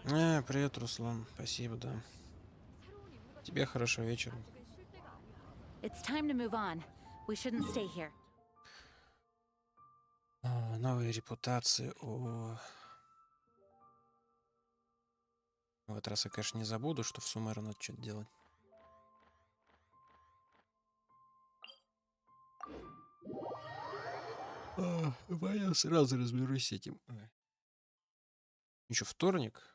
Привет, Руслан. Спасибо, да. Тебе хорошего вечера. It's time to move on. We shouldn't stay here. Новые репутации. В этот раз я, конечно, не забуду, что в Сумеру надо что-то делать. Я сразу разберусь с этим. Еще вторник?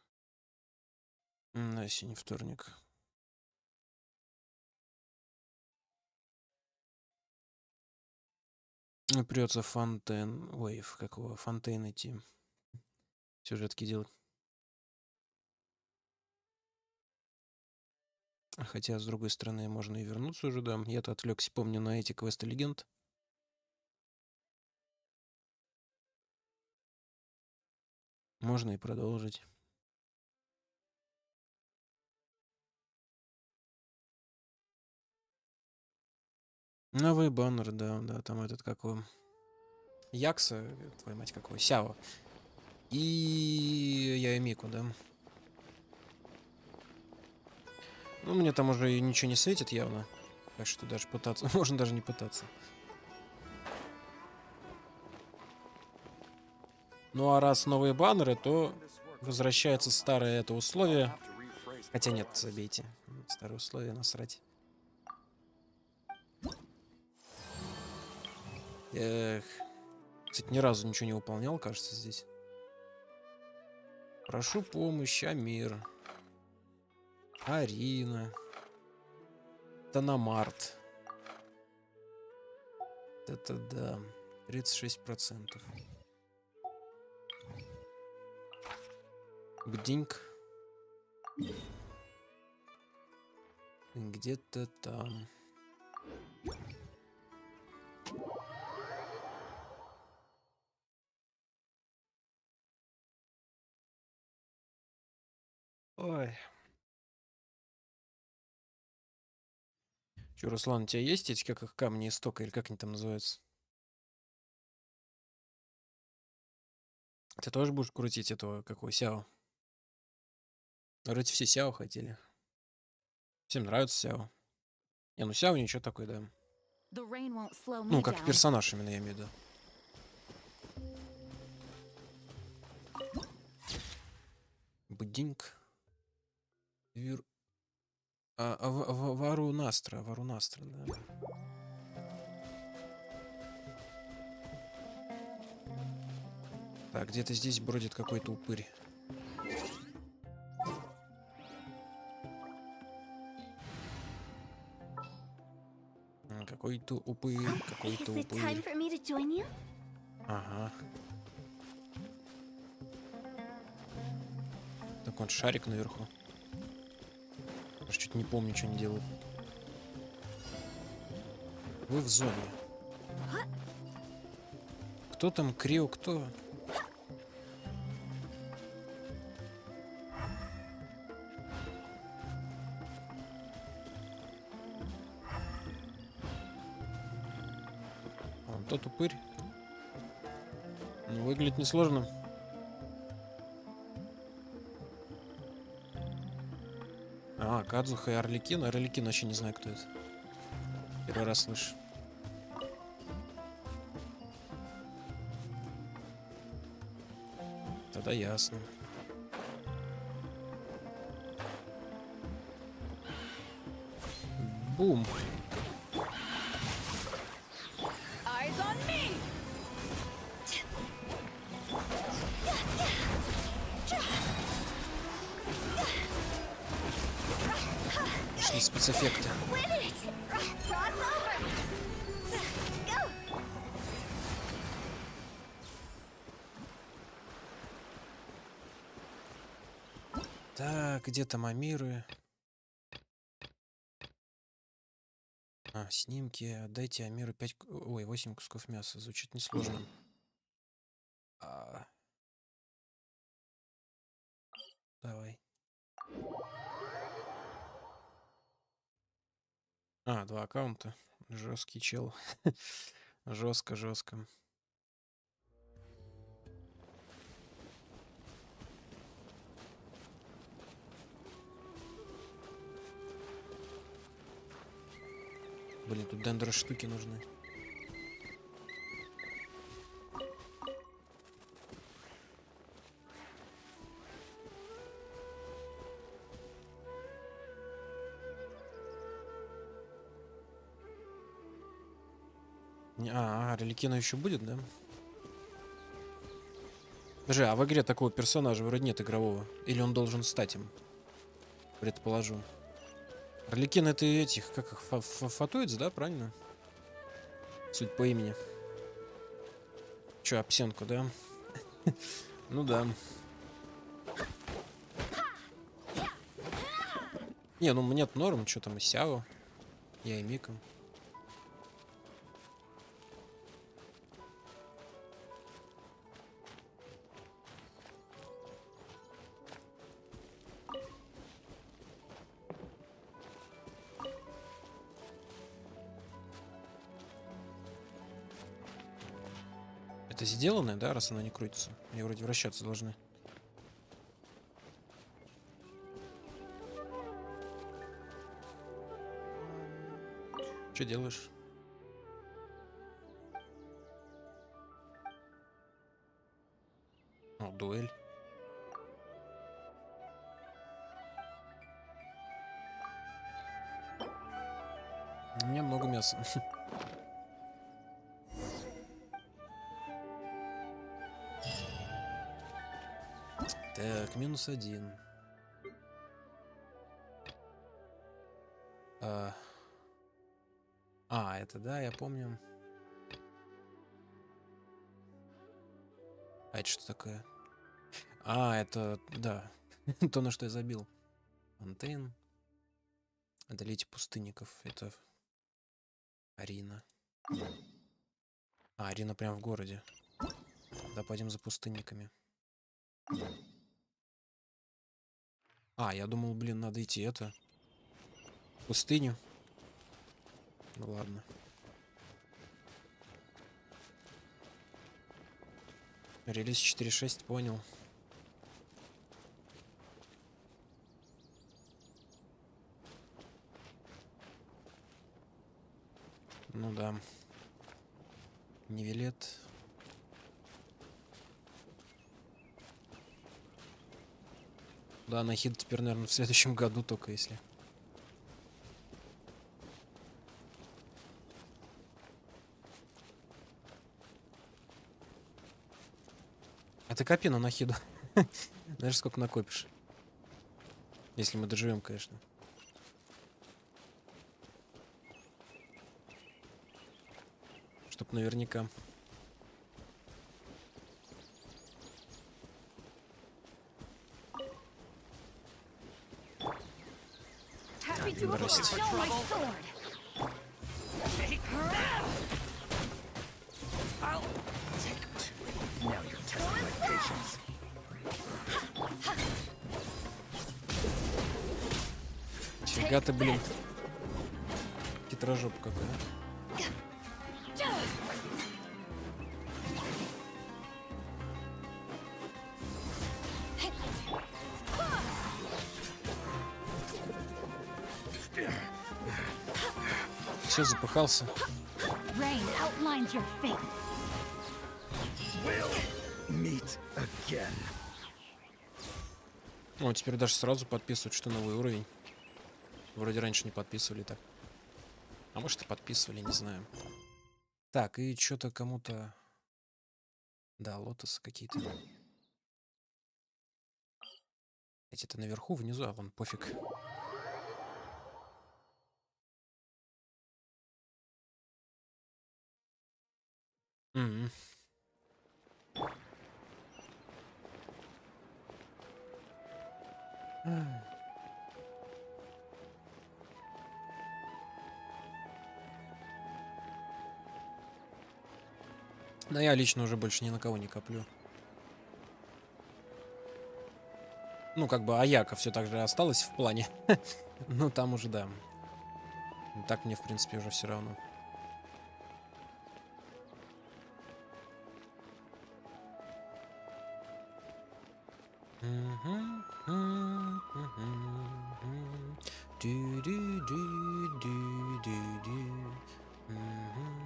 Да, сегодня вторник. Придется фонтен... Ой, в какого? Фонтейн идти. Сюжетки делать. Хотя, с другой стороны, можно и вернуться уже, да. Я-то отвлекся, помню, на эти квесты легенд. Можно и продолжить. Новые баннеры, да, там этот, как его... Якса, твою мать, как его, Сяо. И Яемику, да. Ну, мне там уже и ничего не светит явно. Так что даже пытаться... Можно даже не пытаться. Ну, а раз новые баннеры, то возвращается старое это условие. Хотя нет, забейте. Старое условие, насрать. Эх. Кстати, ни разу ничего не выполнял, кажется, здесь. Прошу помощи, Амир. Арина. Танамарт. Это да. 36%. Бдинг. Где-то там. Ой. Че, Руслан, у тебя есть эти, как их, камни истока, или как они там называются? Ты тоже будешь крутить этого, какого, Сяо? Вроде все Сяо хотели. Всем нравится Сяо. Не, ну Сяо ничего такой, да. The rain won't slow Ну, me как down. персонаж именно, я имею в виду. Будинг. Вир... Варунастра, да. Так, где-то здесь бродит какой-то упырь. Какой-то упырь, какой-то Is it time упырь. for me to join you? Ага. Так вот, шарик наверху. Даже чуть не помню, что они делают. Вы в зоне. Кто там Крио, кто? Вон тот упырь. Ну, выглядит несложно. Кадзуха и Орликин. Орликин вообще не знаю, кто это. Первый раз слышу. Тогда ясно. Бум. Eyes on me. Пошли спецэффекты. Так, где там Амиры? Снимки. Отдайте Амиру 5... Ой, 8 кусков мяса. Звучит несложно. Давай. 2 аккаунта. Жесткий чел. Жестко, жестко. Блин, тут дендро штуки нужны. Реликина еще будет, да? Подожди, а в игре такого персонажа вроде нет игрового. Или он должен стать им? Предположу. Реликин это этих, как их, фатоидс, да, правильно? Суть по имени. Че, Оценку, да? Ну да. Не, ну мне норм, что там и Сяо. Я и Мика. Это сделанное, да, раз она не крутится? Они вроде вращаться должны. Что делаешь? О, дуэль. У меня много мяса. Так, -1. Это да, я помню. А это что такое? Это, да. То, на что я забил. Антейн. Одолейте пустынников. Это Арина. Арина прям в городе. Да, пойдем за пустынниками. Я думал, блин, надо идти в пустыню. Ну ладно. Релиз 4.6, понял. Ну да. Нивелет. Да, на хит теперь, наверное, в следующем году только если. А ты копи на нахиду. Знаешь, сколько накопишь? Если мы доживем, конечно. Чтоб наверняка. Здрасте. Фига ты, блин. Хитрожоп какой, Все, запыхался. О, теперь даже сразу подписывают, что новый уровень. Вроде раньше не подписывали так. А может и подписывали, не знаю. Так, и что-то кому-то... Да, лотосы какие-то. Эти-то наверху, внизу, а вон пофиг. М-м. Но я лично уже больше ни на кого не коплю. Ну, как бы Аяка все так же осталось в плане. Ну, там уже, да. Так мне, в принципе, уже все равно. Ду-ду-ду-ду-ду-ду. Мгм.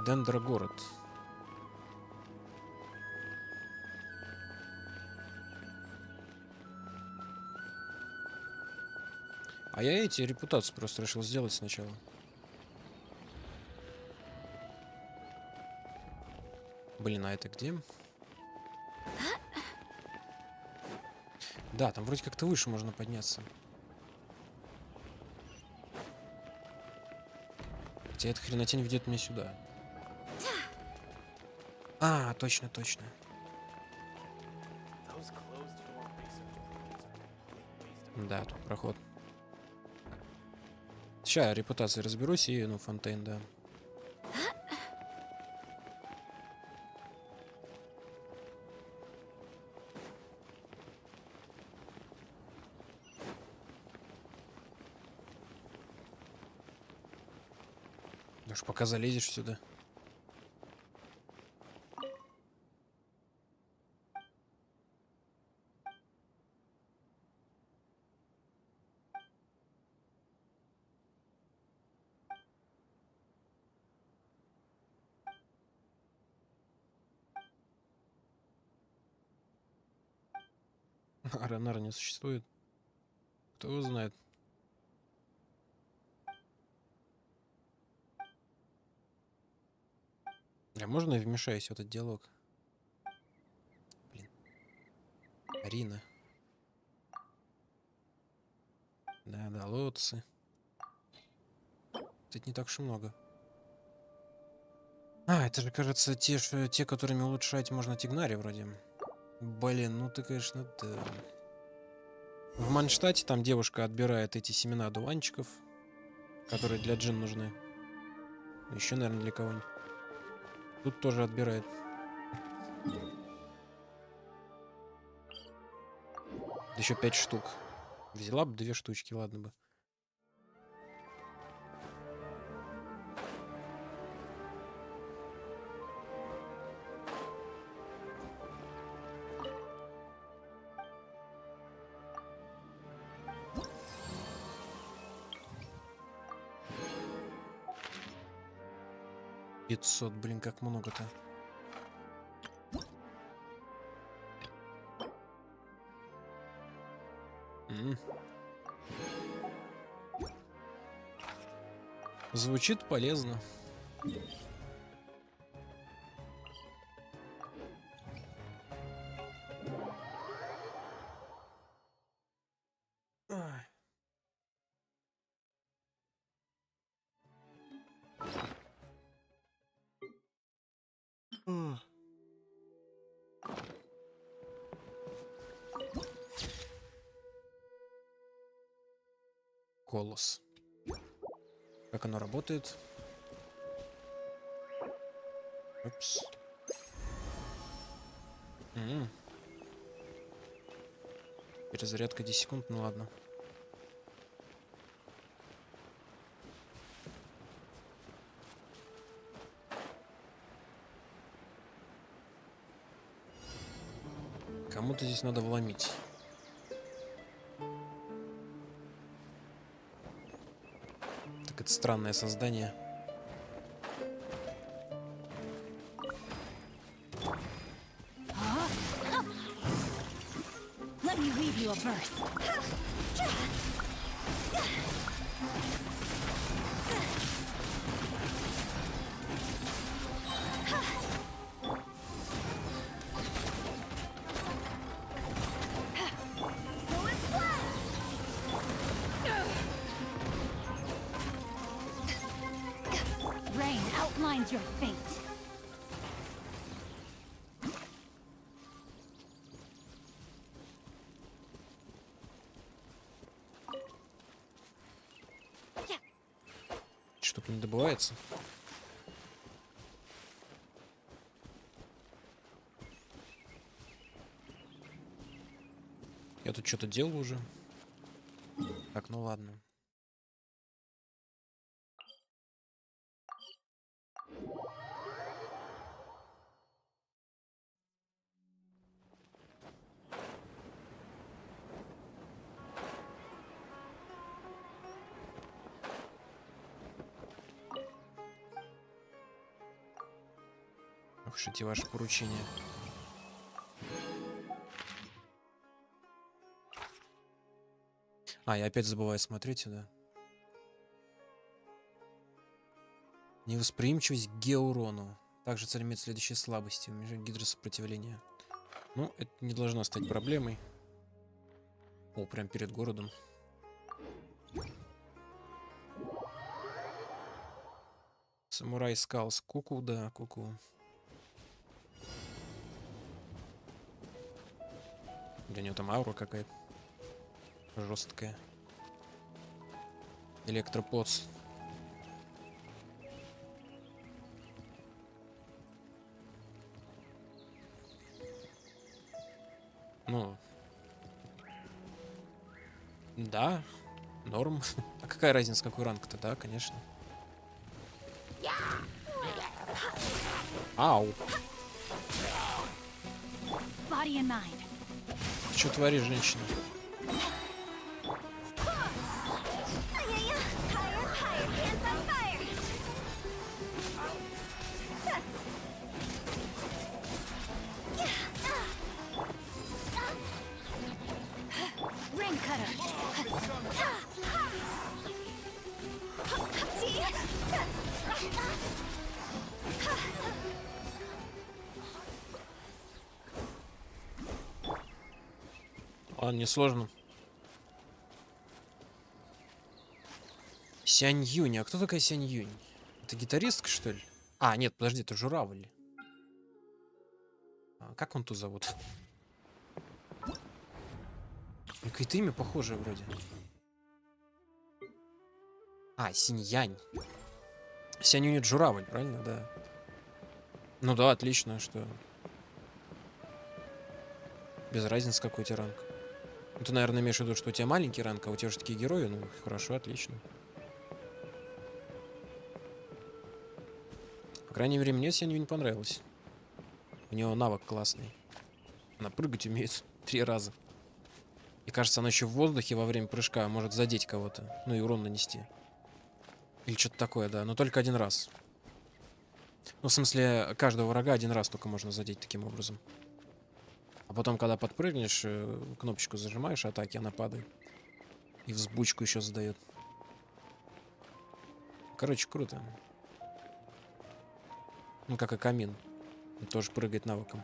Дендрогород. А я эти репутации просто решил сделать сначала. Блин, а это где? Да, там вроде как-то выше можно подняться. Хотя эта хренотень ведет меня сюда. А, точно, точно. Да, тут проход. Сейчас репутацией разберусь и, ну, фонтейн, да. Даже пока залезешь сюда. Аронара не существует. Кто его знает. А можно я вмешаюсь в этот диалог? Блин. Арина. Да, лотосы. Тут не так уж и много. А, это же, кажется, те, которыми улучшать можно Тигнари вроде. Блин, ну ты, конечно, да. В Манштате там девушка отбирает эти семена одуванчиков, которые для джин нужны. Еще, наверное, для кого-нибудь. Тут тоже отбирает. Еще 5 штук. Взяла бы 2 штучки, ладно бы. $500, блин, как много-то. Звучит полезно. Ай. Колос. Как оно работает? Упс. Перезарядка 10 секунд, ну ладно. Кому-то здесь надо вломить. Так это странное создание. Let me read you a verse. Rain outlines your fate. Что-то не добывается. Я тут что-то делал уже. Так, ну ладно. Ох уж эти ваши поручения. А, я опять забываю смотреть сюда. Невосприимчивость к геоурону. Также цель имеет следующие слабости. Уменьшение гидросопротивления. Ну, это не должно стать проблемой. О, прям перед городом. Самурай Скалс. Куку, да, куку. Для него там аура какая-то. Жесткая. Электропоц. Ну. Да. Норм. А какая разница, какой ранг-то? Да, конечно. Ау. Body and mind. Что творишь, женщина? Ring cutter. Ладно, несложно. Сянь Юнь. А кто такая Сянь Юнь? Это гитаристка, что ли? А, нет, подожди, это журавль. А, как он тут зовут? Какое-то имя похожее вроде. А, Синьянь. Сянь Юнь — это журавль, правильно? Да. Ну да, отлично, что... Без разницы, какой у тебя ранг. Ну, ты, наверное, имеешь в виду, что у тебя маленький ранг, а у тебя же такие герои. Ну, хорошо, отлично. По крайней мере, мне Сянь Юнь понравилось. У него навык классный. Она прыгать умеет 3 раза. И кажется, она еще в воздухе во время прыжка может задеть кого-то. Ну и урон нанести. Или что-то такое, да. Но только один раз. Ну, в смысле, каждого врага один раз только можно задеть таким образом. А потом, когда подпрыгнешь, кнопочку зажимаешь атаки, она падает. И взбучку еще задает. Короче, круто. Ну, как и камин. Он тоже прыгает навыком.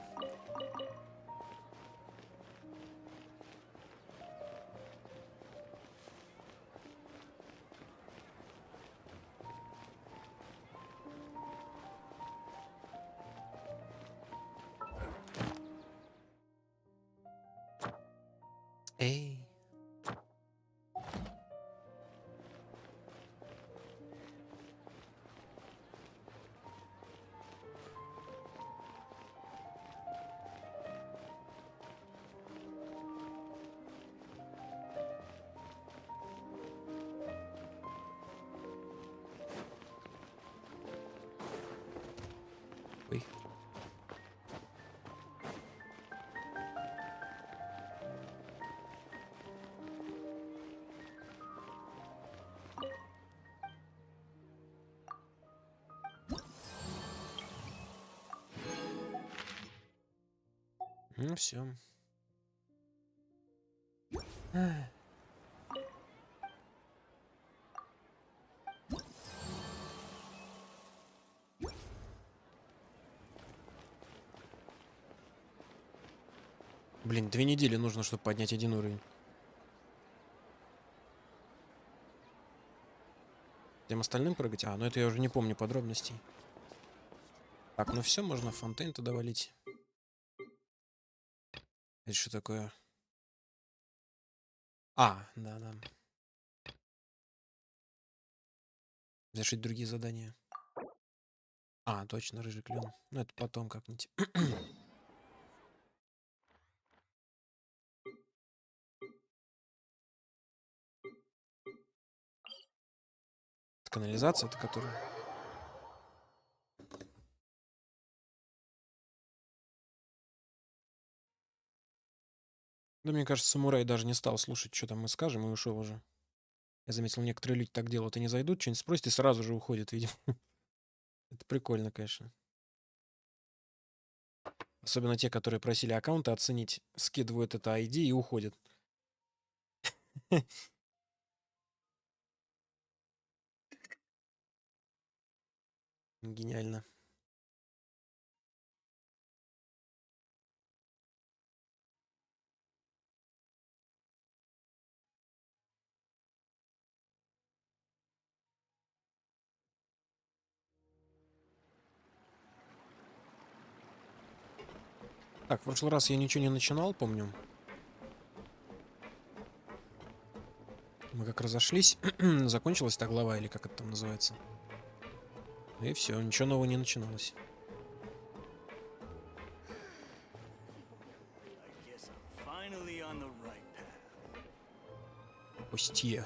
Эй. Ой. Ну все. Блин, 2 недели нужно, чтобы поднять 1 уровень. Тем остальным прыгать? А, ну это я уже не помню подробностей. Так, ну все, можно фонтейн туда валить. Это что такое? А, да-да. Завершить другие задания. А, точно, рыжий клен. Ну это потом как-нибудь. Канализация, это которая... Да, мне кажется, самурай даже не стал слушать, что там мы скажем, и ушел уже. Я заметил, некоторые люди так делают, они зайдут, что-нибудь спросят и сразу же уходят, видимо. Это прикольно, конечно. Особенно те, которые просили аккаунта оценить, скидывают это ID и уходят. Гениально. Так, в прошлый раз я ничего не начинал, помню. Мы как разошлись, закончилась та глава, или как это там называется. И все, ничего нового не начиналось. Пусти.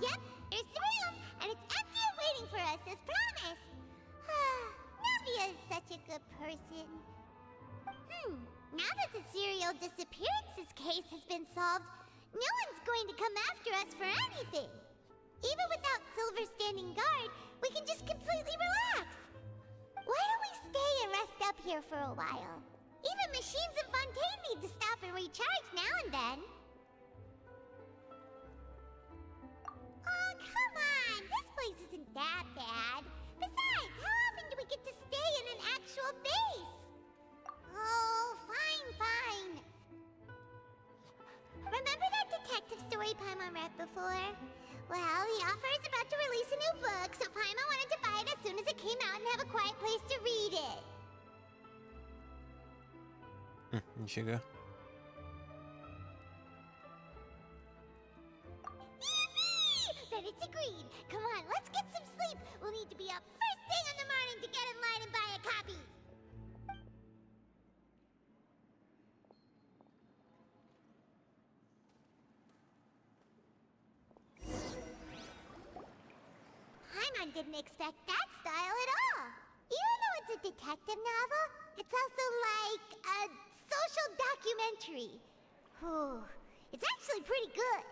Yep, there's the room, and it's empty and waiting for us as promised. Navia is such a good person. Now that the serial disappearances case has been solved, no one's going to come after us for anything. Even without Silver standing guard, we can just completely relax. Why don't we stay and rest up here for a while? Even machines in Fontaine need to stop and recharge now and then. Oh, come on! This place isn't that bad. Besides, how often do we get to stay in an actual base? Oh, fine. Remember that detective story Paimon read before? Well, the author is about to release a new book, so Paimon wanted to buy it as soon as it came out and have a quiet place to read it. Нифига. Then it's agreed. Come on, let's get some sleep. We'll need to be up first thing in the morning to get in line and buy a copy. Paimon didn't expect that style at all. Even though it's a detective novel, it's also like a social documentary. It's actually pretty good.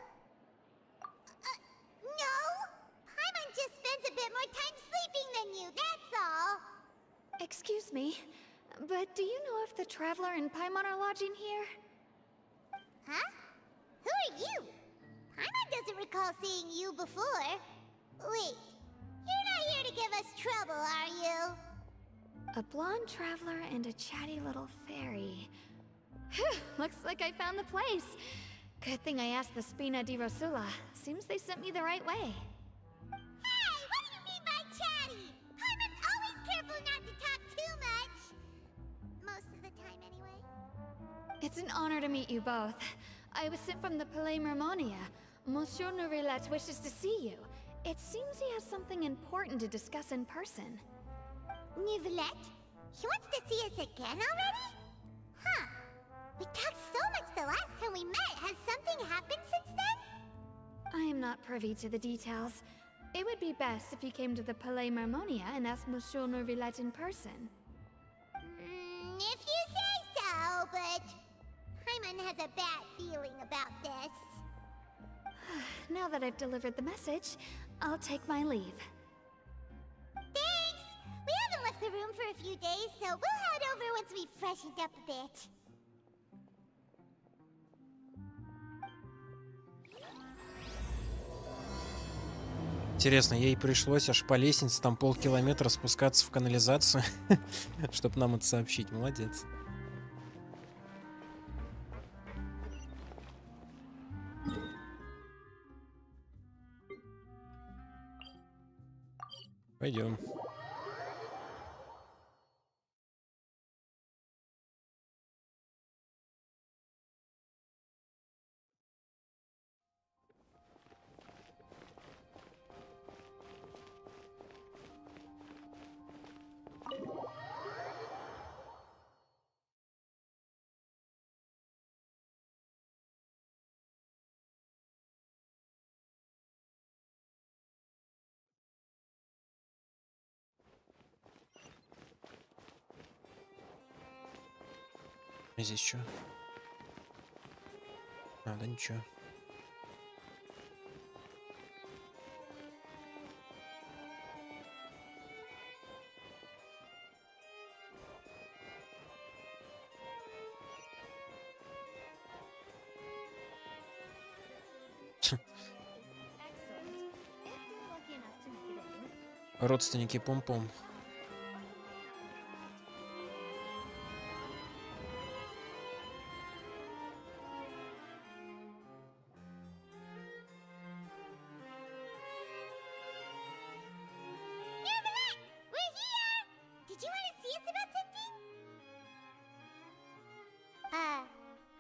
No! Paimon just spends a bit more time sleeping than you, that's all. Excuse me, but do you know if the Traveler and Paimon are lodging here? Huh? Who are you? Paimon doesn't recall seeing you before. Wait, you're not here to give us trouble, are you? A blonde traveler and a chatty little fairy. Phew, looks like I found the place. Good thing I asked the Spina di Rosula. Seems they sent me the right way. Hey, what do you mean by chatty? Paimon's always careful not to talk too much. Most of the time, anyway. It's an honor to meet you both. I was sent from the Palais Mermonia. Monsieur Nourrillet wishes to see you. It seems he has something important to discuss in person. Nivelette? He wants to see us again already? Huh. We talked so much the last time we met. Has something happened since then? I am not privy to the details. It would be best if you came to the Palais Mermonia and asked Monsieur Nourrillet in person. If you say so, but Paimon has a bad feeling about this. Now that I've delivered the message, I'll take my leave. Thanks! We haven't left the room for a few days, so we'll head over once we've freshened up a bit. Интересно, ей пришлось аж по лестнице там полкилометра спускаться в канализацию, чтобы нам это сообщить. Молодец. Пойдем. А здесь что? А, да ничего. Excellent. If you're lucky enough to make it in. Родственники пом-пом. We're here! Did you want to see us about something?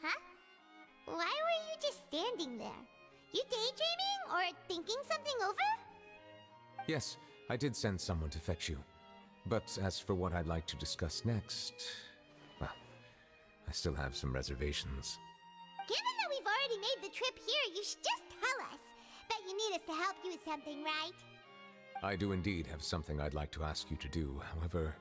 Huh? Why were you just standing there? You daydreaming or thinking something over? Yes, I did send someone to fetch you. But as for what I'd like to discuss next, well, I still have some reservations. Given that we've already made the trip here, you should just tell us. Bet you need us to help you with something, right? I do indeed have something I'd like to ask you to do. However,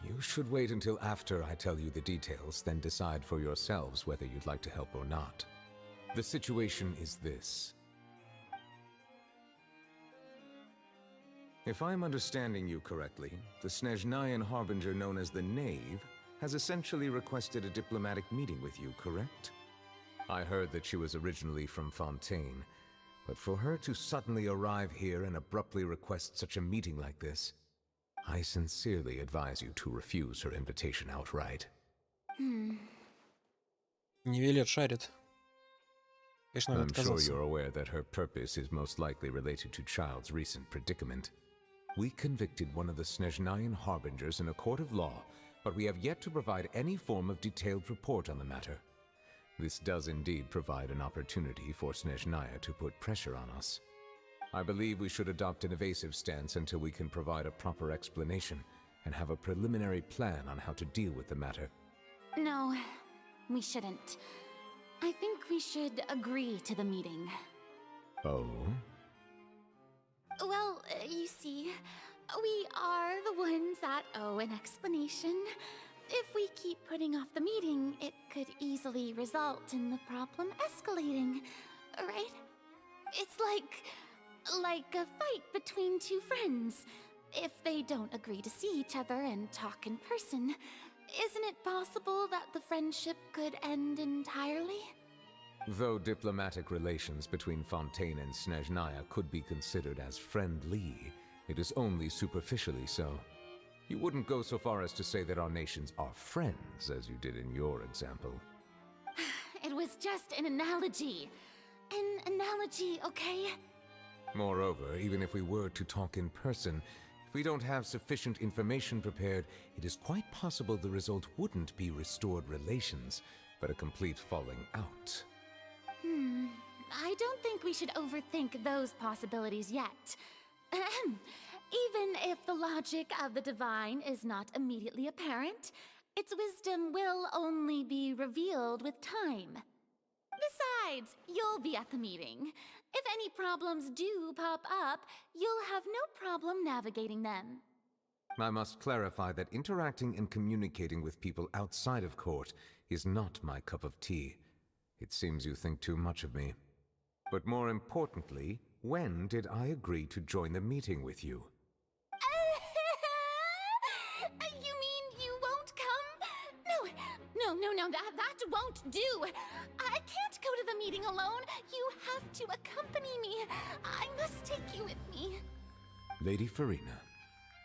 you should wait until after I tell you the details, then decide for yourselves whether you'd like to help or not. The situation is this. If I'm understanding you correctly, the Snezhnayan harbinger known as the Knave has essentially requested a diplomatic meeting with you, correct? I heard that she was originally from Fontaine, but for her to suddenly arrive here and abruptly request such a meeting like this, I sincerely advise you to refuse her invitation outright. Невелет шарит. Конечно, надо I'm sure отказаться. you're aware that her purpose is most likely related to Child's recent predicament. We convicted one of the Snezhnayan harbingers in a court of law, but we have yet to provide any form of detailed report on the matter. This does indeed provide an opportunity for Snezhnaya to put pressure on us. I believe we should adopt an evasive stance until we can provide a proper explanation and have a preliminary plan on how to deal with the matter. No, we shouldn't. I think we should agree to the meeting. Oh? Well, you see, we are the ones that owe an explanation. If we keep putting off the meeting, it could easily result in the problem escalating, right? It's like a fight between two friends. If they don't agree to see each other and talk in person, isn't it possible that the friendship could end entirely? Though diplomatic relations between Fontaine and Snezhnaya could be considered as friendly, it is only superficially so. You wouldn't go so far as to say that our nations are friends, as you did in your example. It was just an analogy. An analogy, okay? Moreover, even if we were to talk in person, if we don't have sufficient information prepared, it is quite possible the result wouldn't be restored relations, but a complete falling out. I don't think we should overthink those possibilities yet. Even if the logic of the divine is not immediately apparent, its wisdom will only be revealed with time. Besides, you'll be at the meeting. If any problems do pop up, you'll have no problem navigating them. I must clarify that interacting and communicating with people outside of court is not my cup of tea. It seems you think too much of me. But more importantly, when did I agree to join the meeting with you? You mean you won't come? No, that won't do. I can't go to the meeting alone. You have to accompany me. I must take you with me. Lady Farina,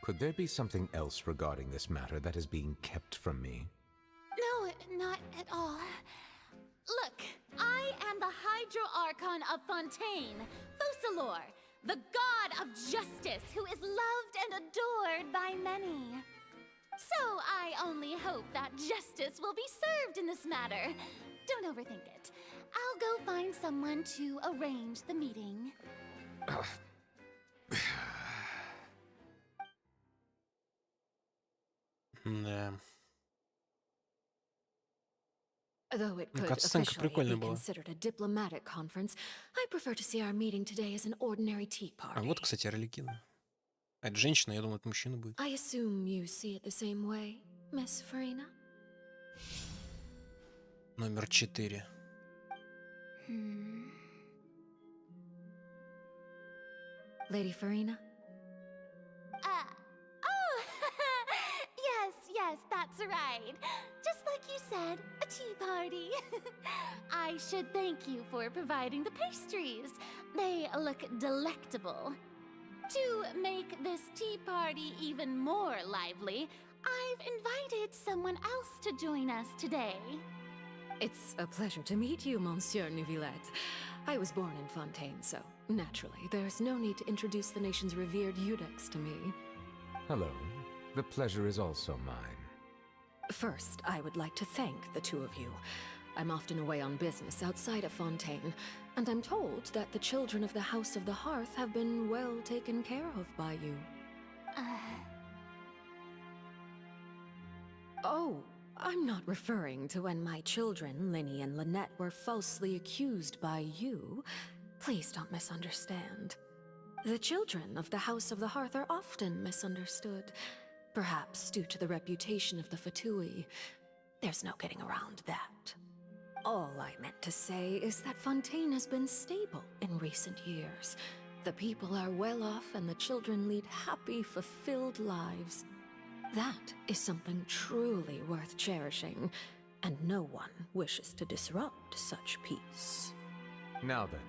could there be something else regarding this matter that is being kept from me? No, not at all. Look, I am the Hydro-Archon of Fontaine, Focalor, the god of justice who is loved and adored by many. So I only hope that justice will be served in this matter. Don't overthink it. I'll go find someone to arrange the meeting. Да. Though it could Оценка officially прикольная be была. considered a diplomatic conference, I prefer to see our meeting today as an ordinary tea А party. вот, кстати, Арлекина. А это женщина, я думал, это мужчина будет. I assume you see it the same way, Miss Farina? Номер 4. Lady Farina? Oh, yes, that's That's right. Just like you said, a tea party. I should thank you for providing the pastries. They look delectable. To make this tea party even more lively, I've invited someone else to join us today. It's a pleasure to meet you, Monsieur Neuvillette. I was born in Fontaine, so naturally, there's no need to introduce the nation's revered Eudex to me. Hello. The pleasure is also mine. First, I would like to thank the two of you. I'm often away on business outside of Fontaine, and I'm told that the children of the House of the Hearth have been well taken care of by you. Oh, I'm not referring to when my children, Linny and Lynette, were falsely accused by you. Please don't misunderstand. The children of the House of the Hearth are often misunderstood, perhaps due to the reputation of the Fatui. There's no getting around that. All I meant to say is that Fontaine has been stable in recent years. The people are well off and the children lead happy, fulfilled lives. That is something truly worth cherishing, and no one wishes to disrupt such peace. Now then,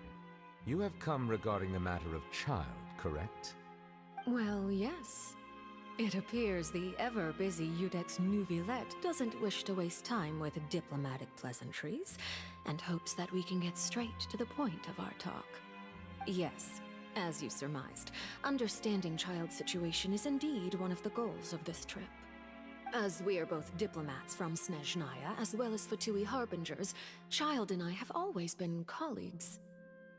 you have come regarding the matter of child, correct? Well, yes. It appears the ever-busy Eudex Neuvillette doesn't wish to waste time with diplomatic pleasantries, and hopes that we can get straight to the point of our talk. Yes, as you surmised, understanding child's situation is indeed one of the goals of this trip. As we are both diplomats from Snezhnaya, as well as Fatui harbingers, Child and I have always been colleagues.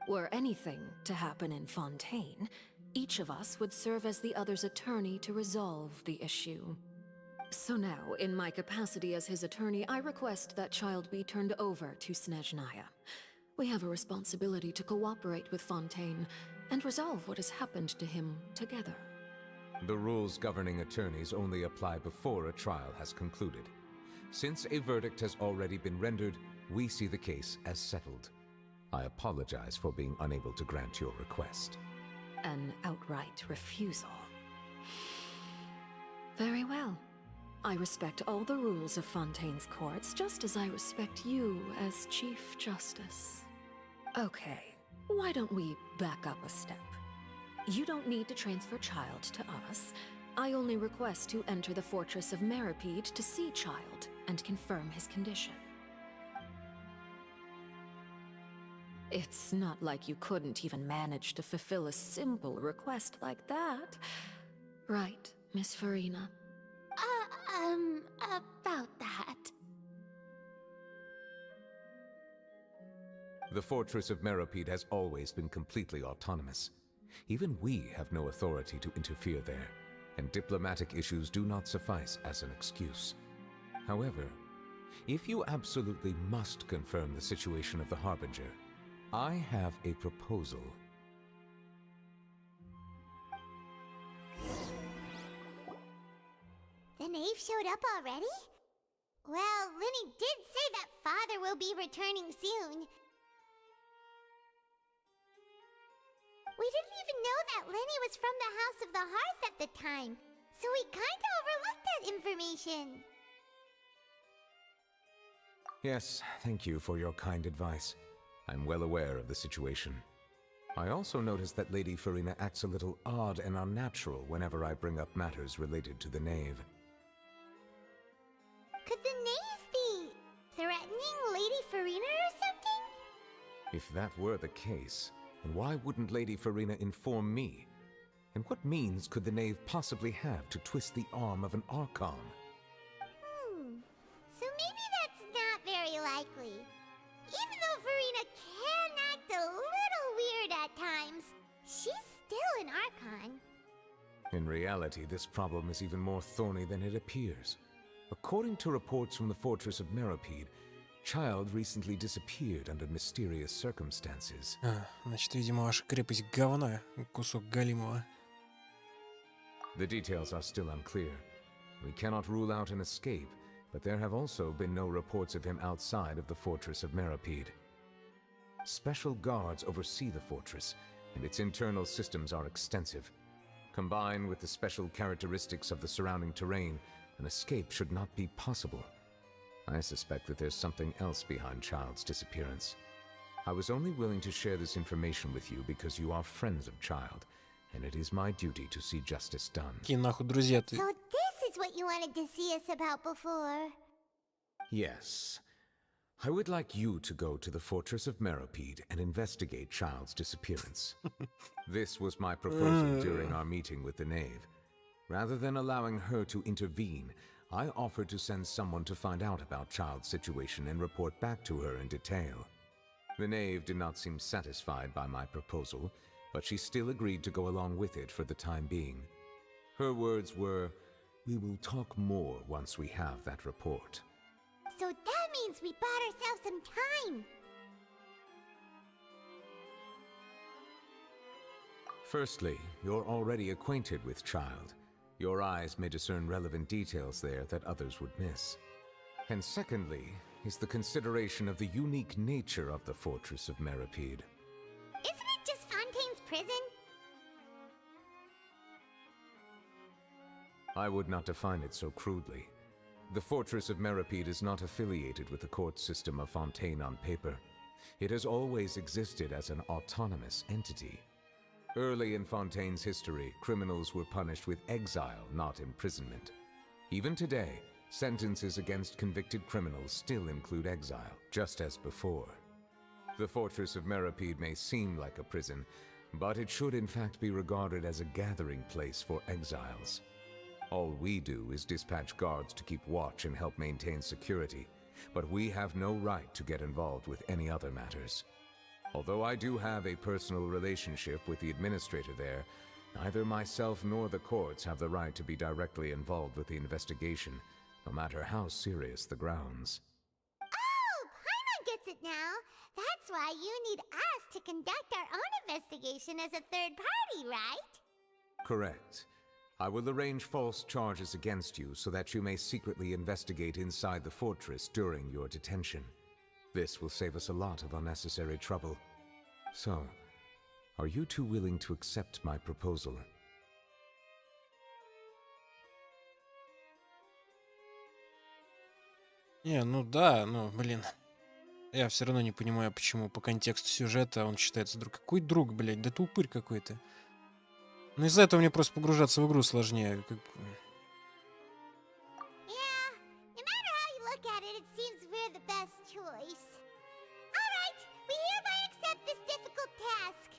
Were anything to happen in Fontaine, each of us would serve as the other's attorney to resolve the issue. So now, in my capacity as his attorney, I request that Child be turned over to Snezhnaya. We have a responsibility to cooperate with Fontaine and resolve what has happened to him together. The rules governing attorneys only apply before a trial has concluded. Since a verdict has already been rendered, we see the case as settled. I apologize for being unable to grant your request. An outright refusal. Very well. I respect all the rules of Fontaine's courts, just as I respect you as Chief Justice. Okay, why don't we back up a step? You don't need to transfer Child to us. I only request to enter the fortress of Meripede to see Child and confirm his condition. It's not like you couldn't even manage to fulfill a simple request like that. Right, Miss Farina? About that. The fortress of Meripede has always been completely autonomous. Even we have no authority to interfere there, and diplomatic issues do not suffice as an excuse. However, if you absolutely must confirm the situation of the Harbinger, I have a proposal. The knave showed up already? Well, Linny did say that Father will be returning soon. We didn't even know that Linny was from the House of the Hearth at the time, so we kinda overlooked that information. Yes, thank you for your kind advice. I'm well aware of the situation. I also noticed that Lady Farina acts a little odd and unnatural whenever I bring up matters related to the knave. Could the knave be threatening Lady Farina or something? If that were the case, then why wouldn't Lady Farina inform me? And what means could the knave possibly have to twist the arm of an Archon? So maybe that's not very likely. Even though Farina can act a little weird at times, she's still an Archon. In reality, this problem is even more thorny than it appears. According to reports from the fortress of Meripede, Child recently disappeared under mysterious circumstances. Значит, видимо, ваша крепость говна, кусок галимого. The details are still unclear. We cannot rule out an escape, but there have also been no reports of him outside of the fortress of Meripede. Special guards oversee the fortress, and its internal systems are extensive. Combined with the special characteristics of the surrounding terrain, An escape should not be possible. I suspect that there's something else behind Child's disappearance. I was only willing to share this information with you because you are friends of Child, and it is my duty to see justice done. Какие нахуй друзья ты? So this is what you wanted to see us about before. Yes. I would like you to go to the fortress of Meropide and investigate Child's disappearance. This was my proposal during our meeting with the Knave. Rather than allowing her to intervene, I offered to send someone to find out about Child's situation and report back to her in detail. The Knave did not seem satisfied by my proposal, but she still agreed to go along with it for the time being. Her words were, "We will talk more once we have that report." So that means we bought ourselves some time. Firstly, you're already acquainted with Child. Your eyes may discern relevant details there that others would miss. And secondly, is the consideration of the unique nature of the fortress of Meropide. Isn't it just Fontaine's prison? I would not define it so crudely. The fortress of Meropide is not affiliated with the court system of Fontaine on paper. It has always existed as an autonomous entity. Early in Fontaine's history, criminals were punished with exile, not imprisonment. Even today, sentences against convicted criminals still include exile, just as before. The fortress of Meropide may seem like a prison, but it should in fact be regarded as a gathering place for exiles. All we do is dispatch guards to keep watch and help maintain security, but we have no right to get involved with any other matters. Although I do have a personal relationship with the administrator there, neither myself nor the courts have the right to be directly involved with the investigation, no matter how serious the grounds. Oh, Paimon gets it now. That's why you need us to conduct our own investigation as a third party, right? Correct. I will arrange false charges against you so that you may secretly investigate inside the fortress during your detention. This will save us a lot of unnecessary trouble. So, are you two willing to accept my proposal? Не, ну да, но, блин. Я все равно не понимаю, почему по контексту сюжета он считается друг. Какой друг, блядь? Да ты упырь какой-то. Ну из-за этого мне просто погружаться в игру сложнее. Yeah, no matter how you look at it, it seems we're the best choice. Alright, we hereby accept this difficult task.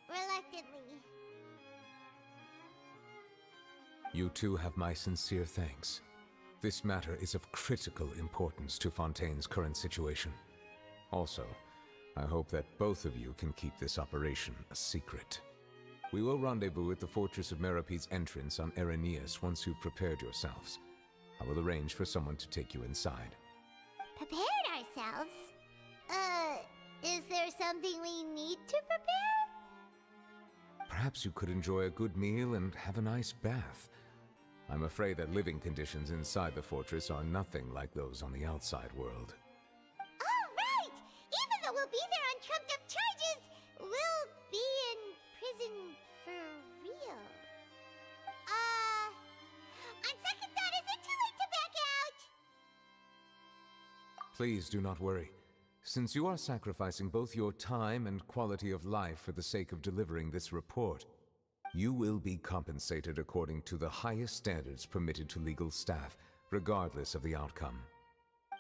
Reluctantly. You two have my sincere thanks. This matter is of critical importance to Fontaine's current situation. Also, I hope that both of you can keep this operation a secret. We will rendezvous at the Fortress of Meropide's entrance on Erenius once you've prepared yourselves. I will arrange for someone to take you inside. Prepared ourselves? Is there something we need to prepare? Perhaps you could enjoy a good meal and have a nice bath. I'm afraid that living conditions inside the fortress are nothing like those on the outside world. Oh, right! Even though we'll be there on trumped-up charges, we'll be in prison for real. On second thought, is it too late to back out? Please do not worry. Since you are sacrificing both your time and quality of life for the sake of delivering this report, you will be compensated according to the highest standards permitted to legal staff, regardless of the outcome.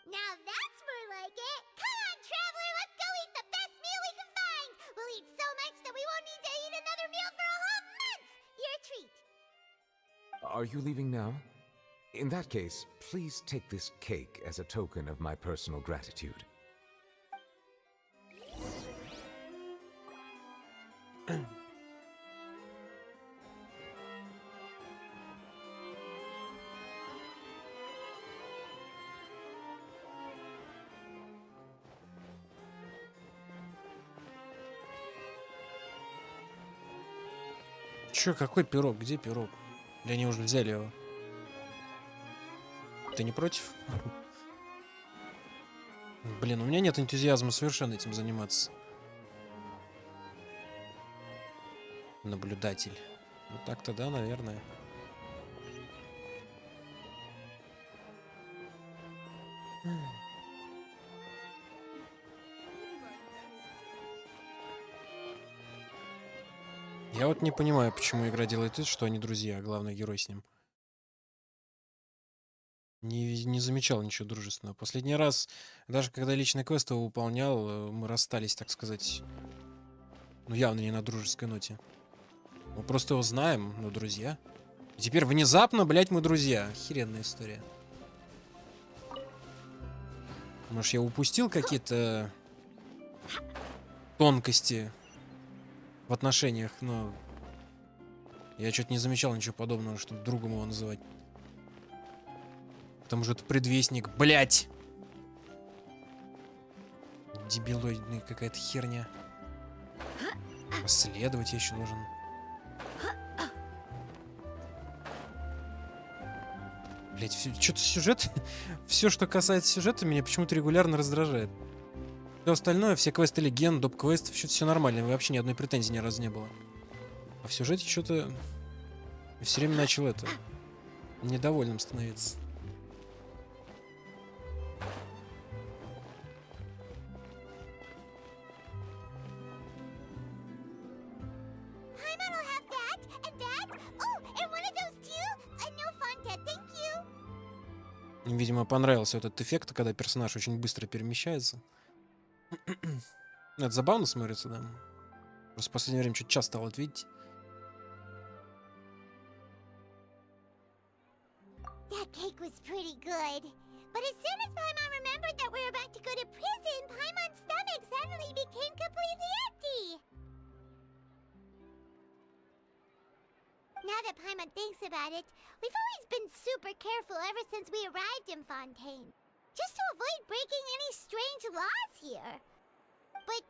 Now that's more like it! Come on, Traveler, let's go eat the best meal we can find! We'll eat so much that we won't need to eat another meal for a whole month! Your treat! Are you leaving now? In that case, please take this cake as a token of my personal gratitude. Чё, какой пирог? Где пирог? Или они уже взяли его? Ты не против? Блин, у меня нет энтузиазма совершенно этим заниматься. Наблюдатель. Ну так-то да, наверное. Я вот не понимаю, почему игра делает вид, что они друзья, а главный герой с ним. Не замечал ничего дружественного. Последний раз, даже когда личный квест его выполнял, мы расстались, так сказать, ну явно не на дружеской ноте. Мы просто его знаем, но друзья. И теперь внезапно, блядь, мы друзья. Охеренная история. Может, я упустил какие-то тонкости в отношениях, но я что-то не замечал ничего подобного, чтобы другом его называть. К тому же это предвестник, блять! Дебилоидная какая-то херня. Расследовать я еще нужен. Блять, что-то сюжет... Все, что касается сюжета, меня почему-то регулярно раздражает. Все остальное, все квесты легенд, доп-квесты, все нормально. Вообще ни одной претензии ни разу не было. А в сюжете что-то... Все время начал это... недовольным становиться. Им, видимо, понравился этот эффект, когда персонаж очень быстро перемещается. Это забавно смотрится, да? Просто в последнее время чуть часто стал вот видеть. That cake was pretty good. But as soon as Paimon remembered that we're about to go to prison, Paimon's stomach suddenly became completely empty. Now that Paimon thinks about it, we've always been super careful ever since we arrived in Fontaine. Just to avoid breaking any strange laws here. But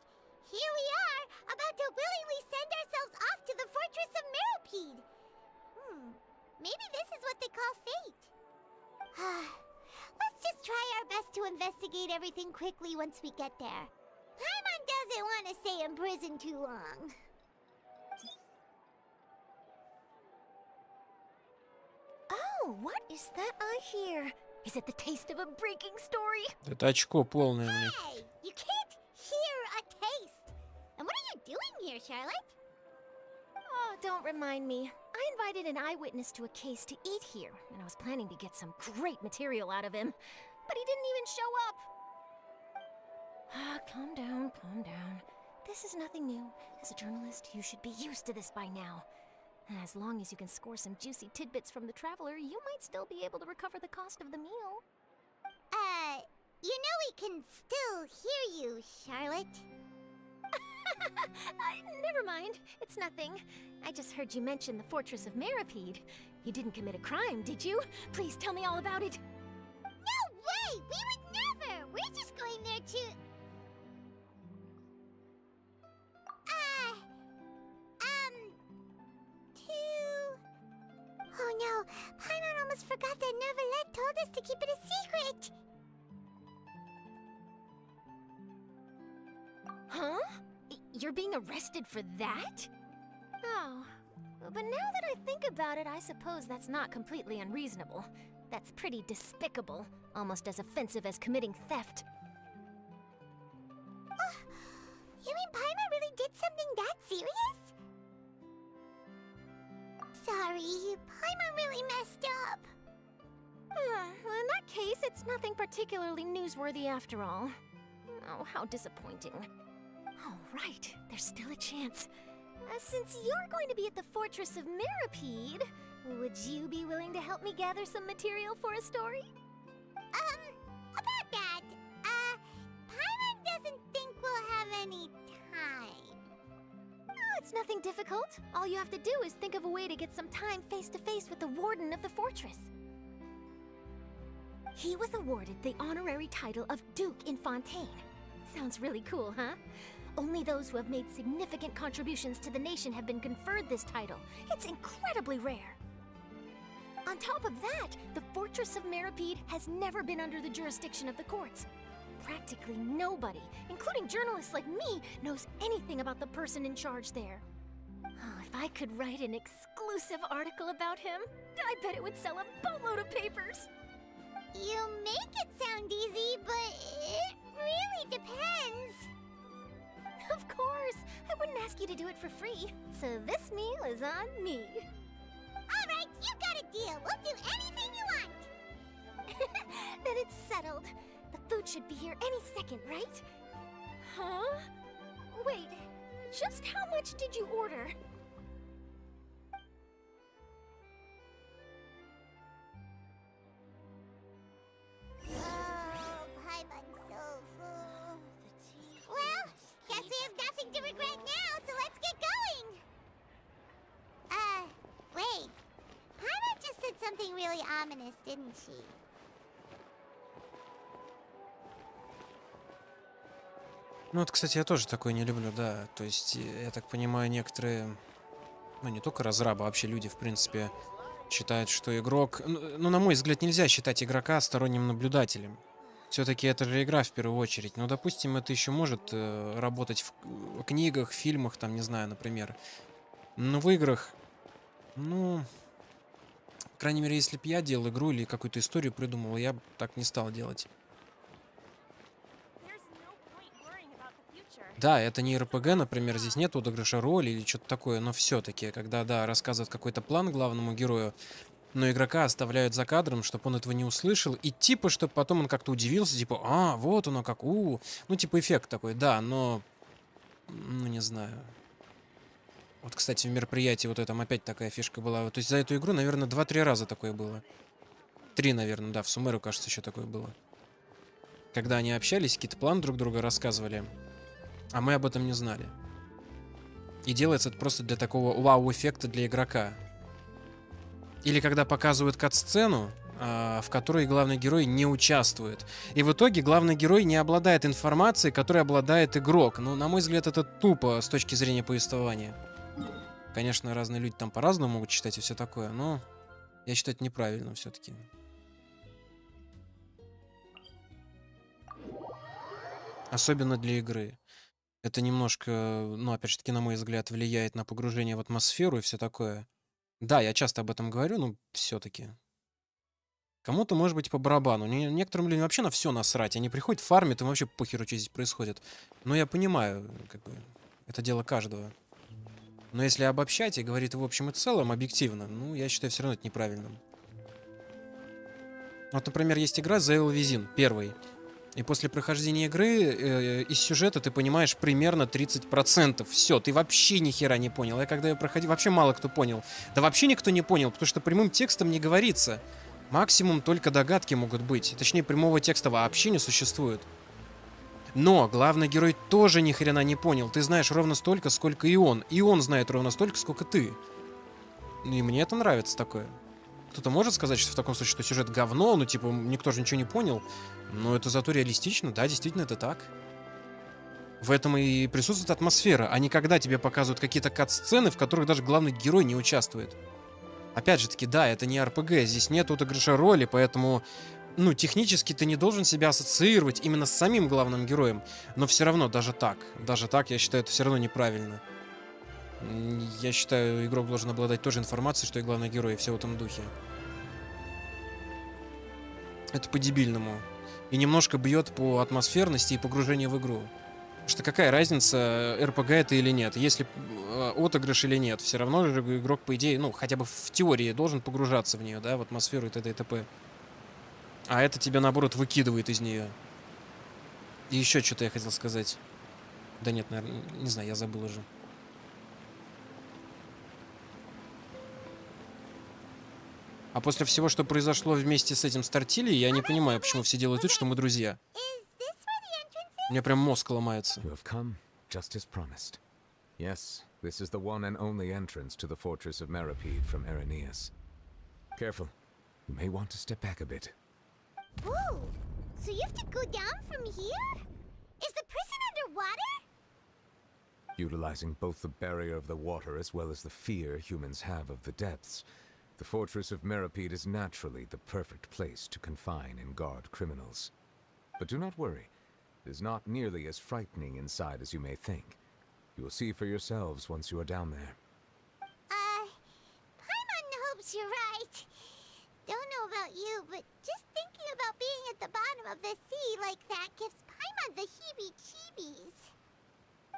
here we are, about to willingly send ourselves off to the fortress of Meropide. Maybe this is what they call fate. Let's just try our best to investigate everything quickly once we get there. Paimon doesn't want to stay in prison too long. Oh, what is that I hear? Is it the taste of a breaking story? Это очко полное, блин. Hey, you can't hear a taste. And what are you doing here, Charlotte? Oh, don't remind me. I invited an eyewitness to a case to eat here, and I was planning to get some great material out of him. But he didn't even show up. Calm down, calm down. This is nothing new. As a journalist, you should be used to this by now. As long as you can score some juicy tidbits from the traveler, you might still be able to recover the cost of the meal. You know we can still hear you, Charlotte. Never mind. It's nothing. I just heard you mention the fortress of Meropide. You didn't commit a crime, did you? Please tell me all about it. No way! We would never! We're just going there to... Oh no, Paimon almost forgot that Neverlet told us to keep it a secret! Huh? You're being arrested for that? Oh, but now that I think about it, I suppose that's not completely unreasonable. That's pretty despicable, almost as offensive as committing theft. You mean Paimon really did something that serious? Sorry, Paimon really messed up. Well, in that case, it's nothing particularly newsworthy after all. Oh, how disappointing. All right, there's still a chance. Since you're going to be at the fortress of Meropide, would you be willing to help me gather some material for a story? About that, Paimon doesn't think we'll have any time. Oh, it's nothing difficult. All you have to do is think of a way to get some time face-to-face with the warden of the fortress. He was awarded the honorary title of Duke in Fontaine. Sounds really cool, huh? Only those who have made significant contributions to the nation have been conferred this title. It's incredibly rare. On top of that, the Fortress of Meropide has never been under the jurisdiction of the courts. Practically nobody, including journalists like me, knows anything about the person in charge there. Oh, if I could write an exclusive article about him, I bet it would sell a boatload of papers. You make it sound easy, but it really depends. Of course! I wouldn't ask you to do it for free. So this meal is on me. Alright, you got a deal. We'll do anything you want. Then it's settled. The food should be here any second, right? Huh? Wait, just how much did you order? Oh, Paimon's so full. Well, guess we have nothing to regret now, so let's get going. Wait. Paimon just said something really ominous, didn't she? Ну вот, кстати, я тоже такое не люблю, да. То есть, я так понимаю, некоторые, ну не только разрабы, а вообще люди, в принципе, считают, что игрок... Ну, на мой взгляд, нельзя считать игрока сторонним наблюдателем. Все-таки это же игра в первую очередь. Ну, допустим, это еще может работать в книгах, фильмах, там, не знаю, например. Но в играх, ну... По крайней мере, если бы я делал игру или какую-то историю придумал, я бы так не стал делать. Да, это не РПГ, например, здесь нет отыгрыша роли или что-то такое, но все-таки, когда, да, рассказывают какой-то план главному герою, но игрока оставляют за кадром, чтобы он этого не услышал, и типа, чтобы потом он как-то удивился, типа, а, вот оно как, ну, типа эффект такой, да, но, ну, не знаю. Вот, кстати, в мероприятии вот этом опять такая фишка была, то есть за эту игру, наверное, 2-3 раза такое было. 3, наверное, да, в Сумеру, кажется, еще такое было. Когда они общались, какие-то планы друг друга рассказывали, а мы об этом не знали. И делается это просто для такого вау-эффекта для игрока. Или когда показывают кат-сцену, в которой главный герой не участвует. И в итоге главный герой не обладает информацией, которой обладает игрок. Ну, на мой взгляд, это тупо с точки зрения повествования. Конечно, разные люди там по-разному могут читать и все такое, но я считаю это неправильно все-таки. Особенно для игры. Это немножко, ну, опять же таки, на мой взгляд, влияет на погружение в атмосферу и все такое. Да, я часто об этом говорю, но все-таки. Кому-то, может быть, по барабану. Некоторым людям вообще на все насрать. Они приходят, фармят, им вообще похеру, что здесь происходит. Но я понимаю, как бы, это дело каждого. Но если обобщать и говорить в общем и целом, объективно, ну, я считаю все равно это неправильным. Вот, например, есть игра The Evil Within, первый. И после прохождения игры из сюжета ты понимаешь примерно 30%. Все, ты вообще ни хера не понял. Я когда ее проходил, вообще мало кто понял. Да вообще никто не понял, потому что прямым текстом не говорится. Максимум только догадки могут быть. Точнее, прямого текста вообще не существует. Но главный герой тоже ни хрена не понял. Ты знаешь ровно столько, сколько и он. И он знает ровно столько, сколько ты. И мне это нравится такое. Кто-то может сказать, что в таком случае, что сюжет говно, ну типа никто же ничего не понял. Но это зато реалистично, да, действительно это так. В этом и присутствует атмосфера, а не когда тебе показывают какие-то кат-сцены, в которых даже главный герой не участвует. Опять же таки, да, это не РПГ, здесь нет отыгрыша роли, поэтому, ну, технически ты не должен себя ассоциировать именно с самим главным героем. Но все равно, даже так, я считаю, это все равно неправильно. Я считаю, игрок должен обладать той же информацией, что и главный герой, и все в этом духе. Это по-дебильному. И немножко бьет по атмосферности и погружению в игру. Потому что какая разница, РПГ это или нет? Если отыгрыш или нет, все равно же игрок, по идее, ну, хотя бы в теории должен погружаться в нее, да, в атмосферу и т.д. и т.п. А это тебя, наоборот, выкидывает из нее. И еще что-то я хотел сказать. Да нет, наверное, не знаю, я забыл уже. А после всего, что произошло вместе с этим Стартили, я не понимаю, почему все делают вид, что мы друзья. У меня прям мозг ломается. You have come, just as promised. Yes, this is the one and only entrance to the fortress of Meripede from Irenaeus. Careful. You may want to step back a bit. Whoa! So you have to go down from here? Is the prison underwater? Utilizing both the barrier of the water as well as the fear humans have of the depths, the fortress of Meripede is naturally the perfect place to confine and guard criminals. But do not worry. It is not nearly as frightening inside as you may think. You will see for yourselves once you are down there. Paimon hopes you're right. Don't know about you, but just thinking about being at the bottom of the sea like that gives Paimon the heebie-jeebies.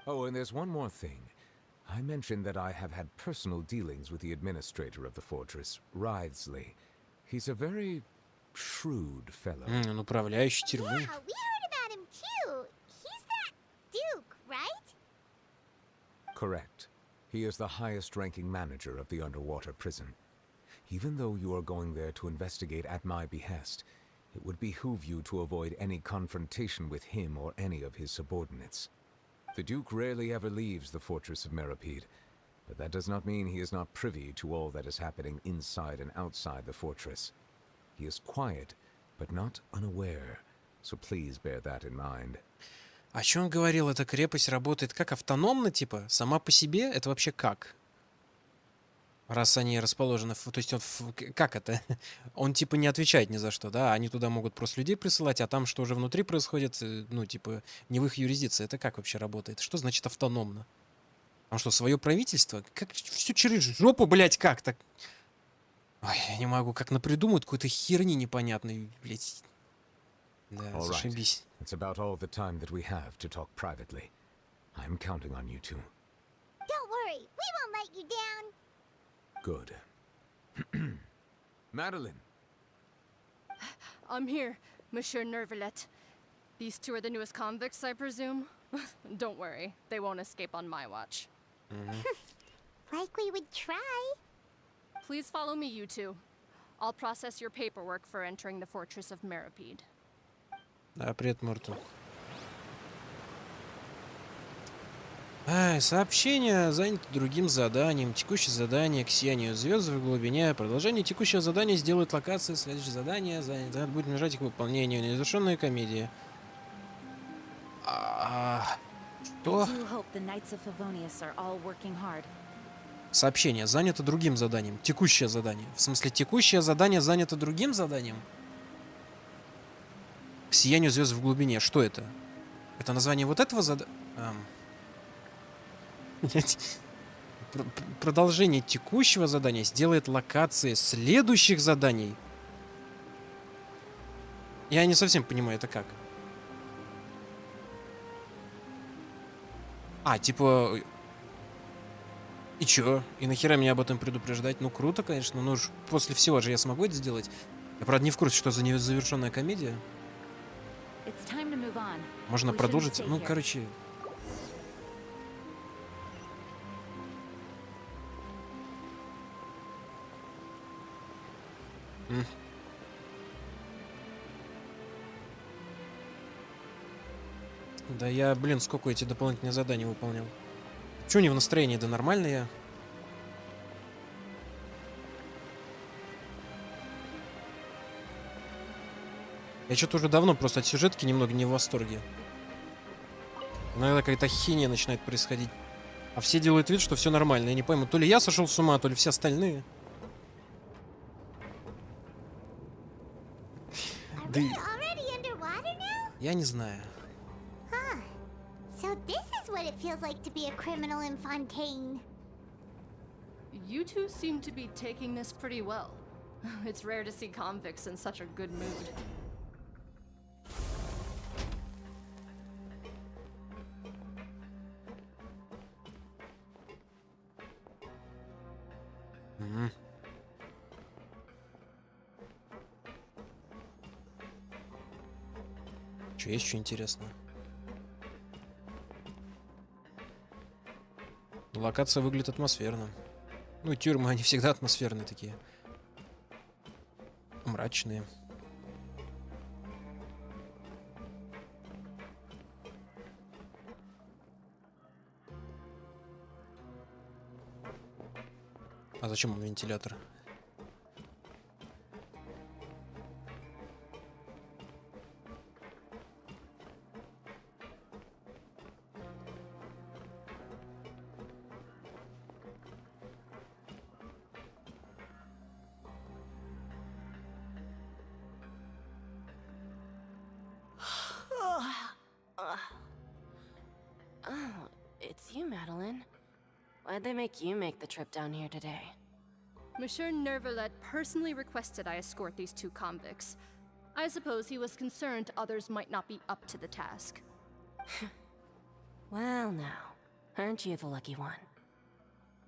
Oh, and there's one more thing. I mentioned that I have had personal dealings with the administrator of the fortress, Writhsley. He's a very shrewd fellow. Он управляющий тюрьмы. Yeah, we heard about him too. He's that Duke, right? Correct. He is the highest-ranking manager of the underwater prison. Even though you are going there to investigate at my behest, it would behoove you to avoid any confrontation with him or any of his subordinates. The Duke rarely ever leaves the fortress of Meripede, but that does not mean he is not privy to all that is happening inside and outside the fortress. He is quiet, but not unaware, so please bear that in mind. О чем он говорил? Эта крепость работает как автономно, типа? Сама по себе? Это вообще как? Раз они расположены... То есть он... Как это? Он типа не отвечает ни за что, да? Они туда могут просто людей присылать, а там что уже внутри происходит, ну типа не в их юрисдикции. Это как вообще работает? Что значит автономно? Там что, свое правительство? Как все через жопу, блядь, как так? Ой, я не могу, как напридумают какой-то херни непонятной, блядь. Да, All right. зашибись. It's about all the time that we have to talk privately. I'm counting on you two. Don't worry, we won't let you down. Good. Madeline. I'm here, Monsieur Nervalet. These two are the newest convicts, I presume? Don't worry, they won't escape on my watch. Like we would try. Please follow me, you two. I'll process your paperwork for entering the fortress of Meripede. Да, привет, Морту. Сообщение занято другим заданием. Текущее задание к сиянию звезд в глубине. Продолжение текущего задания сделает локации. Следующее задание занято. Будет мешать к выполнению. Незавершенная комедия. Что? Сообщение занято другим заданием. Текущее задание. В смысле, текущее задание занято другим заданием? К сиянию звезд в глубине. Что это? Это название вот этого задания? Продолжение текущего задания сделает локации следующих заданий. Я не совсем понимаю, это как. Типа... И чё? И нахера меня об этом предупреждать? Ну, круто, конечно, но уж после всего же я смогу это сделать. Я, правда, не в курсе, что за незавершенная комедия. Можно продолжить? Ну, короче... Да я, блин, сколько эти дополнительные задания выполнял. Чё не в настроении? Да нормально я. Я что-то уже давно просто от сюжетки немного не в восторге. Иногда какая-то хинея начинает происходить. А все делают вид, что все нормально. Я не пойму, то ли я сошел с ума, то ли все остальные. Да... Я не знаю. So this is what it feels like to be a criminal in Fontaine. You two seem to be taking this pretty well. It's rare to see convicts in such a good mood. Что, есть что интересное? Локация выглядит атмосферно. Ну, тюрьмы, они всегда атмосферные такие. Мрачные. А зачем он вентилятор? It's you, Madeline. Why'd they make you make the trip down here today? Monsieur Nervalet personally requested I escort these 2 convicts. I suppose he was concerned others might not be up to the task. Well now, aren't you the lucky one?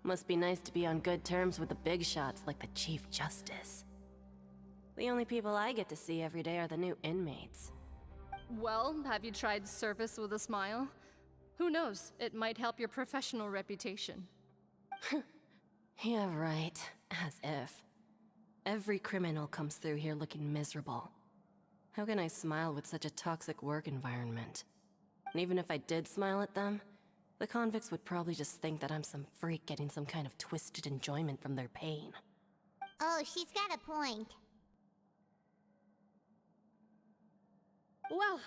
Must be nice to be on good terms with the big shots like the Chief Justice. The only people I get to see every day are the new inmates. Well, have you tried service with a smile? Who knows, it might help your professional reputation. Yeah, right. As if. Every criminal comes through here looking miserable. How can I smile with such a toxic work environment? And even if I did smile at them, the convicts would probably just think that I'm some freak getting some kind of twisted enjoyment from their pain. Oh, she's got a point. Well,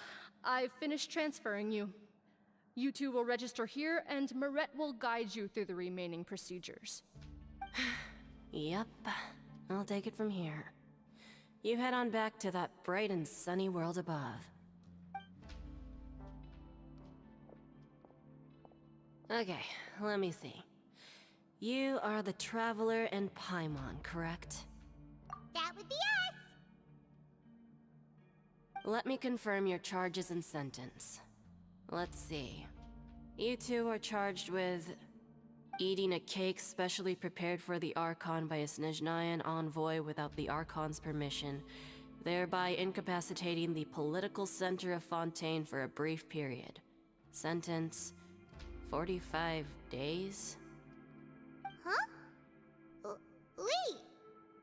I've finished transferring you. You 2 will register here, and Marette will guide you through the remaining procedures. Yep, I'll take it from here. You head on back to that bright and sunny world above. Okay, let me see. You are the Traveler and Paimon, correct? That would be us! Let me confirm your charges and sentence. Let's see. You 2 are charged with eating a cake specially prepared for the Archon by a Snezhnayan envoy without the Archon's permission, thereby incapacitating the political center of Fontaine for a brief period. Sentence: 45 days? Huh? Wait,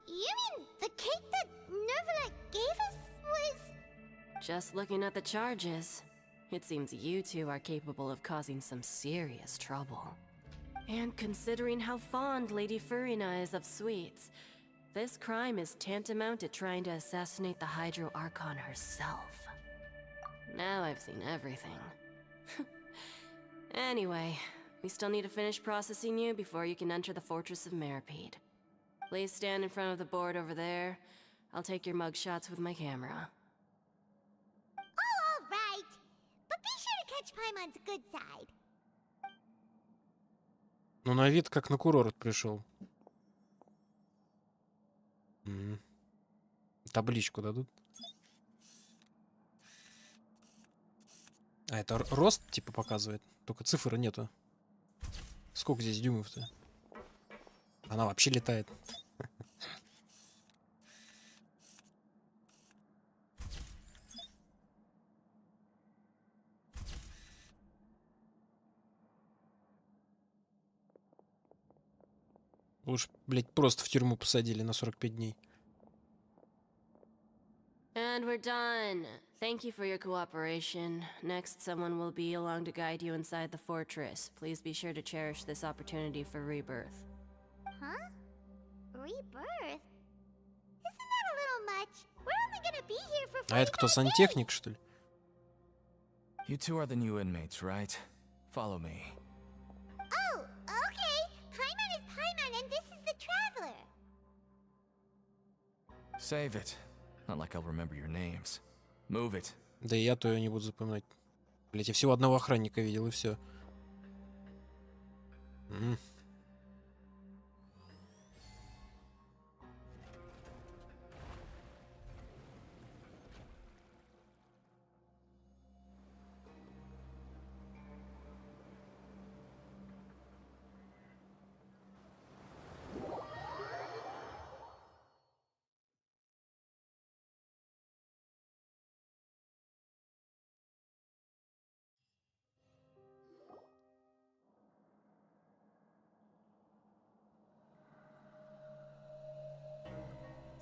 you mean the cake that Nervalet gave us was... Just looking at the charges, it seems you 2 are capable of causing some serious trouble. And considering how fond Lady Furina is of sweets, this crime is tantamount to trying to assassinate the Hydro Archon herself. Now I've seen everything. Anyway, we still need to finish processing you before you can enter the Fortress of Meripede. Please stand in front of the board over there. I'll take your mugshots with my camera. Oh, all right. But be sure to catch Paimon's good side. Ну, на вид, как на курорт пришел. Табличку дадут. А, это рост, типа, показывает. Только цифры нету. Сколько здесь дюймов-то? Она вообще летает. Лучше, блядь, просто в тюрьму посадили на 45 дней. And we're done. Thank you for your cooperation. Next, someone will be along to guide you inside the fortress. Please be sure to cherish this opportunity for rebirth. Huh? Rebirth? Isn't that a little much? We're only gonna be here for 45 А это кто, сантехник, что ли? You 2 are the new inmates, right? Follow me. Oh, okay. Paimon is Paimon and this is the Traveler. Save it. Not like I'll remember your names. Move it. Да и я-то ее не буду запоминать. Блять, я всего одного охранника видел, и все.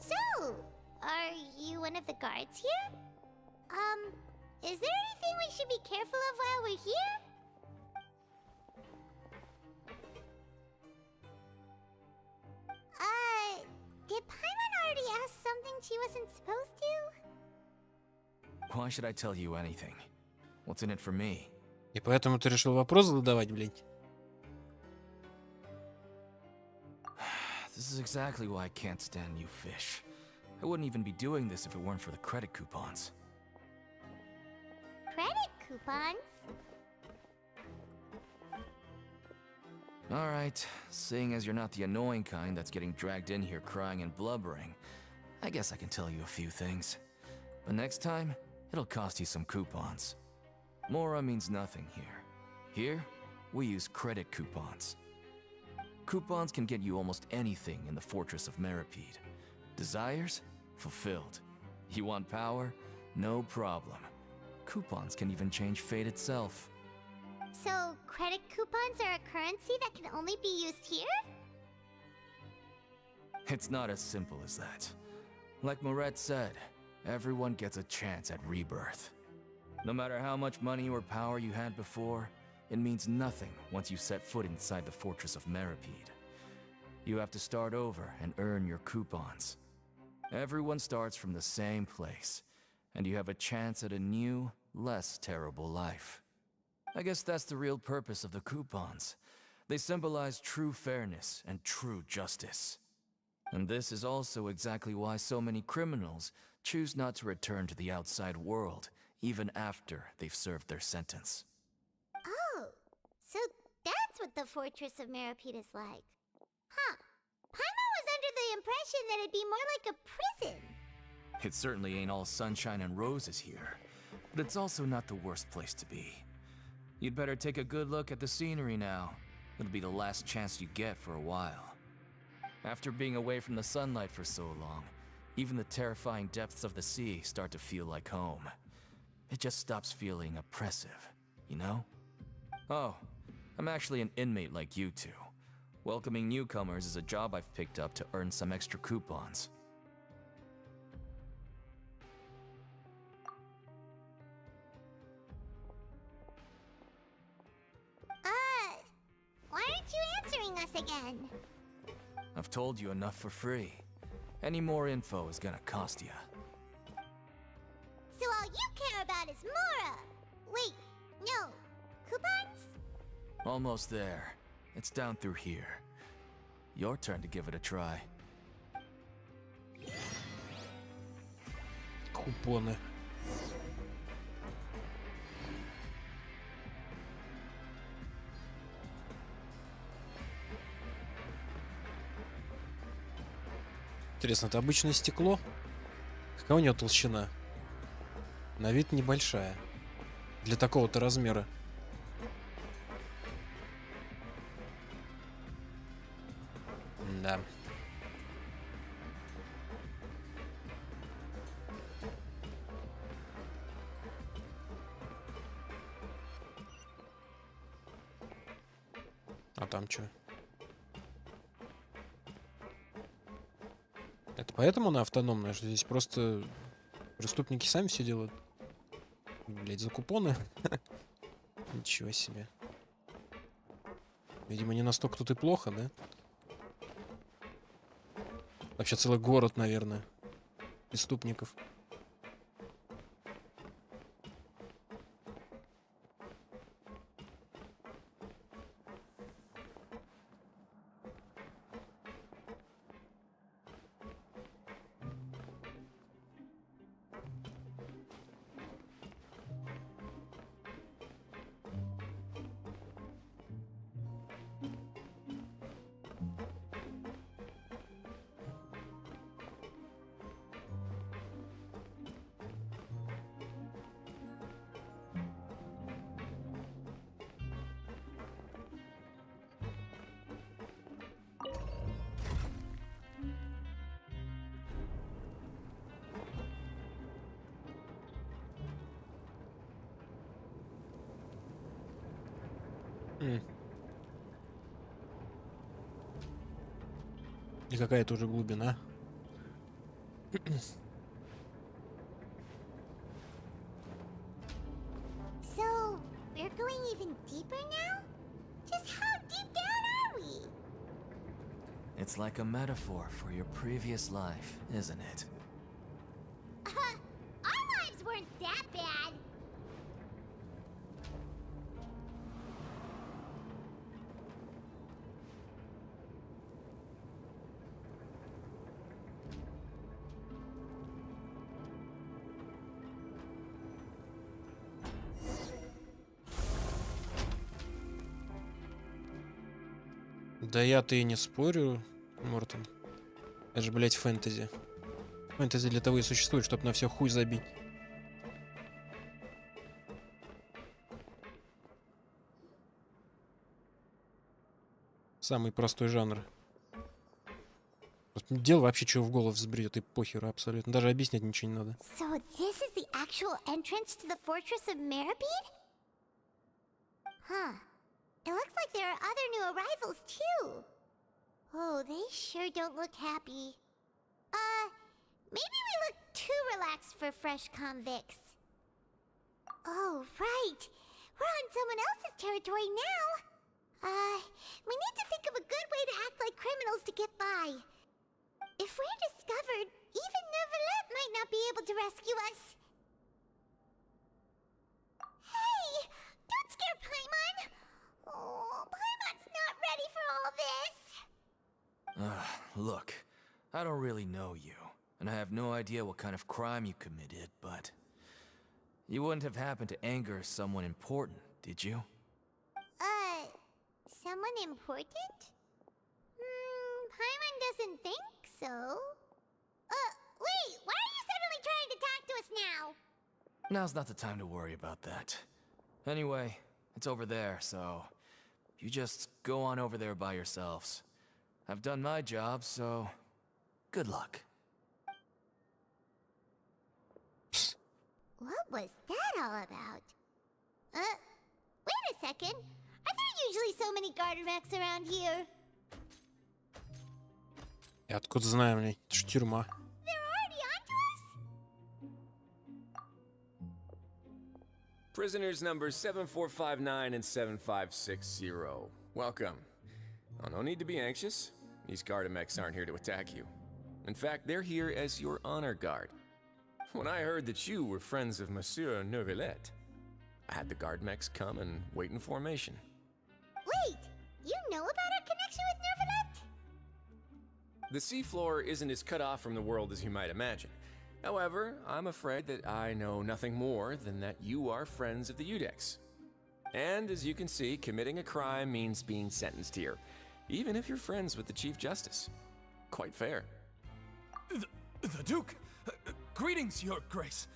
So, are you one of the guards here? Is there anything we should be careful of while we're here? Did Paimon already ask something she wasn't supposed to? Why should I tell you anything? What's in it for me? И поэтому ты решил вопрос задавать, блядь? This is exactly why I can't stand you fish. I wouldn't even be doing this if it weren't for the credit coupons. Credit coupons? Alright, seeing as you're not the annoying kind that's getting dragged in here crying and blubbering, I guess I can tell you a few things. But next time, it'll cost you some coupons. Mora means nothing here. Here, we use credit coupons. Coupons can get you almost anything in the Fortress of Meripede. Desires? Fulfilled. You want power? No problem. Coupons can even change fate itself. So, credit coupons are a currency that can only be used here? It's not as simple as that. Like Moret said, everyone gets a chance at rebirth. No matter how much money or power you had before, it means nothing once you set foot inside the Fortress of Meripede. You have to start over and earn your coupons. Everyone starts from the same place, and you have a chance at a new, less terrible life. I guess that's the real purpose of the coupons. They symbolize true fairness and true justice. And this is also exactly why so many criminals choose not to return to the outside world, even after they've served their sentence. Oh, so that's what the Fortress of Meripede is like. Huh. Paimon was under the impression that it'd be more like a prison. It certainly ain't all sunshine and roses here, but it's also not the worst place to be. You'd better take a good look at the scenery now. It'll be the last chance you get for a while. After being away from the sunlight for so long, even the terrifying depths of the sea start to feel like home. It just stops feeling oppressive, you know? Oh, I'm actually an inmate like you two. Welcoming newcomers is a job I've picked up to earn some extra coupons. Why aren't you answering us again? I've told you enough for free. Any more info is gonna cost you. So all you care about is Mora! Wait, no. Coupons? Almost there. It's down through here. Your turn to give it a try. Купоны. Интересно, это обычное стекло? Какая у него толщина? На вид небольшая. Для такого-то размера. Да. А там что? Это поэтому она автономная, что здесь просто преступники сами все делают? Блять, за купоны? Ничего себе. Видимо, не настолько тут и плохо, да? Вообще целый город, наверное, преступников. И какая-то уже глубина. So, we're going even deeper now? Just how deep down are we? It's like a metaphor for your previous life, isn't it? Our lives weren't that bad. Да я-то и не спорю, Мортон. Это же, блядь, фэнтези. Фэнтези для того и существует, чтобы на все хуй забить. Самый простой жанр. Дело вообще, чего в голову взбредет, и похеру абсолютно. Даже объяснять ничего не надо. So this is the actual entrance to the fortress of Meripede? Huh. It looks like there are other new arrivals too. Oh, they sure don't look happy. Maybe we look too relaxed for fresh convicts. Oh, right. We're on someone else's territory now. We need to think of a good way to act like criminals to get by. If we're discovered, even Neuvillette might not be able to rescue us. Hey! Don't scare Paimon! Oh, Paimon's not ready for all this! Look, I don't really know you, and I have no idea what kind of crime you committed, but... You wouldn't have happened to anger someone important, did you? Someone important? Paimon doesn't think so. Wait, why are you suddenly trying to talk to us now? Now's not the time to worry about that. Anyway, it's over there, so... You just go on over there by yourselves. I've done my job, so... Good luck. What was that all about? Wait a second. Are there usually so many garter mechs around here? И откуда знаем, блядь? Это ж тюрьма. They're already onto us? Prisoners numbers 7459 and 7560. Welcome. Oh, no need to be anxious. These Gardamex aren't here to attack you. In fact, they're here as your honor guard. When I heard that you were friends of Monsieur Neuvillette, I had the Gardamex come and wait in formation. Wait! You know about our connection with Neuvillette? The seafloor isn't as cut off from the world as you might imagine. However, I'm afraid that I know nothing more than that you are friends of the Udex. And as you can see, committing a crime means being sentenced here, even if you're friends with the Chief Justice. Quite fair. The Duke! Greetings, Your Grace.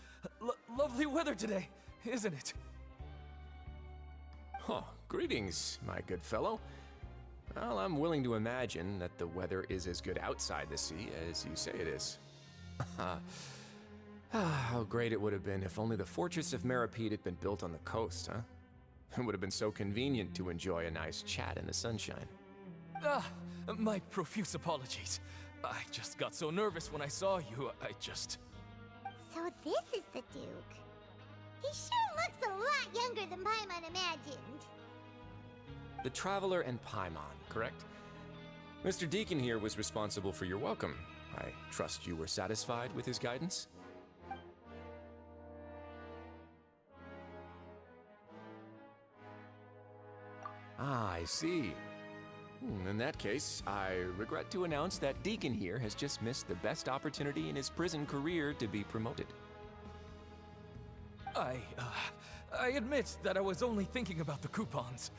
Lovely weather today, isn't it? Oh, greetings, my good fellow. Well, I'm willing to imagine that the weather is as good outside the sea as you say it is. How great it would have been if only the fortress of Meripede had been built on the coast, huh? It would have been so convenient to enjoy a nice chat in the sunshine. My profuse apologies. I just got so nervous when I saw you, So this is the Duke. He sure looks a lot younger than Paimon imagined. The Traveler and Paimon, correct? Mr. Deacon here was responsible for your welcome. I trust you were satisfied with his guidance? Ah, I see. In that case, I regret to announce that Deacon here has just missed the best opportunity in his prison career to be promoted. I admit that I was only thinking about the coupons.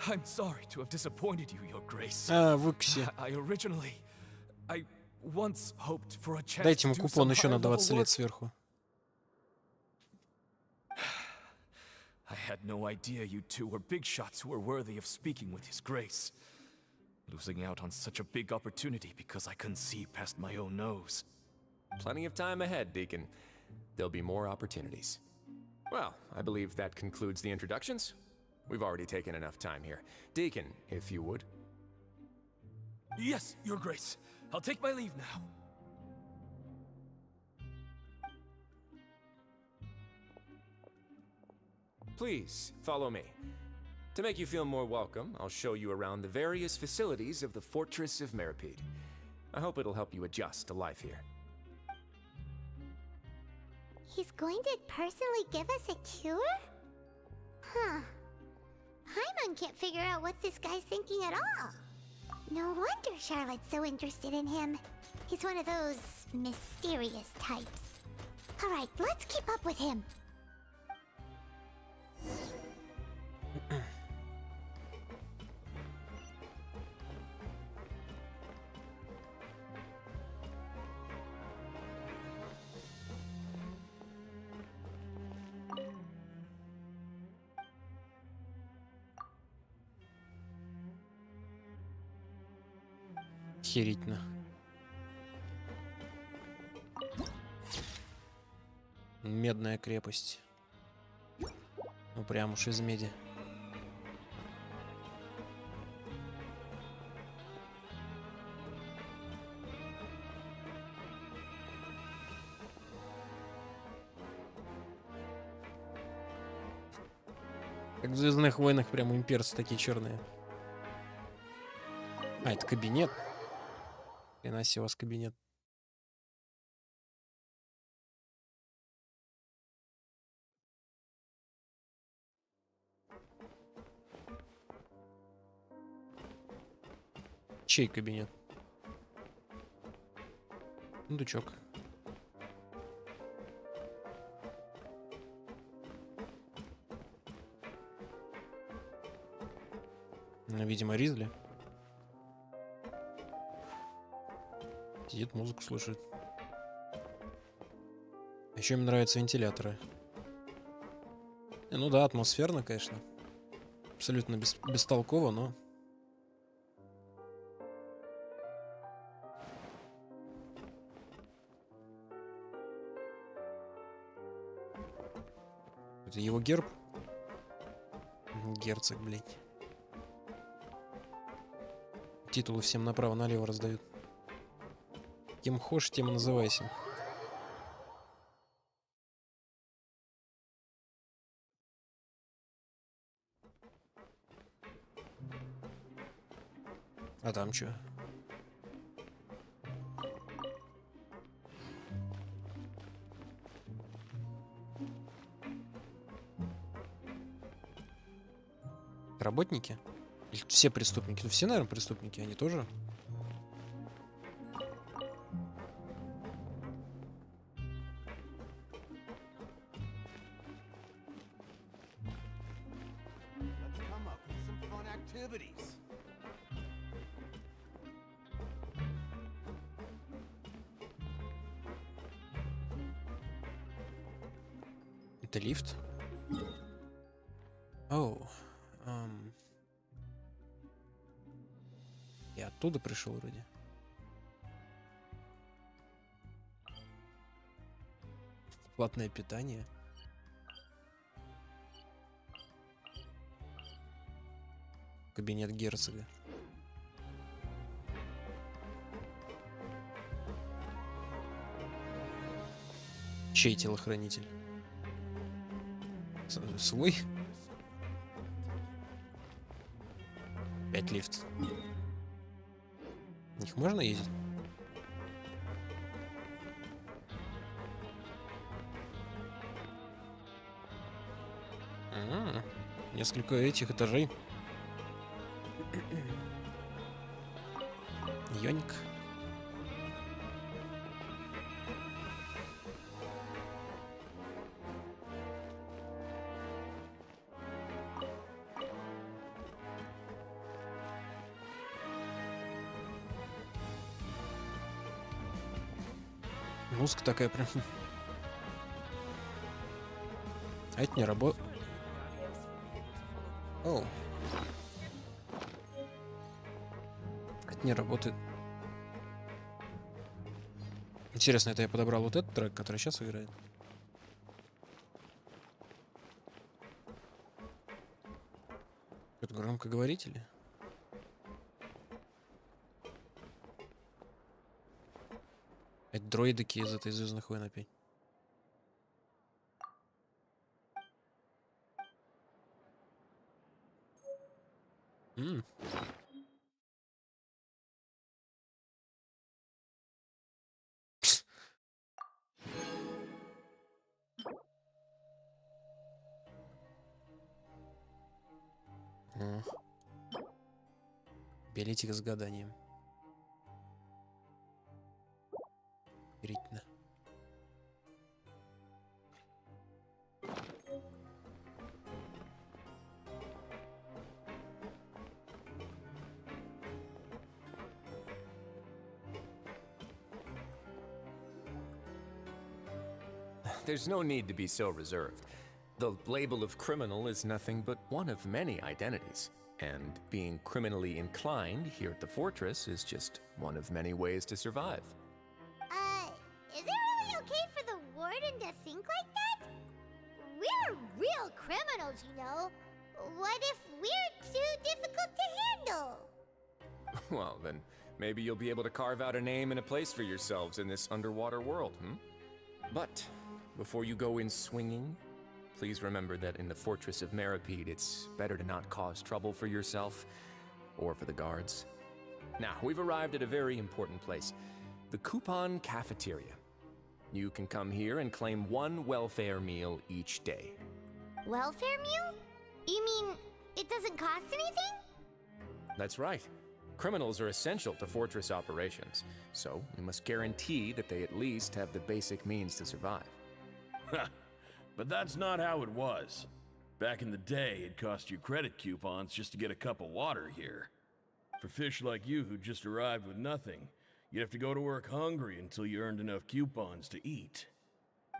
I'm sorry to have disappointed you, Your Grace. Выкси. I once hoped for a chance Дайте ему to do купон some еще на high-level 20 лет work. сверху. I had no idea you two were big shots who were worthy of speaking with His Grace. Losing out on such a big opportunity because I couldn't see past my own nose. Plenty of time ahead, Deacon. There'll be more opportunities. Well, I believe that concludes the introductions. We've already taken enough time here. Deacon, if you would. Yes, Your Grace. I'll take my leave now. Please, follow me. To make you feel more welcome, I'll show you around the various facilities of the Fortress of Meripede. I hope it'll help you adjust to life here. He's going to personally give us a cure? Huh. Paimon can't figure out what this guy's thinking at all. No wonder Charlotte's so interested in him. He's one of those mysterious types. Alright, let's keep up with him. Охерительно. Медная крепость. Ну прям уж из меди. Как в Звездных войнах прям имперцы такие черные. А, это кабинет. Хрена себе у вас кабинет. Чей кабинет? Сундучок. Ну, видимо, Ризли. Сидит, музыку слушает. Еще мне нравятся вентиляторы. Ну да, атмосферно, конечно. Абсолютно бестолково, но... Это его герб? Герцог, блядь. Титулы всем направо-налево раздают. Кем хочешь, тем и называйся. А там чё? Работники? Или все преступники? Ну, все, наверное, преступники, они тоже. Это лифт? Оу. Я оттуда пришел вроде. Платное питание. Кабинет герцога. Чей телохранитель? Свой? 5 лифт. В них можно ездить? Несколько этих этажей. Йоник. Музыка такая прям. А это не работает. Оу. Это не работает. Интересно, это я подобрал вот этот трек, который сейчас играет. Это громкоговорители? Это дроидики из этой Звездных войн опять. Билетик с гаданием. Верительно. There's no need to be so reserved. The label of criminal is nothing but one of many identities. And being criminally inclined here at the fortress is just one of many ways to survive. Is it really okay for the warden to think like that? We're real criminals, you know. What if we're too difficult to handle? Well, then maybe you'll be able to carve out a name and a place for yourselves in this underwater world, But before you go in swinging, please remember that in the fortress of Meripede, it's better to not cause trouble for yourself or for the guards. Now, we've arrived at a very important place, the Coupon Cafeteria. You can come here and claim one welfare meal each day. Welfare meal? You mean it doesn't cost anything? That's right. Criminals are essential to fortress operations, so we must guarantee that they at least have the basic means to survive. But that's not how it was. Back in the day, it cost you credit coupons just to get a cup of water here. For fish like you who just arrived with nothing, you'd have to go to work hungry until you earned enough coupons to eat.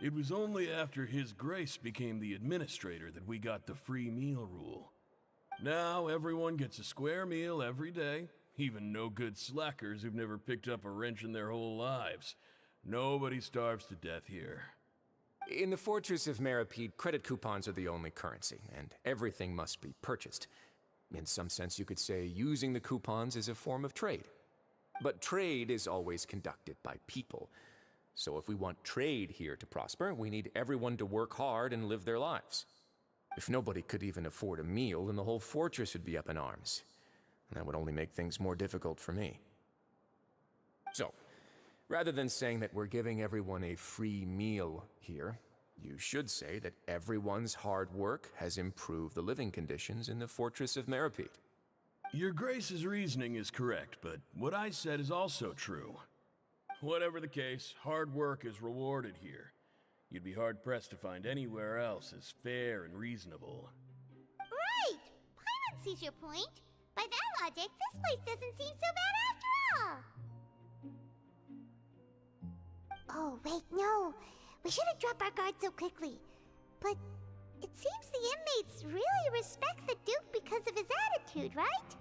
It was only after His Grace became the administrator that we got the free meal rule. Now everyone gets a square meal every day, even no good slackers who've never picked up a wrench in their whole lives. Nobody starves to death here. In the fortress of Meripede, credit coupons are the only currency, and everything must be purchased. In some sense, you could say using the coupons is a form of trade. But trade is always conducted by people. So if we want trade here to prosper, we need everyone to work hard and live their lives. If nobody could even afford a meal, then the whole fortress would be up in arms. And that would only make things more difficult for me. So, rather than saying that we're giving everyone a free meal here, you should say that everyone's hard work has improved the living conditions in the fortress of Meripede. Your Grace's reasoning is correct, but what I said is also true. Whatever the case, hard work is rewarded here. You'd be hard-pressed to find anywhere else as fair and reasonable. Right! Paimon sees your point. By that logic, this place doesn't seem so bad after all. Oh, wait, no. We shouldn't drop our guard so quickly. But it seems the inmates really respect the Duke because of his attitude, right?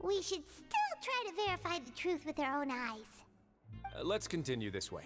We should still try to verify the truth with our own eyes. Let's continue this way.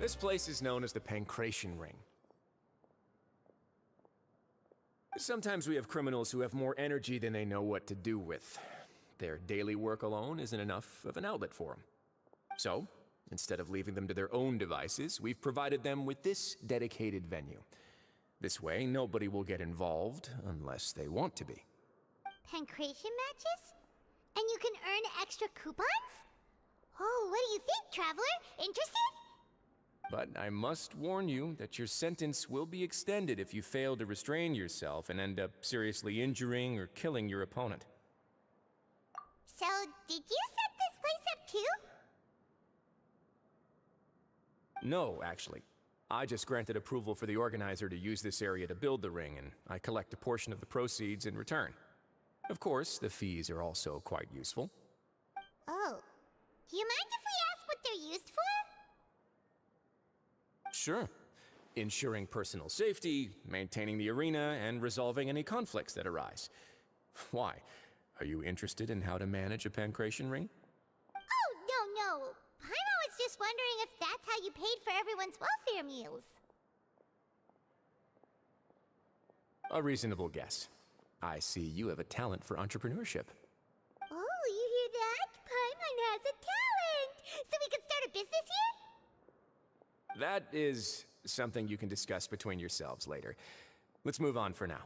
This place is known as the Pancration Ring. Sometimes we have criminals who have more energy than they know what to do with. Their daily work alone isn't enough of an outlet for them. So, instead of leaving them to their own devices, we've provided them with this dedicated venue. This way, nobody will get involved unless they want to be. Pancration matches? And you can earn extra coupons? Oh, what do you think, Traveler? Interested? But I must warn you that your sentence will be extended if you fail to restrain yourself and end up seriously injuring or killing your opponent. So, did you set this place up too? No, actually. I just granted approval for the organizer to use this area to build the ring, and I collect a portion of the proceeds in return. Of course, the fees are also quite useful. Oh. Do you mind if we ask what they're used for? Sure. Ensuring personal safety, maintaining the arena, and resolving any conflicts that arise. Why? Are you interested in how to manage a pancration ring? Oh, no. Paimon was just wondering if that's how you paid for everyone's welfare meals. A reasonable guess. I see you have a talent for entrepreneurship. Oh, you hear that? Paimon has a talent! So we can start a business here? That is something you can discuss between yourselves later. Let's move on for now.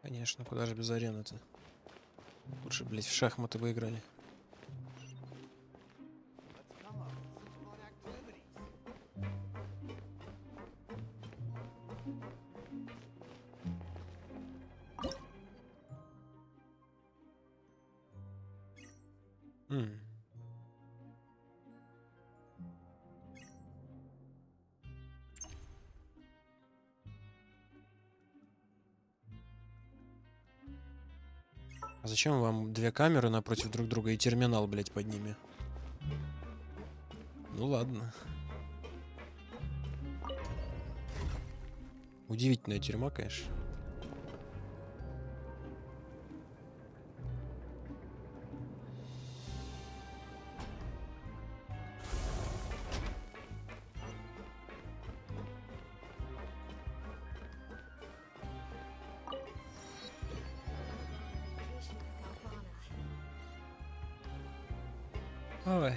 Конечно, куда же без арены-то? Лучше, блять, в шахматы бы играли. А зачем вам две камеры напротив друг друга и терминал, блядь, под ними? Ну ладно. Удивительная тюрьма, конечно. Ой.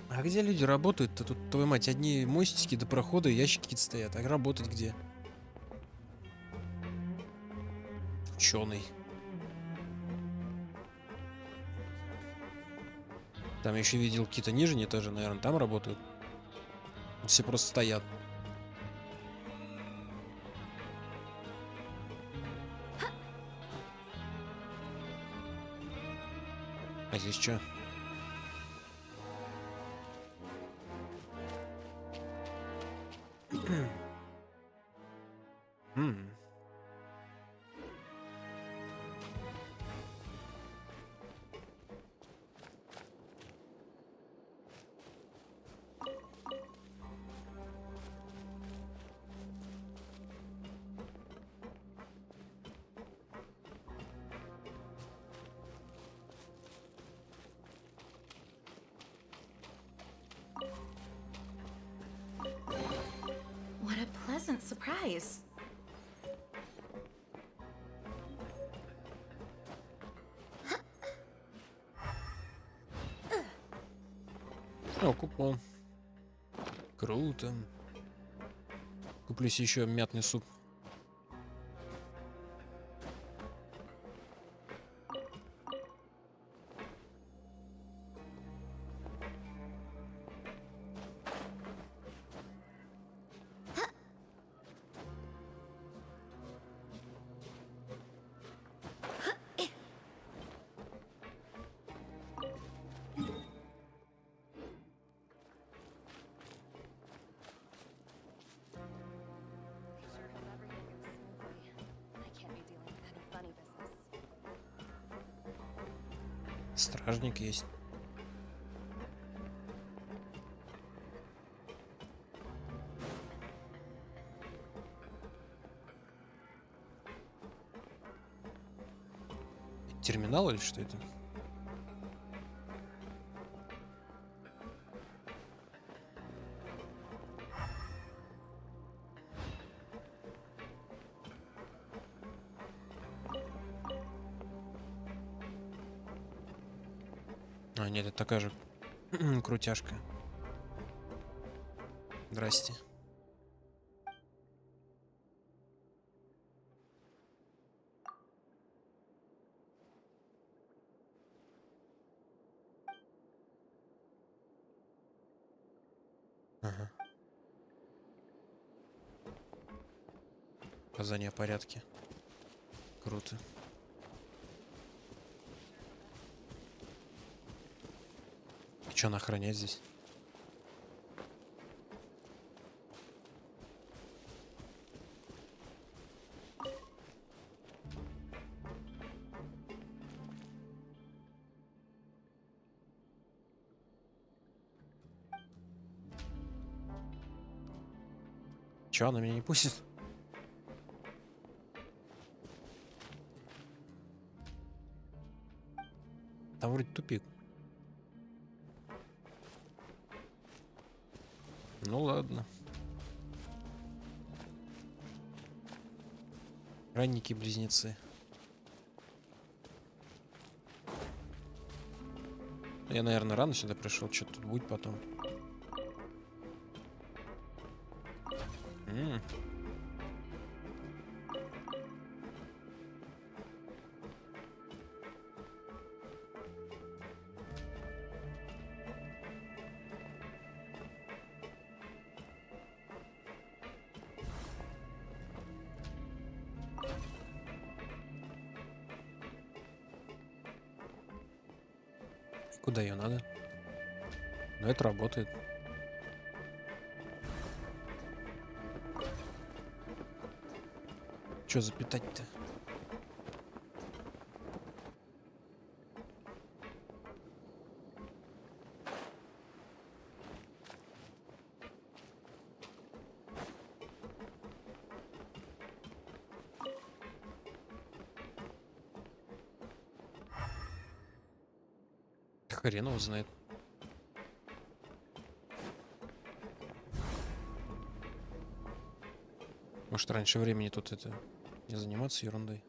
А где люди работают-то? Тут, твою мать, одни мостики до прохода, ящики какие-то стоят. А работать где? Ученый. Там еще видел какие-то нижние этажи, наверное, там работают. Все просто стоят. А здесь что? What a pleasant surprise. О, купон. Круто. Куплю себе еще мятный суп. Стражник есть. Терминал или что это? А, нет, это такая же крутяшка. Здрасте. Ага. Указание о порядке. Круто. Че она охранять здесь? Че, она меня не пустит? Там вроде тупик. Ну ладно. Ранники-близнецы. Я, наверное, рано сюда пришел. Что тут будет потом? Куда ее надо? Но это работает. Чё запитать-то? Хрен его знает. Может, раньше времени тут это не заниматься ерундой.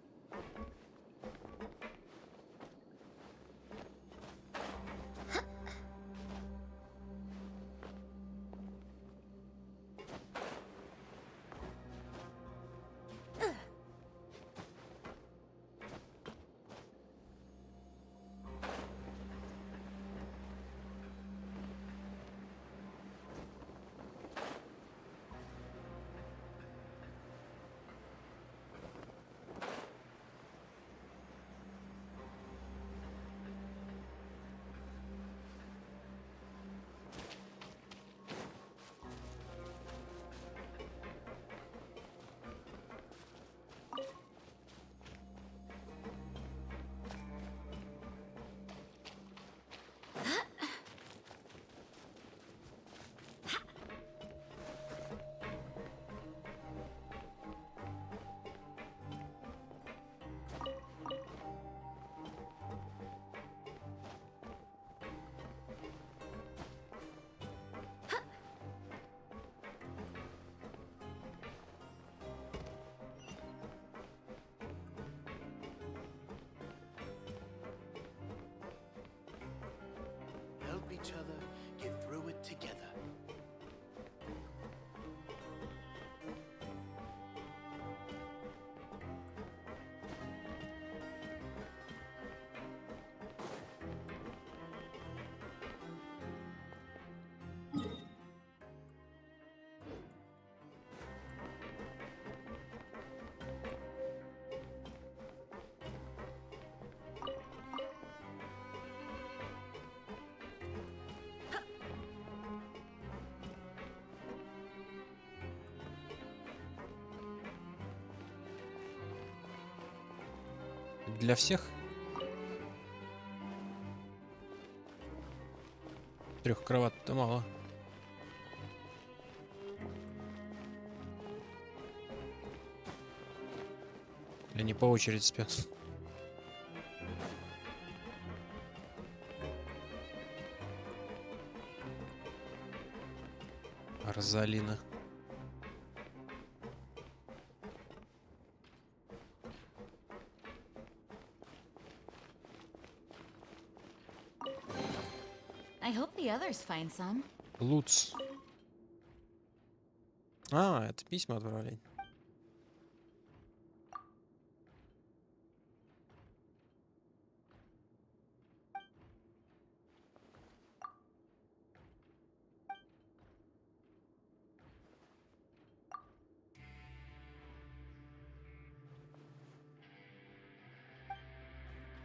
Help each other get through it together. Для всех? 3 кроват-то мало. Или не по очереди спят? Розалина. I hope the others find some. Луц. А, это письма отправлять.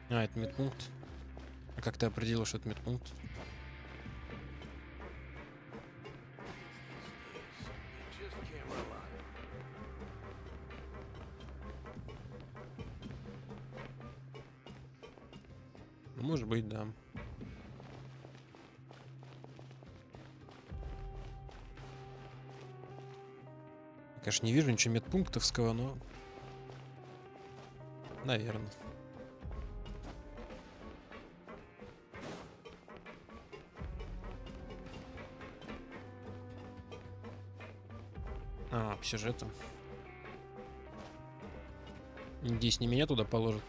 А, это медпункт. А как ты определил, что это медпункт? Ну, может быть, да. Я, конечно, не вижу ничего медпунктовского, но... Наверное. А, по сюжету. Надеюсь, не меня туда положат.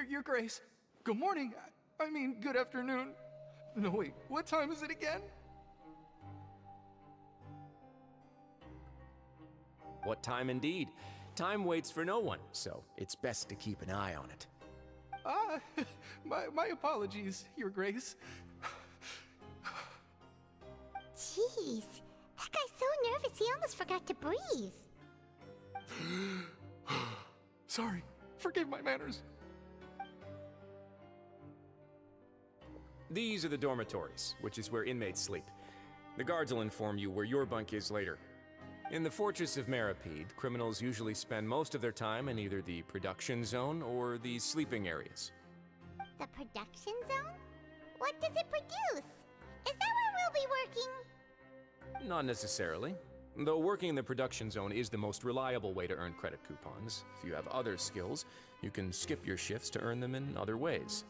Your Grace. Good morning. I mean, good afternoon. No, wait, what time is it again? What time indeed? Time waits for no one, so it's best to keep an eye on it. My apologies, Your Grace. Jeez. That guy's so nervous he almost forgot to breathe. Sorry. Forgive my manners. These are the dormitories, which is where inmates sleep. The guards will inform you where your bunk is later. In the Fortress of Meripede, criminals usually spend most of their time in either the production zone or the sleeping areas. The production zone? What does it produce? Is that where we'll be working? Not necessarily. Though working in the production zone is the most reliable way to earn credit coupons. If you have other skills, you can skip your shifts to earn them in other ways.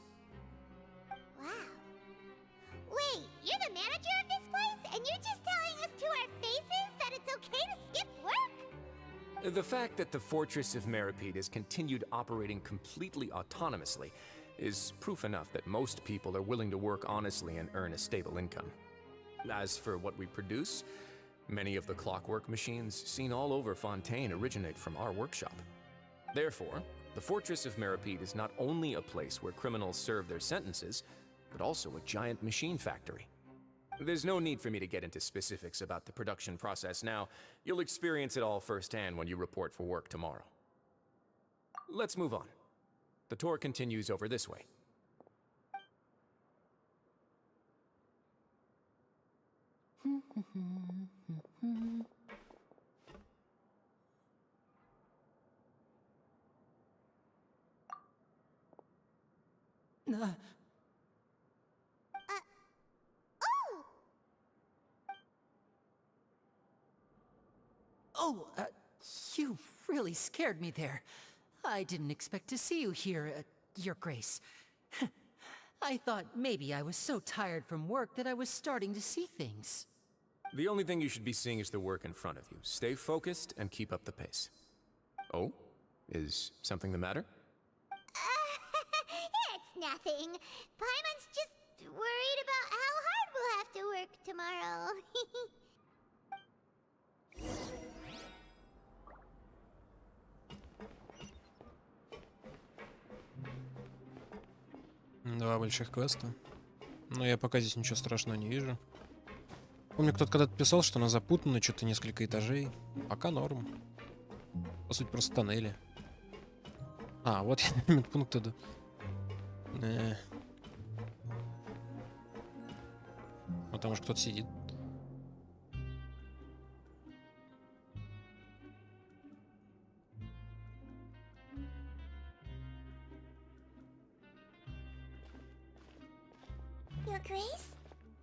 Wow. Wait, you're the manager of this place? And you're just telling us to our faces that it's okay to skip work? The fact that the Fortress of Meripede has continued operating completely autonomously is proof enough that most people are willing to work honestly and earn a stable income. As for what we produce, many of the clockwork machines seen all over Fontaine originate from our workshop. Therefore, the Fortress of Meripede is not only a place where criminals serve their sentences, but also a giant machine factory. There's no need for me to get into specifics about the production process now. You'll experience it all firsthand when you report for work tomorrow. Let's move on. The tour continues over this way. You really scared me there. I didn't expect to see you here, Your Grace. I thought maybe I was so tired from work that I was starting to see things. The only thing you should be seeing is the work in front of you. Stay focused and keep up the pace. Oh? Is something the matter? It's nothing. Paimon's just worried about how hard we'll have to work tomorrow. Два больших квеста. Но я пока здесь ничего страшного не вижу. Помню, кто-то когда-то писал, что она запутана, что-то несколько этажей. Пока норм. По сути, просто тоннели. А, вот я медпункт иду. Вот там уж кто-то сидит. Your Grace?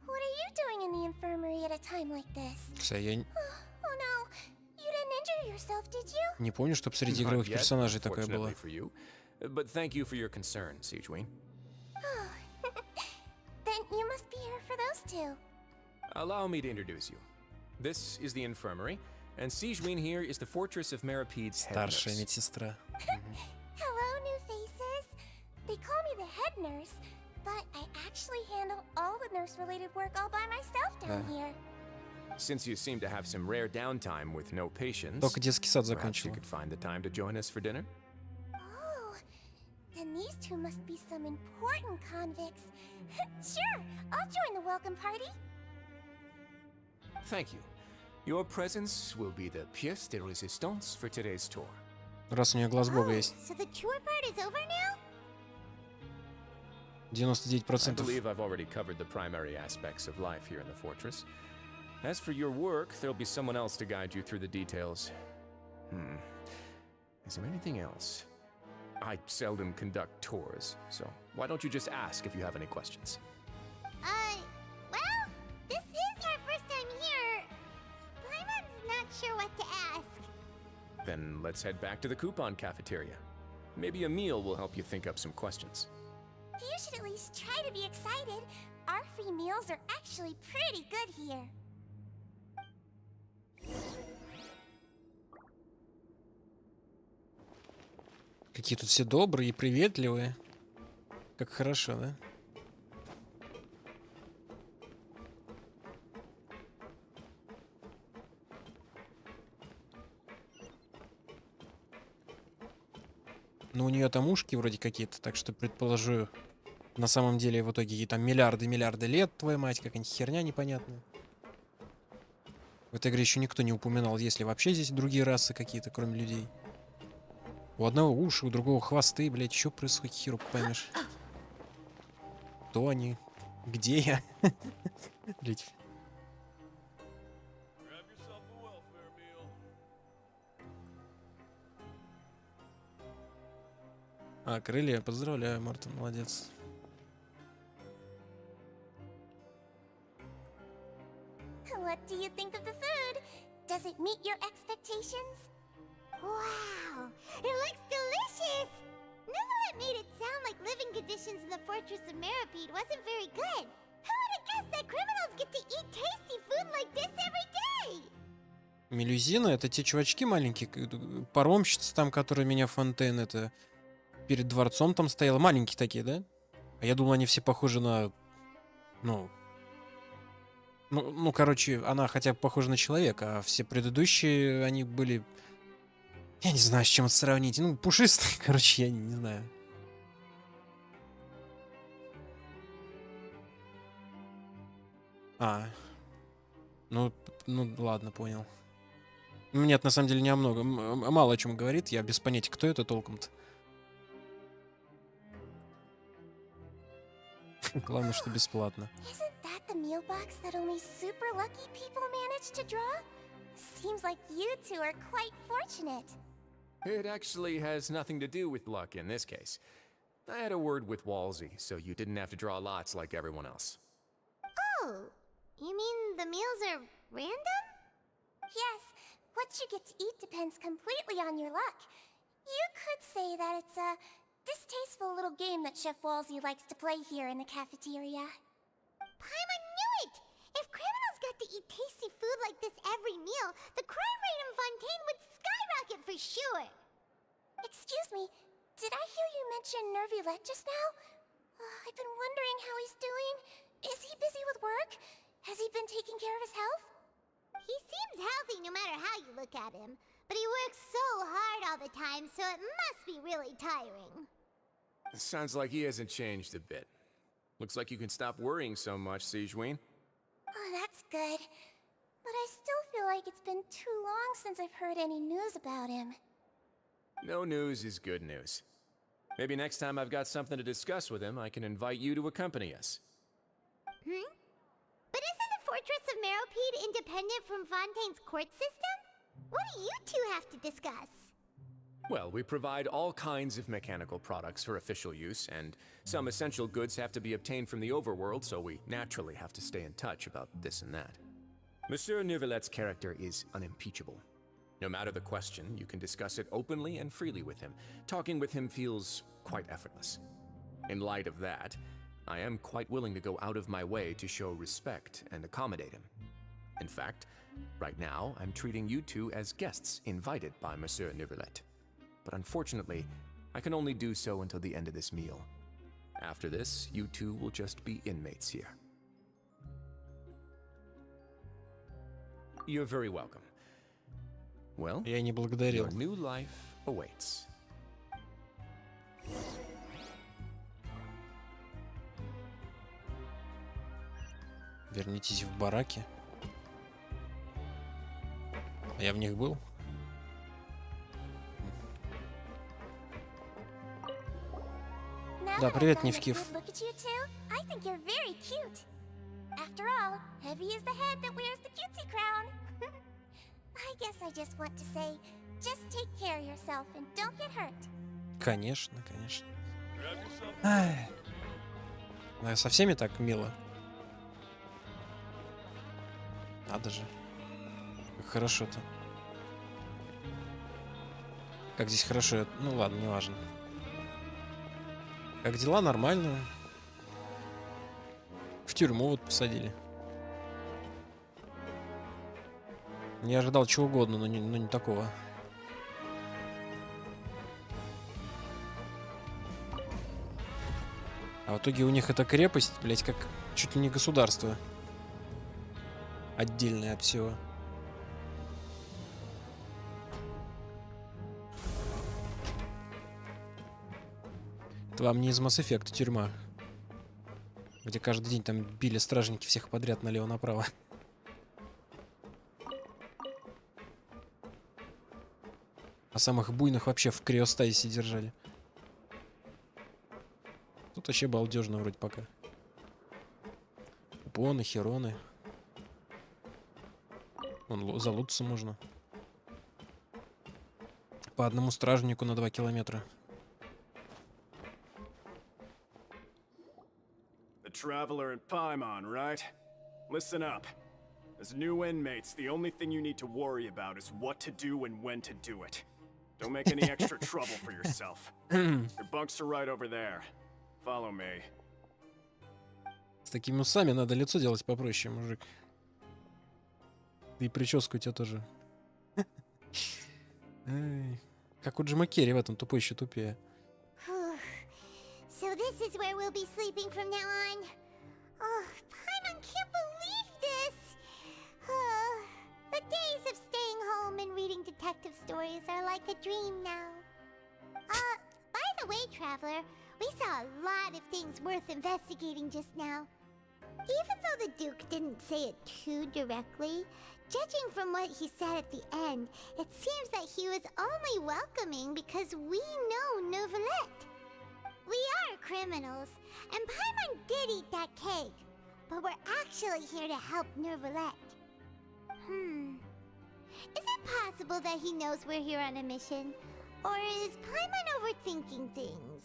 What are you doing in the infirmary at a time like this? Кстати, я Oh no, you didn't injure yourself, did you? не помню, чтобы среди игровых персонажей такое было. But thank you for your concern, Sigewin. Then you must be here for those two. Allow me to introduce you. This is the infirmary, and Sigewin here is the Fortress of Meripede's head nurse. Старшая медсестра. Hello, new faces. They call me the head nurse, but I actually handle all the nurse-related work all by myself down here. Since you seem to have some rare downtime with no patients, Только детский сад perhaps you закончила. could find the time to join us for dinner? Oh, then these two must be some important convicts. Sure, I'll join the welcome party. Thank you. Your presence will be the pièce de résistance for today's tour. Раз у нее глаз бога есть. So the tour part is over now? 99%. I believe I've already covered the primary aspects of life here in the fortress. As for your work, there'll be someone else to guide you through the details. Is there anything else? I seldom conduct tours, so why don't you just ask if you have any questions? Well, this is our first time here. Paimon's not sure what to ask. Then let's head back to the coupon cafeteria. Maybe a meal will help you think up some questions. You should at least try to be excited. Our free meals are actually pretty good here. Какие тут все добрые и приветливые. Как хорошо, да? Ну, у нее там ушки вроде какие-то, так что предположу, на самом деле в итоге ей там миллиарды лет, твою мать, какая-нибудь херня непонятная. В этой игре еще никто не упоминал, есть ли вообще здесь другие расы какие-то, кроме людей. У одного уши, у другого хвосты, блядь, что происходит, херу поймешь. Кто они? Где я? Блядь. А, крылья, поздравляю, Марта, молодец. What do you think of the food? Does it meet your expectations? Wow, it looks delicious! Neverlet made it sound like living conditions in the Fortress of Meripede wasn't very good. Who would have guessed that criminals get to eat tasty food like this every day? Мелюзина, это те чувачки маленькие, паромщицы там, которые меня Фонтейн, это перед дворцом там стояла, маленькие такие, да? А я думал, они все похожи на, ну, короче, она хотя бы похожа на человека, а все предыдущие, они были, я не знаю, с чем это сравнить, ну, пушистые, короче, я не знаю. А, ну, ладно, понял. Нет, на самом деле не много. Мало о чем говорит. Я без понятия, кто это толком-то. Главное, что бесплатно. Isn't that the meal box that only super lucky people manage to draw? Seems like you two are quite fortunate. It actually has nothing to do with luck in this case. I had a word with Walsey, so you didn't have to draw lots like everyone else. Oh, you mean the meals are random? Yes, what you get to eat depends completely on your luck. You could say that it's a distasteful little game that Chef Walsey likes to play here in the cafeteria. Paimon knew it! If criminals got to eat tasty food like this every meal, the crime rate in Fontaine would skyrocket for sure! Excuse me, did I hear you mention Nervulette just now? I've been wondering how he's doing. Is he busy with work? Has he been taking care of his health? He seems healthy no matter how you look at him, but he works so hard all the time, so it must be really tiring. Sounds like he hasn't changed a bit. Looks like you can stop worrying so much, Sigeween. Oh, that's good. But I still feel like it's been too long since I've heard any news about him. No news is good news. Maybe next time I've got something to discuss with him, I can invite you to accompany us. But isn't the Fortress of Meropide independent from Fontaine's court system? What do you two have to discuss? Well, we provide all kinds of mechanical products for official use, and some essential goods have to be obtained from the overworld, so we naturally have to stay in touch about this and that. Monsieur Nervulet's character is unimpeachable. No matter the question, you can discuss it openly and freely with him. Talking with him feels quite effortless. In light of that, I am quite willing to go out of my way to show respect and accommodate him. In fact, right now, I'm treating you two as guests invited by Monsieur Nervulet. But unfortunately, I can only do so until the end of this meal. After this, you two will just be inmates here. You're very welcome. Well, Я не благодарил. your new life awaits. Вернитесь в бараки. А я в них был? Да, привет, Никаких. Look at you two. I think you're very cute. After all, heavy is the head that wears the cutesy crown. I guess I just want to say, just take care of yourself and don't get hurt. Конечно, конечно. Ай. Да, со всеми так мило. Надо же. Как хорошо-то. Как здесь хорошо. Ну ладно, не важно. Как дела? Нормально. В тюрьму вот посадили. Не ожидал чего угодно, но не такого. А в итоге у них эта крепость, блять, как чуть ли не государство. Отдельное от всего. Это вам не из Mass Effect тюрьма, где каждый день там били стражники всех подряд налево-направо. А самых буйных вообще в криостазисе держали. Тут вообще балдежно вроде пока. Купоны, хероны. Вон залутаться можно. По одному стражнику на 2 километра. The Traveler and Paimon, right? Listen up. As new inmates, the only thing you need to worry about is what to do and when to do it. Don't make any extra trouble for yourself. Your bunks are right over there. Follow me. С такими усами надо лицо делать попроще, мужик. Да и прическу у тебя тоже. Как у Джима Керри в этом, тупой еще тупее. So this is where we'll be sleeping from now on. Oh, Paimon can't believe this. The days of staying home and reading detective stories are like a dream now. By the way, Traveler, we saw a lot of things worth investigating just now. Even though the Duke didn't say it too directly, judging from what he said at the end, it seems that he was only welcoming because we know Neuvillette. We are criminals, and Paimon did eat that cake, but we're actually here to help Neuvillette. Is it possible that he knows we're here on a mission? Or is Paimon overthinking things?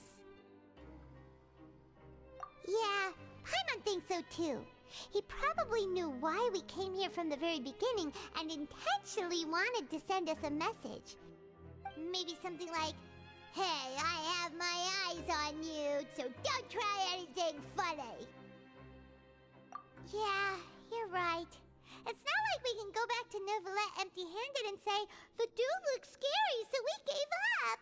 Yeah, Paimon thinks so too. He probably knew why we came here from the very beginning and intentionally wanted to send us a message. Maybe something like, "Hey, I have my eyes on you, so don't try anything funny." Yeah, you're right. It's not like we can go back to Neuvillette empty-handed and say, "The dude looks scary, so we gave up."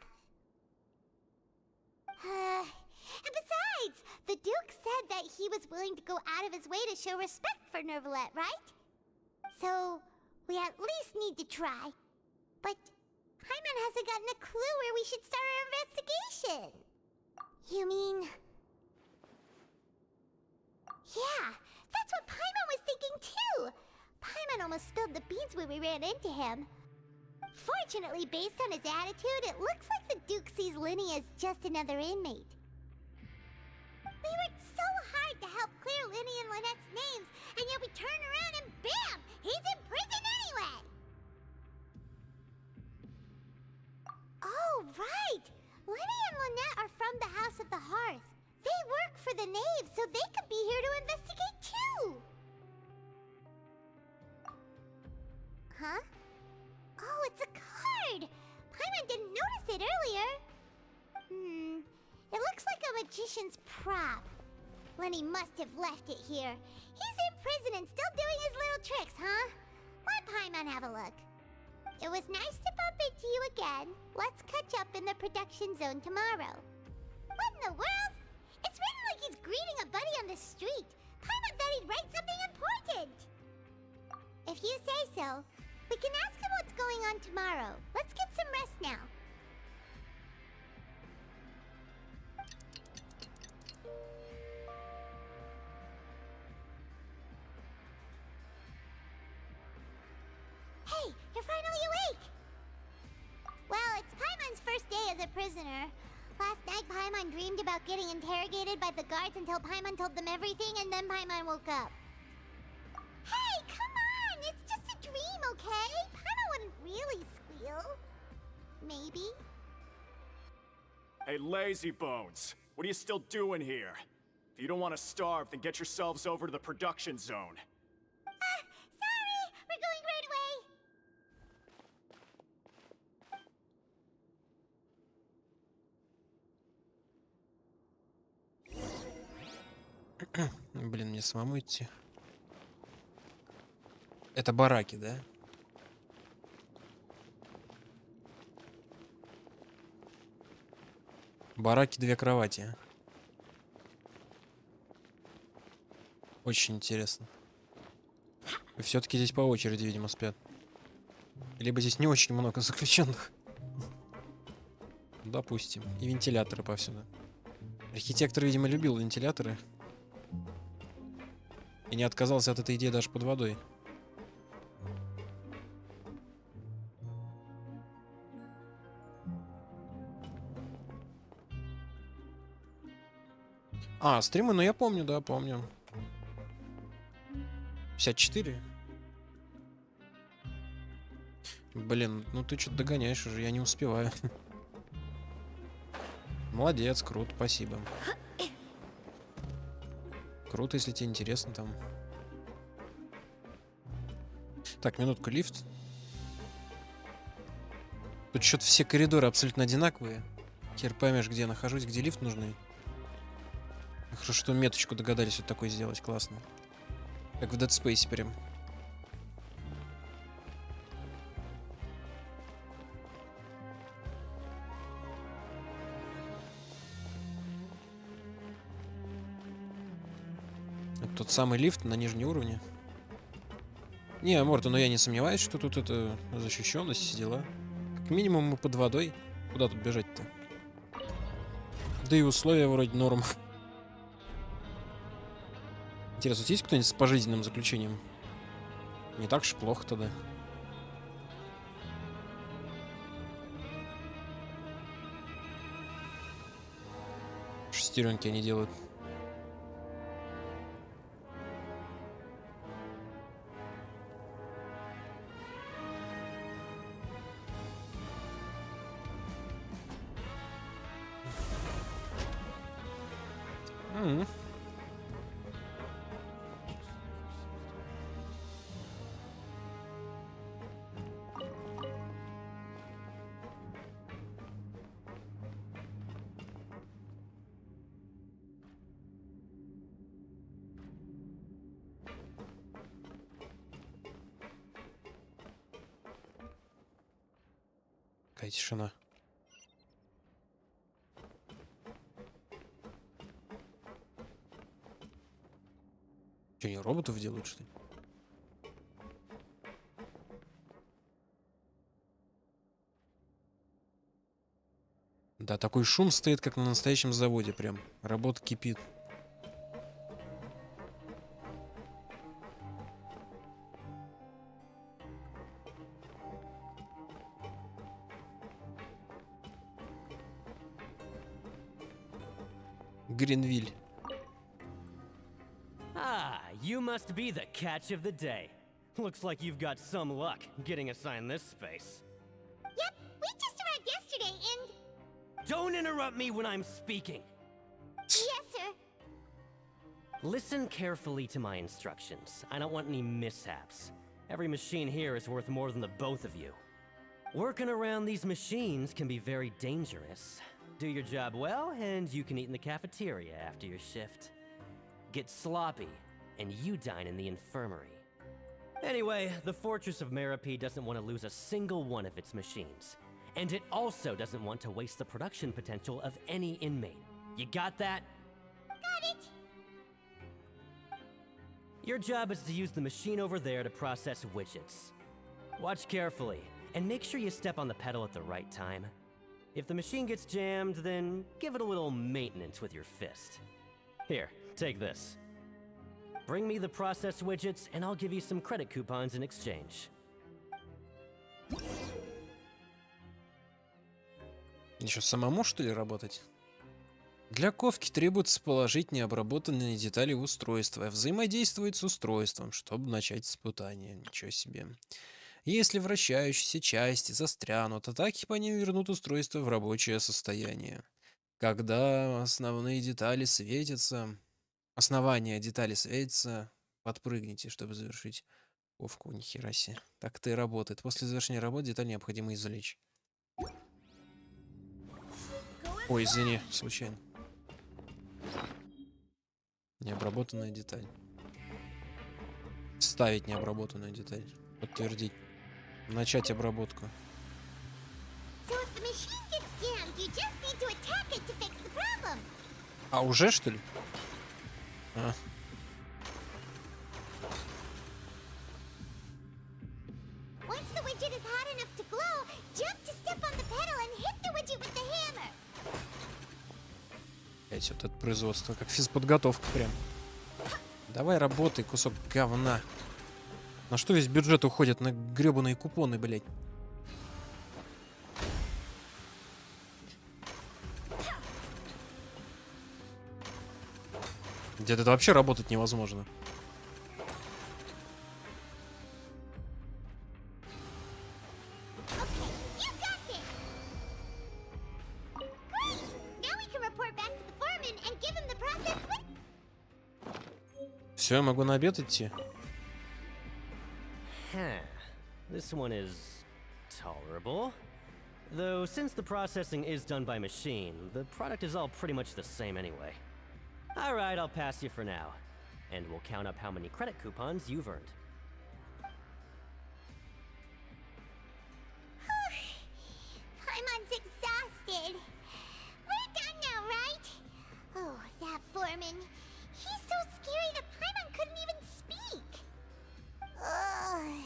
And besides, the Duke said that he was willing to go out of his way to show respect for Neuvillette, right? So, we at least need to try. But Paimon hasn't gotten a clue where we should start our investigation. You mean... Yeah, that's what Paimon was thinking too! Paimon almost spilled the beans when we ran into him. Fortunately, based on his attitude, it looks like the Duke sees Linny as just another inmate. We worked so hard to help clear Linny and Lynette's names, and yet we turn around and bam! He's in prison anyway! Oh, right! Linny and Lynette are from the House of the Hearth. They work for the Knave, so they could be here to investigate too! Huh? Oh, it's a card! Paimon didn't notice it earlier. It looks like a magician's prop. Lenny must have left it here. He's in prison and still doing his little tricks, huh? Let Paimon have a look. It was nice to bump into you again. Let's catch up in the production zone tomorrow. What in the world? It's written like he's greeting a buddy on the street. Paimon thought he'd write something important. If you say so, we can ask him what's going on tomorrow. Let's get some rest now. Hey, you're finally awake! Well, it's Paimon's first day as a prisoner. Last night, Paimon dreamed about getting interrogated by the guards until Paimon told them everything, and then Paimon woke up. Hey, come on! It's just a dream, okay? Paimon wouldn't really squeal. Maybe. Hey, lazy bones! What are you still doing here? If you don't want to starve, then get yourselves over to the production zone. Sorry! We're going right away! Блин, мне самому идти. Это бараки, да? Бараки, 2 кровати. Очень интересно. И все-таки здесь по очереди, видимо, спят. Либо здесь не очень много заключенных. Допустим. И вентиляторы повсюду. Архитектор, видимо, любил вентиляторы. И не отказался от этой идеи даже под водой. А, стримы, ну я помню, да, помню. 54? Блин, ну ты что-то догоняешь уже, я не успеваю. Молодец, круто, спасибо. Круто, если тебе интересно там. Так, минутку, лифт. Тут что-то все коридоры абсолютно одинаковые. Хер поймешь, где я нахожусь, где лифт нужный. Хорошо, что меточку догадались вот такой сделать, классно. Как в Dead Space прям. Это тот самый лифт на нижнем уровне. Не, Морта, но я не сомневаюсь, что тут это защищенность, все дела. Как минимум мы под водой. Куда тут бежать-то? Да и условия вроде норм. Интересно, есть кто-нибудь с пожизненным заключением? Не так уж плохо тогда. Шестеренки они делают. Какая тишина. Что, они роботов делают, что ли? Да, такой шум стоит, как на настоящем заводе прям. Работа кипит. Гринвиль. Ah, you must be the catch of the day. Looks like you've got some luck getting assigned this space. Yep, we just arrived yesterday and... Don't interrupt me when I'm speaking. Yes, sir. Listen carefully to my instructions. I don't want any mishaps. Every machine here is worth more than the both of you. Working around these machines can be very dangerous. Do your job well, and you can eat in the cafeteria after your shift. Get sloppy, and you dine in the infirmary. Anyway, the Fortress of Meropide doesn't want to lose a single one of its machines. And it also doesn't want to waste the production potential of any inmate. You got that? Got it. Your job is to use the machine over there to process widgets. Watch carefully, and make sure you step on the pedal at the right time. If the machine gets jammed, then give it a little maintenance with your fist. Here, take this. Bring me the process widgets, and I'll give you some credit coupons in exchange. Еще самому, что ли, работать? Для ковки требуется положить необработанные детали в устройство и взаимодействовать с устройством, чтобы начать испытание. Ничего себе. Если вращающиеся части застрянут, атаки по ним вернут устройство в рабочее состояние. Когда основные детали светятся, основания детали светятся, подпрыгните, чтобы завершить ковку. Нихера себе. Так-то и работает. После завершения работы деталь необходимо извлечь. Ой, извини, случайно. Необработанная деталь. Вставить необработанную деталь. Подтвердить. Начать обработку. А уже, что ли? А. Опять вот это производство, как физподготовка прям. Давай работай, кусок говна. На что весь бюджет уходит? На гребаные купоны, блядь. Где-то это вообще работать невозможно. Все, я могу на обед идти. This one is tolerable. Though, since the processing is done by machine, the product is all pretty much the same anyway. Alright, I'll pass you for now. And we'll count up how many credit coupons you've earned. Paimon's exhausted. We're done now, right? Oh, that foreman. He's so scary that Paimon couldn't even speak. Ugh.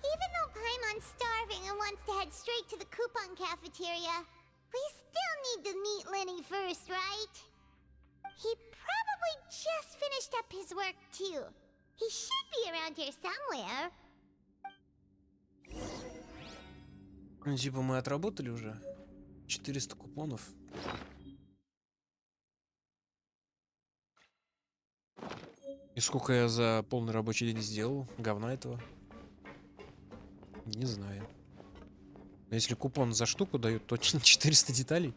Even though Paimon's starving and wants to head straight to the coupon cafeteria, we still need to meet Lenny first, right? He probably just finished up his work, too. He should be around here somewhere. Ну, типа мы отработали уже 400 купонов. И сколько я за полный рабочий день сделал? Говна этого? Не знаю. Но если купон за штуку дают, то 400 деталей.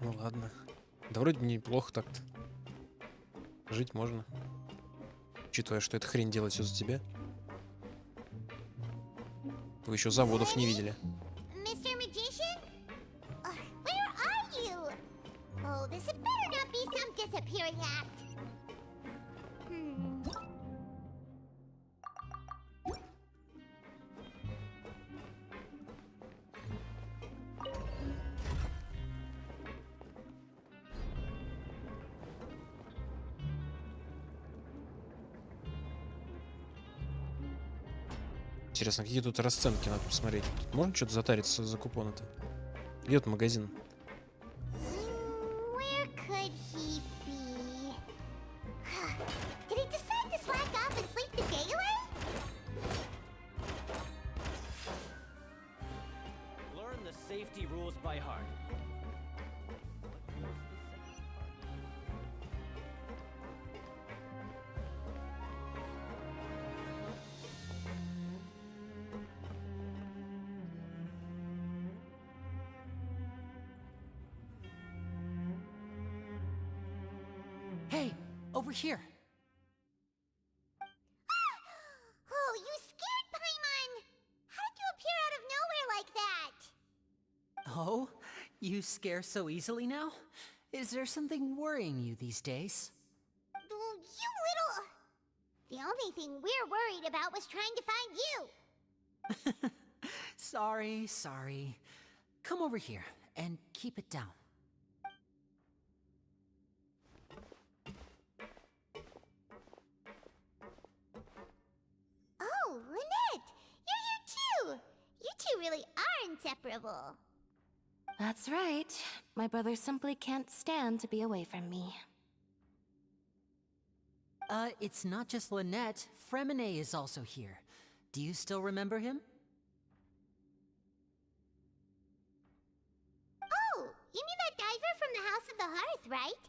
Ну ладно. Да вроде неплохо так-то. Жить можно. Учитывая, что эта хрень делает все за тебя. Вы еще заводов не видели. Mr. Magician? Where are you? Oh, this had better not be some disappearing act. Интересно, какие тут расценки, надо посмотреть. Тут можно что-то затариться за купоны-то? Где тут магазин? Where could he be? Did he decide to slack off and sleep the day away? Learn the safety rules by heart. Hey, over here. Oh, you scared Paimon! How did you appear out of nowhere like that? Oh, you scare so easily now? Is there something worrying you these days? Oh, you little... The only thing we're worried about was trying to find you. Sorry. Come over here and keep it down. Oh, Lynette! You're here too! You two really are inseparable. That's right. My brother simply can't stand to be away from me. It's not just Lynette. Fremine is also here. Do you still remember him? Oh, you mean that diver from the House of the Hearth, right?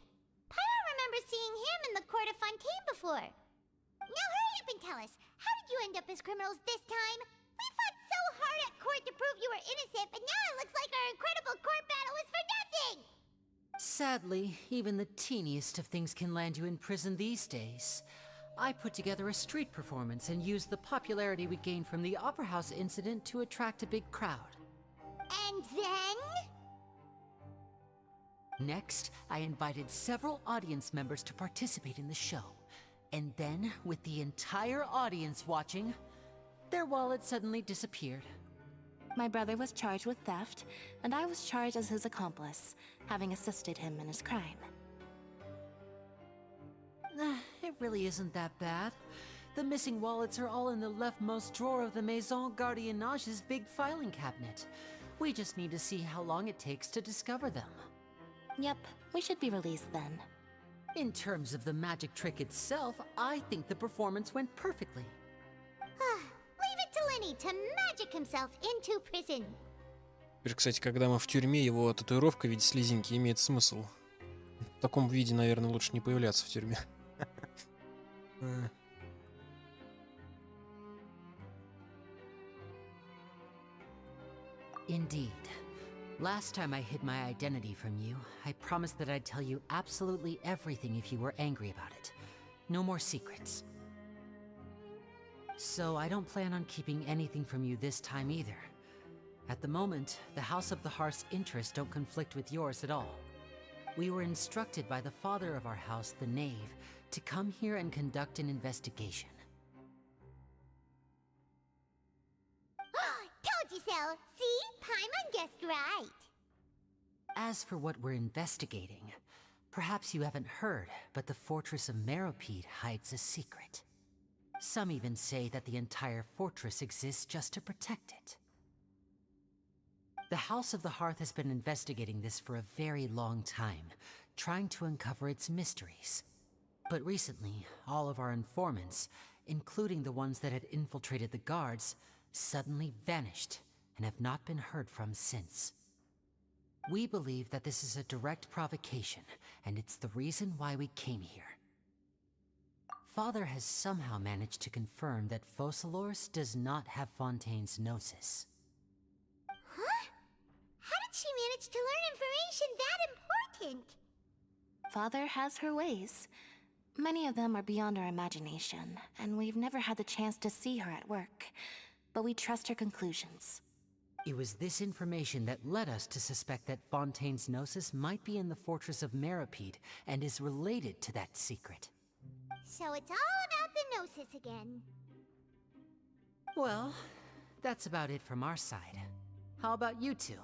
Pyro remembers seeing him in the court of Fontaine before. Now hurry up and tell us, how did you end up as criminals this time? We fought so hard at court to prove you were innocent, but now it looks like our incredible court battle was for nothing! Sadly, even the teeniest of things can land you in prison these days. I put together a street performance and used the popularity we gained from the Opera House incident to attract a big crowd. And then? Next, I invited several audience members to participate in the show. And then, with the entire audience watching, their wallet suddenly disappeared. My brother was charged with theft, and I was charged as his accomplice, having assisted him in his crime. It really isn't that bad. The missing wallets are all in the leftmost drawer of the Maison Gardiennage's big filing cabinet. We just need to see how long it takes to discover them. Yep, we should be released then. In terms of the magic trick itself, I think the performance went perfectly. Leave it to Lenny to magic himself into prison. Теперь, кстати, когда мы в тюрьме, его татуировка в виде слезинки имеет смысл. В таком виде, наверное, лучше не появляться в тюрьме. Indeed. Last time I hid my identity from you, I promised that I'd tell you absolutely everything if you were angry about it. No more secrets. So I don't plan on keeping anything from you this time either. At the moment, the House of the Hearth's interests don't conflict with yours at all. We were instructed by the father of our house, the Knave, to come here and conduct an investigation. Told you so! See? Paimon guessed right! As for what we're investigating, perhaps you haven't heard, but the fortress of Meropide hides a secret. Some even say that the entire fortress exists just to protect it. The House of the Hearth has been investigating this for a very long time, trying to uncover its mysteries. But recently, all of our informants, including the ones that had infiltrated the guards, suddenly vanished and have not been heard from since. We believe that this is a direct provocation, and it's the reason why we came here. Father has somehow managed to confirm that Focalors does not have Fontaine's Gnosis. Huh? How did she manage to learn information that important? Father has her ways. Many of them are beyond our imagination, and we've never had the chance to see her at work. But we trust her conclusions. It was this information that led us to suspect that Fontaine's Gnosis might be in the fortress of Meropide and is related to that secret. So it's all about the Gnosis again. Well, that's about it from our side. How about you two?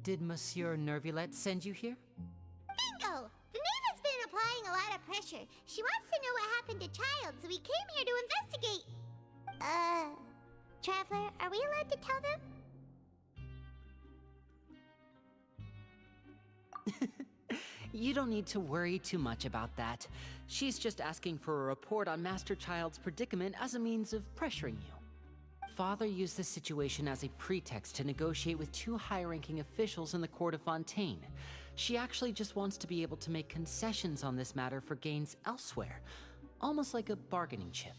Did Monsieur Nervulette send you here? Bingo! The Knave has been applying a lot of pressure. She wants to know what happened to Child, so we came here to investigate. Traveler, are we allowed to tell them? You don't need to worry too much about that. She's just asking for a report on Master Child's predicament as a means of pressuring you. Father used this situation as a pretext to negotiate with two high-ranking officials in the court of Fontaine. She actually just wants to be able to make concessions on this matter for gains elsewhere, almost like a bargaining chip.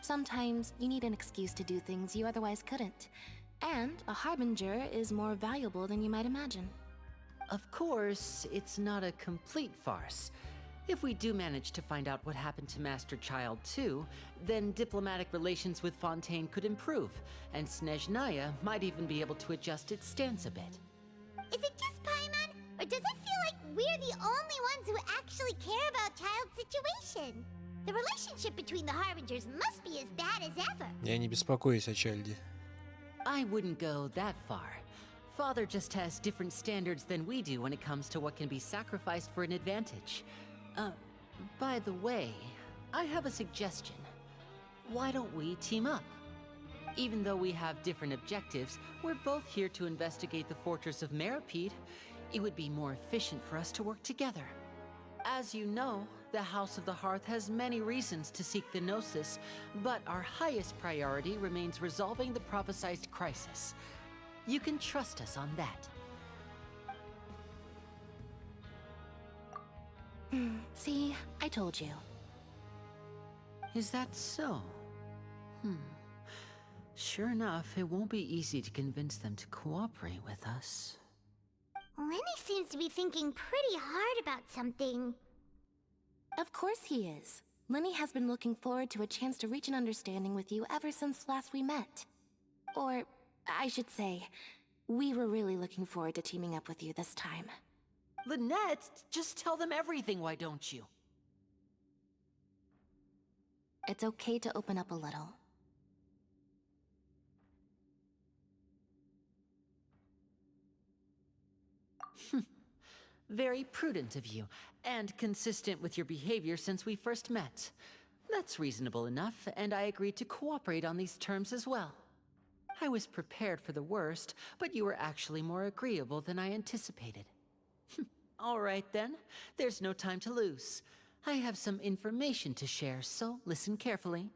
Sometimes you need an excuse to do things you otherwise couldn't. And a harbinger is more valuable than you might imagine. Of course, it's not a complete farce. If we do manage to find out what happened to Master Child too, then diplomatic relations with Fontaine could improve, and Snezhnaya might even be able to adjust its stance a bit. Is it just Paimon, or does it feel like we're the only ones who actually care about Child's situation? The relationship between the Harbingers must be as bad as ever. Я не беспокоюсь о Чайльде. I wouldn't go that far. Father just has different standards than we do when it comes to what can be sacrificed for an advantage. By the way, I have a suggestion. Why don't we team up? Even though we have different objectives, we're both here to investigate the fortress of Meropide. It would be more efficient for us to work together. As you know, the House of the Hearth has many reasons to seek the Gnosis, but our highest priority remains resolving the prophesized crisis. You can trust us on that. See, I told you. Is that so? Sure enough, it won't be easy to convince them to cooperate with us. Lenny seems to be thinking pretty hard about something. Of course he is. Lenny has been looking forward to a chance to reach an understanding with you ever since last we met. Or, I should say, we were really looking forward to teaming up with you this time. Lynette, just tell them everything, why don't you? It's okay to open up a little. Very prudent of you, and consistent with your behavior since we first met. That's reasonable enough, and I agreed to cooperate on these terms as well. I was prepared for the worst, but you were actually more agreeable than I anticipated. All right then, there's no time to lose. I have some information to share, so listen carefully.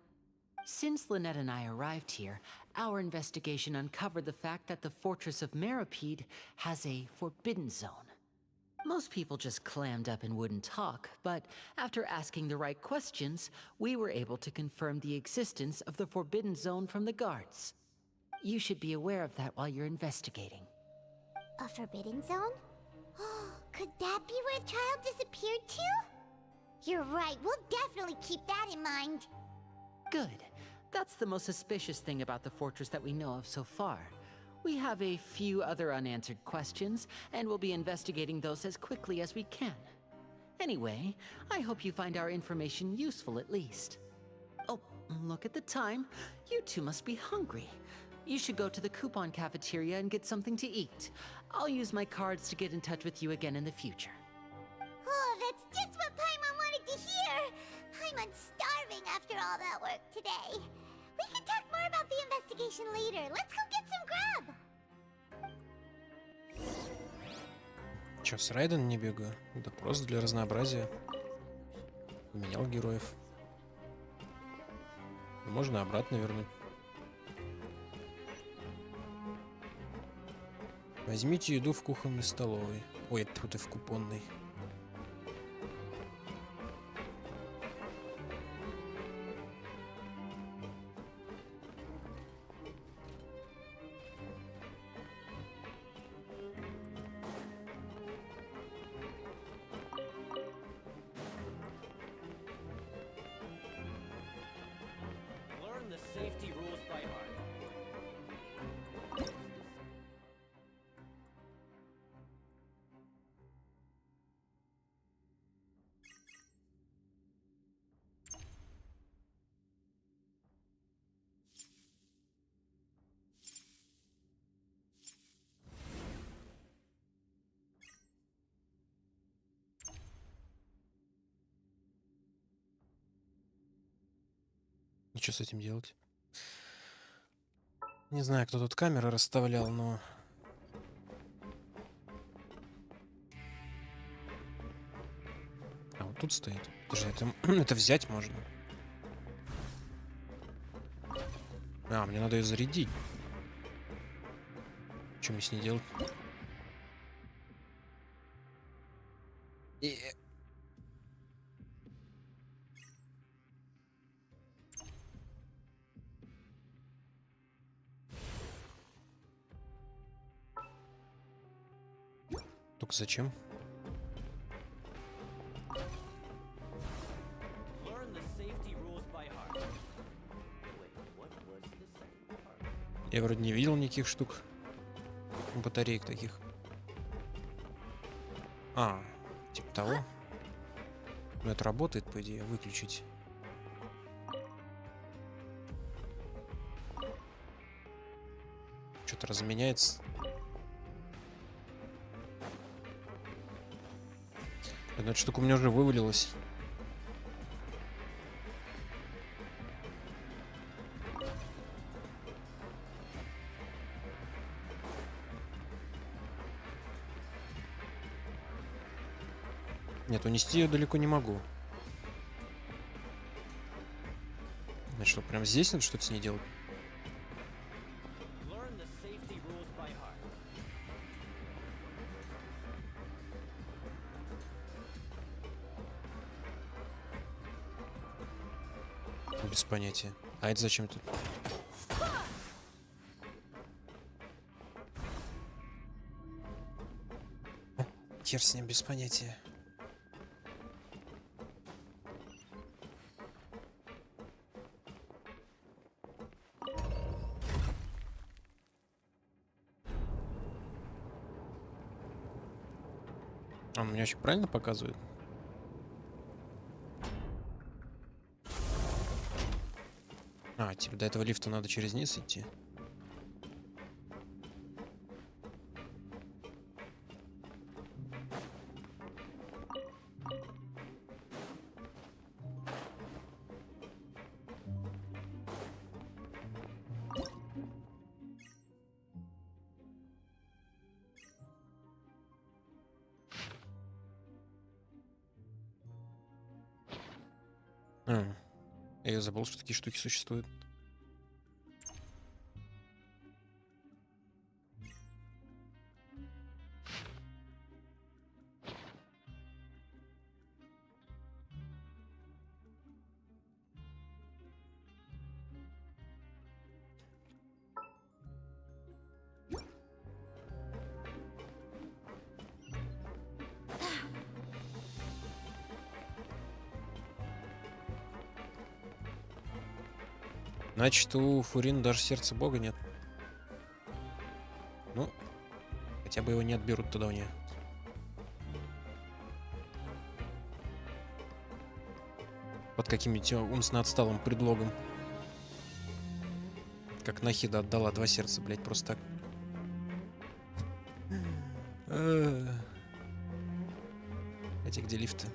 Since Lynette and I arrived here, our investigation uncovered the fact that the Fortress of Meripede has a forbidden zone. Most people just clammed up and wouldn't talk, but after asking the right questions, we were able to confirm the existence of the forbidden zone from the guards. You should be aware of that while you're investigating. A forbidden zone? Could that be where the child disappeared to? You're right, we'll definitely keep that in mind. Good. That's the most suspicious thing about the fortress that we know of so far. We have a few other unanswered questions, and we'll be investigating those as quickly as we can. Anyway, I hope you find our information useful at least. Oh, look at the time. You two must be hungry. You should go to the coupon cafeteria and get something to eat. I'll use my cards to get in touch with you again in the future. Oh, that's just what Paimon wanted to hear! Paimon's starving after all that work today. We can talk more about the investigation later. Let's go get some grub! Чё, с Райден не бегаю? Да просто для разнообразия. Поменял героев. Можно обратно вернуть. Возьмите еду в кухонной столовой. Ой, это ты в купонной. Learn the safety rules by heart. И что с этим делать? Не знаю, кто тут камеры расставлял, но... А, вот тут стоит. Подожди, это взять можно. А, мне надо ее зарядить. Что мне с ней делать? Только зачем? Я вроде не видел никаких штук. Батареек таких. А, типа того. Ну это работает, по идее, выключить. Что-то разменяется. Одна штука у меня уже вывалилась. Нет, унести ее далеко не могу. Значит, что, прям здесь надо что-то с ней делать? Без понятия. А это зачем тут? Хер с ним, без понятия. А, он меня вообще правильно показывает? А, типа до этого лифта надо через низ идти. Я забыл, что такие штуки существуют. Значит, у Фурин даже сердца бога нет. Ну, хотя бы его не отберут тогда у нее. Под каким-нибудь умственно отсталым предлогом. Как Нахида отдала 2 сердца, блять, просто так. Хотя где лифты?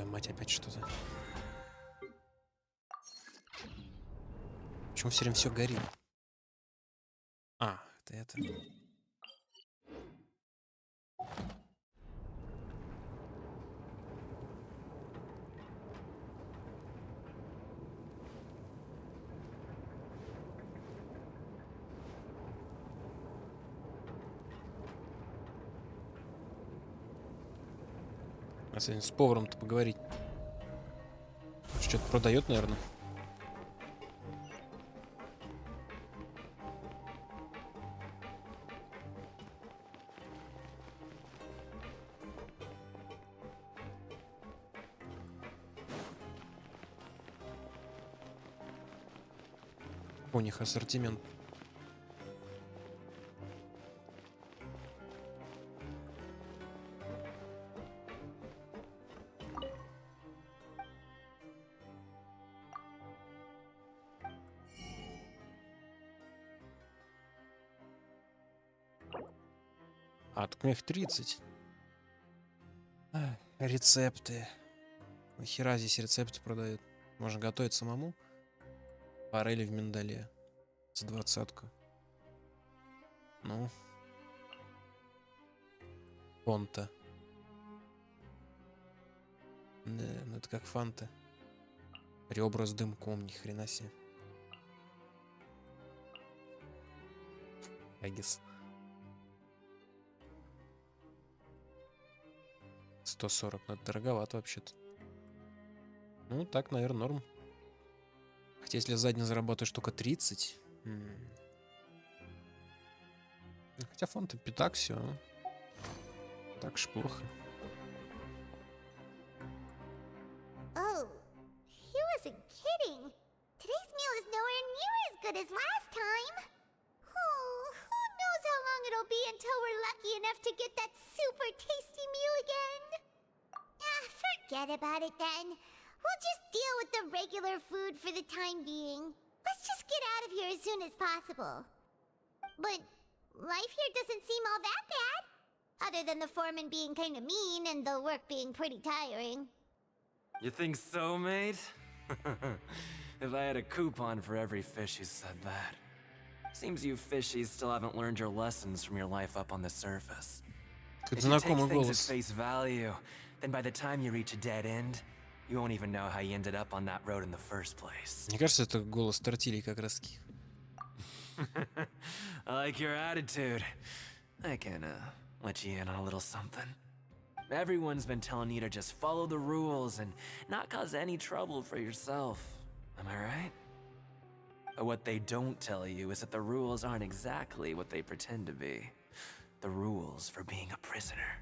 Мать, опять что-то. Почему все время все горит? А, это. А с поваром-то поговорить. Что-то продает, наверное. У них ассортимент. А, так у них 30. Рецепты. Нахера здесь рецепты продают? Можно готовить самому. Форели в миндале. За 20-ку. Ну. Фонта. Да, ну это как фанта. Ребра с дымком, ни хрена себе. Агис. 140, но это дороговато вообще-то. Ну, так, наверное, норм. Хотя, если за день заработаешь только 30... Хотя фонд и пятак, все. Так уж плохо. Oh, he wasn't kidding. Today's meal is nowhere near as good as last time. Oh, who knows how long it'll be until we're lucky enough to get that super tasty meal again. Forget about it then. We'll just deal with the regular food for the time being. Let's just get out of here as soon as possible. But life here doesn't seem all that bad. Other than the foreman being kinda mean and the work being pretty tiring. You think so, mate? If I had a coupon for every fish who said that. Seems you fishies still haven't learned your lessons from your life up on the surface. If you take things at face value, then by the time you reach a dead end, you won't even know how you ended up on that road in the first place. Мне кажется, это голос Тортилии как раз таки. I like your attitude. I can let you in on a little something. Everyone's been telling you to just follow the rules and not cause any trouble for yourself. Am I right? But what they don't tell you is that the rules aren't exactly what they pretend to be. the rules for being a prisoner.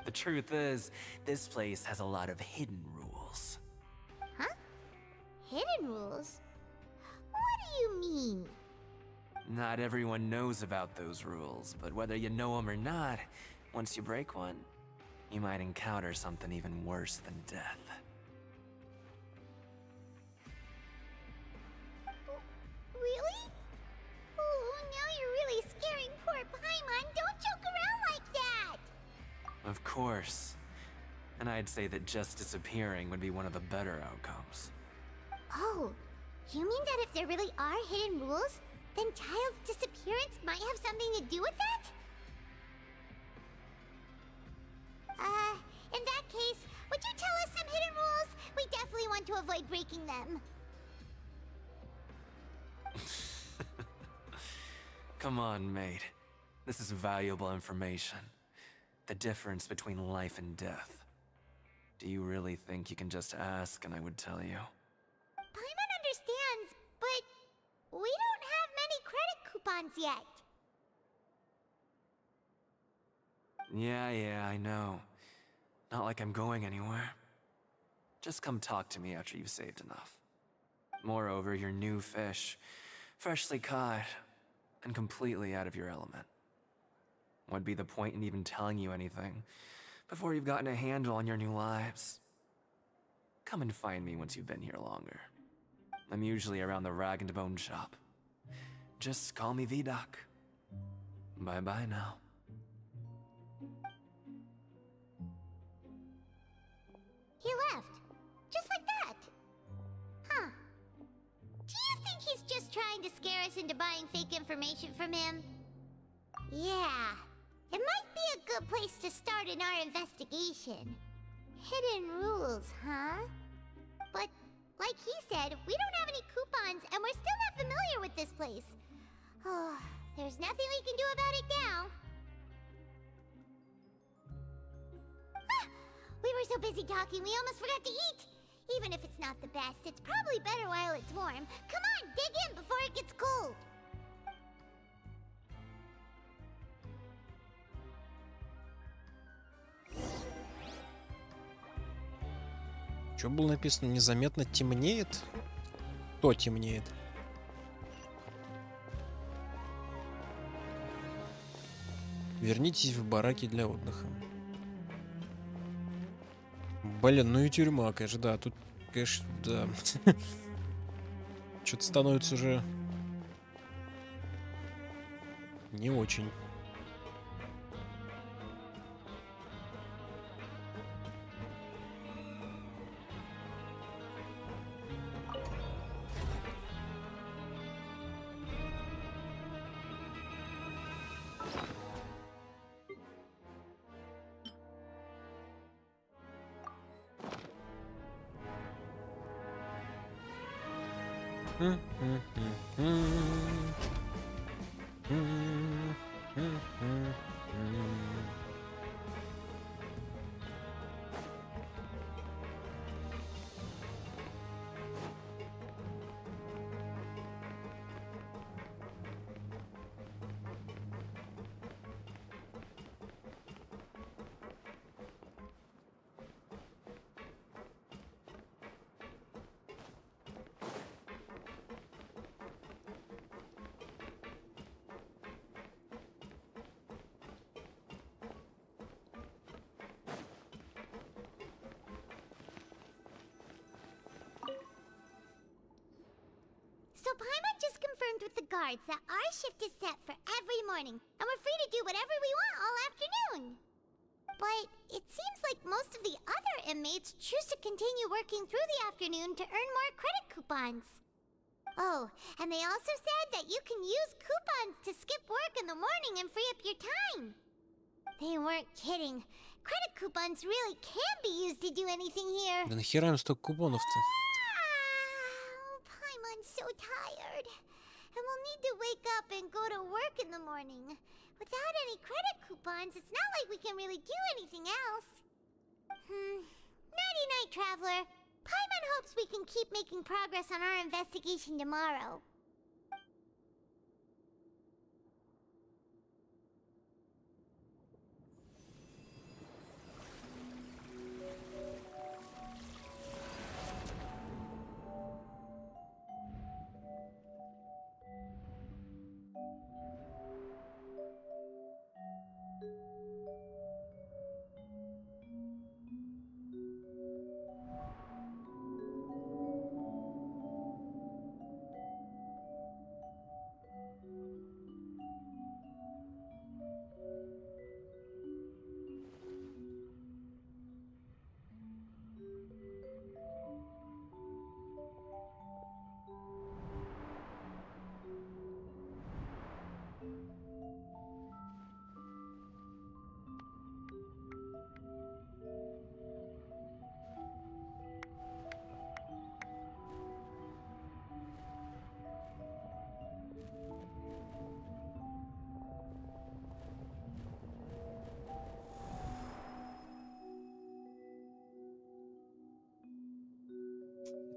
The truth is, this place has a lot of hidden rules. Huh? Hidden rules? What do you mean? Not everyone knows about those rules, but whether you know them or not, once you break one, you might encounter something even worse than death. Really? Oh, now you're really scaring poor Paimon. Don't joke around like that! Of course. And I'd say that just disappearing would be one of the better outcomes. Oh, you mean that if there really are hidden rules, then Child's disappearance might have something to do with that? In that case, would you tell us some hidden rules? We definitely want to avoid breaking them. Come on, mate. This is valuable information. The difference between life and death. Do you really think you can just ask and I would tell you? Paimon understands, but we don't have many credit coupons yet. Yeah, I know. Not like I'm going anywhere. Just come talk to me after you've saved enough. Moreover, you're new fish, freshly caught, and completely out of your element. What'd be the point in even telling you anything before you've gotten a handle on your new lives? Come and find me once you've been here longer. I'm usually around the rag and bone shop. Just call me V-Doc. Bye-bye now. He left. Just like that. Huh. Do you think he's just trying to scare us into buying fake information from him? Yeah. It might be a good place to start in our investigation. Hidden rules, huh? But, like he said, we don't have any coupons and we're still not familiar with this place. Oh, there's nothing we can do about it now. We were so busy talking, we almost forgot to eat! Even if it's not the best, it's probably better while it's warm. Come on, dig in before it gets cold! Что было написано? Незаметно темнеет? Кто темнеет? Вернитесь в бараки для отдыха. Блин, ну и тюрьма, конечно, да. Тут, конечно, да. Что-то становится уже не очень. So Paimon just confirmed with the guards that our shift is set for every morning, and we're free to do whatever we want all afternoon. But it seems like most of the other inmates choose to continue working through the afternoon to earn more credit coupons. Oh, and they also said that you can use coupons to skip work in the morning and free up your time. They weren't kidding. Credit coupons really can be used to do anything here. Да нахера им столько купонов-то? Paimon's so tired. And we'll need to wake up and go to work in the morning. Without any credit coupons, it's not like we can really do anything else. Nighty-night, Traveler. Paimon hopes we can keep making progress on our investigation tomorrow.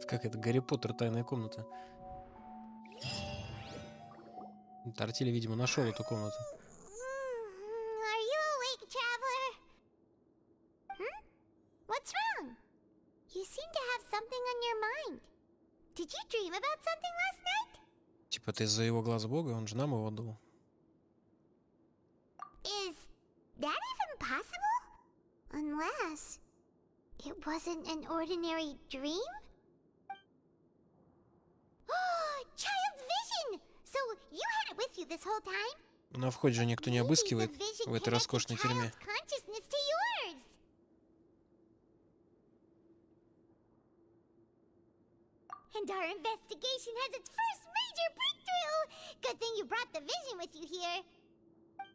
Как это? Гарри Поттер, тайная комната. Тортили, видимо, нашел эту комнату. Are you awake, traveler? What's wrong? You seem to have something on your mind. Did you dream about something last night? Типа это из-за его глаз бога, он же нам его дал. Is that even possible? Unless it wasn't an ordinary dream? Oh, child's vision! So you had it with you this whole time? На входе же никто не обыскивает в этой роскошной тюрьме. Consciousness to yours. And our investigation has its first major breakthrough! Good thing you brought the vision with you here.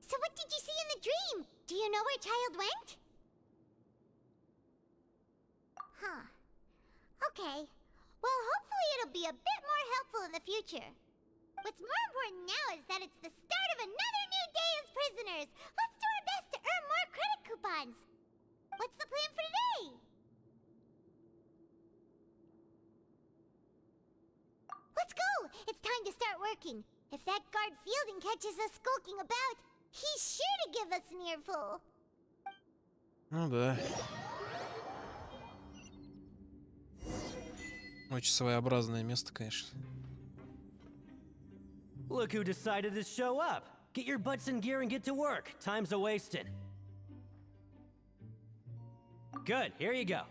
So what did you see in the dream? Do you know where Child went? Huh. Okay. Well, hopefully it'll be a bit more helpful in the future. What's more important now is that it's the start of another new day as prisoners. Let's do our best to earn more credit coupons. What's the plan for today? Let's go! It's time to start working. If that guard Fielding catches us skulking about, he's sure to give us an earful. Ну да. Очень своеобразное место, конечно. Look who decided to show up. Get your butts in gear and get to work. Time's a-wasting. Good, here you go.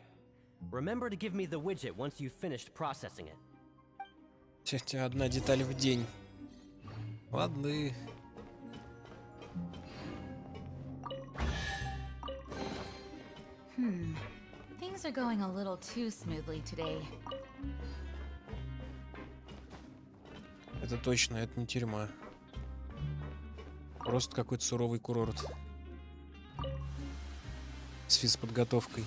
Remember to give me the widget once you've finished processing it. Тетя, одна деталь в день. Ладно. Things are going a little too smoothly today. Это точно, это не тюрьма. Просто какой-то суровый курорт. С физподготовкой.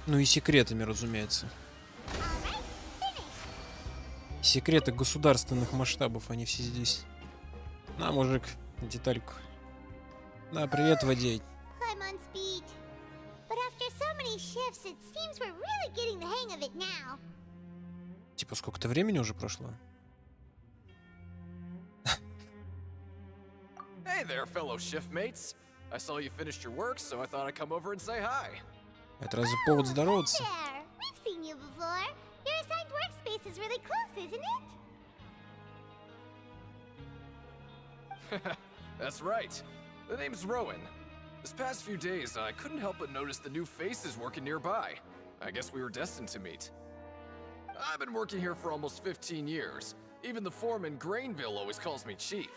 Ну и секретами, разумеется. Секреты государственных масштабов, они все здесь. На, мужик, детальку. Да, привет, водей. I'm on speed. But after so many shifts, it seems we're really getting the hang of it now. Типа, сколько-то времени уже прошло? Hey there, fellow shiftmates. I saw you finished your work, so I thought I'd come over and say hi. Это разве повод здороваться? There! We've seen you before. Your assigned workspace is really close, isn't it? That's right. The name's Rowan. This past few days, I couldn't help but notice the new faces working nearby. I guess we were destined to meet. I've been working here for almost 15 years. Even the foreman, Grainville, always calls me Chief.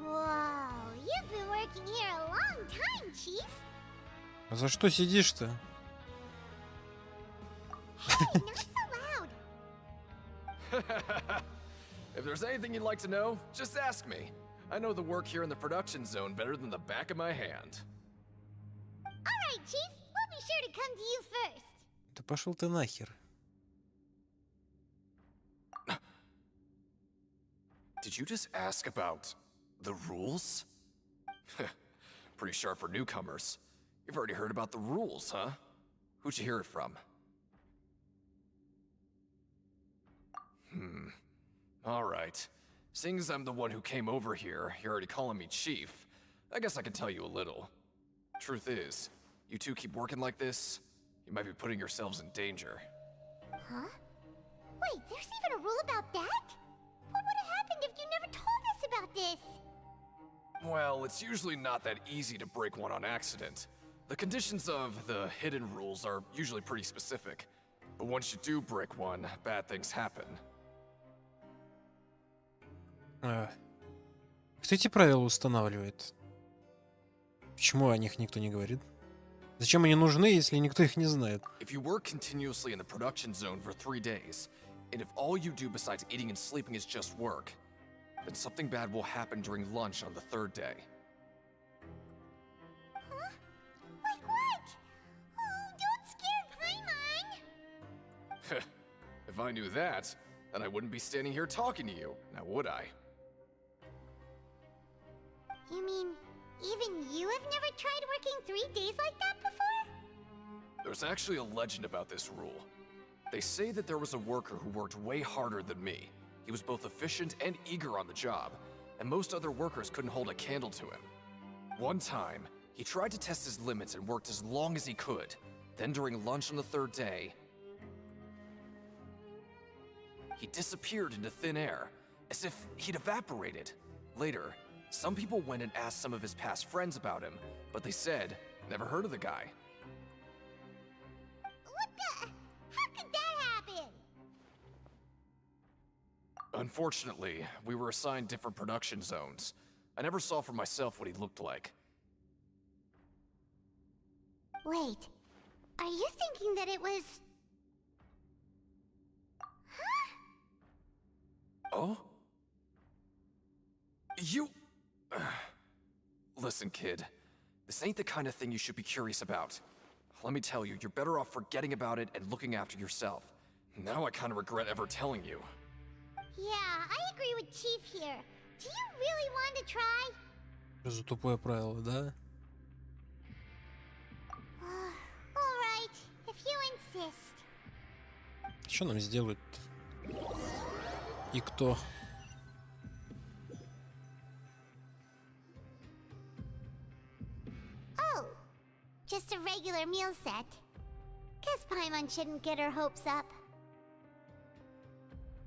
Whoa, you've been working here a long time, Chief. А за что сидишь-то? Hey, not so loud. If there's anything you'd like to know, just ask me. I know the work here in the production zone better than the back of my hand. Alright, Chief. We'll be sure to come to you first. Да пошел ты нахер. Did you just ask about the rules? Pretty sharp for newcomers. You've already heard about the rules, huh? Who'd you hear it from? Alright. Seeing as I'm the one who came over here, you're already calling me Chief. I guess I can tell you a little. Truth is, you two keep working like this, you might be putting yourselves in danger. Huh? Wait, there's even a rule about that? What would have happened if you never told us about this? Well, it's usually not that easy to break one on accident. The conditions of the hidden rules are usually pretty specific. But once you do break one, bad things happen. Кто эти правила устанавливает? Почему о них никто не говорит? Зачем они нужны, если никто их не знает? If you work continuously in the production zone for 3 days, and if all you do besides eating and sleeping is just work, then something bad will happen during lunch on the 3rd day. Huh? Like what? Oh, don't scare Paimon! If I knew that, then I wouldn't be standing here talking to you, now would I? You mean, even you have never tried working 3 days like that before? There's actually a legend about this rule. They say that there was a worker who worked way harder than me. He was both efficient and eager on the job, and most other workers couldn't hold a candle to him. One time, he tried to test his limits and worked as long as he could. Then during lunch on the 3rd day, he disappeared into thin air, as if he'd evaporated. Later, some people went and asked some of his past friends about him, but they said, never heard of the guy. What the? How could that happen? Unfortunately, we were assigned different production zones. I never saw for myself what he looked like. Wait, are you thinking that it was... Oh? You... Listen, kid. This ain't the kind of thing you should be curious about. Let me tell you, you're better off forgetting about it and looking after yourself. Now I kind of regret ever telling you. Yeah, I agree with Chief here. Do you really want to try? Что за тупое правило, да? Alright, if you insist. Что нам сделают? И кто? Oh, just a regular meal set. Guess Paimon shouldn't get her hopes up.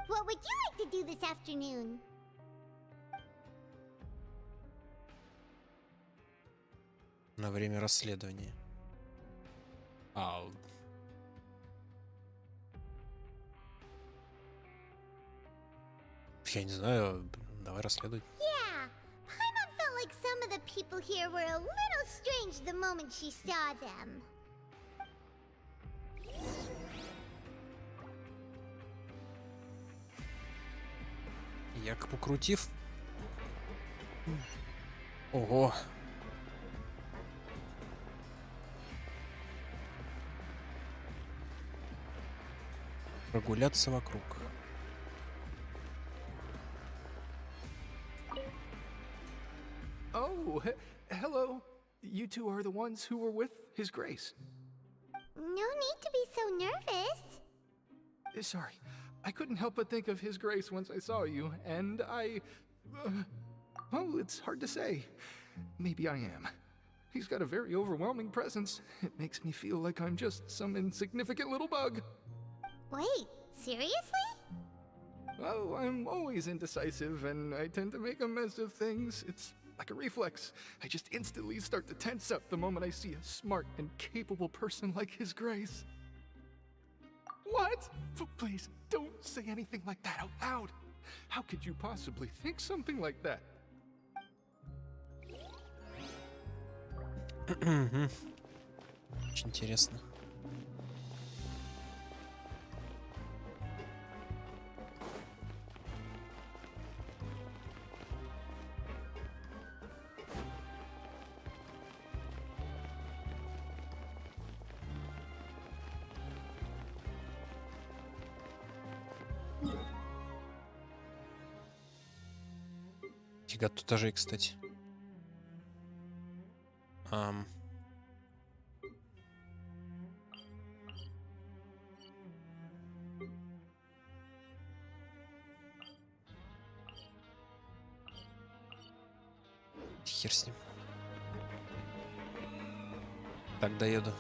What would you like to do this afternoon? На время расследования. Я не знаю, давай расследовать. Yeah, Paimon felt like some of the people here were a little strange the moment she saw them. Як покрутив. Ого. Прогуляться вокруг. Oh, hello. You two are the ones who were with His Grace. No need to be so nervous. Sorry, I couldn't help but think of His Grace once I saw you, and well, it's hard to say. Maybe I am. He's got a very overwhelming presence. It makes me feel like I'm just some insignificant little bug. Wait, seriously? Oh, I'm always indecisive, and I tend to make a mess of things. It's like a reflex. I just instantly start to tense up the moment I see a smart and capable person like His Grace. What? Please, don't say anything like that out loud. How could you possibly think something like that? Очень интересно. Фига тут этажей, кстати. Хер с ним. Так, доеду.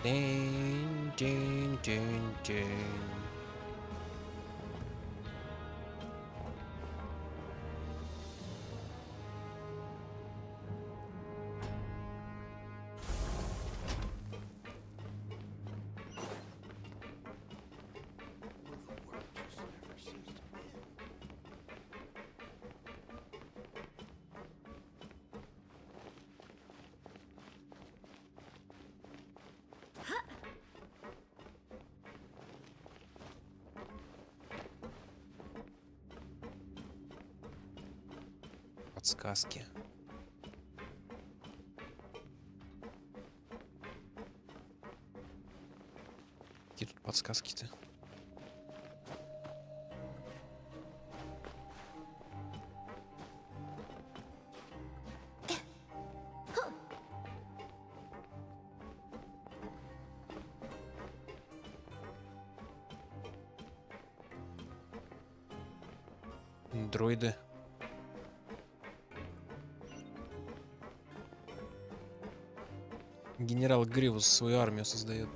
День, день, день, день. Подсказки. Какие тут подсказки-то? Дроиды. Генерал Гривус свою армию создает.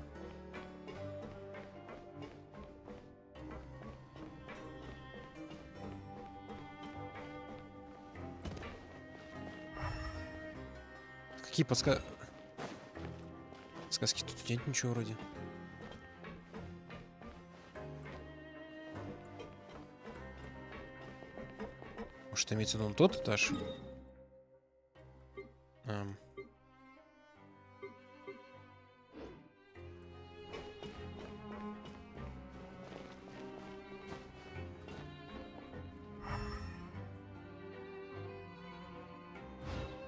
Какие подсказки? Подсказки тут нет ничего вроде. Может, имеется в виду тот этаж?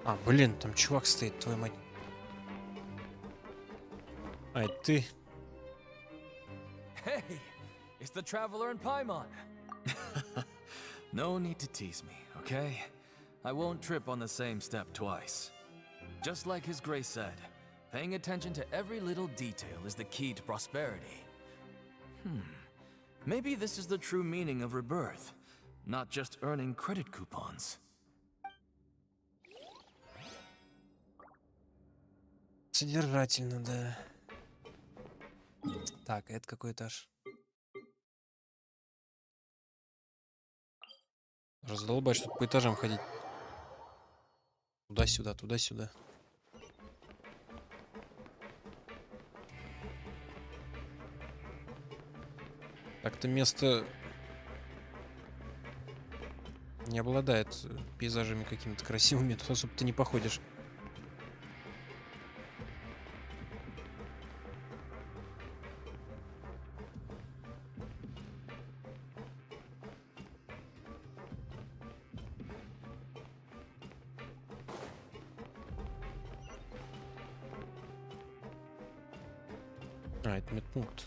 А, блин, там чувак стоит, твою мать. Ай, ты. Hey, it's the Traveler and Paimon. No need to tease me, okay? I won't trip on the same step twice. Just like His Grace said, paying attention to every little detail is the key to prosperity. Maybe this is the true meaning of rebirth, not just earning credit coupons. Содержательно, да. Так, это какой этаж? Раздолбать, что-то по этажам ходить. Туда-сюда, туда-сюда. Так-то место не обладает пейзажами какими-то красивыми, тут особо ты не походишь. А, это медпункт.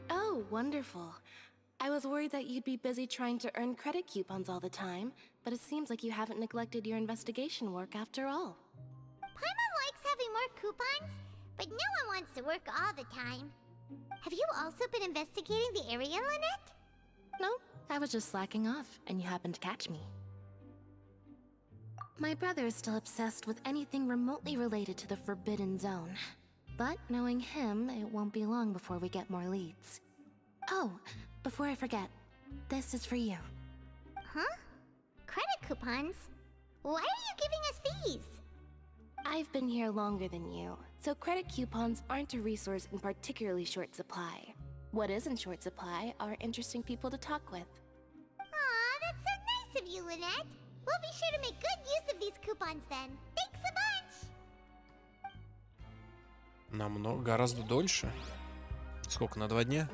Oh, wonderful. I was worried that you'd be busy trying to earn credit coupons all the time, but it seems like you haven't neglected your investigation work after all. Paimon likes having more coupons, but no one wants to work all the time. Have you also been investigating the area, Lynette? No, I was just slacking off, and you happened to catch me. My brother is still obsessed with anything remotely related to the Forbidden Zone. But knowing him, it won't be long before we get more leads. Oh, before I forget, this is for you. Huh? Credit coupons? Why are you giving us these? I've been here longer than you, so credit coupons aren't a resource in particularly short supply. What is in short supply are interesting people to talk with. Aw, that's so nice of you, Lynette. We'll be sure to make good use of these coupons then. Thanks a bunch! Намного, гораздо дольше. Сколько, на 2 дня?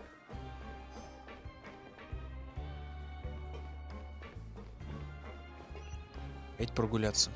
Опять прогуляться.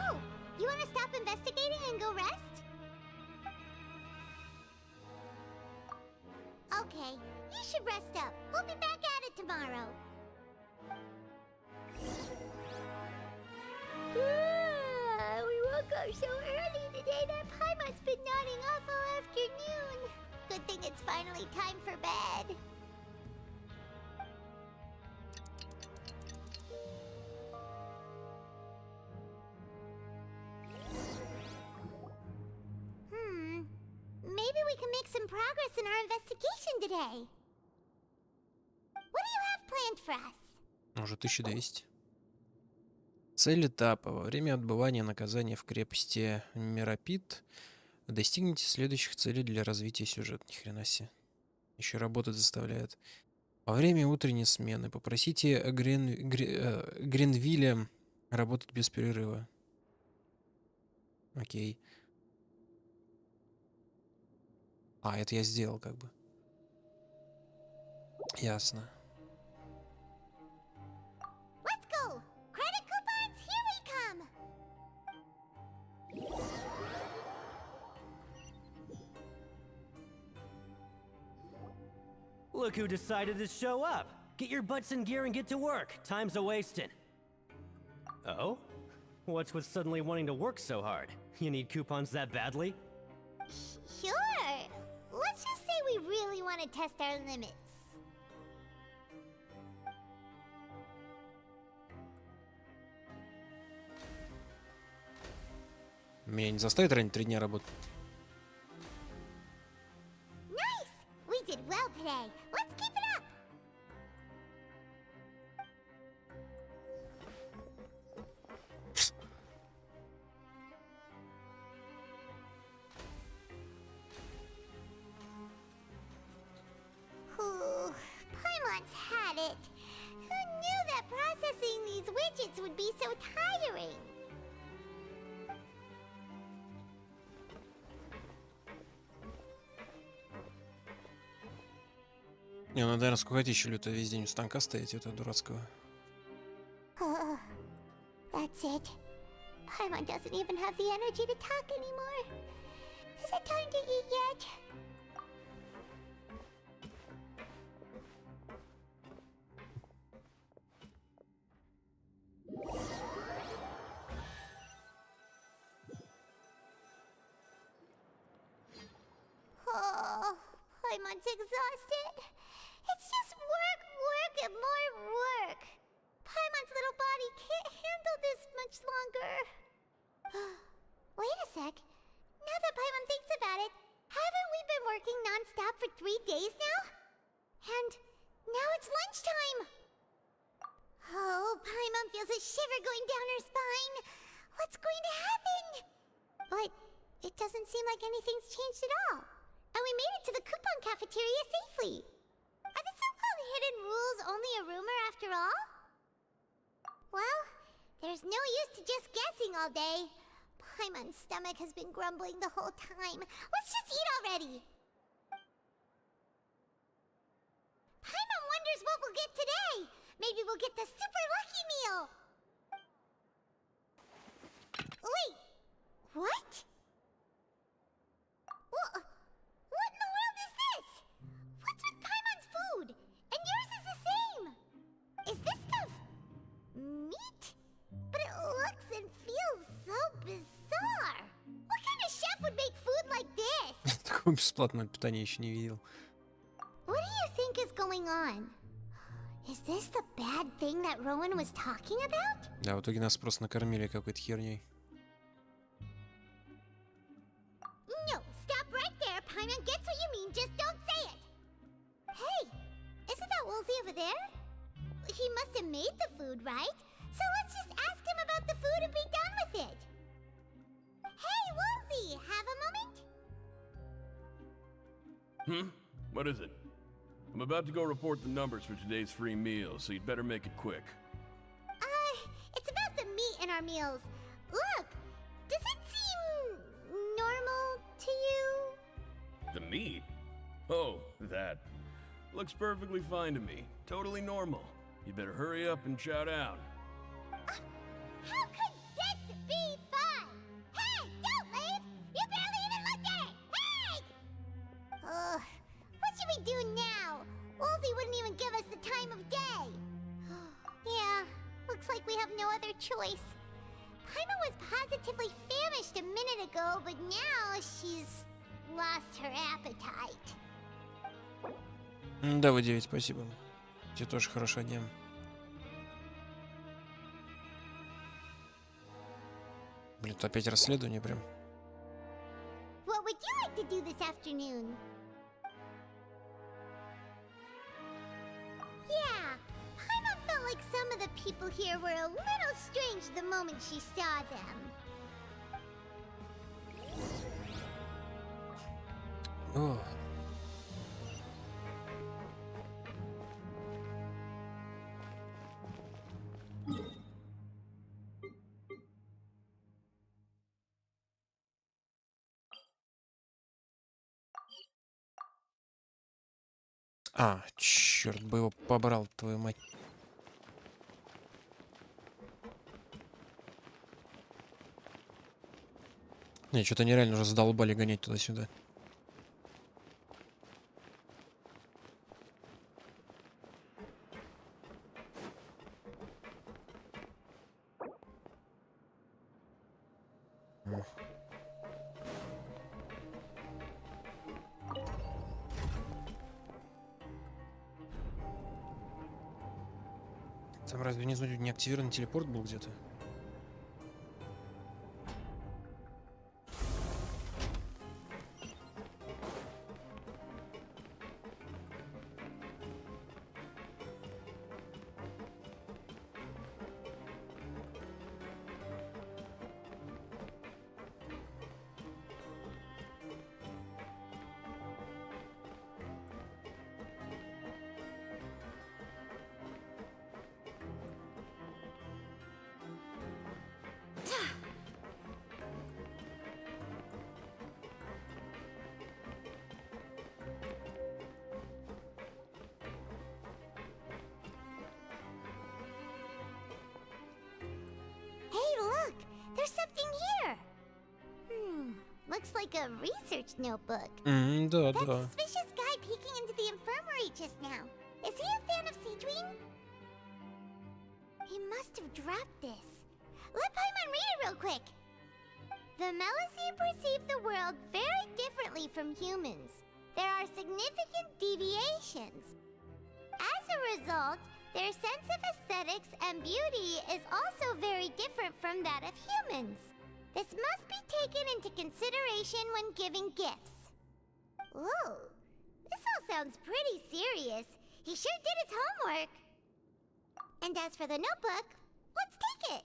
Oh, you want to stop investigating and go rest? Okay, you should rest up. We'll be back at it tomorrow. We woke woke up so early today that Paimon's been nodding off all afternoon. Good thing it's finally time for bed. Maybe we can make some progress in our investigation today. What do you have planned for us? Уже 1200. Цель этапа. Во время отбывания наказания в крепости Мерапит достигните следующих целей для развития сюжета. Ни хрена себе. Еще работать заставляют. Во время утренней смены попросите Гренвилля работать без перерыва. Окей. А, это я сделал как бы. Ясно. Let's go! Credit coupons, here we come! Look who decided to show up. Get your butts in gear and get to work. Time's a-wasting. Oh? What's with suddenly wanting to work so hard? You need coupons that badly? Sure. Let's just say we really want to test our limits. Меня не заставит ранее 3 дня работать. Nice! We did well today. Let's keep it up! Ooh, Paimon's had it. Who knew that processing these widgets would be so tiring? Не, ну, наверное, сколько еще люто весь день у станка стоять, это дурацкого. That's it. Paimon doesn't even have the energy to talk anymore. Is it time to eat yet? Oh, Paimon's exhausted. It's just work, work, and more work. Paimon's little body can't handle this much longer. Wait a sec. Now that Paimon thinks about it, haven't we been working non-stop for 3 days now? And now it's lunchtime. Oh, Paimon feels a shiver going down her spine. What's going to happen? But it doesn't seem like anything's changed at all. And we made it to the coupon cafeteria safely. Are the so-called hidden rules only a rumor after all? Well, there's no use to just guessing all day. Paimon's stomach has been grumbling the whole time. Let's just eat already. Paimon wonders what we'll get today. Maybe we'll get the super lucky meal. Wait, what? What in the world is this? What's with Paimon's food? And yours is the same. Is this stuff meat? But it looks and feels so bizarre. What kind of chef would make food like this? Такого бесплатного питания еще не видел. What do you think is going on? Is this the bad thing that Rowan was talking about? Да, в итоге нас просто накормили какой-то херней. No, stop right there. Paimon gets what you mean, just don't say it. Hey, isn't that Woolsey over there? He must have made the food, right? So let's just ask him about the food and be done with it. Hey, Woolsey, have a moment? What is it? I'm about to go report the numbers for today's free meal, so you'd better make it quick. It's about the meat in our meals. Look, does it seem normal to you? The meat? Oh, that. Looks perfectly fine to me. Totally normal. You better hurry up and chow down. How could this be fun? Hey, don't leave! You barely even looked at it! Hey! What should we do now? Woolsey wouldn't even give us the time of day. Yeah, looks like we have no other choice. Paimon was positively famished a minute ago, but now she's lost her appetite. Да, вы 9, спасибо. Тебе тоже хорошего дня. Блин, тут опять расследование прям. What would you like to do this afternoon? Yeah, Paimon felt like some of the people here were a little strange the moment she saw them. О. А, черт, бы его побрал, твою мать. Не, что-то нереально уже задолбали гонять туда-сюда. Там разве внизу не активированный телепорт был где-то? There's something here! Looks like a research notebook. Да, That да. suspicious guy peeking into the infirmary just now. Is he a fan of Seedream? He must have dropped this. Let Paimon read it real quick. The Melusine perceive the world very differently from humans. There are significant deviations. As a result, their sense of aesthetics and beauty is also very different from that of humans. This must be taken into consideration when giving gifts. Ooh, this all sounds pretty serious. He sure did his homework. And as for the notebook, let's take it.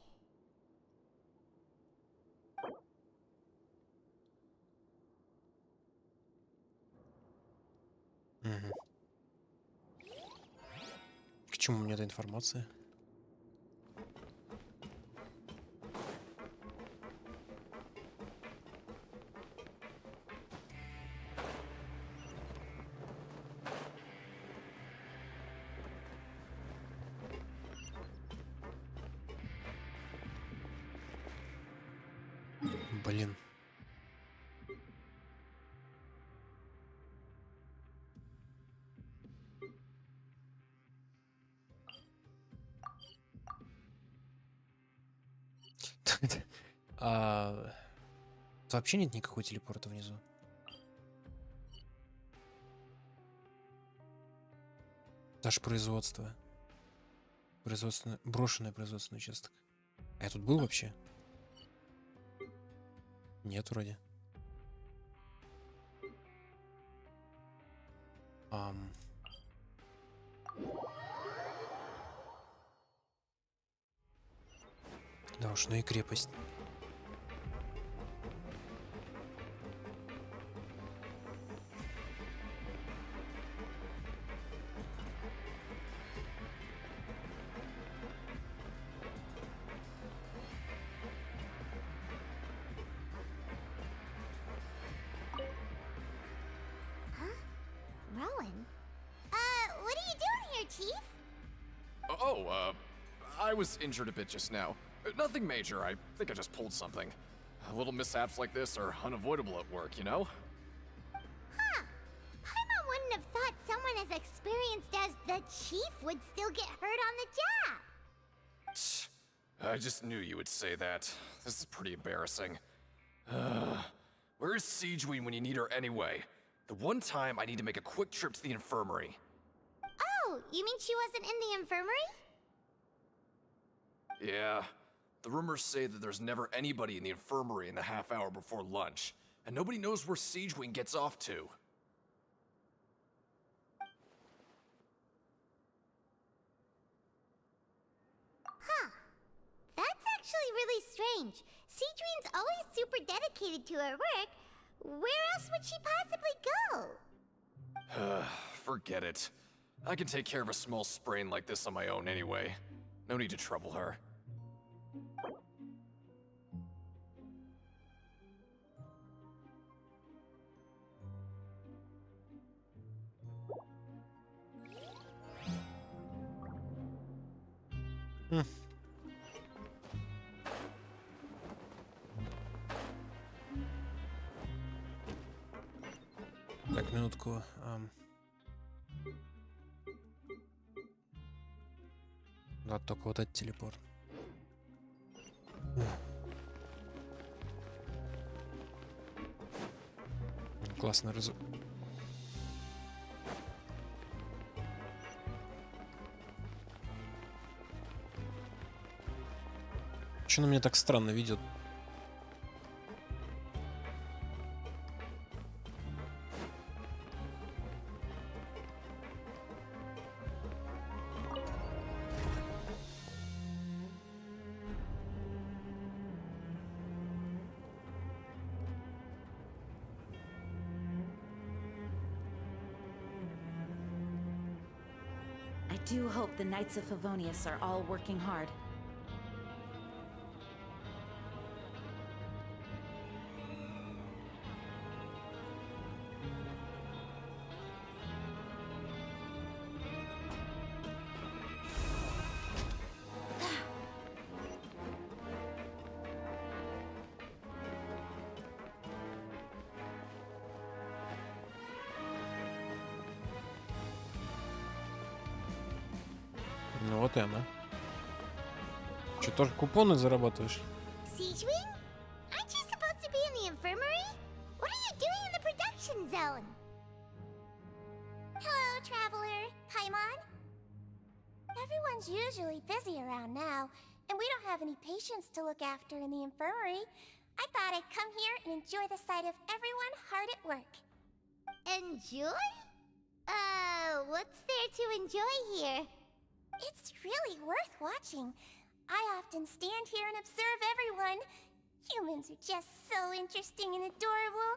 К чему мне эта информация? Блин. Вообще нет никакой телепорта внизу. Даже производство. Брошенный производственный участок. А я тут был вообще? Нет, вроде. Да уж, ну и крепость. What are you doing here, Chief? I was injured a bit just now. Nothing major, I think I just pulled something. Little mishaps like this are unavoidable at work, you know? Huh. Paimon wouldn't have thought someone as experienced as the Chief would still get hurt on the job. I just knew you would say that. This is pretty embarrassing. Where is Siegeween when you need her anyway? The one time I need to make a quick trip to the infirmary. Oh, you mean she wasn't in the infirmary? Yeah. The rumors say that there's never anybody in the infirmary in the half hour before lunch, and nobody knows where Siegeween gets off to. Huh. That's actually really strange. Siegeween's always super dedicated to her work. Where else would she possibly go? Forget it. I can take care of a small sprain like this on my own anyway. No need to trouble her. Так, минутку. Да, только вот этот телепорт. Классно Чё на меня так странно ведет? I do hope the Knights of Favonius are all working hard. Ну вот и она. Че, тоже купоны зарабатываешь? Siegeween? Aren't you supposed to be in the infirmary? What are you doing in the production zone? Hello, traveler. Paimon? Everyone's usually busy around now, and we don't have any patients to look after in the infirmary. I thought I'd come here and enjoy the sight of everyone hard at work. Enjoy? What's there to enjoy here? It's really worth watching. I often stand here and observe everyone. Humans are just so interesting and adorable.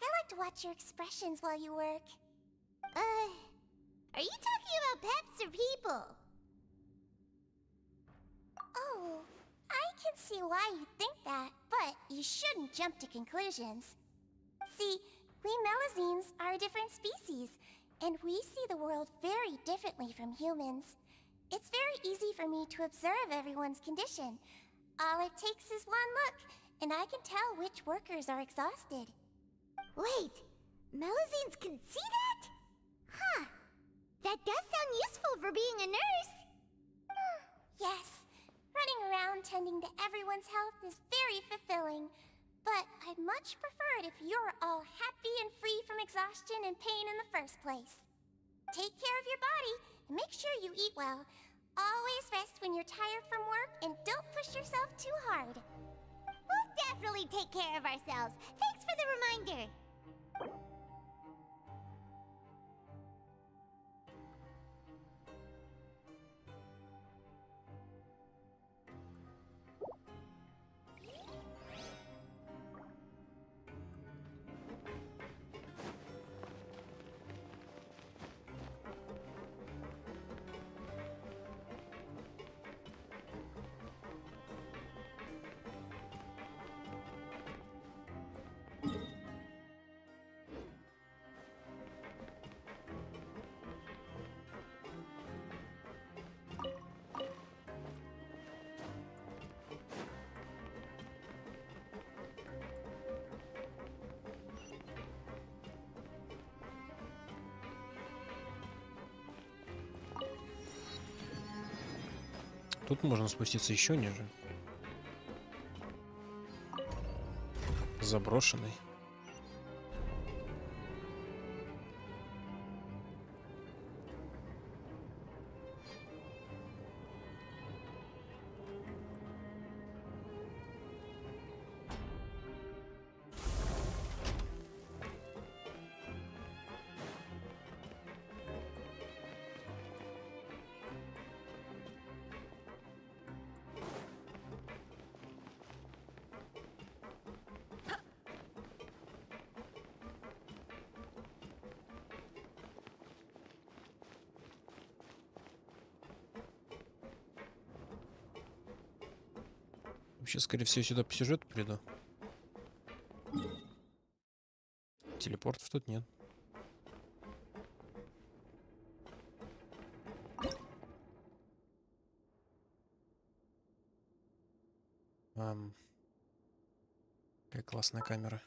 I like to watch your expressions while you work. Are you talking about pets or people? Oh, I can see why you think that, but you shouldn't jump to conclusions. See, we Melazines are a different species, and we see the world very differently from humans. It's very easy for me to observe everyone's condition. All it takes is one look, and I can tell which workers are exhausted. Wait, Melazines can see that? Huh. That does sound useful for being a nurse. Yes. Running around tending to everyone's health is very fulfilling. But I'd much prefer it if you're all happy and free from exhaustion and pain in the first place. Take care of your body and make sure you eat well. Always rest when you're tired from work and don't push yourself too hard. We'll definitely take care of ourselves. Thanks for the reminder. Тут можно спуститься еще ниже. Заброшенный. Вообще, скорее всего, сюда по сюжету приду. Телепортов тут нет. Какая классная камера.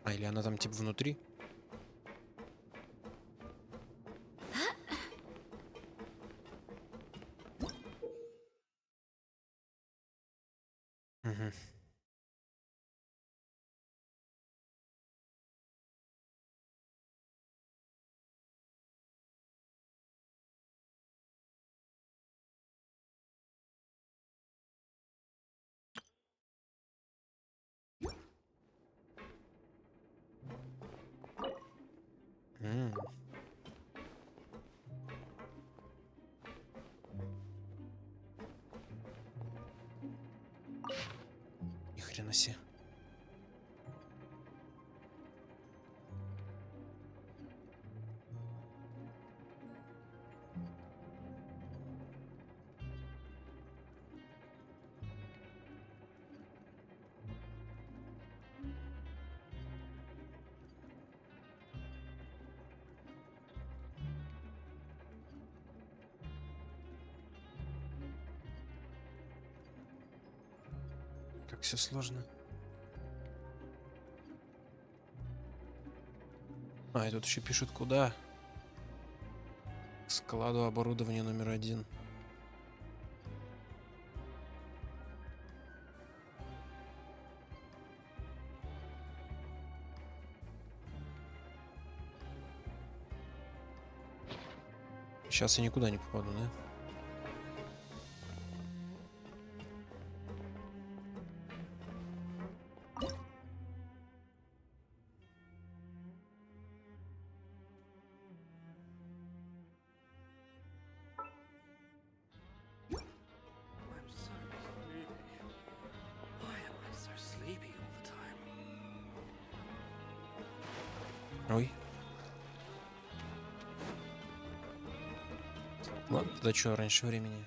А, или она там типа внутри? Угу. Ни хрена себе. Как все сложно. А, и тут еще пишут, куда. К складу оборудования номер 1. Сейчас я никуда не попаду, да? Ой. Ладно, тогда что, раньше времени?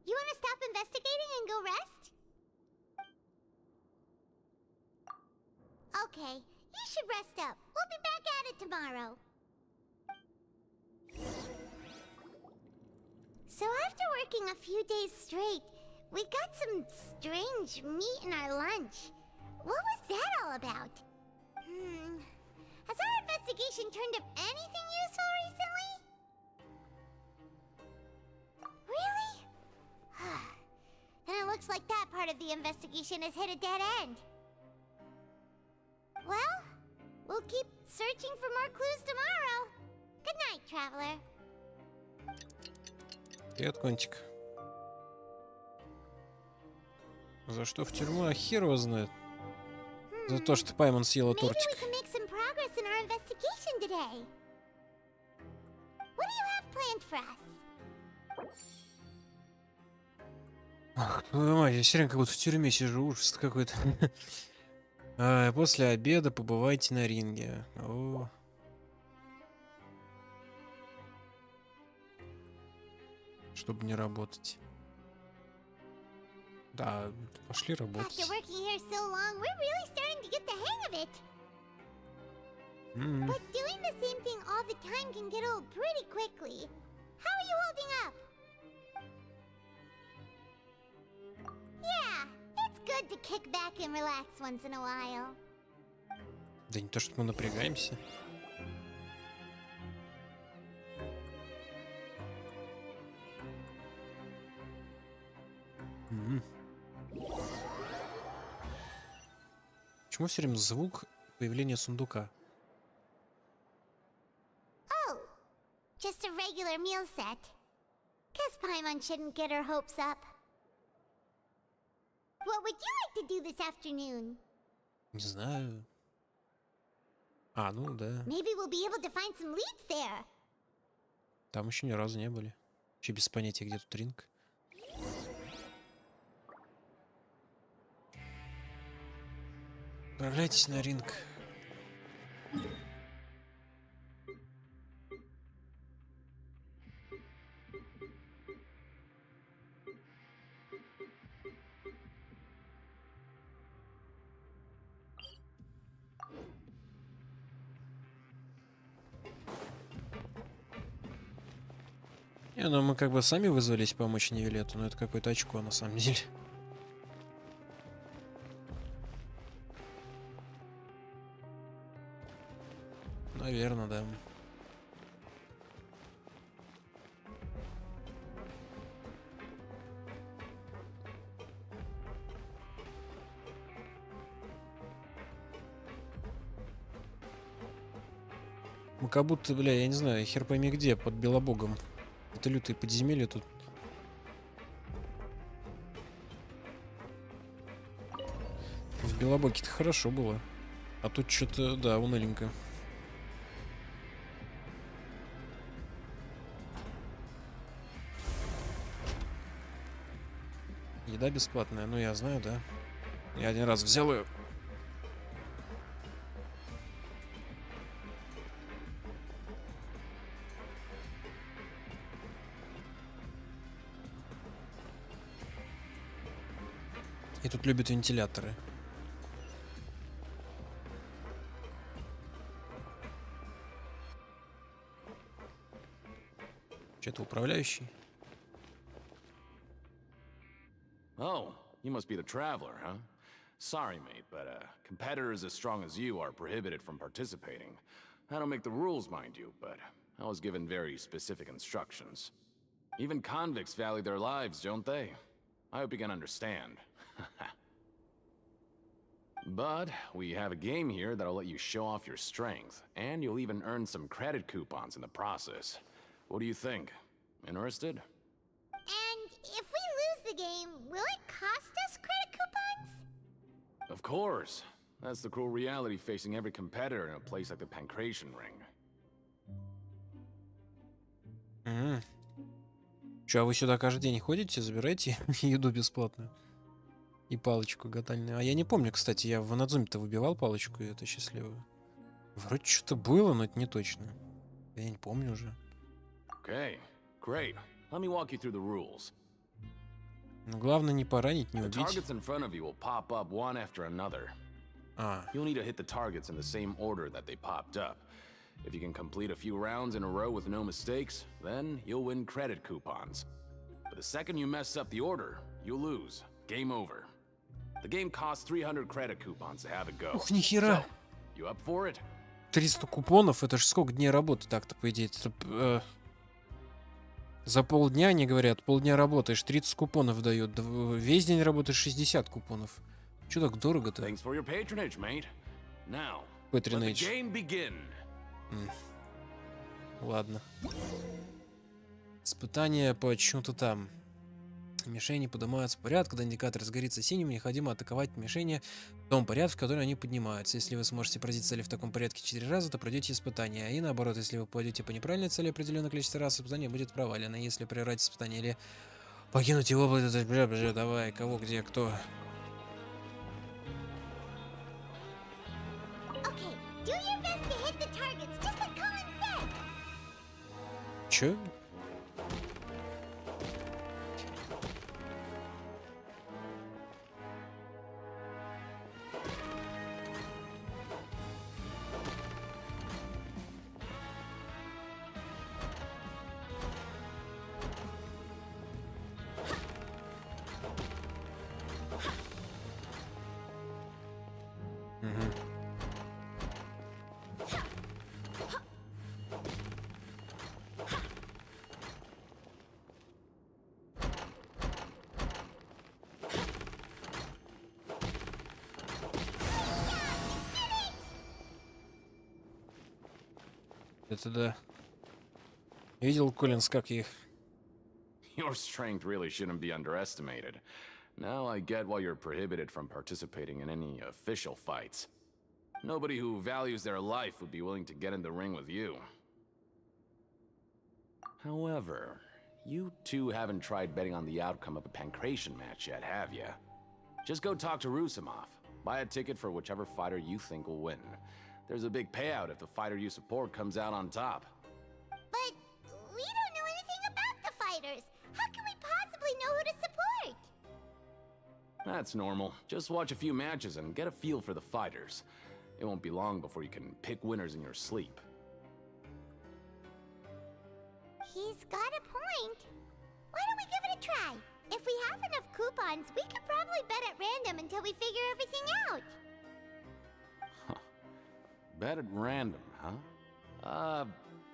You want to stop investigating and go rest? Okay, you should rest up. We'll be back at it tomorrow. So after working a few days straight, we got some strange meat in our lunch. What was that all about? Has our investigation turned up anything useful recently? Really? Then it looks like that part of the investigation has hit a dead end. Well, we'll keep searching for more clues tomorrow. Good night, traveler. Привет, Контик. За что в тюрьму? А хер его знает. За то, что Паймон съела Maybe тортик. we can make some progress in our investigation today. What do you have planned for us? Ах, твою мать, я все время как будто в тюрьме сижу, ужас какой-то. После обеда побывайте на ринге. О. Чтобы не работать. Да, пошли работать. After working here so long, we're really starting to get the hang of it. But doing the same thing all the time can get old pretty quickly. How are you holding up? Yeah, it's good to kick back and relax once in a while. Да не то, что мы напрягаемся. Почему все время звук появления сундука? Oh, just a regular meal set. Guess Paimon shouldn't get her hopes up. What would you like to do this afternoon? Не знаю. А, ну да. Maybe we'll be able to find some leads there. Там еще ни разу не были. Вообще без понятия, где тут ринг. Отправляйтесь на ринг. Не, ну мы как бы сами вызвались помочь Невилету, но это какое-то очко на самом деле. Наверное, да. Мы как будто, бля, я не знаю, хер пойми где, под Белобогом. Это лютые подземелья тут. В Белобоге-то хорошо было. А тут что-то, да, уныленько. Еда бесплатная, ну я знаю, да. Я один раз взял ее. И тут любят вентиляторы. Что-то управляющий. Oh, you must be the traveler, huh? Sorry, mate, but competitors as strong as you are prohibited from participating. I don't make the rules, mind you, but I was given very specific instructions. Even convicts value their lives, don't they? I hope you can understand. But we have a game here that'll let you show off your strength, and you'll even earn some credit coupons in the process. What do you think? Interested? And if we lose the game, will it cost us credit coupons? Of course. That's the cruel reality facing every competitor in a place like the Pancration Ring. Че, а вы сюда каждый день ходите, забираете еду бесплатную? И палочку гадальную. А я не помню, кстати, я в Анадзуме-то выбивал палочку, и это счастливую. Вроде что-то было, но это не точно. Я не помню уже. Okay, great. Let me walk you through the rules. Но главное не поранить, не The убить. targets in front of you will pop up one after another. You'll need to hit the targets in the same order that they popped up. If you can complete a few rounds in a row with no mistakes, then you'll win credit coupons. But the second you mess up the order, you'll lose. Game over. The game costs 300 credit coupons to have it go. Ух, нихера. You up for it? 300 купонов, это ж сколько дней работы так-то, по идее. Это, за полдня, они говорят, полдня работаешь, 30 купонов дают. Да, весь день работаешь, 60 купонов. Чё так дорого-то? Thanks for your patronage, mate. Now, Patronage. let the game begin. Ладно. Испытание по чему-то там. Мишени поднимаются в порядок, когда индикатор сгорится синим, необходимо атаковать мишени в том порядке, в который они поднимаются. Если вы сможете поразить цели в таком порядке 4 раза, то пройдете испытание. И наоборот, если вы попадете по неправильной цели определенное количество раз, испытание будет провалено. Если прервать испытание или покинуть его, давай, кого, где, кто. Чё? Это да. Видел, Коллинз, как их... Your strength really shouldn't be underestimated. Now I get why you're prohibited from participating in any official fights. Nobody who values their life would be willing to get in the ring with you. However, you two haven't tried betting on the outcome of a pancration match yet, have you? Just go talk to Rusimov. Buy a ticket for whichever fighter you think will win. There's a big payout if the fighter you support comes out on top. But we don't know anything about the fighters. How can we possibly know who to support? That's normal. Just watch a few matches and get a feel for the fighters. It won't be long before you can pick winners in your sleep. He's got a point. Why don't we give it a try? If we have enough coupons, we could probably bet at random until we figure everything out. Bet at random, huh?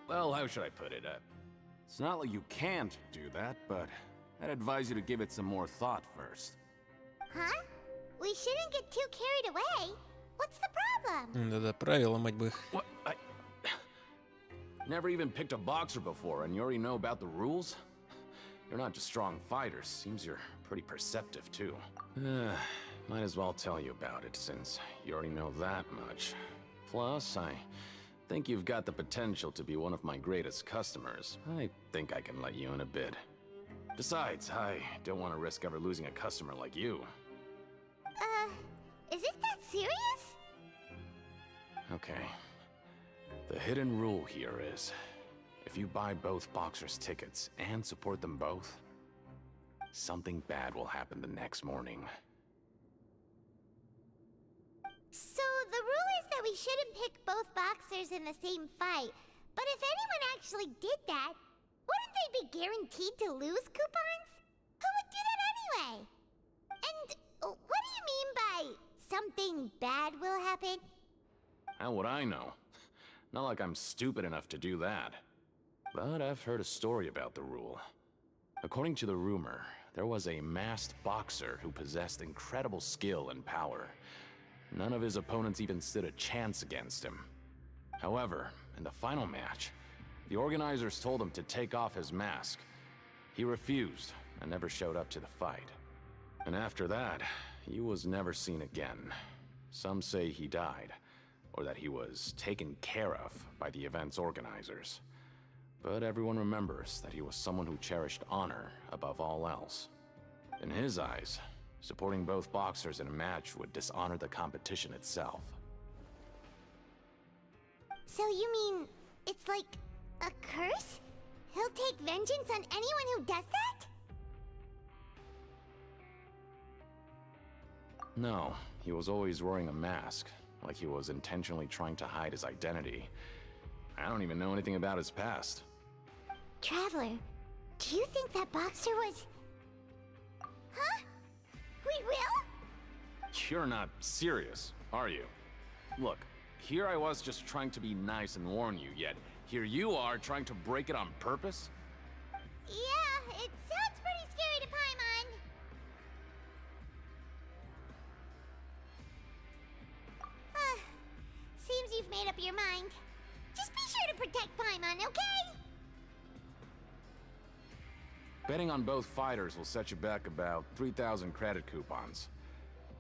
Well, how should I put it? It's not like you can't do that, but I'd advise you to give it some more thought first. Huh? We shouldn't get too carried away. What's the problem? Да-да, правила, мать бы их. What? Never even picked a boxer before, and you already know about the rules? You're not just strong fighters. Seems you're pretty perceptive, too. Might as well tell you about it, since you already know that much. Plus, I think you've got the potential to be one of my greatest customers. I think I can let you in a bit. Besides, I don't want to risk ever losing a customer like you. Is it that serious? Okay. The hidden rule here is, if you buy both boxers' tickets and support them both, something bad will happen the next morning. So the rule is that we shouldn't pick both boxers in the same fight. But if anyone actually did that, wouldn't they be guaranteed to lose coupons? Who would do that anyway? And what do you mean by something bad will happen? How would I know? Not like I'm stupid enough to do that. But I've heard a story about the rule. According to the rumor, there was a masked boxer who possessed incredible skill and power. None of his opponents even stood a chance against him. However, in the final match, the organizers told him to take off his mask. He refused and never showed up to the fight. And after that, he was never seen again. Some say he died, or that he was taken care of by the event's organizers. But everyone remembers that he was someone who cherished honor above all else. In his eyes, supporting both boxers in a match would dishonor the competition itself. So you mean it's like a curse? He'll take vengeance on anyone who does that? No, he was always wearing a mask, like he was intentionally trying to hide his identity. I don't even know anything about his past. Traveler, do you think that boxer was... Huh? We will? You're not serious, are you? Look, here I was just trying to be nice and warn you, yet here you are trying to break it on purpose? Yeah, it sounds pretty scary to Paimon. Seems you've made up your mind. Just be sure to protect Paimon, okay? Betting on both fighters will set you back about 3,000 credit coupons.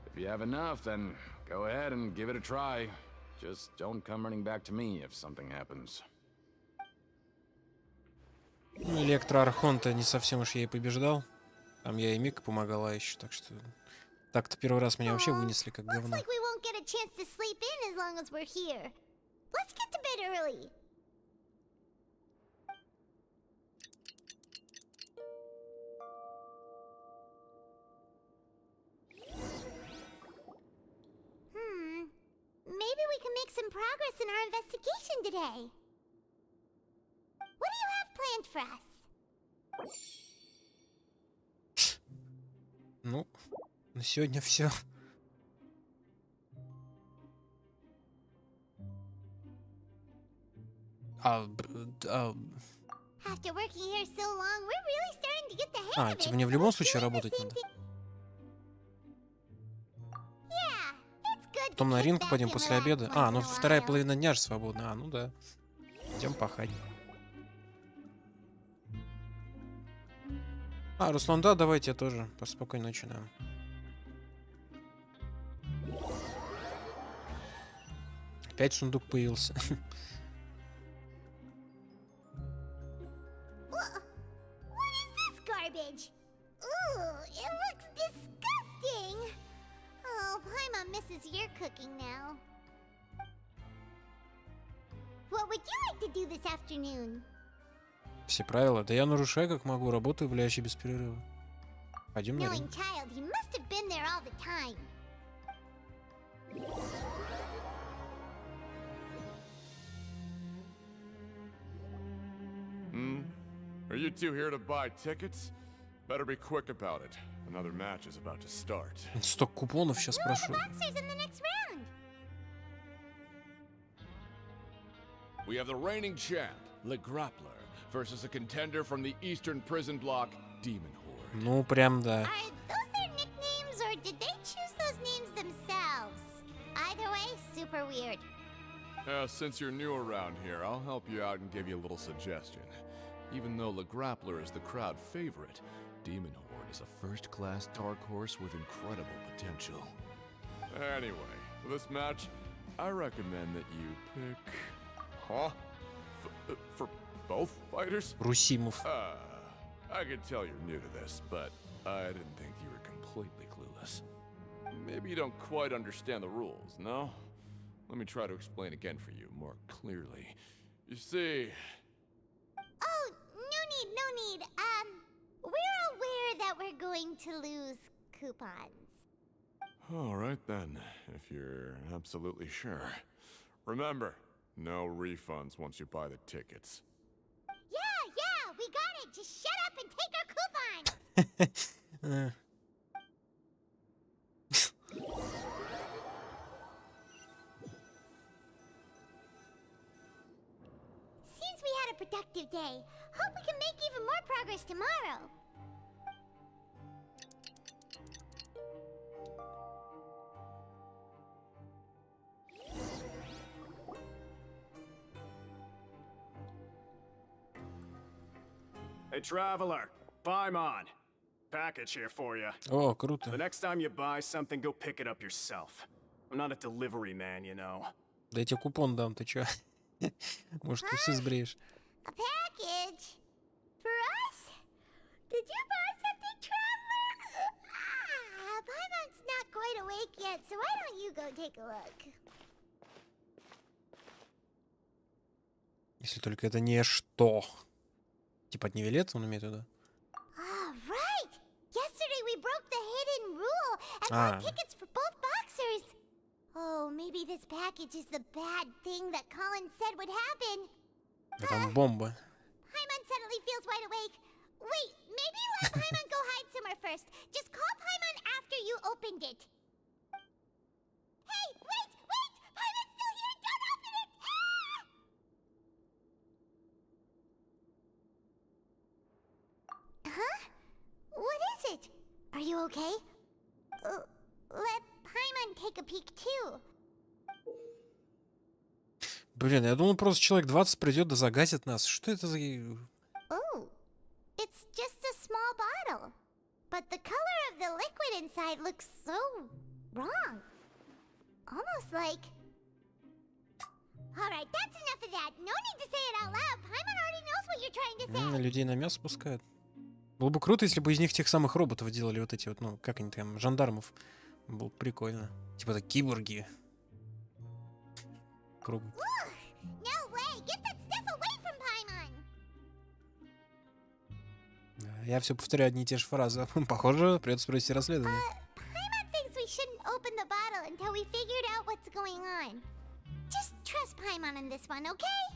If you have enough, then go ahead and give it a try. Just don't come running back to me if something happens. Ну, электроархонта не совсем уж я и побеждал. Там я и Мика помогала еще, так что... Так-то первый раз меня вообще вынесли как говно. Maybe we can make some progress in our investigation today. What do you have planned for us? Ну, на сегодня все. Типа мне в любом случае работать надо. Потом на ринг пойдем после обеда. Ну вторая половина дня же свободна. Ну да. Идем пахать. Руслан, да, давайте я тоже. Спокойной ночи, да. Опять сундук появился. Все правила? Да я нарушаю как могу, работаю, влияющий без перерыва. Пойдем на ринг. Are you two here to buy tickets? Better be quick about it. Another match is about to start. Сток купонов сейчас прошу. We have the reigning champ, Le Grappler, versus a contender from the Eastern Prison Block, Demon Horde. Ну, прям да. Are those their nicknames, or did they choose those names themselves? Either way, super weird. Since you're new around here, I'll help you out and give you a little suggestion. Even though Le Grappler is the crowd favorite, Demon Horde is a first-class dark horse with incredible potential. Anyway, for this match, I recommend that you pick... Huh? For both fighters? Русимов. I could tell you're new to this, but I didn't think you were completely clueless. Maybe you don't quite understand the rules, no? Let me try to explain again for you more clearly. You see... Oh, no need. We're aware that we're going to lose coupons. All right then, if you're absolutely sure. Remember, no refunds once you buy the tickets. Yeah, we got it. Just shut up and take our coupons. Seems we had a productive day. Hope we can make even more progress tomorrow. Hey, Traveler, Paimon. Package here for you. О, круто. The next time you buy something, go pick it up yourself. I'm not a delivery man, you know. Да я тебе купон дам, ты чё? Может, усы сбреешь? A package? For us? Did you buy something, Traveler? Paimon's not quite awake yet, so why don't you go take a look? Если только это не что. Типа от Невилет, он имеет в виду? Right! Yesterday we broke the hidden rule and bought tickets for both boxers. Oh, maybe this package is the bad thing that Colin said would happen. Да там бомба. Paimon suddenly feels wide awake. Wait, maybe let Paimon go hide somewhere first. Just call Paimon after you opened it. Hey, wait! Paimon's still here! Don't open it! Huh? What is it? Are you okay? Let Paimon take a peek too. Блин, я думал, просто человек 20 придет да загасит нас. Что это за... Oh, it's just a small liquid inside looks so wrong. Almost like... Alright, that's enough of that. No need to say it out loud. Paimon already knows what you're trying to say. Людей на мясо спускают. Было бы круто, если бы из них тех самых роботов делали вот эти вот, ну, как они там, жандармов. Было бы прикольно. Типа так киборги. Круг. No way. Get that stuff away from Paimon. Я все повторяю одни и те же фразы. Похоже, придется провести расследование. Paimon thinks we shouldn't open the bottle until we figured out what's going on. Just trust Paimon in this one, okay?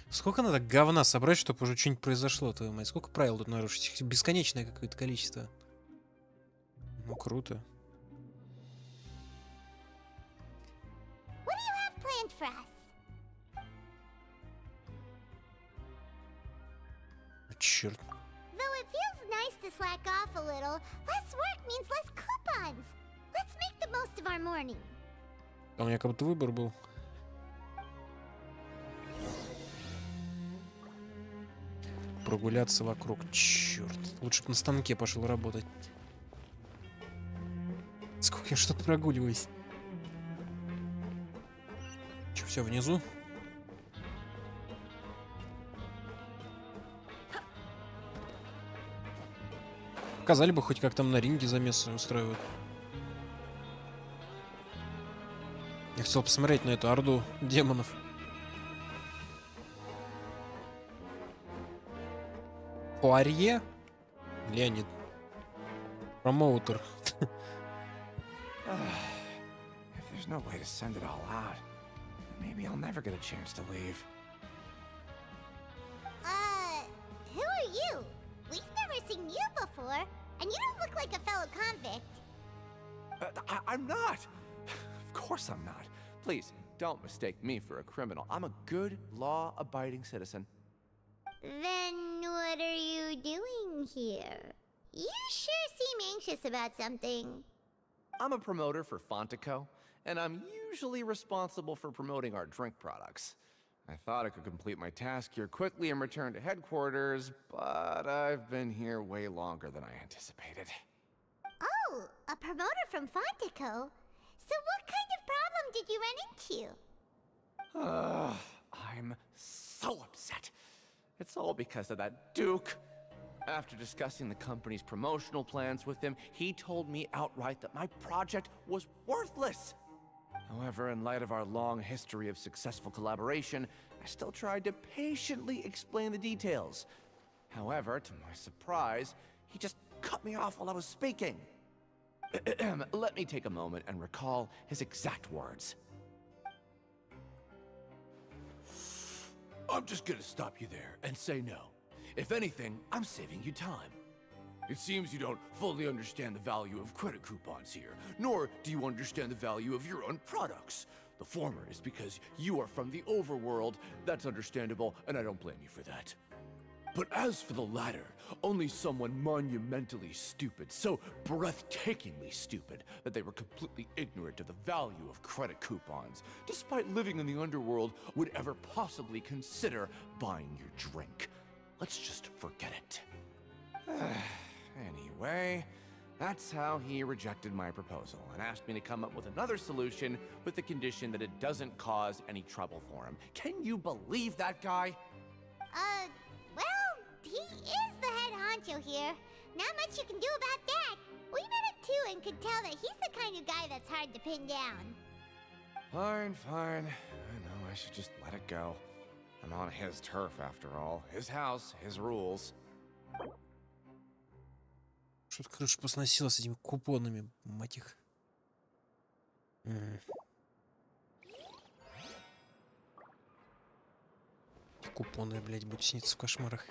Сколько надо говна собрать, чтобы уже что-нибудь произошло, твою мать? Сколько правил тут нарушить? Бесконечное какое-то количество. Ну, круто. What do you have planned for us? Черт. Though it feels nice to slack off a little, less work means less coupons. Let's make the most of our morning. У меня как будто выбор был. Прогуляться вокруг. Черт. Лучше бы на станке пошел работать. Сколько я что-то прогуливаюсь. Че, все внизу? Показали бы хоть как там на ринге замесы устраивают. Я хотел посмотреть на эту орду демонов. Пуарье? Леонид. Промоутер. If there's no way to send it all out, maybe I'll never get a chance to leave. Who are you? We've never seen you before, and you don't look like a fellow convict. I'm not! Of course I'm not. Please, don't mistake me for a criminal. I'm a good, law-abiding citizen. Then what are you doing here? You sure seem anxious about something. I'm a promoter for Fontico, and I'm usually responsible for promoting our drink products. I thought I could complete my task here quickly and return to headquarters, but I've been here way longer than I anticipated. Oh, a promoter from Fontico? So what kind of problem did you run into? I'm so upset. It's all because of that Duke. After discussing the company's promotional plans with him, he told me outright that my project was worthless. However, in light of our long history of successful collaboration, I still tried to patiently explain the details. However, to my surprise, he just cut me off while I was speaking. Let me take a moment and recall his exact words. I'm just gonna stop you there and say no. If anything, I'm saving you time. It seems you don't fully understand the value of credit coupons here, nor do you understand the value of your own products. The former is because you are from the overworld. That's understandable, and I don't blame you for that. But as for the latter, only someone monumentally stupid, so breathtakingly stupid, that they were completely ignorant of the value of credit coupons, despite living in the underworld, would ever possibly consider buying your drink. Let's just forget it. Anyway, that's how he rejected my proposal and asked me to come up with another solution with the condition that it doesn't cause any trouble for him. Can you believe that guy? Well, he is the head honcho here. Not much you can do about that. We met him too and could tell that he's the kind of guy that's hard to pin down. Fine. I know I should just let it go. I'm on his turf after all. His house, his rules. Что-то крыша посносила с этими купонами, мать их. Купоны, блядь, будут сниться в кошмарах.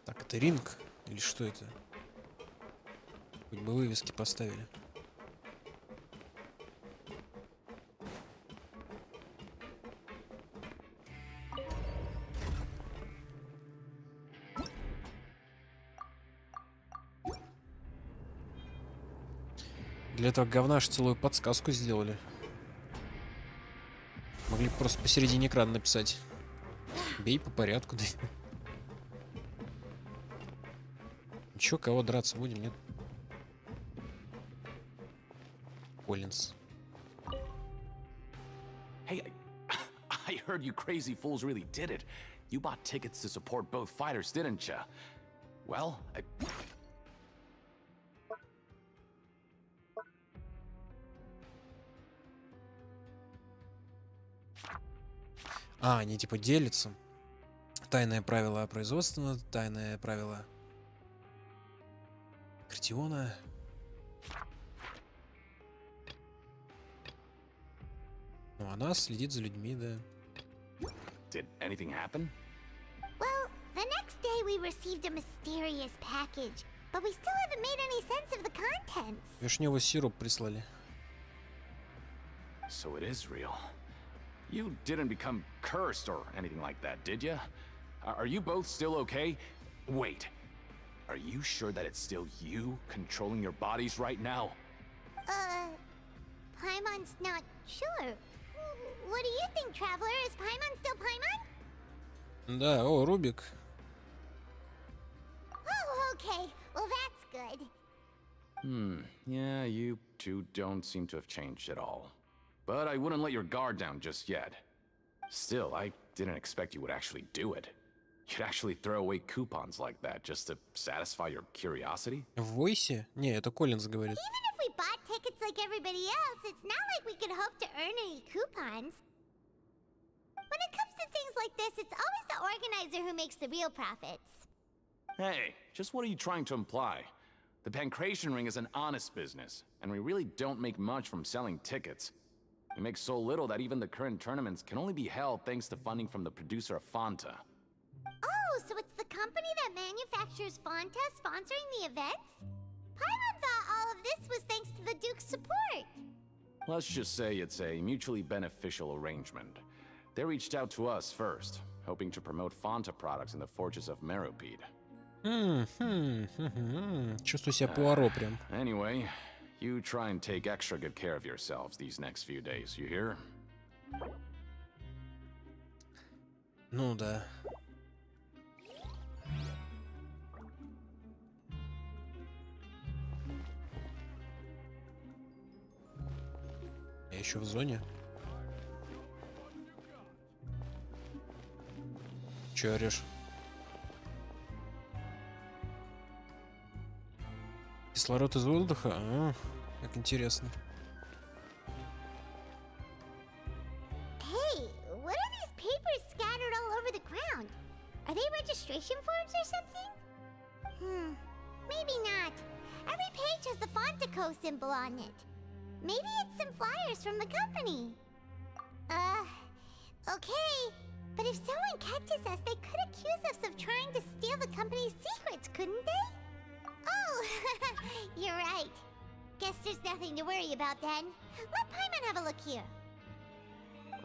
Так, это ринг? Или что это? Хоть бы вывески поставили. Для этого говна аж целую подсказку сделали. Могли бы просто посередине экрана написать. Бей по порядку, да. Чё, кого драться будем, нет? Коллинз. Hey, I heard you crazy fools really did it. You bought tickets to support both fighters, didn't ya? Well, они типа делятся. Тайное правило производства, тайное правило Картиона. Ну, она следит за людьми, да. Did anything happen? Well, the next day we received a mysterious package, but we still haven't made any sense of the contents. Вишневый сироп прислали. So it is real. You didn't become cursed or anything like that, did ya? Are you both still okay? Wait. Are you sure that it's still you controlling your bodies right now? Paimon's not sure. What do you think, Traveler? Is Paimon still Paimon? Да, о, Рубик. Oh, okay. Well, that's good. Yeah, you two don't seem to have changed at all. But I wouldn't let your guard down just yet. Still, I didn't expect you would actually do it. You'd actually throw away coupons like that just to satisfy your curiosity? В войсе? Не, это Коллинз говорит. Even if we bought tickets like everybody else, it's not like we could hope to earn any coupons. When it comes to things like this, it's always the organizer who makes the real profits. Hey, just what are you trying to imply? The Pancration Ring is an honest business, and we really don't make much from selling tickets. We make so little that even the current tournaments can only be held thanks to funding from the producer of Fanta. Oh, so it's the company that manufactures Fanta sponsoring the events? Paimon thought all of this was thanks to the Duke's support. Let's just say it's a mutually beneficial arrangement. They reached out to us first, hoping to promote Fanta products in the Fortress of Meropide. Чувствую себя Пуаро прям. Anyway, you try and take extra good care of yourselves these next few days, you hear? Ну да. Я еще в зоне. Че орешь? Кислород из воздуха? А, как интересно. Hey, what are these papers scattered all over the ground? Are they registration forms or something? Maybe not. Every page has the Fontaco symbol on it. Maybe it's some flyers from the company. Okay. But if someone catches us, they could accuse us of trying to steal the company's secrets, couldn't they? Oh, you're right. Guess there's nothing to worry about then. Let Paimon have a look here.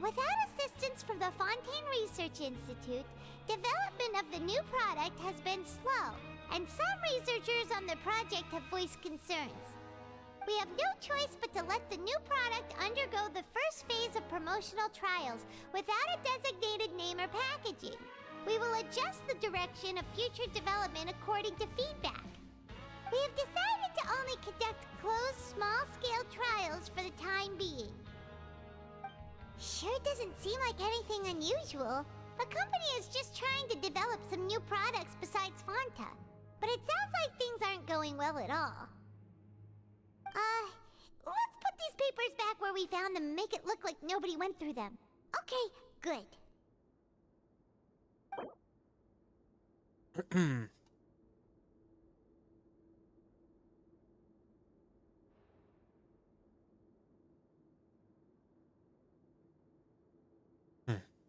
Without assistance from the Fontaine Research Institute, development of the new product has been slow, and some researchers on the project have voiced concerns. We have no choice but to let the new product undergo the first phase of promotional trials without a designated name or packaging. We will adjust the direction of future development according to feedback. We have decided to only conduct closed, small-scale trials for the time being. Sure doesn't seem like anything unusual. The company is just trying to develop some new products besides Fanta. But it sounds like things aren't going well at all. Let's put these papers back where we found them and make it look like nobody went through them. Okay, good.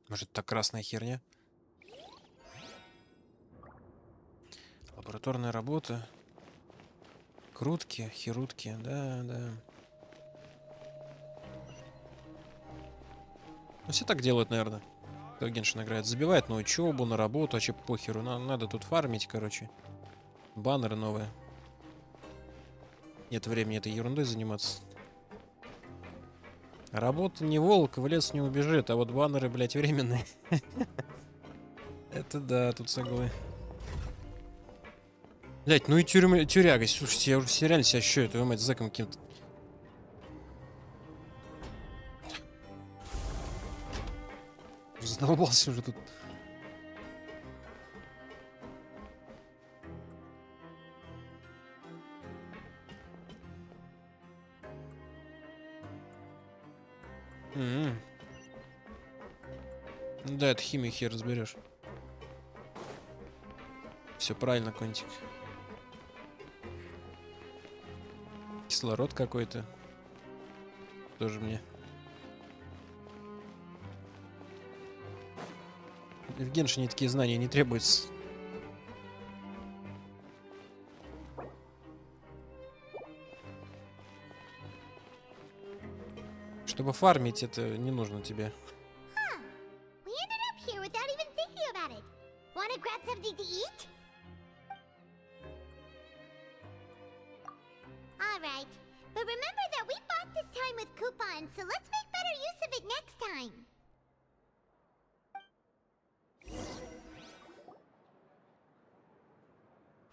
Может, это красная херня? Лабораторная работа. Крутки, хирутки, да. Ну, все так делают, наверное. Кто в Genshin играет. Забивает на учебу, на работу, а че похеру. Надо тут фармить, короче. Баннеры новые. Нет времени этой ерундой заниматься. Работа не волк, в лес не убежит, а вот баннеры, блядь, временные. Это да, тут соглы. Блять, ну и тюряга. Слушайте, я уже все реально себя ощущаю, твою мать, зэком каким-то. Задолбался уже тут. Ну да, это химия, хер разберешь. Все правильно, контик. Кислород какой-то. Тоже мне. В Геншине такие знания не требуются. Чтобы фармить, это не нужно тебе. We ended up here without even thinking about it. Wanna grab something to eat? Alright, but remember that we bought this time with coupons, so let's make better use of it next time.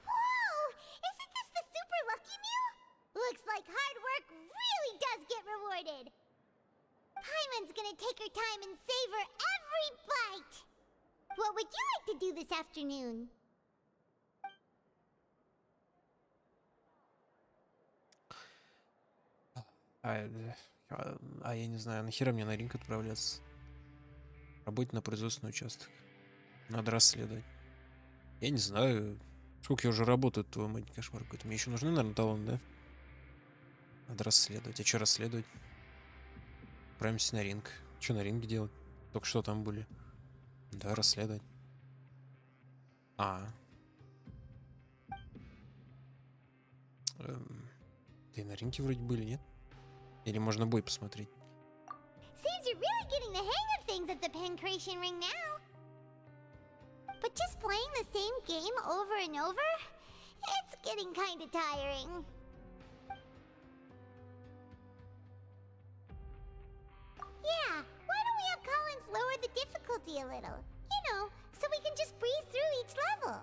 Whoa! Isn't this the super lucky meal? Looks like hard work really does get rewarded. Paimon's gonna take her time and savor every bite. What would you like to do this afternoon? Я не знаю, нахера мне на ринг отправляться? Работать на производственный участок. Надо расследовать. Я не знаю, сколько я уже работаю, твой мать, кошмар какой-то. Мне еще нужны, наверное, талоны, да? Надо расследовать. А что расследовать? Отправимся на ринг. Что на ринге делать? Только что там были. Да, расследовать. Да и на ринге вроде были, нет? Или можно бой посмотреть? Seems you're really getting the hang of things at the Pancration Ring now. But just playing the same game over and over? It's getting kinda tiring. Yeah, why don't we have Collins lower the difficulty a little? You know, so we can just breeze through each level.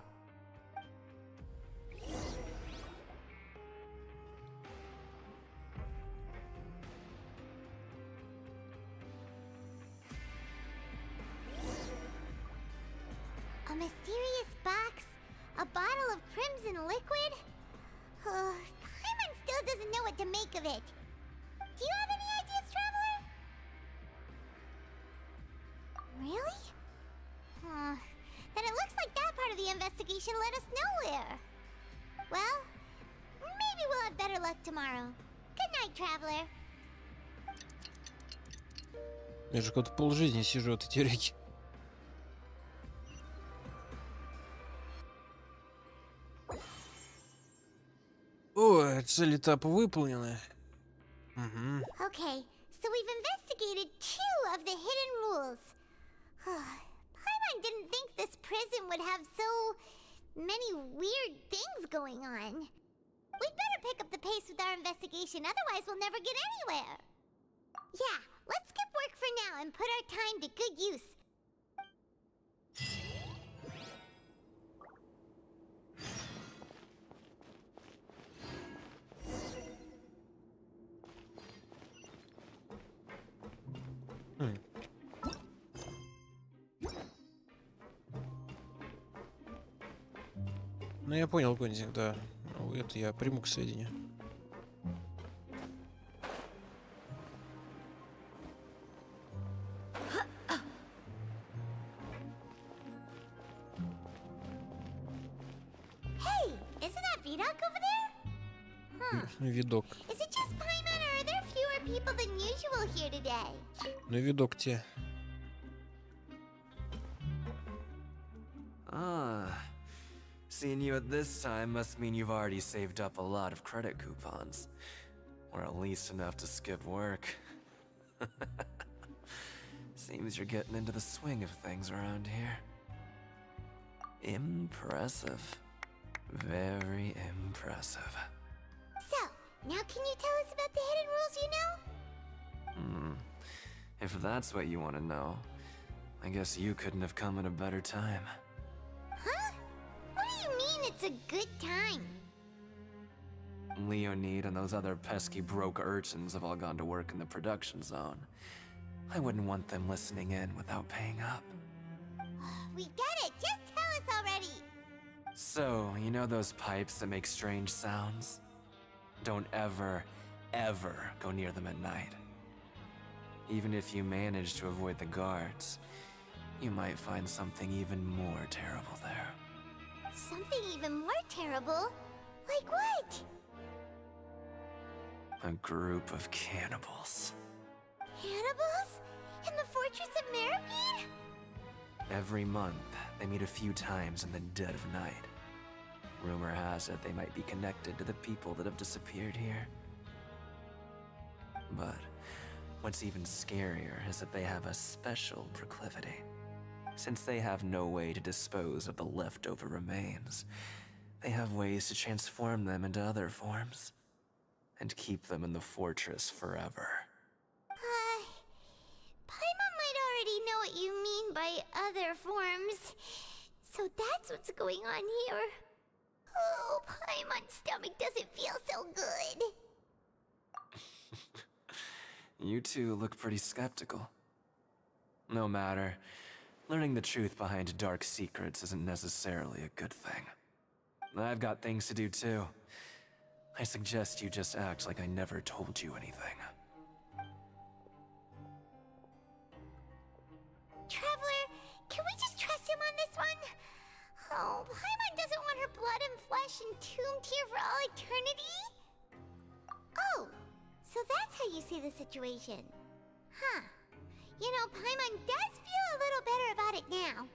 A mysterious box? A bottle of crimson liquid? Paimon still doesn't know what to make of it. Do you have any ideas, Traveler? Really? Then it looks like that part of the investigation led us nowhere. Well, maybe we'll have better luck tomorrow. Good night, Traveler. Я же какой-то полжизни сижу от этой реки. О, цель этапа выполнена. Okay, so we've investigated 2 of the hidden rules. Paimon didn't think this prison would have so many weird things going on. We'd better pick up the pace with our investigation, otherwise we'll never get anywhere. Yeah, let's skip work for now and put our time to good use. Ну я понял, Гонзик, да. Ну, это я приму к сведению. Hey, isn't that Vidok over there? Видок. Is it just Paimon or are there fewer people than usual here today? Ну видок те. Seeing you at this time must mean you've already saved up a lot of credit coupons. Or at least enough to skip work. Seems you're getting into the swing of things around here. Impressive. Very impressive. So, now can you tell us about the hidden rules you know? If that's what you want to know, I guess you couldn't have come at a better time. it's a good time. Leonid and those other pesky broke urchins have all gone to work in the production zone. I wouldn't want them listening in without paying up. We get it. Just tell us already. So, you know those pipes that make strange sounds? Don't ever, ever go near them at night. Even if you manage to avoid the guards, you might find something even more terrible there. Something even more terrible? Like what? A group of cannibals. Cannibals? In the Fortress of Meripede? Every month, they meet a few times in the dead of night. Rumor has it they might be connected to the people that have disappeared here. But what's even scarier is that they have a special proclivity. Since they have no way to dispose of the leftover remains, they have ways to transform them into other forms and keep them in the fortress forever. Paimon might already know what you mean by other forms. So that's what's going on here. Oh, Paimon's stomach doesn't feel so good. You two look pretty skeptical. No matter, learning the truth behind dark secrets isn't necessarily a good thing. I've got things to do too. I suggest you just act like I never told you anything. Traveler, can we just trust him on this one? Oh, Paimon doesn't want her blood and flesh entombed here for all eternity? Oh, so that's how you see the situation. Huh. You know, Paimon does feel a little better about it now.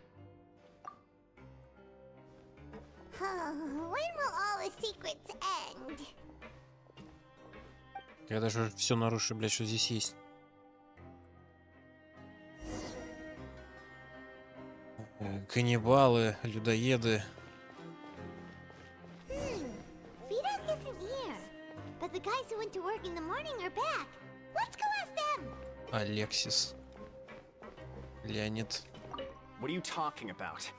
When will all the secrets end? Я даже все нарушу, блядь, что здесь есть. Каннибалы, людоеды. Vidal isn't here, but the guys who went to work in the morning are back. Let's go ask them. Алексис. Леонид. What are you talking about?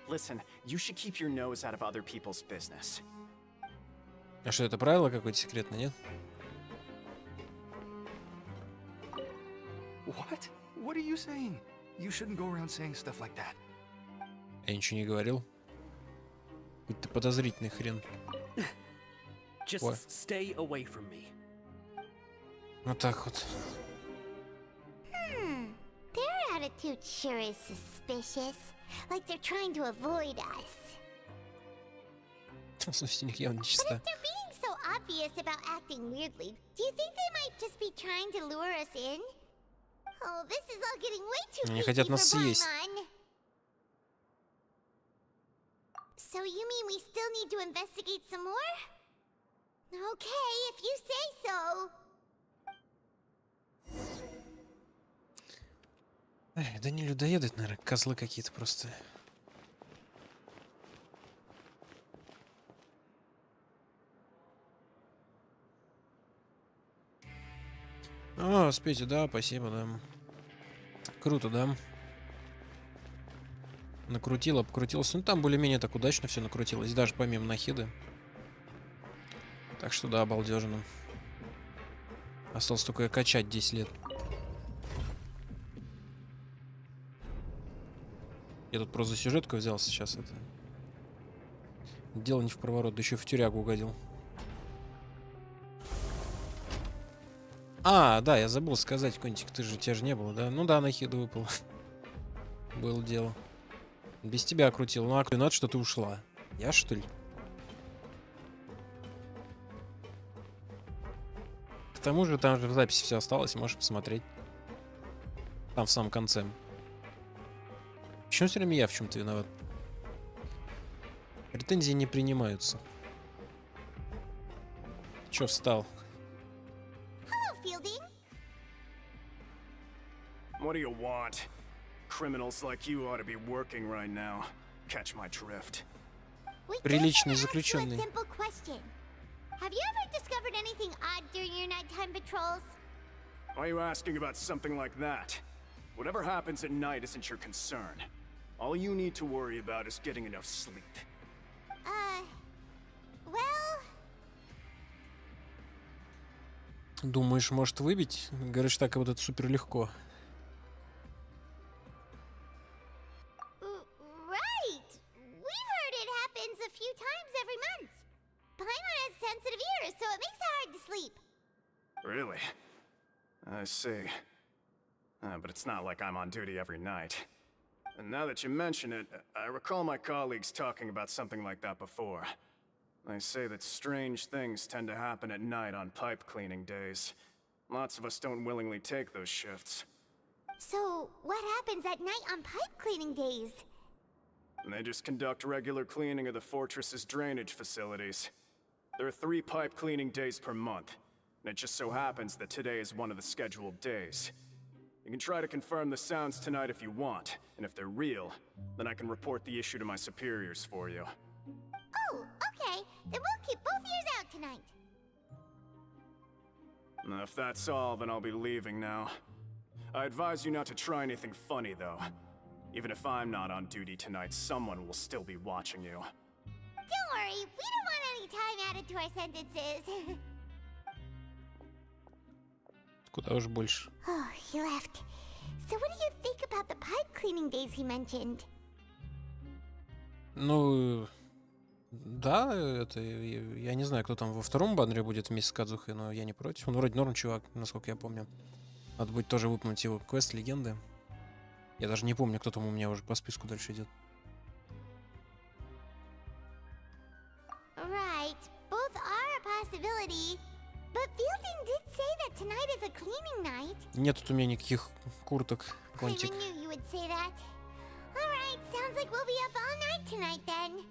Listen, you should keep your nose out of other people's business. А что, это правило какое-то секретное, нет? What? What are you saying? You shouldn't go around saying stuff like that. Я ничего не говорил. Какой-то подозрительный хрен. Just stay away from me. Вот так вот. Their attitude sure is suspicious. Like they're trying to avoid us. Слушайте, у них явно But нечисто. if they're being so obvious about acting weirdly, do you think they might just be trying to lure us in? Oh, this is all getting way too Они easy хотят for нас съесть. Paimon. So you mean we still need to investigate some more? Okay, if you say so. Эх, да не людоеды, это, наверное, козлы какие-то просто. О, спейте, да, спасибо, да. Круто, да. Накрутило, покрутилось. Ну, там более-менее так удачно все накрутилось, даже помимо нахиды. Так что да, обалдежно. Осталось только качать 10 лет. Я тут просто за сюжетку взялся сейчас. Это дело не в проворот, да еще в тюрягу угодил. А, да, я забыл сказать, Контик, тебя же не было, да? Ну да, нахида выпало. Было дело. Без тебя крутил. Ну, а надо, что ты ушла. Я, что ли? К тому же, там же в записи все осталось, можешь посмотреть. Там в самом конце. Почему все время я в чем-то виноват? Претензии не принимаются. Че встал? What do you want? Criminals like you ought to be working right now. Catch my drift. Приличный заключенный. Simple question. Have you ever discovered anything odd during your nighttime patrols? Why are you asking about something like that? Whatever happens at night isn't your concern. All you need to worry about is getting enough sleep. Думаешь, может выбить? Говоришь, так и вот это супер легко. Right! We've heard it happens a few times every month. Paimon has sensitive ears, so it makes it hard to sleep. Really? I see. But it's not like I'm on duty every night. And now that you mention it, I recall my colleagues talking about something like that before. They say that strange things tend to happen at night on pipe cleaning days. Lots of us don't willingly take those shifts. So, what happens at night on pipe cleaning days? They just conduct regular cleaning of the fortress's drainage facilities. There are 3 pipe cleaning days per month, and it just so happens that today is one of the scheduled days. You can try to confirm the sounds tonight if you want, and if they're real, then I can report the issue to my superiors for you. Oh, okay. Then we'll keep both ears out tonight. If that's all, then I'll be leaving now. I advise you not to try anything funny, though. Even if I'm not on duty tonight, someone will still be watching you. Don't worry, we don't want any time added to our sentences. Куда уж больше. Oh, he left. So what do you think about the pipe cleaning days he mentioned? Ну, да, это я не знаю, кто там во втором баннере будет вместе с Кадзухой, но я не против. Он вроде норм чувак, насколько я помню. Надо будет тоже выполнить его квест легенды. Я даже не помню, кто там у меня уже по списку дальше идет. Right, both are a possibility. But Fielding did say that tonight is a cleaning night. Нет тут у меня никаких курток, контик. I knew you would say that. Alright, sounds like we'll be up all night tonight then.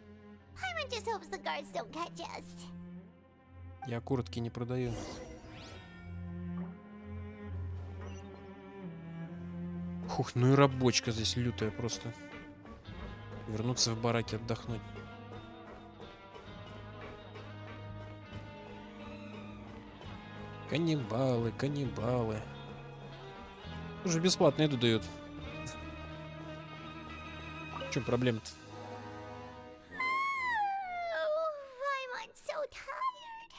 Paimon just hopes the guards don't catch us. Я куртки не продаю. Хух, ну и рабочка здесь лютая просто. Вернуться в бараки отдохнуть. Каннибалы, каннибалы. Уже бесплатно еду дают. В чем проблема-то? Oh, Paimon's so tired.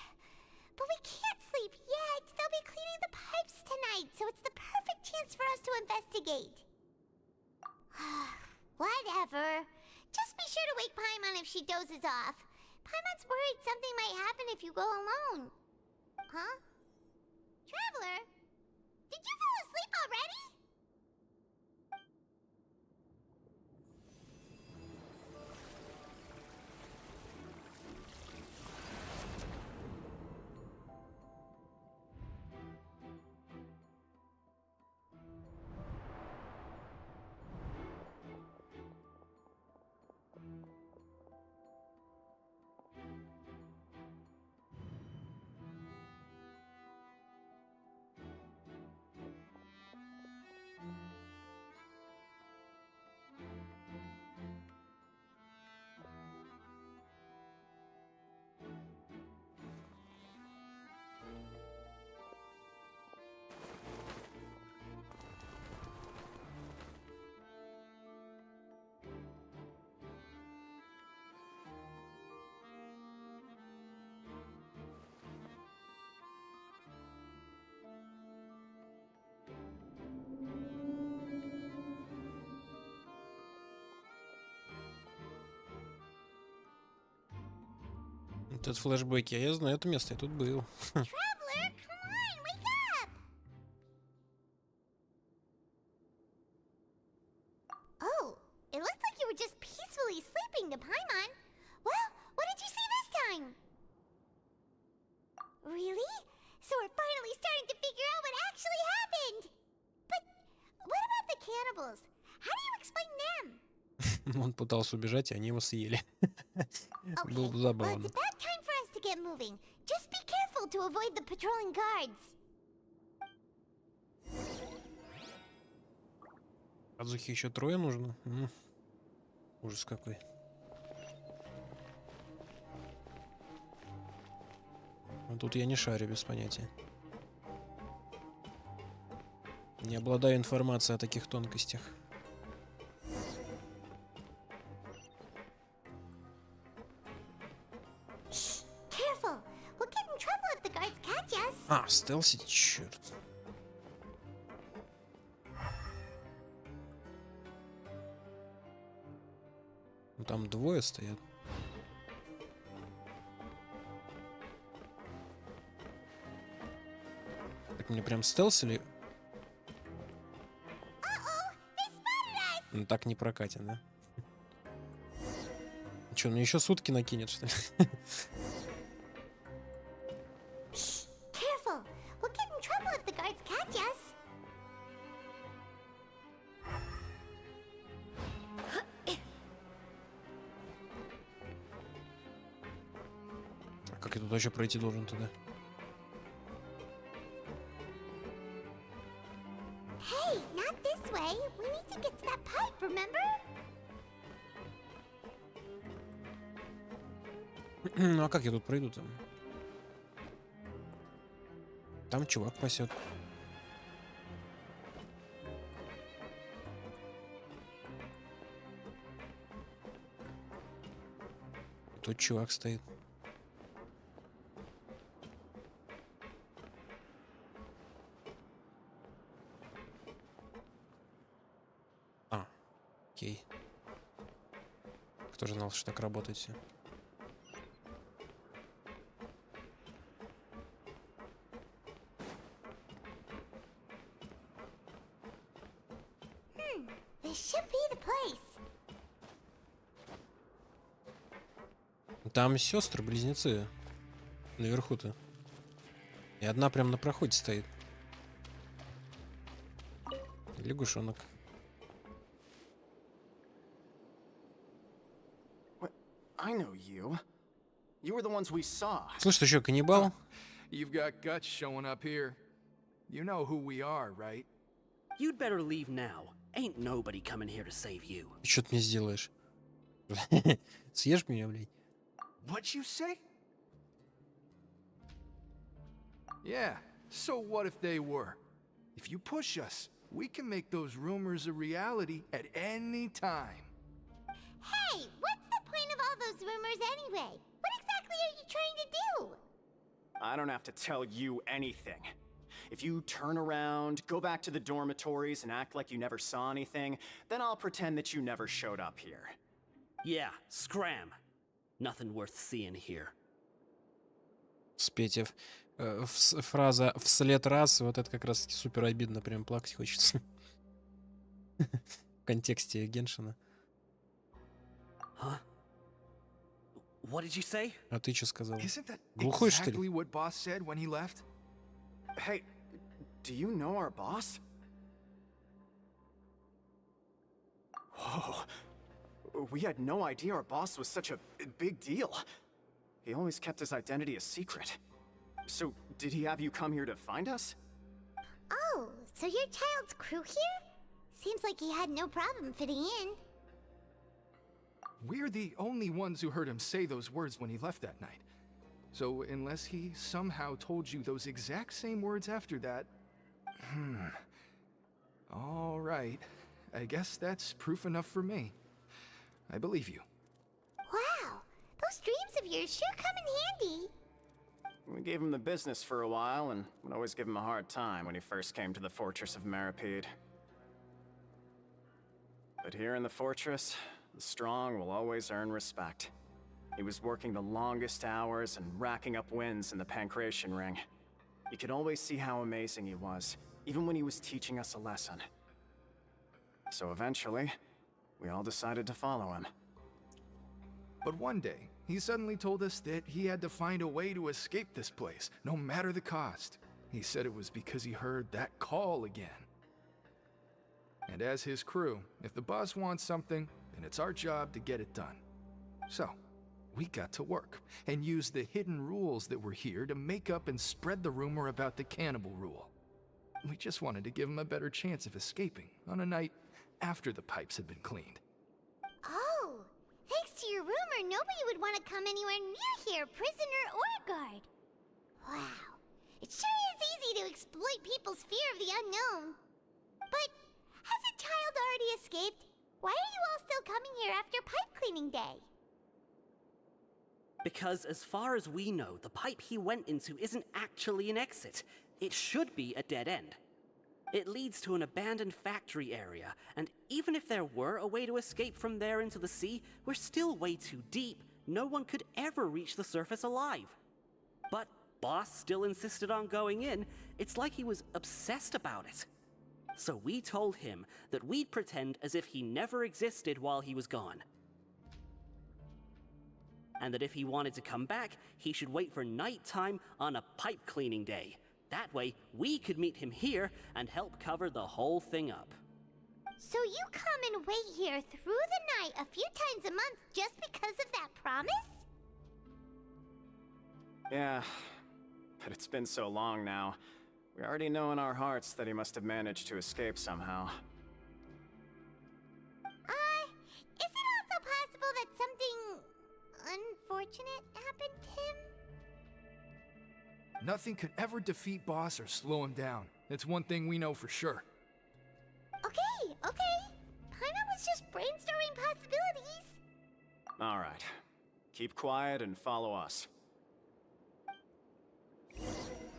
But we can't sleep yet. They'll be cleaning the pipes tonight, so it's the perfect chance for us to investigate. Whatever. Just be sure to wake Paimon if she dozes off. Paimon's worried something might happen if you go alone. Huh? Traveler? Did you fall asleep already? Тут флешбеки, а я знаю это место, я тут был. Traveler, come on, wake up! Oh, it looks like you were just peacefully sleeping to Paimon. Well, what did you see this time? Really? So we're finally starting to figure out what actually happened. But what about the cannibals? How do you explain them? Он пытался убежать, и они его съели. Было бы Well, забавно. it's about time for us to get moving. Just be careful to avoid the patrolling guards. Кадзухи еще 3 нужно. Ужас какой. А тут я не шарю, без понятия. Не обладаю информацией о таких тонкостях. Careful! We'll get in trouble if the guards catch catch us. А, стелсить, черт. Ну там двое стоят. Так мне прям стелсили? Ну так не прокатит, да? Че, мне еще сутки накинет, что ли? Careful. We'll get in trouble if the guards catch us. А как я тут вообще пройти должен туда? Hey, not this way. We need to get to that pipe, remember? Ну а как я тут пройду там? Там чувак пасет. Тут чувак стоит. А, окей. Кто же знал, что так работает все? This should be the place. Там сестры-близнецы. Наверху-то. И одна прям на проходе стоит. Лягушонок. I know you. You were the ones we saw. Слышь, ты что, каннибал? You've got guts showing up here. You know who we are, right? You'd better leave now. Ain't nobody coming here to save you. Ты что ты мне сделаешь? Съешь меня, блядь? What'd you say? Yeah, so what if they were? If you push us, we can make those rumors a reality at any time. Hey, what's the point of all those rumors anyway? What exactly are you trying to do? I don't have to tell you anything. If you turn around, go back to the dormitories and act like you never saw anything, then I'll pretend that you never showed up here. Yeah, scram. Nothing worth seeing here. Спеть фраза «вслед раз», вот это как раз супер обидно, прям плакать хочется. В контексте Геншина. Huh? What did you say? А ты что сказал? Isn't that Глухой, что exactly ли? what boss said when he left? Hey, do you know our boss? Whoa. We had no idea our boss was such a big deal. He always kept his identity a secret. So, did he have you come here to find us? Oh, so your child's crew here? Seems like he had no problem fitting in. We're the only ones who heard him say those words when he left that night. So, unless he somehow told you those exact same words after that... All right. I guess that's proof enough for me. I believe you. Wow, those dreams of yours sure come in handy. We gave him the business for a while and would always give him a hard time when he first came to the fortress of Maripede. But here in the fortress, the strong will always earn respect. He was working the longest hours and racking up wins in the Pancration Ring. You could always see how amazing he was, even when he was teaching us a lesson. So eventually, we all decided to follow him. But one day, he suddenly told us that he had to find a way to escape this place, no matter the cost. He said it was because he heard that call again. And as his crew, if the boss wants something, then it's our job to get it done. So, we got to work, and used the hidden rules that were here to make up and spread the rumor about the cannibal rule. We just wanted to give him a better chance of escaping on a night after the pipes had been cleaned. Oh, thanks to your rumor, nobody would want to come anywhere near here, prisoner or guard. Wow, it sure is easy to exploit people's fear of the unknown. But has a child already escaped? Why are you all still coming here after pipe cleaning day? Because as far as we know, the pipe he went into isn't actually an exit. It should be a dead end. It leads to an abandoned factory area, and even if there were a way to escape from there into the sea, we're still way too deep. No one could ever reach the surface alive. But Boss still insisted on going in. It's like he was obsessed about it. So we told him that we'd pretend as if he never existed while he was gone. And that if he wanted to come back, he should wait for nighttime on a pipe cleaning day. That way, we could meet him here and help cover the whole thing up. So you come and wait here through the night a few times a month just because of that promise? Yeah, but it's been so long now. We already know in our hearts that he must have managed to escape somehow. Is it also possible that something unfortunate happened to him? Nothing could ever defeat Boss or slow him down. It's one thing we know for sure. Okay. Paimon was just brainstorming possibilities. Alright. Keep quiet and follow us.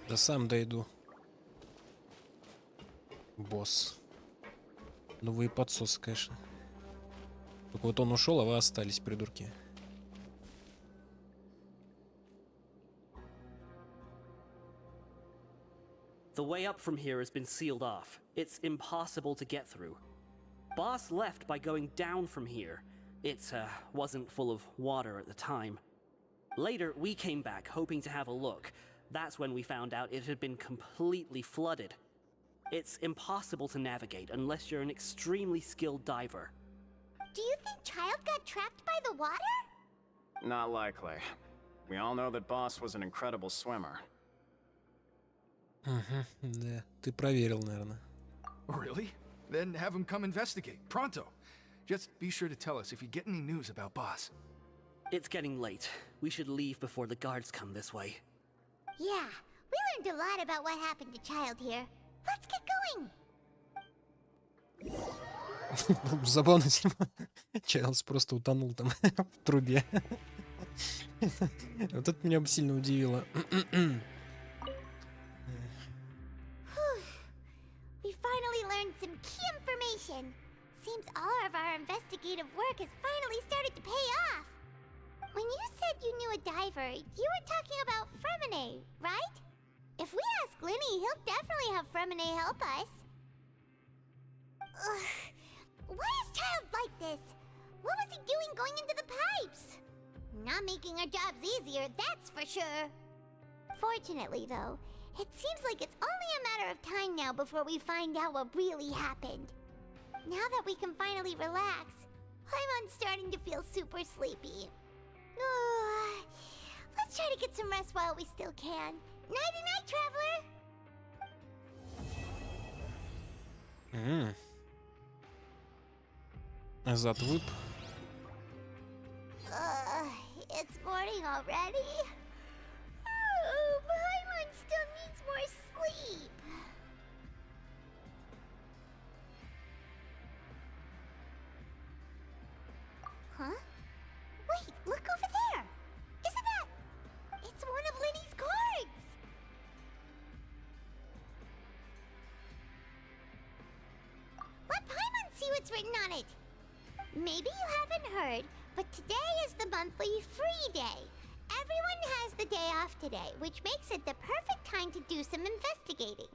Да сам дойду. Босс. Ну вы и подсосы, конечно. Только вот он ушел, а вы остались, придурки. The way up from here has been sealed off. It's impossible to get through. Boss left by going down from here. It wasn't full of water at the time. Later, we came back hoping to have a look. That's when we found out it had been completely flooded. It's impossible to navigate unless you're an extremely skilled diver. Do you think Child got trapped by the water? Not likely. We all know that Boss was an incredible swimmer. Да, ты проверил, наверное. Really? Then have him come investigate. Pronto. Just be sure to tell us if you get any news about Boss. It's getting late. We should leave before the guards come this way. Yeah, we learned a lot about what happened to Child here. Let's get going! Забавно, Чайлз просто утонул там в трубе. Вот это меня сильно удивило. We finally learned some key information. Seems all of our investigative work has finally started to pay off. When you said you knew a diver, you were talking about Fremine, right? If we ask Linny, he'll definitely have Fremine help us. Ugh. Why is Child like this? What was he doing going into the pipes? Not making our jobs easier, that's for sure. Fortunately, though, it seems like it's only a matter of time now before we find out what really happened. Now that we can finally relax, I'm starting to feel super sleepy. Let's try to get some rest while we still can. Nighty-night, traveler! Затвып. It's morning already? Oh, Paimon still needs more sleep. Huh? Wait, look over there! Isn't that... It's one of Linny's cards! Let Paimon see what's written on it! Maybe you haven't heard, but today is the monthly free day. Everyone has the day off today, which makes it the perfect time to do some investigating.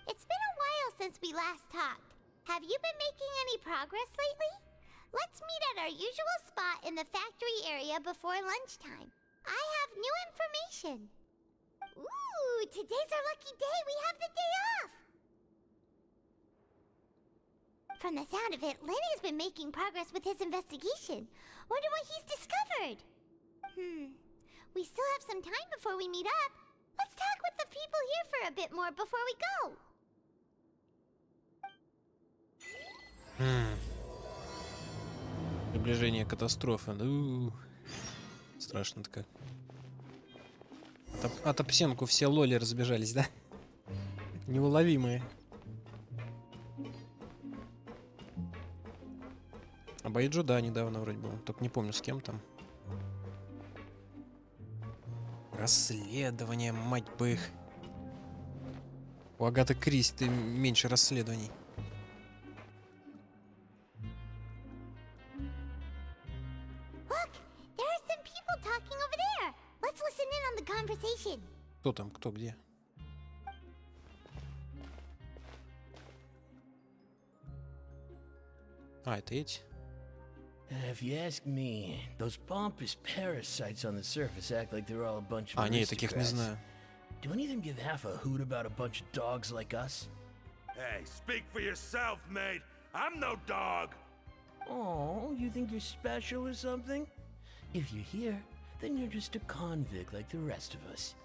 It's been a while since we last talked. Have you been making any progress lately? Let's meet at our usual spot in the factory area before lunchtime. I have new information. Ooh, today's our lucky day. We have the day off. From the sound of it, Lenny's been making progress with his investigation. Wonder what he's discovered. We still have some time before we meet up. Let's talk with the people here for a bit more before we go. Приближение катастрофы. Страшно-то как. От Апсенку все лоли разбежались, да? Неуловимые. А Байджо, да, недавно вроде был. Только не помню, с кем там. Расследование, мать бы их. У Агаты Кристи меньше расследований. Look, there are some people talking over there. Let's listen in on the conversation. Кто там, кто где? А, это эти? If you ask me, those pompous parasites on the surface act like they're all a bunch of А, не, таких не aristocrats. знаю. Do any of them give half a hoot about a bunch of dogs like us? Hey, speak for yourself, mate. I'm no dog. Oh, you think you're special or something? If you're here, then you're just a convict like the rest of us.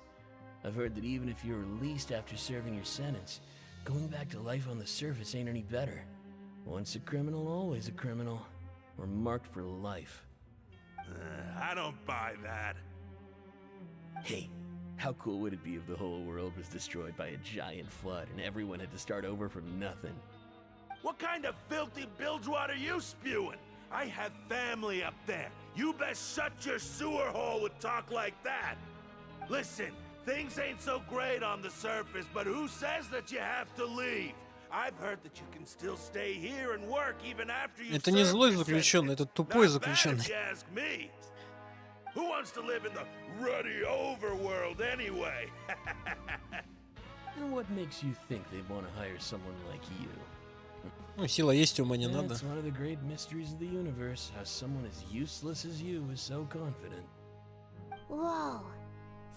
I've heard that even if you're released after serving your sentence, going back to life on the surface ain't any better. Once a criminal, always a criminal. We're marked for life. I don't buy that. Hey, how cool would it be if the whole world was destroyed by a giant flood and everyone had to start over from nothing? What kind of filthy bilgewater are you spewing? I have family up there. You best shut your sewer hole with talk like that. Listen, things ain't so great on the surface, but who says that you have to leave? I've heard that you can still stay here and work even after you. Это не злой заключенный, это тупой заключенный. Ask me. Who wants to live in the ruddy overworld anyway? And what makes you think they want to hire someone like you? Ну, сила есть, ума не надо. That's one of the great mysteries of the universe, how someone as useless as you is so confident. Whoa.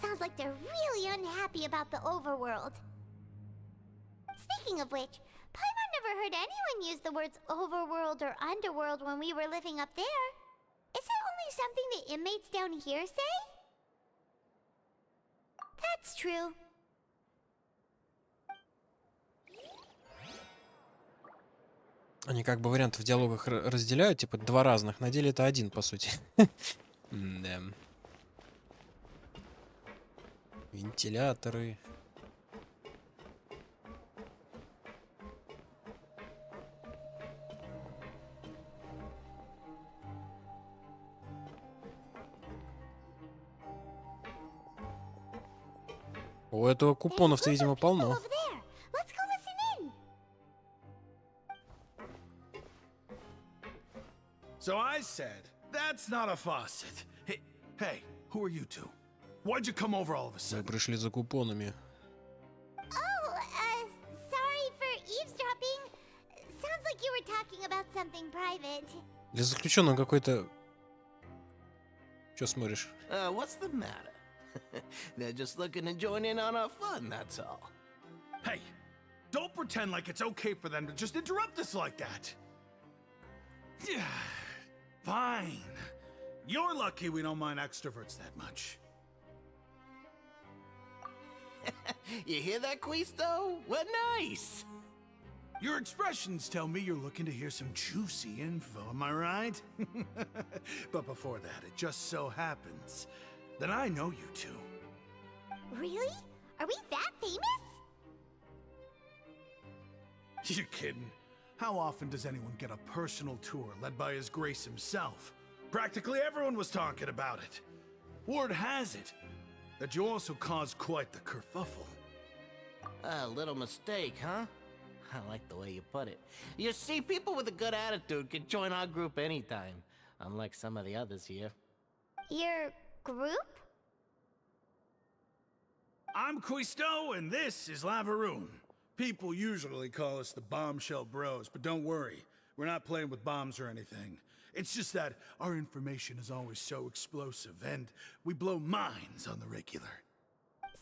Sounds like they're really unhappy about the overworld. Speaking of which, Paimon never heard anyone use the words overworld or underworld when we were living up there. Is it only something the inmates down here say? That's true. Они как бы варианты в диалогах разделяют, типа два разных. На деле это один, по сути. Да. Вентиляторы. У этого купонов-то, видимо, полно. So I said, that's not a faucet. Hey, who are you two? Why'd you come over all of a Мы sudden? пришли за купонами. Oh, sorry for eavesdropping. Sounds like you were talking about something private. Для заключенного какой-то... Чё смотришь? What's the matter? They're just looking to join in on our fun, that's all. Hey, don't pretend like it's okay for them to just interrupt us like that. Yeah, fine. You're lucky we don't mind extroverts that much. You hear that, Quisto? What nice! Your expressions tell me you're looking to hear some juicy info, am I right? But before that, it just so happens that I know you two. Really? Are we that famous? You're kidding. How often does anyone get a personal tour led by His Grace himself? Practically everyone was talking about it. Word has it that you also caused quite the kerfuffle. A little mistake, huh? I like the way you put it. You see, people with a good attitude can join our group anytime, unlike some of the others here. Your group? I'm Quisto, and this is Lavaroon. People usually call us the Bombshell Bros, but don't worry, we're not playing with bombs or anything. It's just that our information is always so explosive, and we blow minds on the regular.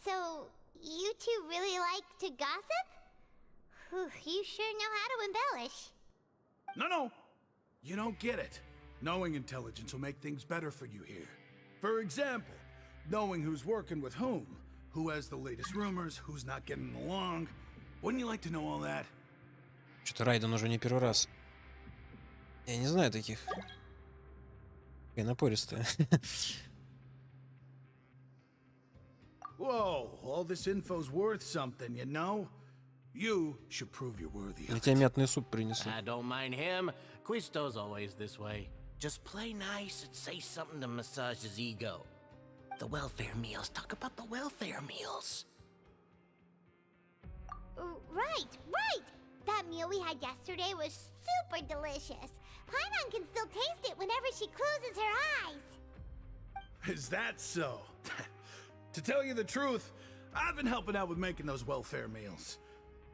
So, you two really like to gossip? Whew, you sure know how to embellish. No, you don't get it. Knowing intelligence will make things better for you here. For example, knowing who's working with whom, who has the latest rumors, who's not getting along. Wouldn't you like to know all that? Что-то Райден уже не первый раз. Я не знаю таких. Какая напористая. Whoa, all this info's worth something, you know? You should prove you're worthy Я of тебе it. мятный суп принесу. I don't mind him. Quisto's always this way. Just play nice and say something to massage his ego. The welfare meals. Talk about the welfare meals. Right! That meal we had yesterday was super delicious. Paimon can still taste it whenever she closes her eyes. Is that so? To tell you the truth, I've been helping out with making those welfare meals.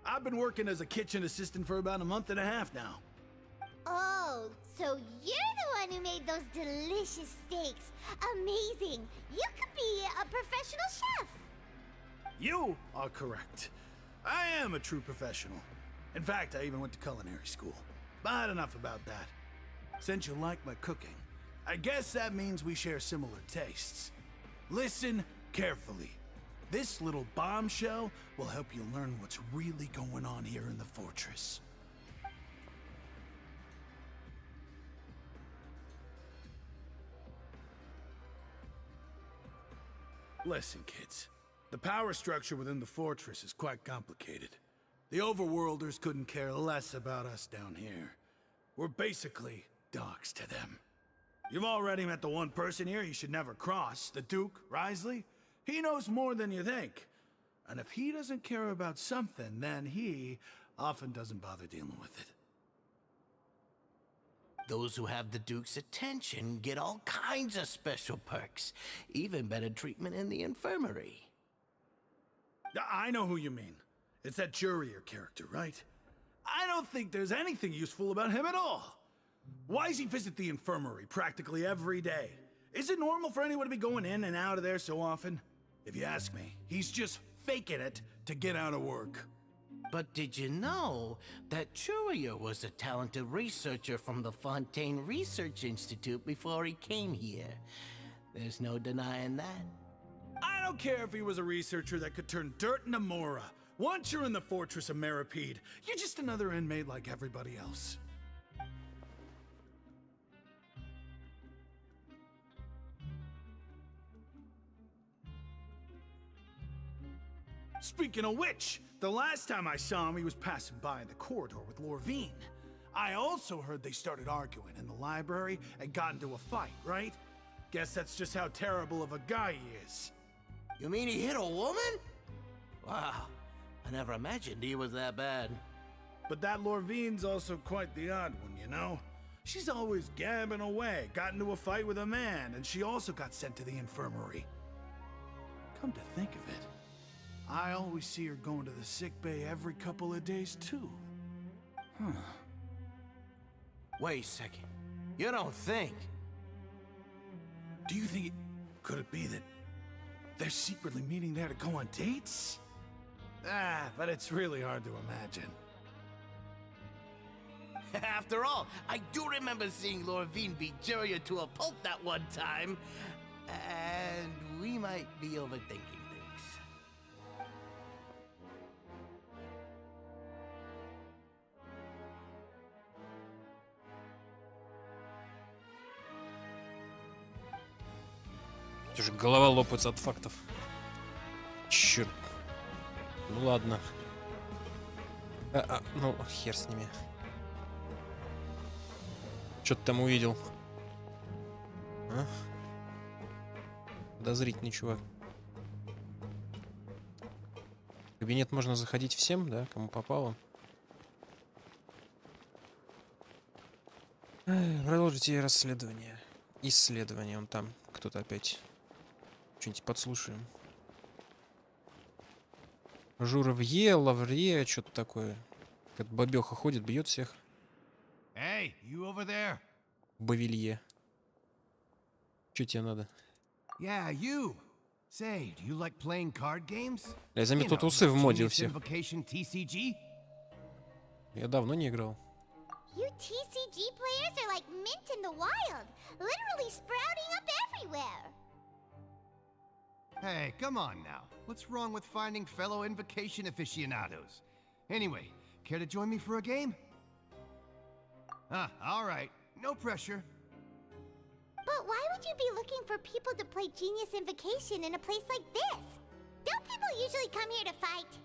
I've been working as a kitchen assistant for about a month and a half now. Oh, so you're the one who made those delicious steaks. Amazing. You could be a professional chef. You are correct. I am a true professional. In fact, I even went to culinary school. But enough about that. Since you like my cooking, I guess that means we share similar tastes. Listen carefully. This little bombshell will help you learn what's really going on here in the fortress. Listen, kids. The power structure within the fortress is quite complicated. The overworlders couldn't care less about us down here. We're basically dogs to them. You've already met the one person here you should never cross, the Duke, Risley. He knows more than you think. And if he doesn't care about something, then he often doesn't bother dealing with it. Those who have the Duke's attention get all kinds of special perks. Even better treatment in the infirmary. I know who you mean. It's that Jurier character, right? I don't think there's anything useful about him at all. Why does he visit the infirmary practically every day? Is it normal for anyone to be going in and out of there so often? If you ask me, he's just faking it to get out of work. But did you know that Jurier was a talented researcher from the Fontaine Research Institute before he came here? There's no denying that. I don't care if he was a researcher that could turn dirt into Mora. Once you're in the fortress of Meripede, you're just another inmate like everybody else. Speaking of which, the last time I saw him, he was passing by in the corridor with Lorvine. I also heard they started arguing in the library and got into a fight, right? Guess that's just how terrible of a guy he is. You mean he hit a woman? Wow, I never imagined he was that bad. But that Lorvine's also quite the odd one, you know? She's always gabbing away, got into a fight with a man, and she also got sent to the infirmary. Come to think of it, I always see her going to the sick bay every couple of days, too. Huh. Wait a second. You don't think? Do you think could it be that they're secretly meeting there to go on dates? But it's really hard to imagine. After all, I do remember seeing Lorvine beat Jurier to a pulp that one time. And we might be overthinking things. Уже голова лопается от фактов. Черт. Ну ладно. Ну, хер с ними. Что ты там увидел? А? Подозрительный чувак. В кабинет можно заходить всем, да? Кому попало. Продолжите расследование. Исследование. Он там. Кто-то опять. Что-нибудь подслушаем. Журавье, лаврье, что-то такое. Как бабёха ходит, бьет всех. Hey, you over there? Бавилье. Что тебе надо? Yeah, you. Say, do you like playing card games? Я заметил, тут усы в моде у всех. TCG? Я давно не играл. You TCG players are like mint in the wild, literally sprouting up everywhere. Hey, come on now. What's wrong with finding fellow invocation aficionados? Anyway, care to join me for a game? All right. No pressure. But why would you be looking for people to play Genius Invocation in a place like this? Don't people usually come here to fight?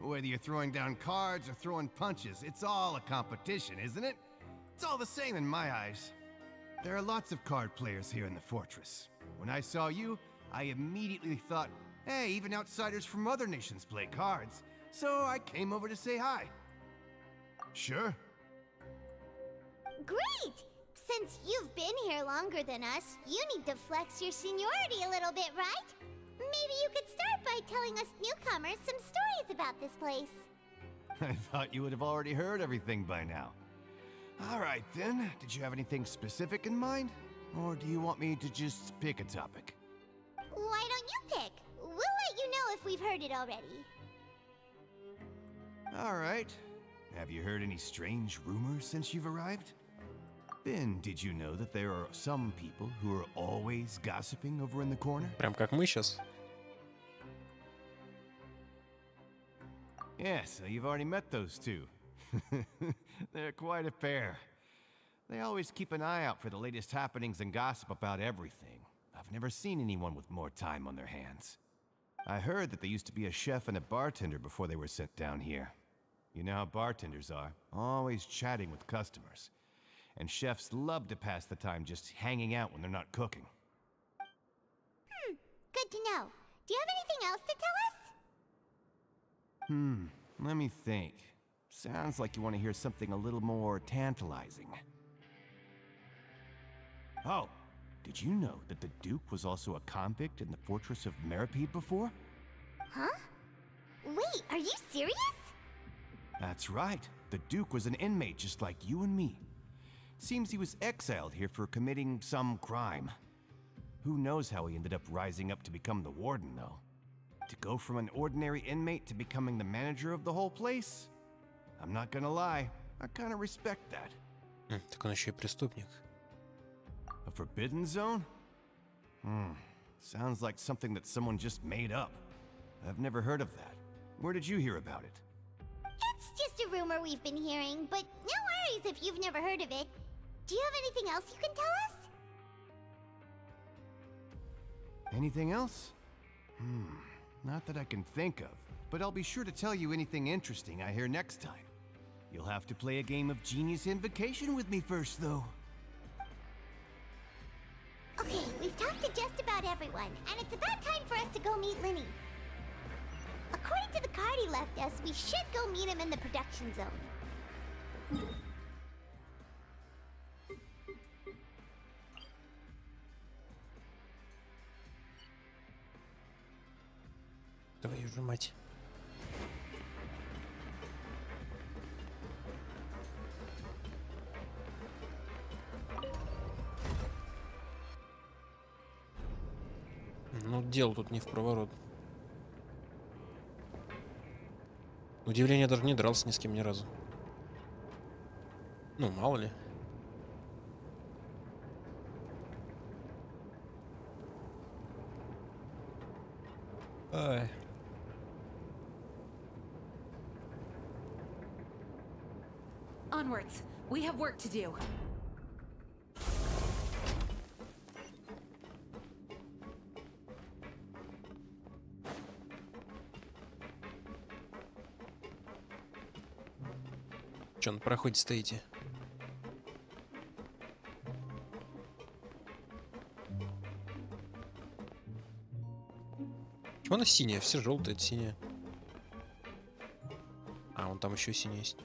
Whether you're throwing down cards or throwing punches, it's all a competition, isn't it? It's all the same in my eyes. There are lots of card players here in the fortress. When I saw you, I immediately thought, hey, even outsiders from other nations play cards. So I came over to say hi. Sure. Great! Since you've been here longer than us, you need to flex your seniority a little bit, right? Maybe you could start by telling us newcomers some stories about this place. I thought you would have already heard everything by now. All right, then. Did you have anything specific in mind? Or do you want me to just pick a topic? Why don't you pick? We'll let you know if we've heard it already. All right. Have you heard any strange rumors since you've arrived? Then, did you know that there are some people who are always gossiping over in the corner? Прям как мы сейчас. Yeah, so you've already met those two. They're quite a pair. They always keep an eye out for the latest happenings and gossip about everything. I've never seen anyone with more time on their hands. I heard that they used to be a chef and a bartender before they were sent down here. You know how bartenders are, always chatting with customers. And chefs love to pass the time just hanging out when they're not cooking. Good to know. Do you have anything else to tell us? Let me think. Sounds like you want to hear something a little more tantalizing. Oh, did you know that the Duke was also a convict in the fortress of Meripede before? Huh? Wait, are you serious? That's right. The Duke was an inmate just like you and me. Seems he was exiled here for committing some crime. Who knows how he ended up rising up to become the warden, though. To go from an ordinary inmate to becoming the manager of the whole place? I'm not gonna lie, I kinda respect that. Так он еще и преступник. A forbidden zone? Sounds like something that someone just made up. I've never heard of that. Where did you hear about it? It's just a rumor we've been hearing, but no worries if you've never heard of it. Do you have anything else you can tell us? Anything else? Not that I can think of, but I'll be sure to tell you anything interesting I hear next time. You'll have to play a game of Genius Invocation with me first, though. Okay, we've talked to just about everyone, and it's about time for us to go meet Linny. According to the card he left us, we should go meet him in the production zone. Твою же мать. Ну, дело тут не в проворот. Удивление, даже не дрался ни с кем ни разу. Ну, мало ли. Ай. Onwards. We have work to do. Чё, на проходе стоите? Чего она синяя? Все желтые, это синяя. А, вон там еще синяя есть.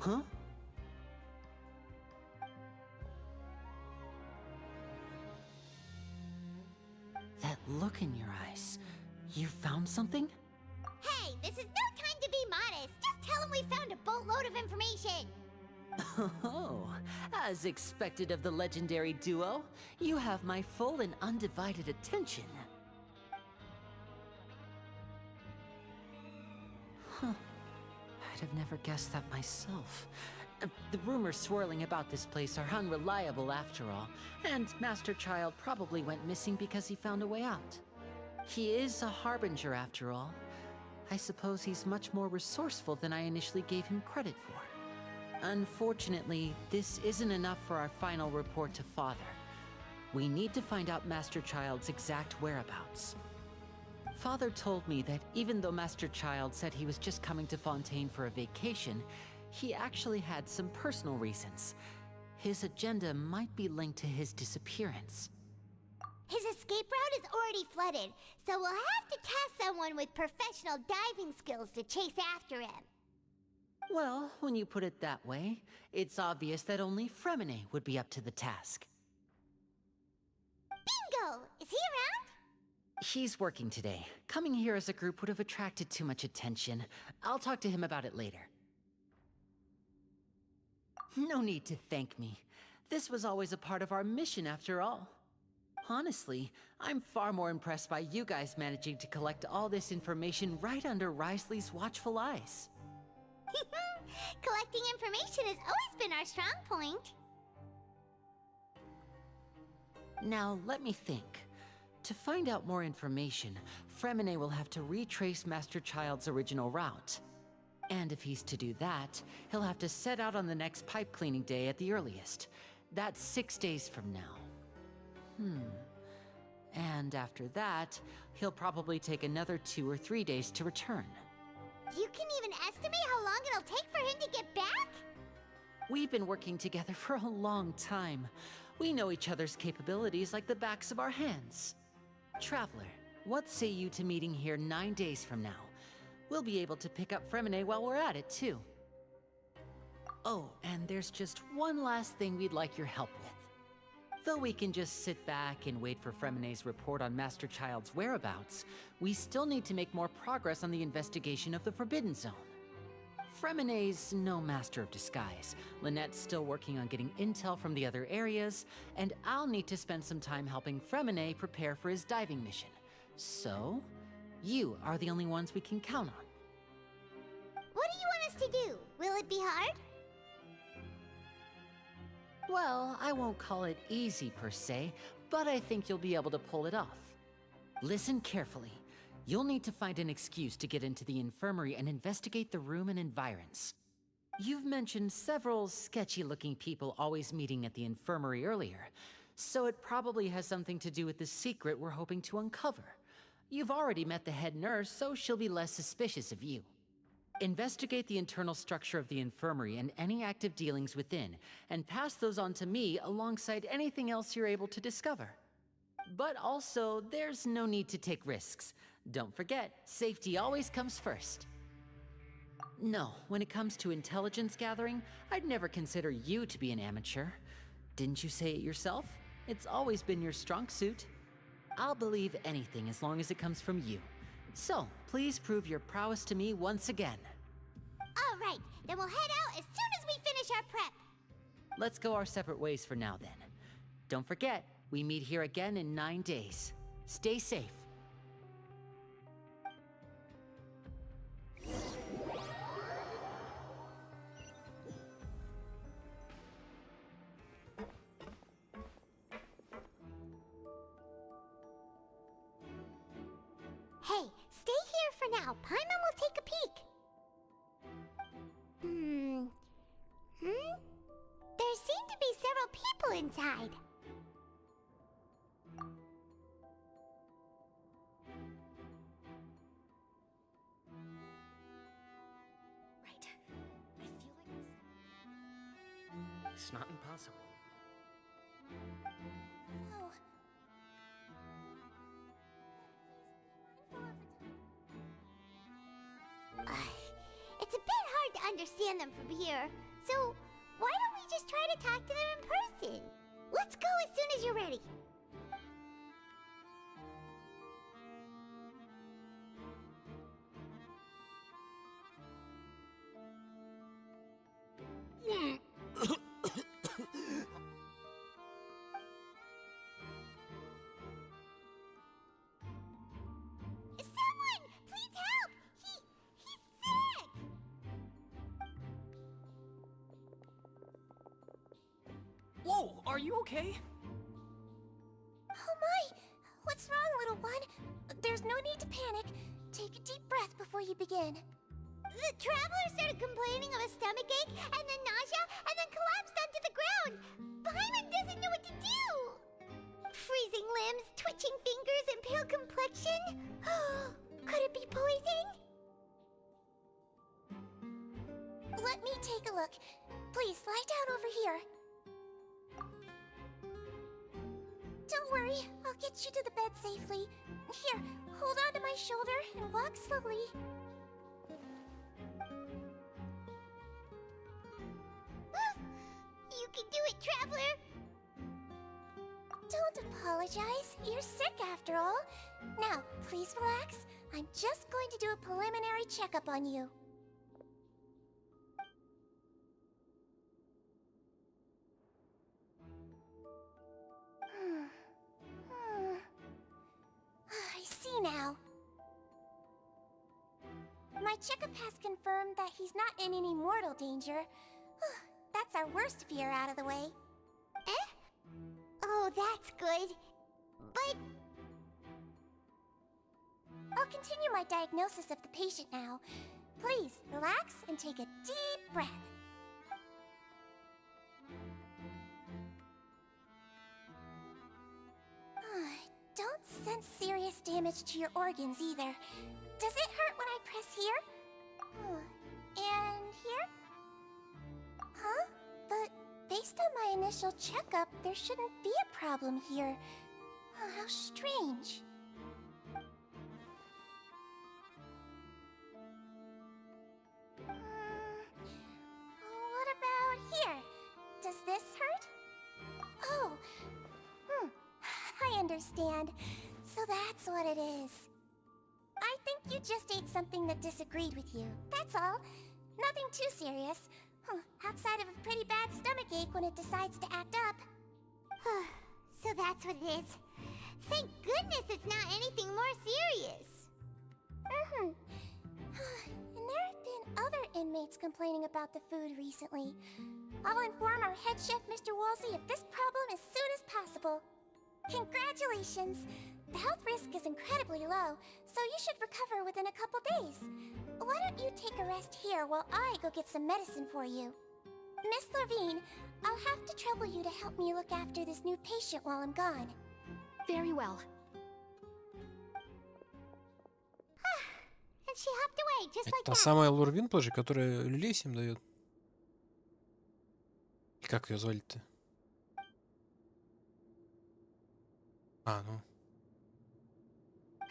Huh? That look in your eyes. You found something? Hey, this is no time to be modest. Just tell him we found a boatload of information. Oh, as expected of the legendary duo, you have my full and undivided attention. Huh. I'd have never guessed that myself. The rumors swirling about this place are unreliable after all, and Master Child probably went missing because he found a way out. He is a harbinger after all. I suppose he's much more resourceful than I initially gave him credit for. Unfortunately, this isn't enough for our final report to Father. We need to find out Master Child's exact whereabouts. Father told me that even though Master Child said he was just coming to Fontaine for a vacation, he actually had some personal reasons. His agenda might be linked to his disappearance. His escape route is already flooded, so we'll have to task someone with professional diving skills to chase after him. Well, when you put it that way, it's obvious that only Fremine would be up to the task. Bingo! Is he around? He's working today. Coming here as a group would have attracted too much attention. I'll talk to him about it later. No need to thank me. This was always a part of our mission after all. Honestly, I'm far more impressed by you guys managing to collect all this information right under Risley's watchful eyes. Collecting information has always been our strong point. Now, let me think. To find out more information, Fremine will have to retrace Master Child's original route. And if he's to do that, he'll have to set out on the next pipe cleaning day at the earliest. That's 6 days from now. And after that, he'll probably take another 2 or 3 days to return. You can even estimate how long it'll take for him to get back? We've been working together for a long time. We know each other's capabilities like the backs of our hands. Traveler, what say you to meeting here 9 days from now? We'll be able to pick up Fremine while we're at it, too. Oh, and there's just one last thing we'd like your help with. Though we can just sit back and wait for Fremine's report on Master Child's whereabouts, we still need to make more progress on the investigation of the Forbidden Zone. Fremine's no master of disguise, Lynette's still working on getting intel from the other areas, and I'll need to spend some time helping Fremine prepare for his diving mission. So, you are the only ones we can count on. What do you want us to do? Will it be hard? Well, I won't call it easy per se, but I think you'll be able to pull it off. Listen carefully. You'll need to find an excuse to get into the infirmary and investigate the room and environs. You've mentioned several sketchy-looking people always meeting at the infirmary earlier, so it probably has something to do with the secret we're hoping to uncover. You've already met the head nurse, so she'll be less suspicious of you. Investigate the internal structure of the infirmary and any active dealings within, and pass those on to me alongside anything else you're able to discover. But also, there's no need to take risks. Don't forget, safety always comes first. No, when it comes to intelligence gathering, I'd never consider you to be an amateur. Didn't you say it yourself? It's always been your strong suit. I'll believe anything as long as it comes from you. So, please prove your prowess to me once again. All right, then we'll head out as soon as we finish our prep. Let's go our separate ways for now then. Don't forget, we meet here again in 9 days. Stay safe. Hey, stay here for now. Paimon will take a peek. There seem to be several people inside. Right. I feel like it's not impossible. Whoa. It's a bit hard to understand them from here, so why don't we just try to talk to them in person? Let's go as soon as you're ready. Are you okay? Oh my! What's wrong, little one? There's no need to panic. Take a deep breath before you begin. The traveler started complaining of a stomachache, and then nausea, and then collapsed onto the ground. Paimon doesn't know what to do. Freezing limbs, twitching fingers, and pale complexion. Could it be poison? Let me take a look. Please lie down over here. Don't worry, I'll get you to the bed safely. Here, hold on to my shoulder and walk slowly. You can do it, traveler. Don't apologize. You're sick after all. Now, please relax. I'm just going to do a preliminary checkup on you. I see now. My checkup has confirmed that he's not in any mortal danger. That's our worst fear out of the way. Oh, that's good. But I'll continue my diagnosis of the patient now. Please, relax and take a deep breath. Don't sense serious damage to your organs either. Does it hurt when I press here? And here? Huh? But based on my initial checkup, there shouldn't be a problem here. How strange. What about here? Does this hurt? Oh, I understand. So that's what it is. I think you just ate something that disagreed with you. That's all. Nothing too serious. Outside of a pretty bad stomachache when it decides to act up. So that's what it is. Thank goodness it's not anything more serious. And there have been other inmates complaining about the food recently. I'll inform our head chef, Mr. Woolsey, of this problem as soon as possible. Congratulations! The health risk is incredibly low, so you should recover within a couple days. Why don't you take a rest here while I go get some medicine for you? Miss Levine, I'll have to trouble you to help me look after this new patient while I'm gone. Very well. And she hopped away, just like Та that. самая Лурвин тоже, которая люлей всем дает. И как ее звали-то? А, ну.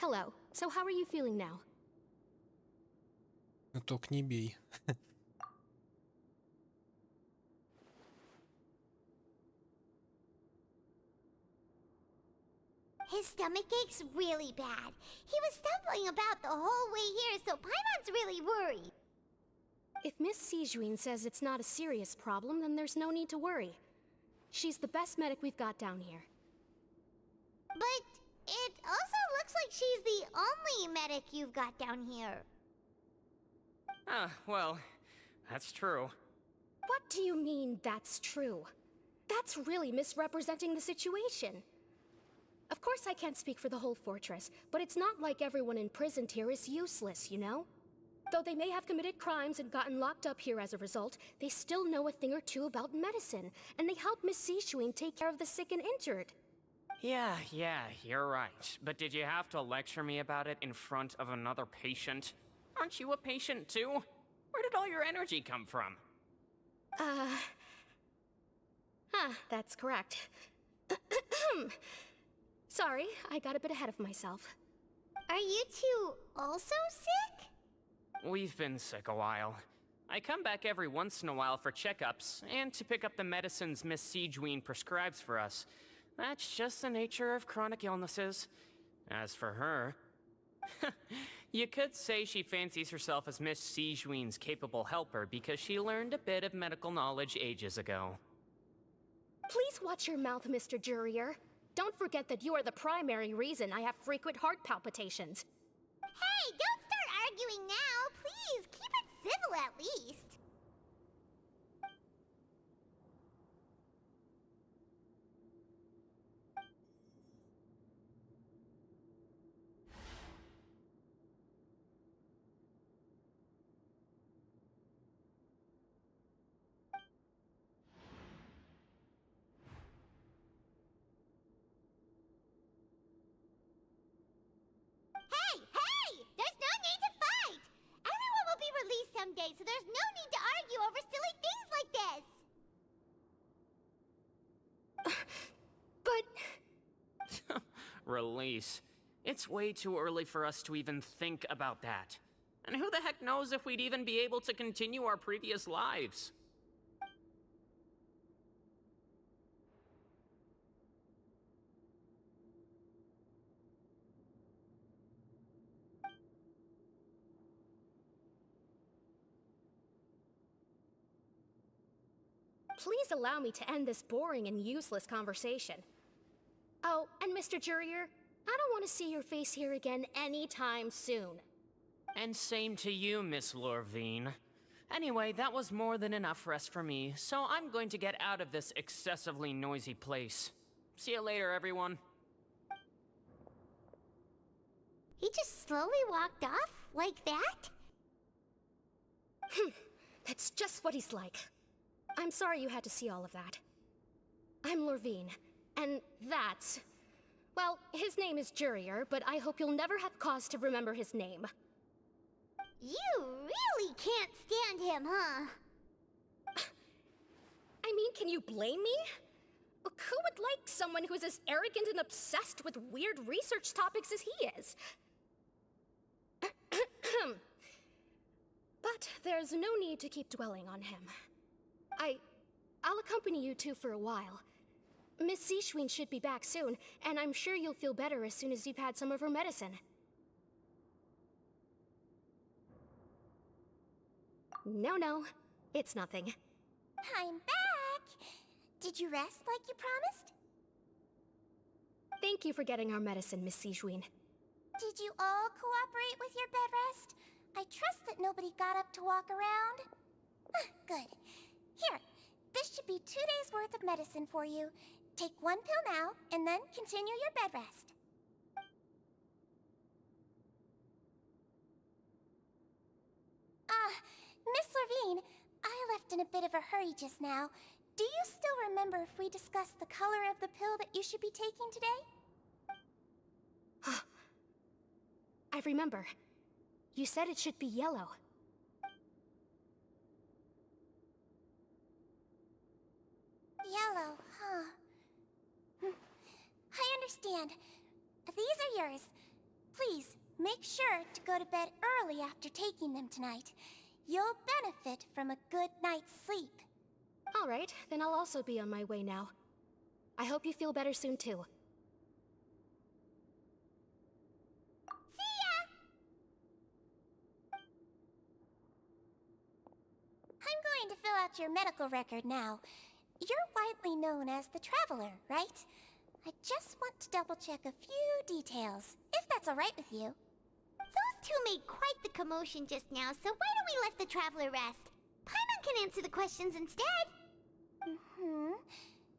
Hello. So how are you feeling now? Ну только не бей. His stomachache's really bad. He was stumbling about the whole way here, so Paimon's really worried. If Miss Sijuin says it's not a serious problem, then there's no need to worry. She's the best medic we've got down here. But it also looks like she's the only medic you've got down here. Well, that's true. What do you mean, that's true? That's really misrepresenting the situation. Of course I can't speak for the whole fortress, but it's not like everyone imprisoned here is useless, you know? Though they may have committed crimes and gotten locked up here as a result, they still know a thing or two about medicine, and they help Miss Sijuin take care of the sick and injured. Yeah, you're right. But did you have to lecture me about it in front of another patient? Aren't you a patient too? Where did all your energy come from? That's correct. Sorry, I got a bit ahead of myself. Are you two also sick? We've been sick a while. I come back every once in a while for checkups, and to pick up the medicines Miss Sijuin prescribes for us. That's just the nature of chronic illnesses. As for her... you could say she fancies herself as Miss Sijuin's capable helper because she learned a bit of medical knowledge ages ago. Please watch your mouth, Mr. Jurier. Don't forget that you are the primary reason I have frequent heart palpitations. Hey, don't start arguing now, please. Keep it civil at least. day, so there's no need to argue over silly things like this. But... Release. It's way too early for us to even think about that. And who the heck knows if we'd even be able to continue our previous lives? Please allow me to end this boring and useless conversation. Oh, and Mr. Jurier, I don't want to see your face here again anytime soon. And same to you, Miss Lorvine. Anyway, that was more than enough rest for me, so I'm going to get out of this excessively noisy place. See you later, everyone. He just slowly walked off like that? That's just what he's like. I'm sorry you had to see all of that. I'm Lorvine, and that's... Well, his name is Jurier, but I hope you'll never have cause to remember his name. You really can't stand him, huh? I mean, can you blame me? Who would like someone who is as arrogant and obsessed with weird research topics as he is? But there's no need to keep dwelling on him. I'll accompany you two for a while. Miss Zishwin should be back soon, and I'm sure you'll feel better as soon as you've had some of her medicine. No, it's nothing. I'm back! Did you rest like you promised? Thank you for getting our medicine, Miss Zishwin. Did you all cooperate with your bed rest? I trust that nobody got up to walk around. Good. Here, this should be 2 days' worth of medicine for you. Take 1 pill now, and then continue your bed rest. Miss Lorvine, I left in a bit of a hurry just now. Do you still remember if we discussed the color of the pill that you should be taking today? I remember. You said it should be yellow. Yellow, huh? I understand. These are yours. Please, make sure to go to bed early after taking them tonight. You'll benefit from a good night's sleep. All right, then I'll also be on my way now. I hope you feel better soon, too. See ya! I'm going to fill out your medical record now. You're widely known as the Traveler, right? I just want to double-check a few details, if that's all right with you. Those two made quite the commotion just now, so why don't we let the Traveler rest? Paimon can answer the questions instead.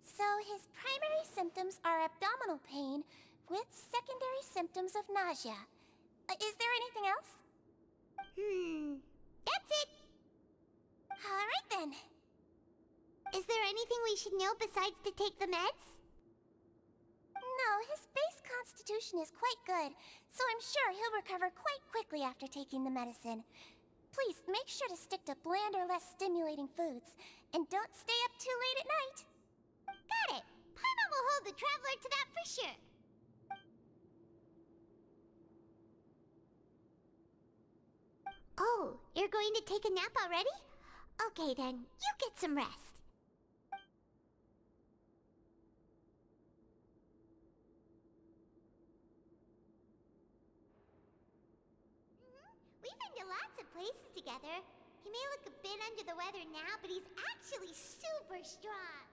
So his primary symptoms are abdominal pain with secondary symptoms of nausea. Is there anything else? That's it. All right then. Is there anything we should know besides to take the meds? No, his base constitution is quite good, so I'm sure he'll recover quite quickly after taking the medicine. Please make sure to stick to bland or less stimulating foods, and don't stay up too late at night. Got it! Paimon will hold the Traveler to that for sure. Oh, you're going to take a nap already? Okay then, you get some rest. We've been to lots of places together. He may look a bit under the weather now, but he's actually super strong.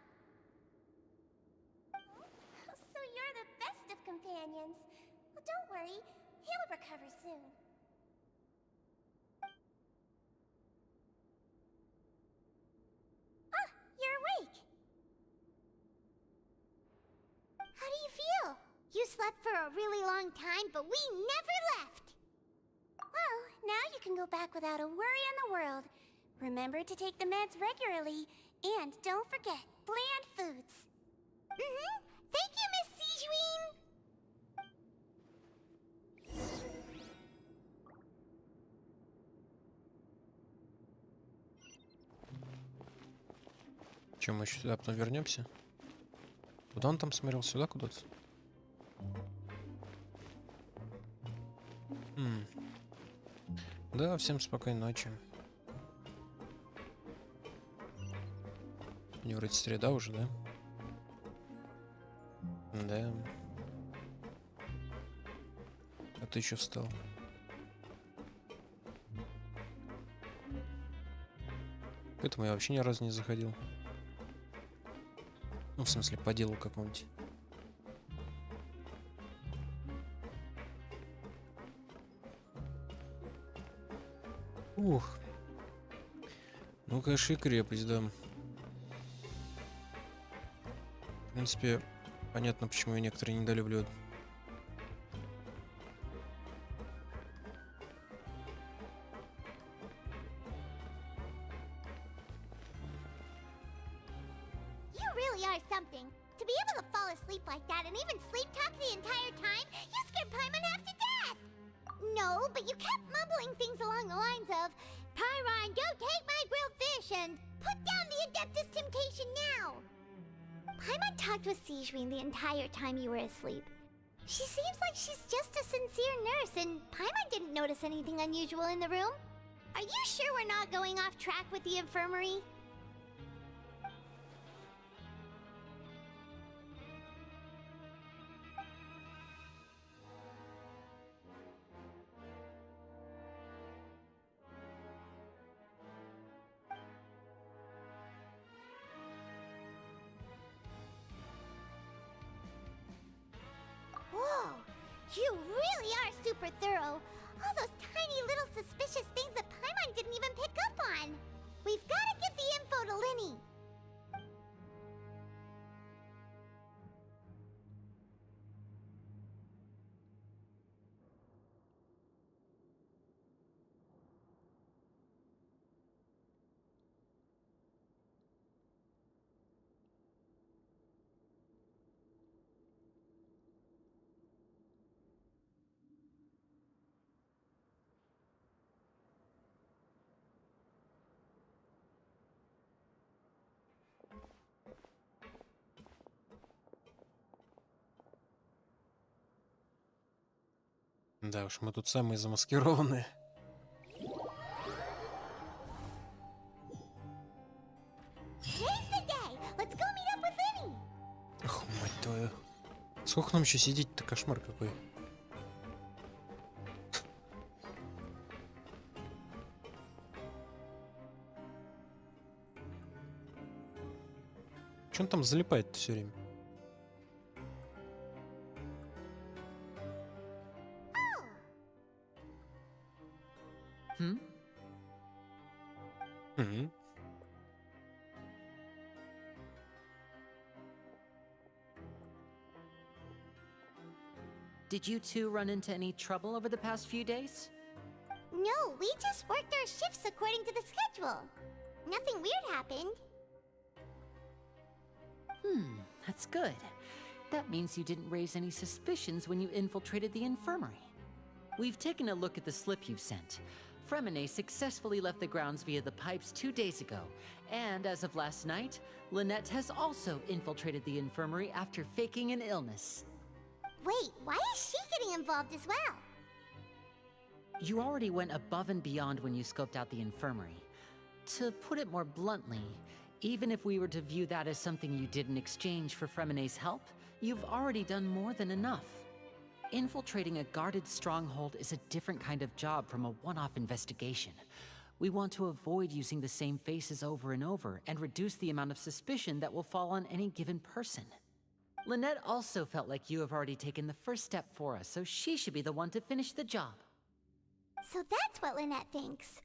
So you're the best of companions. Well, don't worry. He'll recover soon. Ah, you're awake. How do you feel? You slept for a really long time, but we never left. Well, now you can go back without a worry in the world. Remember to take the meds regularly, and don't forget, bland foods. Thank you, Miss Zishwin! Чем мы еще сюда потом вернемся? Куда он там смотрел? Сюда куда-то? Да, всем спокойной ночи. Не вроде среда уже, да? Да. А ты еще встал? К этому я вообще ни разу не заходил. Ну, в смысле, по делу какому-нибудь. Ух. Ну, конечно, и крепость, да. В принципе, понятно, почему ее некоторые недолюбливают. You really are something. To be able to fall asleep like that and even sleep talk the entire time, you scared Paimon half to death! No, but you kept mumbling things along the lines of, Pyron, go take my grilled fish and put down the Adeptus Temptation now! Paimon talked with Sijwin the entire time you were asleep. She seems like she's just a sincere nurse, and Paimon didn't notice anything unusual in the room. Are you sure we're not going off track with the infirmary? Whoa! You really are super thorough! All those tiny little suspicious things that Paimon didn't even pick up on! We've gotta get the info to Linny! Да уж, мы тут самые замаскированные. Today's the day! Let's go meet up with Linny! Ох, мать твою. Сколько нам еще сидеть-то? Кошмар какой. Че он там залипает все время? Did you two run into any trouble over the past few days? No, we just worked our shifts according to the schedule. Nothing weird happened. That's good. That means you didn't raise any suspicions when you infiltrated the infirmary. We've taken a look at the slip you've sent. Fremine successfully left the grounds via the pipes 2 days ago, and as of last night, Lynette has also infiltrated the infirmary after faking an illness. Wait, why is she getting involved as well? You already went above and beyond when you scoped out the infirmary. To put it more bluntly, even if we were to view that as something you did in exchange for Fremine's help, you've already done more than enough. Infiltrating a guarded stronghold is a different kind of job from a one-off investigation. We want to avoid using the same faces over and over and reduce the amount of suspicion that will fall on any given person. Lynette also felt like you have already taken the first step for us, so she should be the one to finish the job. So that's what Lynette thinks.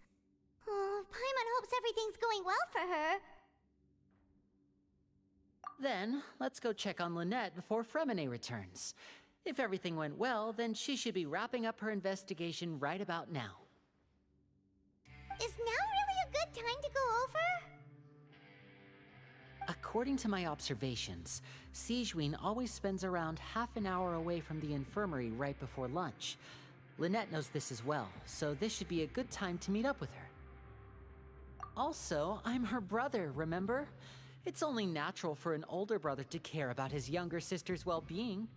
Oh, Paimon hopes everything's going well for her. Then, let's go check on Lynette before Fremine returns. If everything went well, then she should be wrapping up her investigation right about now. Is now really a good time to go over? According to my observations, Sijwin always spends around half an hour away from the infirmary right before lunch. Lynette knows this as well, so this should be a good time to meet up with her. Also, I'm her brother, remember? It's only natural for an older brother to care about his younger sister's well-being.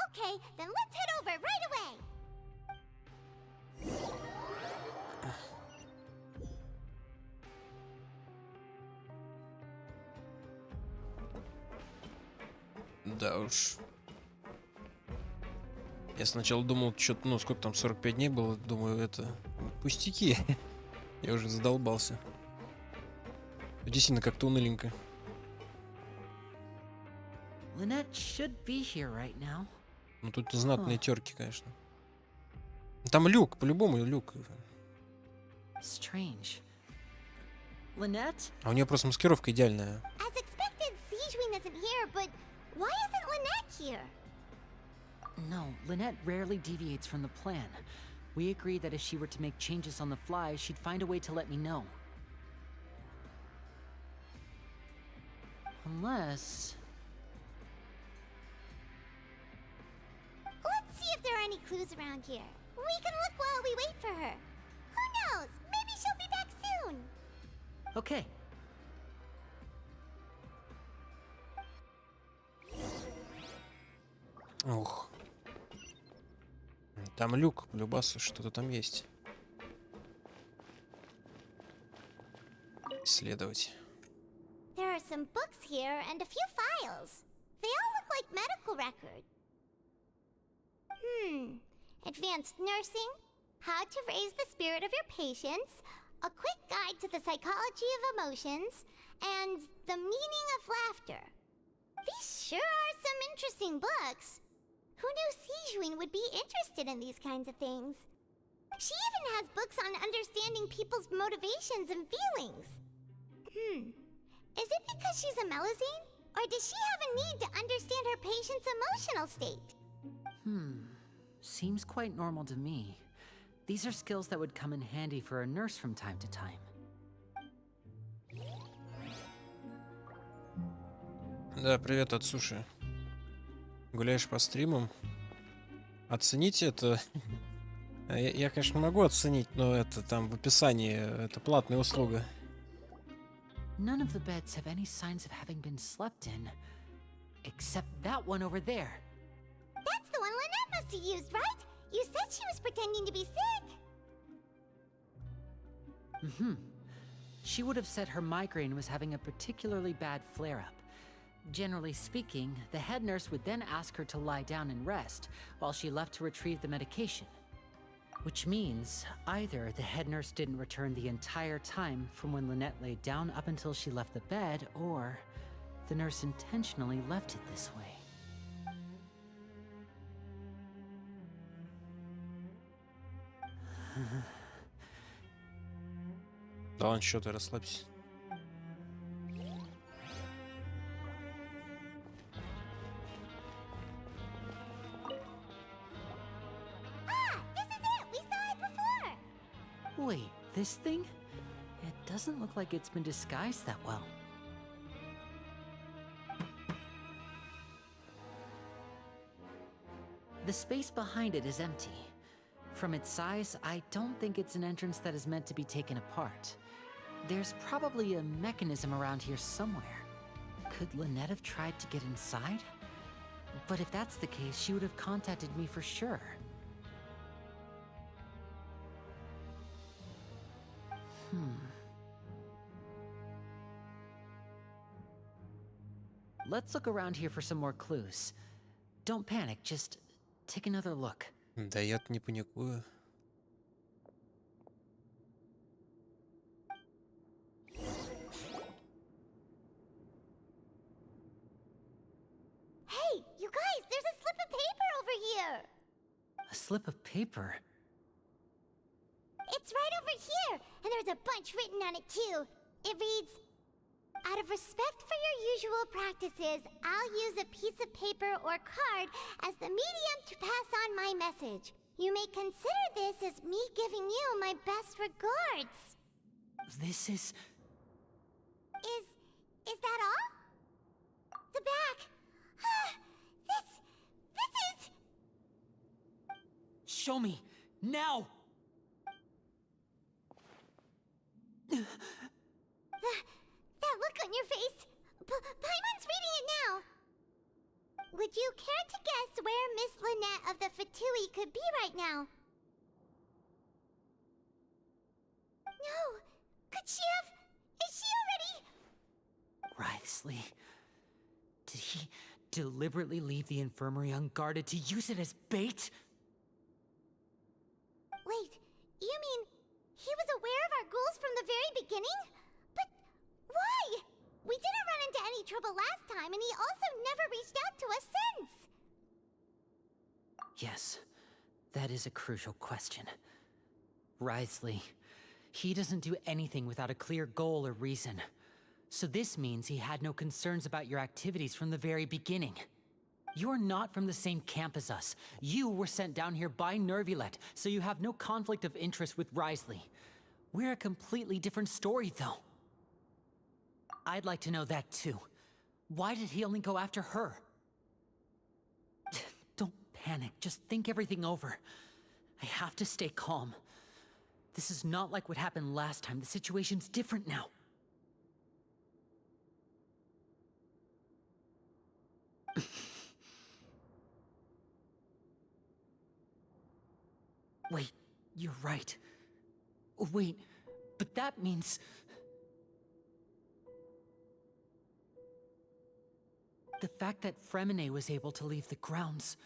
Okay, then let's head over right away. Да уж. Я сначала думал, что-то, ну, сколько там, 45 дней было, думаю, это пустяки. Я уже задолбался. Действительно, как-то уныленько. Lynette should be here right now. Ну, тут знатные терки, конечно. Там люк, по-любому люк. Strange. Lynette? А у нее просто маскировка идеальная. As expected, Sijuin isn't here, but why isn't Lynette here? No, Lynette rarely deviates from the plan. We agreed that if she were to make changes on the fly, she'd find a way to let me know. Unless... Let's see if there are any clues around here. We can look while we wait for her. Who knows? Maybe she'll be back soon. Okay. Ух. Там люк, полюбасу, что-то там есть. Исследовать. There are some books here and a few files. They all look like medical records. Advanced nursing, how to raise the spirit of your patients, a quick guide to the psychology of emotions, and the meaning of laughter. These sure are some interesting books. Who knew Sijuin would be interested in these kinds of things? She even has books on understanding people's motivations and feelings. Is it because she's a Melazine? Or does she have a need to understand her patient's emotional state? Seems quite normal to me. These are skills that would come in handy for a nurse from time to time. Да, привет от Суши. Гуляешь по стримам? Оценить это... я, конечно, могу оценить, но это там в описании, это платная услуга. None of the beds have any signs of having been slept in, except that one over there. That's the one Lynette must have used, right? You said she was pretending to be sick. She would have said her migraine was having a particularly bad flare-up. Generally speaking, the head nurse would then ask her to lie down and rest, while she left to retrieve the medication. Which means, either the head nurse didn't return the entire time from when Lynette laid down up until she left the bed, or the nurse intentionally left it this way. Да ладно, что ты, расслабься. Wait, this thing? It doesn't look like it's been disguised that well. The space behind it is empty. From its size, I don't think it's an entrance that is meant to be taken apart. There's probably a mechanism around here somewhere. Could Lynette have tried to get inside? But if that's the case, she would have contacted me for sure. Let's look around here for some more clues. Don't panic, just take another look. Да я-то не паникую. Hey, you guys, there's a slip of paper over here. A slip of paper? It's right over here, and there's a bunch written on it too. It reads, out of respect for your usual practices, I'll use a piece of paper or card as the medium to pass on my message. You may consider this as me giving you my best regards. This is... Is that all? The back. This is... Show me! Now! That look on your face. Paimon's reading it now. Would you care to guess where Miss Lynette of the Fatui could be right now? No. Could she have... Is she already... Wriothesley, did he deliberately leave the infirmary unguarded to use it as bait? Wait, you mean he was aware of our goals from the very beginning? But why? We didn't run into any trouble last time, and he also never reached out to us since. Yes, that is a crucial question. Wriothesley, he doesn't do anything without a clear goal or reason. So this means he had no concerns about your activities from the very beginning. You're not from the same camp as us. You were sent down here by Nervulet, so you have no conflict of interest with Wriothesley. We're a completely different story, though. I'd like to know that, too. Why did he only go after her? Don't panic. Just think everything over. I have to stay calm. This is not like what happened last time. The situation's different now. Wait, you're right. Wait, but that means... The fact that Fremine was able to leave the grounds,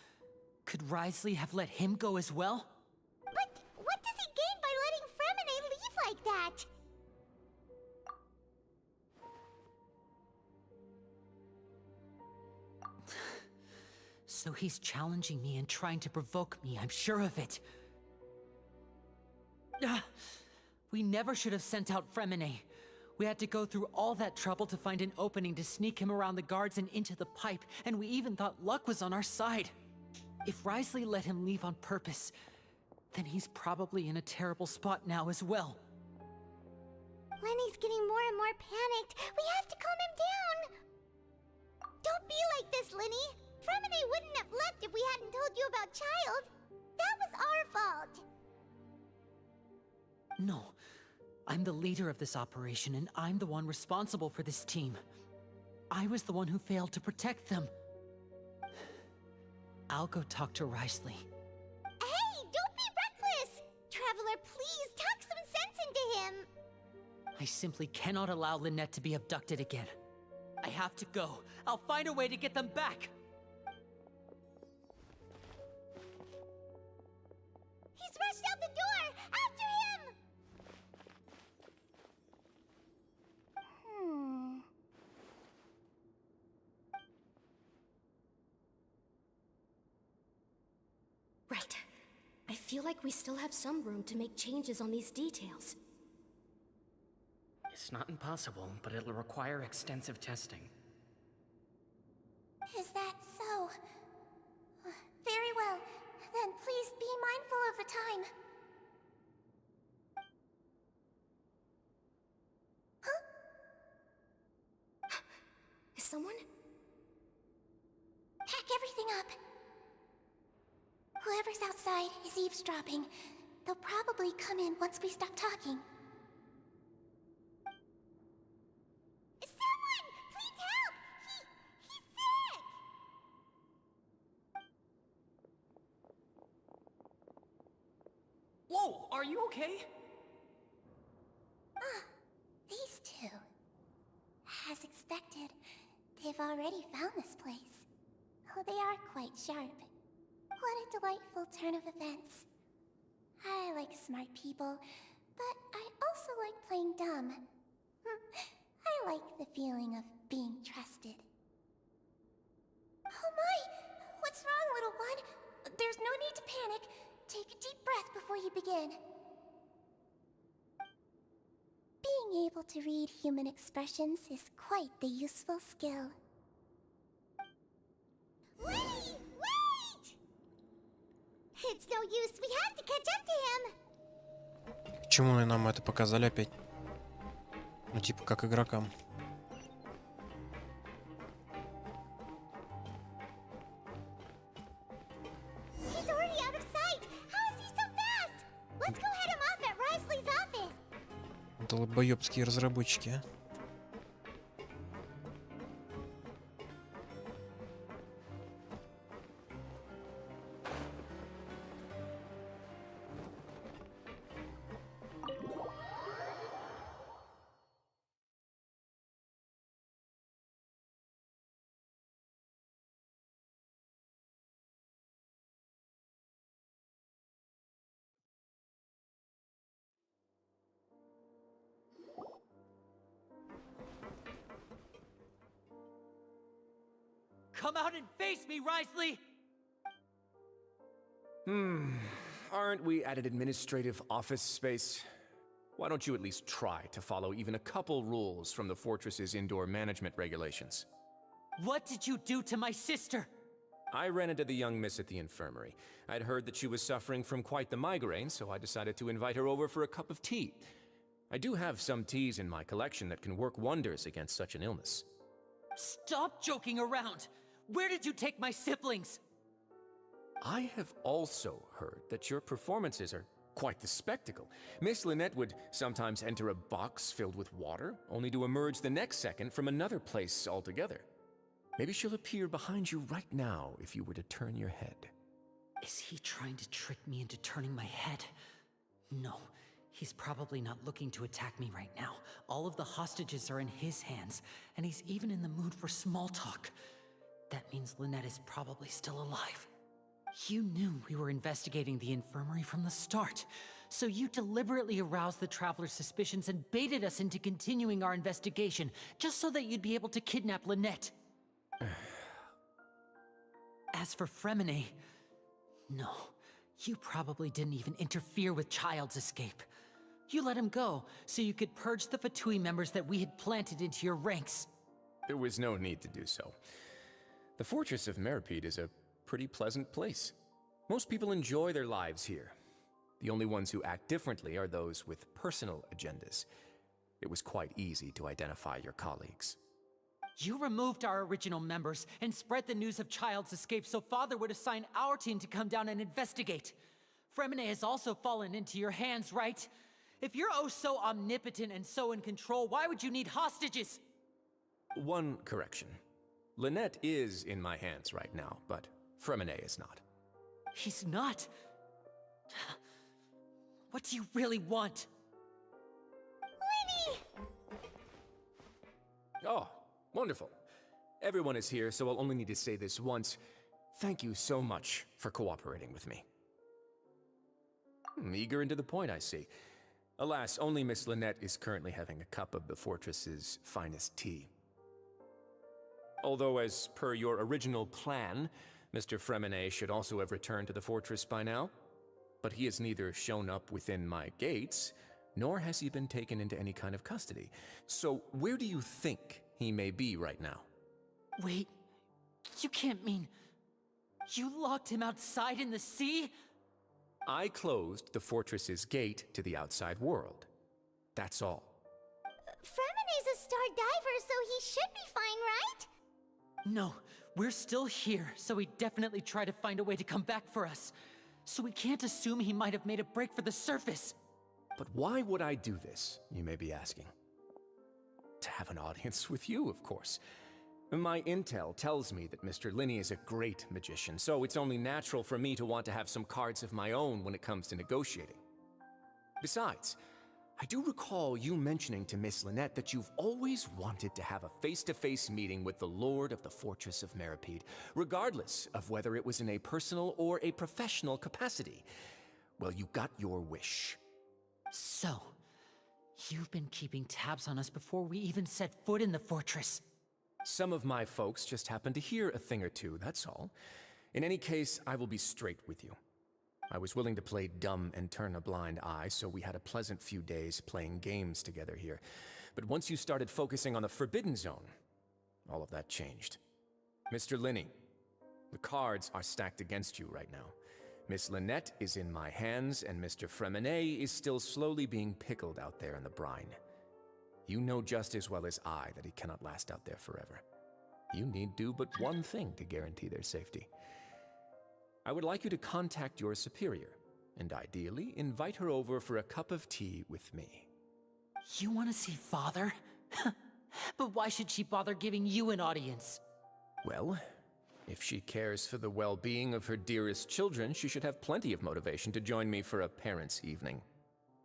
could Wriothesley have let him go as well? But what does he gain by letting Fremine leave like that? So he's challenging me and trying to provoke me, I'm sure of it. We never should have sent out Fremine. We had to go through all that trouble to find an opening to sneak him around the guards and into the pipe, and we even thought luck was on our side. If Wriothesley let him leave on purpose, then he's probably in a terrible spot now as well. Lenny's getting more and more panicked. We have to calm him down. Don't be like this, Lenny. Fremine wouldn't have left if we hadn't told you about Child. That was our fault. No. I'm the leader of this operation, and I'm the one responsible for this team. I was the one who failed to protect them. I'll go talk to Wriothesley. Hey, don't be reckless! Traveler, please talk some sense into him. I simply cannot allow Lynette to be abducted again. I have to go. I'll find a way to get them back. He's rushed out the door! After him! Right. I feel like we still have some room to make changes on these details. It's not impossible, but it'll require extensive testing. Is that so? Very well. Then please be mindful of the time. Huh? Is someone? Pack everything up. Whoever's outside is eavesdropping. They'll probably come in once we stop talking. Someone! Please help! He's sick! Whoa, are you okay? These two. As expected, they've already found this place. Oh, they are quite sharp. What a delightful turn of events. I like smart people, but I also like playing dumb. I like the feeling of being trusted. Oh my! What's wrong, little one? There's no need to panic. Take a deep breath before you begin. Being able to read human expressions is quite the useful skill. Wait! It's no use, we have to catch up to him. Почему нам это показали опять? Ну, типа, как игрокам. He's already out of sight. How is he so fast? Let's go head him off at Wriothesley's office. Долбоёбские разработчики, а? come out and face me, Risley? Aren't we at an administrative office space? Why don't you at least try to follow even a couple rules from the fortress's indoor management regulations? What did you do to my sister? I ran into the young miss at the infirmary. I'd heard that she was suffering from quite the migraine, so I decided to invite her over for a cup of tea. I do have some teas in my collection that can work wonders against such an illness. Stop joking around! Where did you take my siblings? I have also heard that your performances are quite the spectacle. Miss Lynette would sometimes enter a box filled with water, only to emerge the next second from another place altogether. Maybe she'll appear behind you right now if you were to turn your head. Is he trying to trick me into turning my head? No, he's probably not looking to attack me right now. All of the hostages are in his hands, and he's even in the mood for small talk. That means Lynette is probably still alive. You knew we were investigating the infirmary from the start, so you deliberately aroused the Traveler's suspicions and baited us into continuing our investigation, just so that you'd be able to kidnap Lynette. As for Fremine, no, you probably didn't even interfere with Child's escape. You let him go, so you could purge the Fatui members that we had planted into your ranks. There was no need to do so. The Fortress of Meripede is a pretty pleasant place. Most people enjoy their lives here. The only ones who act differently are those with personal agendas. It was quite easy to identify your colleagues. You removed our original members and spread the news of Child's escape so Father would assign our team to come down and investigate. Fremine has also fallen into your hands, right? If you're oh so omnipotent and so in control, why would you need hostages? One correction. Lynette is in my hands right now, but Fremine is not. He's not? What do you really want? Lenny! Oh, wonderful. Everyone is here, so I'll only need to say this once. Thank you so much for cooperating with me. Eager and to the point, I see. Alas, only Miss Lynette is currently having a cup of the fortress's finest tea. Although, as per your original plan, Mr. Fremine should also have returned to the fortress by now. But he has neither shown up within my gates, nor has he been taken into any kind of custody. So where do you think he may be right now? Wait, you can't mean... You locked him outside in the sea? I closed the fortress's gate to the outside world. That's all. Fremine's a star diver, so he should be fine, right? No, we're still here, so he'd definitely try to find a way to come back for us. So we can't assume he might have made a break for the surface. But why would I do this, you may be asking? To have an audience with you, of course. My intel tells me that Mr. Linney is a great magician, so it's only natural for me to want to have some cards of my own when it comes to negotiating. Besides, I do recall you mentioning to Miss Lynette that you've always wanted to have a face-to-face meeting with the Lord of the Fortress of Meripede, regardless of whether it was in a personal or a professional capacity. Well, you got your wish. So, you've been keeping tabs on us before we even set foot in the fortress. Some of my folks just happened to hear a thing or two, that's all. In any case, I will be straight with you. I was willing to play dumb and turn a blind eye, so we had a pleasant few days playing games together here. But once you started focusing on the Forbidden Zone, all of that changed. Mr. Linney, the cards are stacked against you right now. Miss Lynette is in my hands, and Mr. Fremine is still slowly being pickled out there in the brine. You know just as well as I that he cannot last out there forever. You need do but one thing to guarantee their safety. I would like you to contact your superior, and ideally invite her over for a cup of tea with me. You want to see Father? But why should she bother giving you an audience? Well, if she cares for the well-being of her dearest children, she should have plenty of motivation to join me for a parents' evening.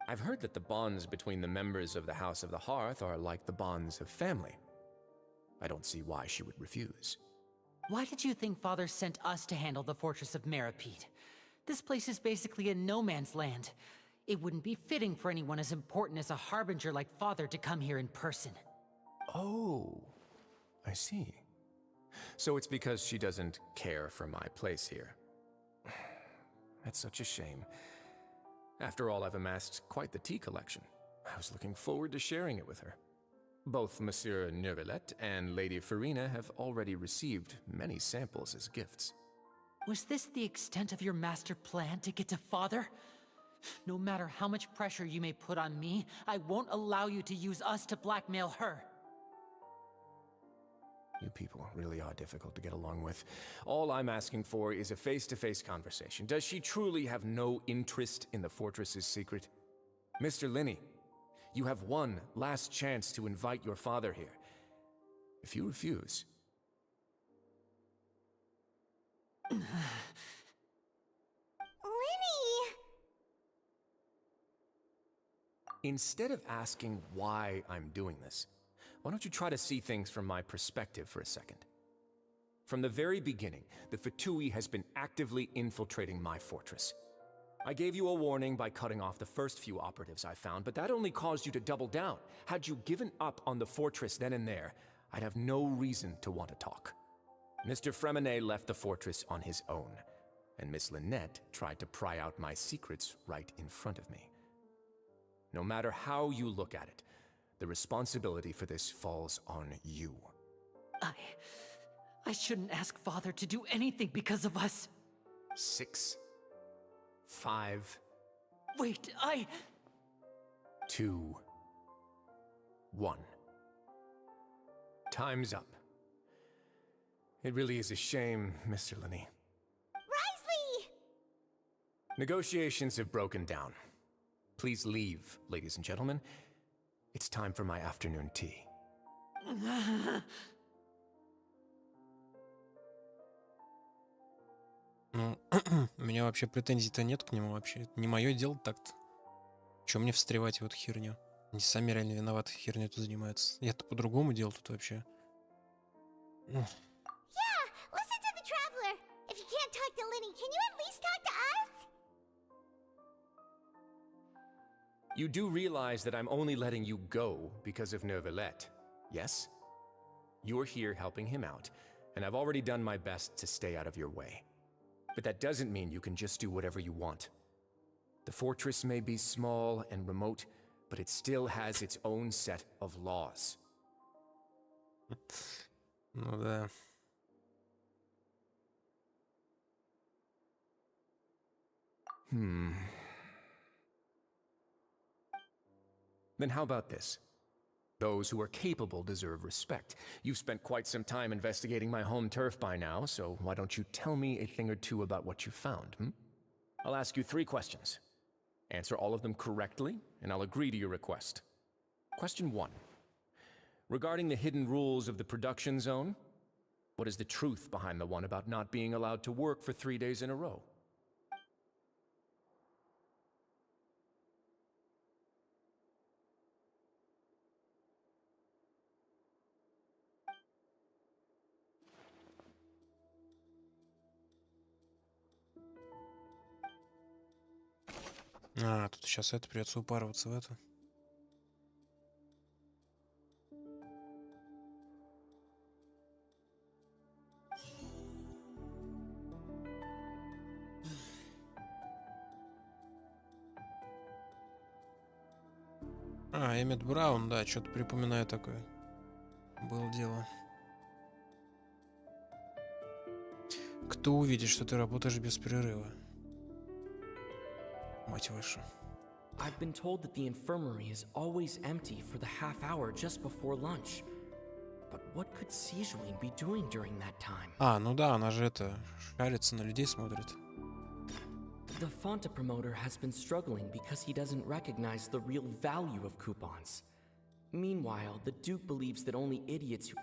I've heard that the bonds between the members of the House of the Hearth are like the bonds of family. I don't see why she would refuse. Why did you think Father sent us to handle the Fortress of Meripede? This place is basically a no-man's land. It wouldn't be fitting for anyone as important as a harbinger like Father to come here in person. Oh, I see. So it's because she doesn't care for my place here. That's such a shame. After all, I've amassed quite the tea collection. I was looking forward to sharing it with her. Both Monsieur Neuvillette and Lady Farina have already received many samples as gifts. Was this the extent of your master plan to get to Father? No matter how much pressure you may put on me, I won't allow you to use us to blackmail her. You people really are difficult to get along with. All I'm asking for is a face-to-face conversation. Does she truly have no interest in the fortress's secret? Mr. Linney, you have one last chance to invite your father here. If you refuse... Linny! Instead of asking why I'm doing this, why don't you try to see things from my perspective for a second? From the very beginning, the Fatui has been actively infiltrating my fortress. I gave you a warning by cutting off the first few operatives I found, but that only caused you to double down. Had you given up on the fortress then and there, I'd have no reason to want to talk. Mr. Fremenet left the fortress on his own, and Miss Lynette tried to pry out my secrets right in front of me. No matter how you look at it, the responsibility for this falls on you. I shouldn't ask Father to do anything because of us. 6, 5... Wait, 2, 1. Time's up. It really is a shame, Mr. Linney. Risley! Negotiations have broken down. Please leave, ladies and gentlemen. It's time for my afternoon tea. Ну, у меня вообще претензий-то нет к нему вообще. Это не мое дело так-то. Чё мне встревать в эту херню? Они сами реально виноваты, херню тут занимаются. Я-то по-другому делал тут вообще. Yeah, listen to the Traveler. If you can't talk to Linny, can you at least talk to us? You do realize that I'm only letting you go because of Neuvillette, yes? You're here helping him out, and I've already done my best to stay out of your way. But that doesn't mean you can just do whatever you want. The fortress may be small and remote, but it still has its own set of laws. Ну да. Then how about this? Those who are capable deserve respect. You've spent quite some time investigating my home turf by now, so why don't you tell me a thing or two about what you found, I'll ask you 3 questions. Answer all of them correctly, and I'll agree to your request. Question 1. Regarding the hidden rules of the production zone, what is the truth behind the one about not being allowed to work for 3 days in a row? Тут сейчас это придется упарываться в это. Эммет Браун, да, что-то припоминаю такое. Было дело. Кто увидит, что ты работаешь без перерыва? Мать вашу. I've been told that the infirmary is always empty for the half hour just before lunch. But what could Sijuin be doing during that time? Ну да, она же шарится на людей смотрит. The Fonta promoter has been struggling because he doesn't recognize the real value of coupons. Meanwhile, the Duke believes that only idiots who...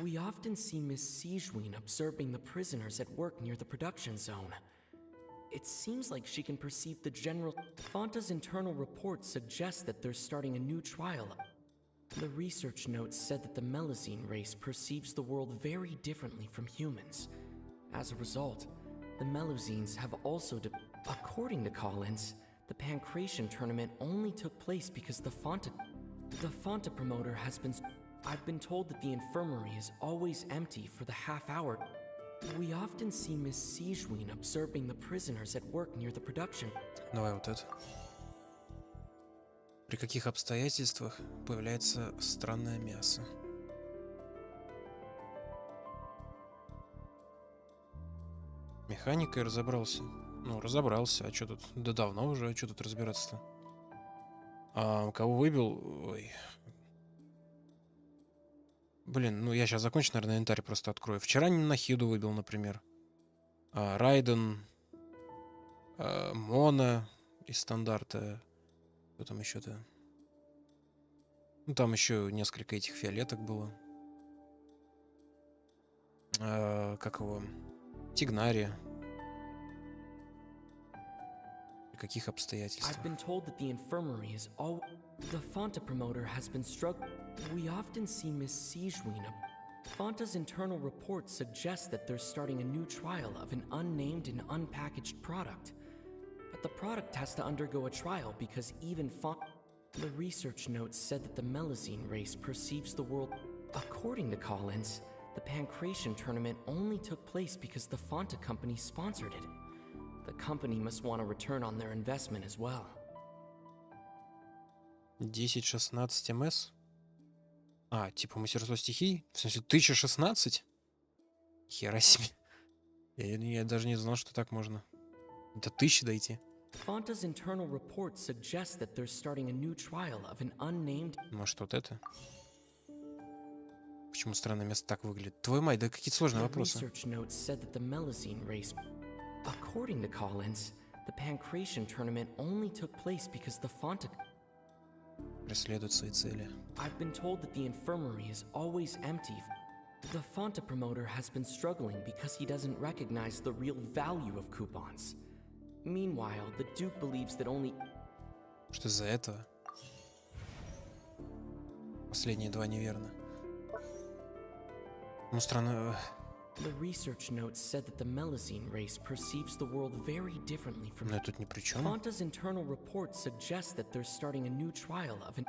We often see Miss Sijuin observing the prisoners at work near the production zone. It seems like she can perceive the general... Fonta's internal report suggests that they're starting a new trial. The research notes said that the Melazine race perceives the world very differently from humans. As a result, the Melazines have also... According to Collins, the Pancration tournament only took place because the Fonta promoter has been... I've been told that the infirmary is always empty for the half hour. We often see Miss Sijween observing the prisoners at work near the production. Давай вот это. При каких обстоятельствах появляется странное мясо? Механикой разобрался. Ну, разобрался. А что тут? Да давно уже. А что тут разбираться-то? А кого выбил? Ой. Блин, ну я сейчас закончу, наверное, инвентарь просто открою. Вчера Нахиду выбил, например. Райден. Мона из стандарта. Что там еще-то? Ну, там еще несколько этих фиолеток было. Как его? Тигнария. При каких обстоятельствах? I've been told that the infirmary is all. The Fonta promoter has been struggling. We often see Miss Sijween. Fonta's internal reports suggest that they're starting a new trial of an unnamed and unpackaged product. But the product has to undergo a trial because even The research notes said that the Melazine race perceives the world. According to Collins, the Pancration tournament only took place because the Fonta company sponsored it. The company must want a return on their investment as well. 10-16 МС? А, типа мастерство стихий? В смысле, 1016? Хера себе. Я даже не знал, что так можно. До 1000 дойти. Fonta's internal reports suggest that they're starting a new trial of an unnamed. Может, вот это? Почему странное место так выглядит? Твою мать, да какие сложные вопросы. Research notes said that the Melazine race. According to Collins, the Pancration tournament only took place because the Fonta преследуют свои цели. I've been told that the infirmary is always empty. The Fonta promoter has been struggling because he doesn't recognize the real value of coupons. Meanwhile, the Duke believes that only... Что из-за этого? Последние два неверно. Ну, странно... The research notes said that the Melazine race perceives the world very differently from... Но я тут ни при чем. Fonta's internal reports suggest that they're starting a new trial of an...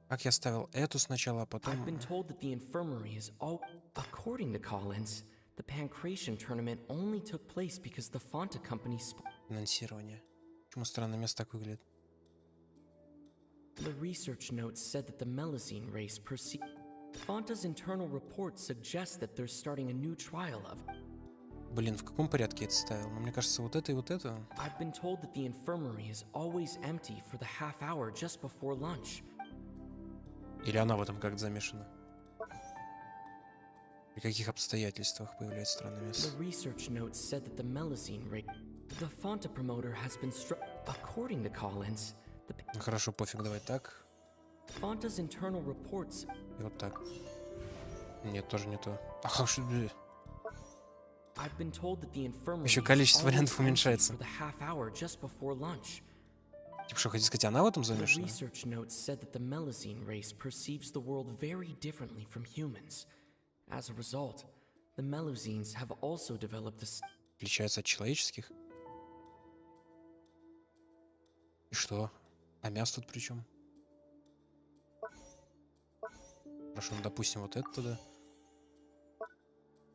Как я ставил эту сначала, а потом... I've been told that the infirmary is all... According to Collins, the Pancration tournament only took place because the Fonta company... Финансирование. Почему странное место так выглядит? The research notes said that the Melazine race perceives... Fonta's internal reports suggest that they're starting a new trial of... Блин, в каком порядке я это ставил? Ну, мне кажется, вот это и вот это. I've been told that the infirmary is always empty for the half hour just before lunch. Или она в этом как-то замешана? При каких обстоятельствах появляется странное место? The research notes said that the Melazine race... The Fonta promoter has been According to Collins, the... Ну, хорошо, пофиг, давай так. Fonta's internal reports... И вот так. Нет, тоже не то. Ах, что... I've been told that the infirmary еще количество вариантов уменьшается. for the half hour just before lunch. Типа, что, хотите сказать, она в этом замешана? The research notes said that the Melazine race perceives the world very differently from humans. As a result, the Melazines have also developed a... Отличаются от человеческих? И что? А мясо тут при чем? Хорошо, ну, допустим, вот это туда.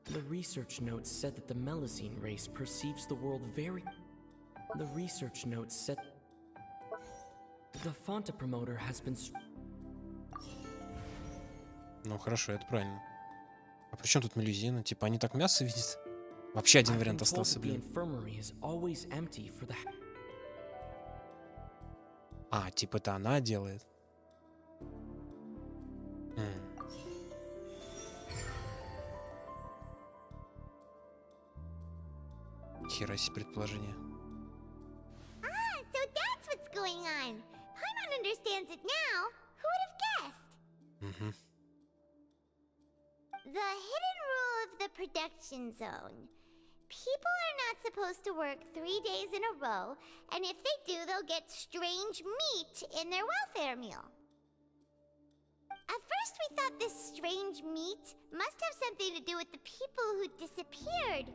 The research notes said that the Melazine race perceives the world very... The research notes said... The Fonta promoter has been... Ну, хорошо, это правильно. А при чем тут мелюзина? Типа, они так мясо видят? Вообще один вариант остался, блин. А, типа, это она делает? Хера себе предположение. Ah, so that's what's going on. Paimon understands it now. Who would have guessed? Mm-hmm. The hidden rule of the production zone. People are not supposed to work 3 days in a row, and if they do, they'll get strange meat in their welfare meal. At first we thought this strange meat must have something to do with the people who disappeared.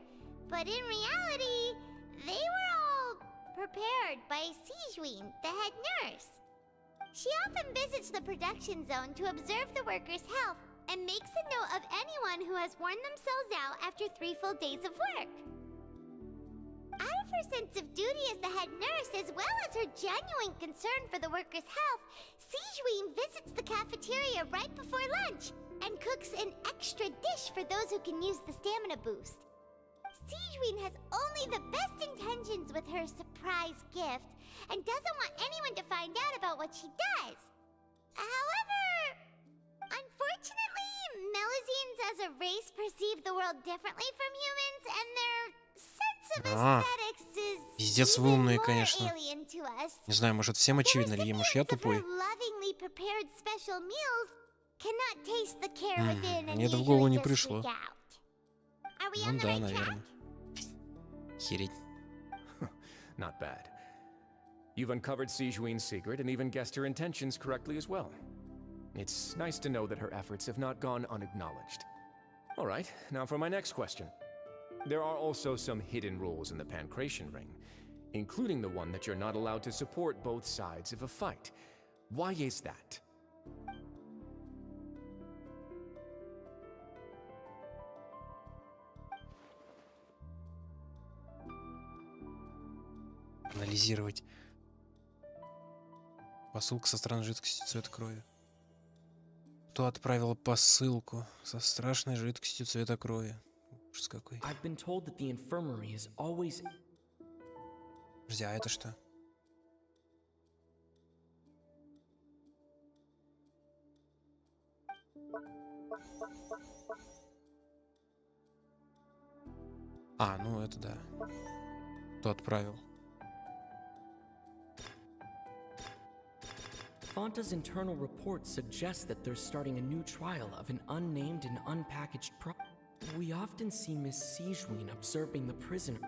But in reality, they were all prepared by Sijween, the head nurse. She often visits the production zone to observe the workers' health and makes a note of anyone who has worn themselves out after 3 full days of work. Out of her sense of duty as the head nurse, as well as her genuine concern for the workers' health, Sijuin visits the cafeteria right before lunch and cooks an extra dish for those who can use the stamina boost. Sijuin has only the best intentions with her surprise gift and doesn't want anyone to find out about what she does. However, unfortunately, Melusines as a race perceive the world differently from humans, and their sense of aesthetics is Пиздец вы умные, more конечно. alien to us. Не знаю, может всем очевидно, или может я тупой. Lovingly prepared special meals cannot taste the care within and Мне это в голову usually не just пришло. freak out. Are we on Ну the да, right track? наверное. Хереть. Not bad. You've uncovered Sijuin's secret and even guessed her intentions correctly as well. It's nice to know that her efforts have not gone unacknowledged. All right, now for my next question. There are also some hidden rules in the Pancration Ring, including the one that you're not allowed to support both sides of a fight. Why is that? Анализировать. Посылка со странной жидкостью цвета крови. Кто отправил посылку со страшной жидкостью цвета крови? Ужас какой. I've been told that the infirmary is always... Подожди, а это что? А, ну это да. Кто отправил? Fonta's internal report suggests that they're starting a new trial of an unnamed and unpackaged We often see Miss Sijuin observing the prisoner.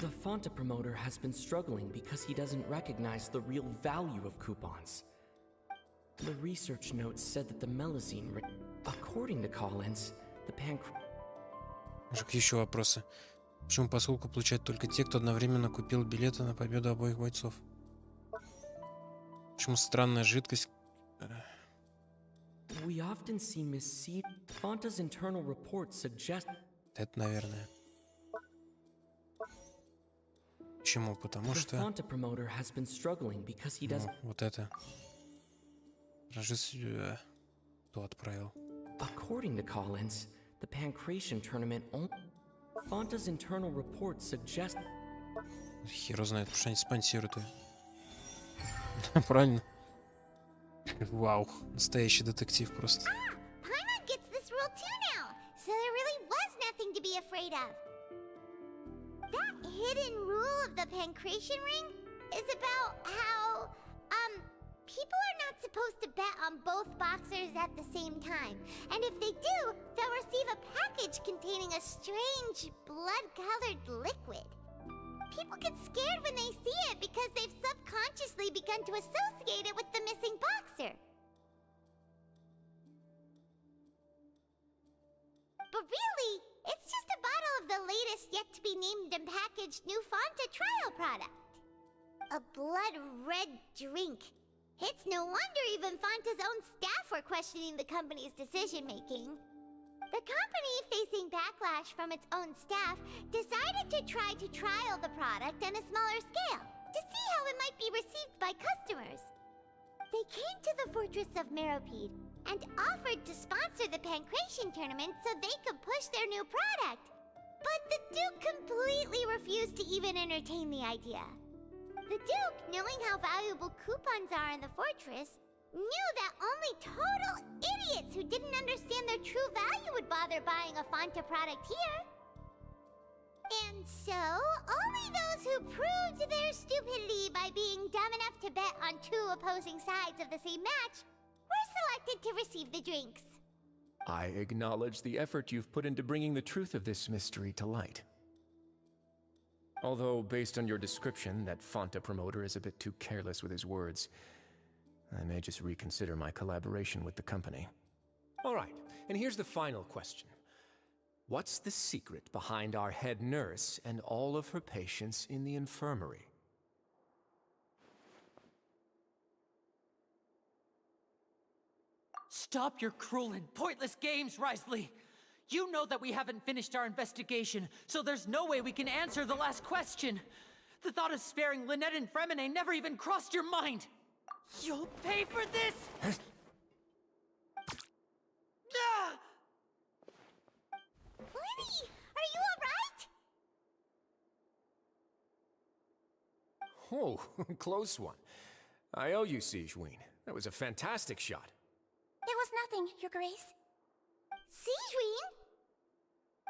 The Fonta promoter has been struggling because he doesn't recognize the real value of coupons. The research notes said that the Melusine... According to Collins, the Мужик, еще вопросы. Почему посылку получают только те, кто одновременно купил билеты на победу обоих бойцов? Почему странная жидкость... We often see Miss C. Fonta's internal report suggests... Это, наверное. Почему? Потому что... Fonta promoter has been struggling because he doesn't... Вот это. Кто отправил? According to Collins, the Pancration tournament only... Fonta's internal report suggests... Хер знает, потому что они спонсируют ее. Правильно? Вау, настоящий детектив просто. Paimon gets this rule too now, so there really was nothing to be afraid of. That hidden rule of the Pancration Ring is about how, people are not supposed to bet on both boxers at the same time. And if they do, they'll receive a package containing a strange, blood-colored liquid. People get scared when they see it because they've subconsciously begun to associate it with the missing boxer. But really, it's just a bottle of the latest yet-to-be-named and packaged new Fonta trial product. A blood-red drink. It's no wonder even Fonta's own staff were questioning the company's decision-making. The company, facing backlash from its own staff, decided to try to trial the product on a smaller scale to see how it might be received by customers. They came to the fortress of Meropide and offered to sponsor the Pancration tournament so they could push their new product. But the Duke completely refused to even entertain the idea. The Duke, knowing how valuable coupons are in the fortress, knew that only total idiots who didn't understand their true value would bother buying a Fonta product here. And so, only those who proved their stupidity by being dumb enough to bet on two opposing sides of the same match were selected to receive the drinks. I acknowledge the effort you've put into bringing the truth of this mystery to light. Although, based on your description, that Fonta promoter is a bit too careless with his words, I may just reconsider my collaboration with the company. All right, and here's the final question. What's the secret behind our head nurse and all of her patients in the infirmary? Stop your cruel and pointless games, Risley! You know that we haven't finished our investigation, so there's no way we can answer the last question. The thought of sparing Lynette and Fremine never even crossed your mind. You'll pay for this! Lenny, are you alright? Oh, close one. I owe you, Sigeween. That was a fantastic shot. It was nothing, Your Grace. Sigeween?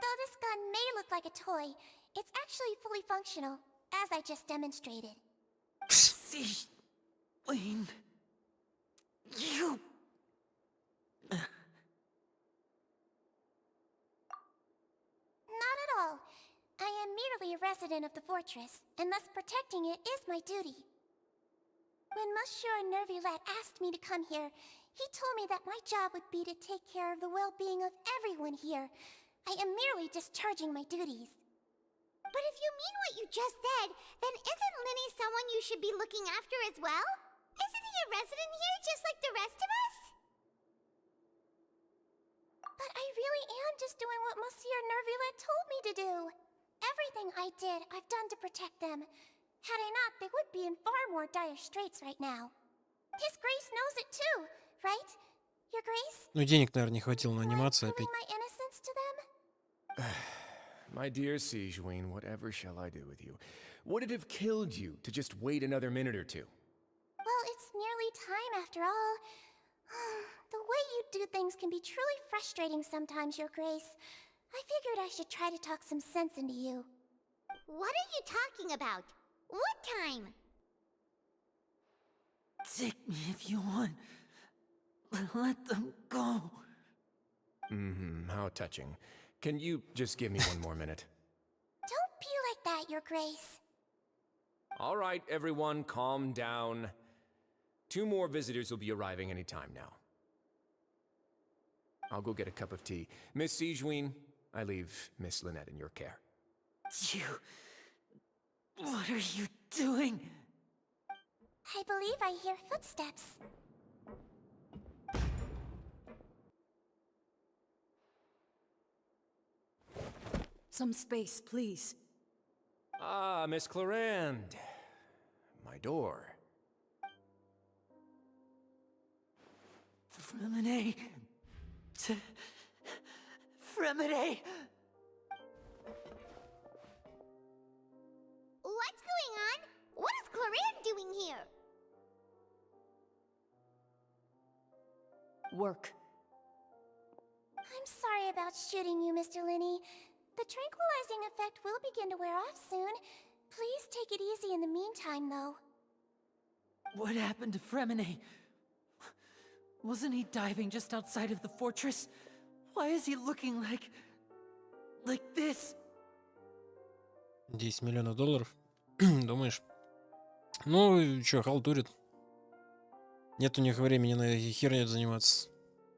Though this gun may look like a toy, it's actually fully functional, as I just demonstrated. Sigeween... You... Not at all. I am merely a resident of the fortress, and thus protecting it is my duty. When Monsieur Nervulette asked me to come here, he told me that my job would be to take care of the well-being of everyone here. I am merely discharging my duties. But if you mean what you just said, then isn't Linny someone you should be looking after as well? Isn't he a resident here just like the rest of us? But I really am just doing what Monsieur Nervulette told me to do. Everything I did, I've done to protect them. Had I not, they would be in far more dire straits right now. His Grace knows it too, right? Your Grace? Ну, денег, наверное, не хватило на анимацию опять. My innocence to them? My dear Sigeween, whatever shall I do with you? Would it have killed you to just wait another minute or two? Well, it's nearly time after all. The way you do things can be truly frustrating sometimes, Your Grace. I figured I should try to talk some sense into you. What are you talking about? What time? Take me if you want. Let them go. How touching. Can you just give me one more minute? Don't be like that, Your Grace. All right, everyone, calm down. 2 more visitors will be arriving any time now. I'll go get a cup of tea. Miss Sigeween, I leave Miss Lynette in your care. You... What are you doing? I believe I hear footsteps. Some space, please. Ah, Miss Clarande. My door. Fremine... Fremine... What's going on? What is Clarande doing here? Work. I'm sorry about shooting you, Mr. Linny. The tranquilizing effect will begin to wear off soon. Please take it easy in the meantime, though. What happened to Fremine? Wasn't he diving just outside of the fortress? Why is he looking like this? $10 миллионов. Думаешь? Ну, чё, халтурит. Нет у них времени на херню заниматься.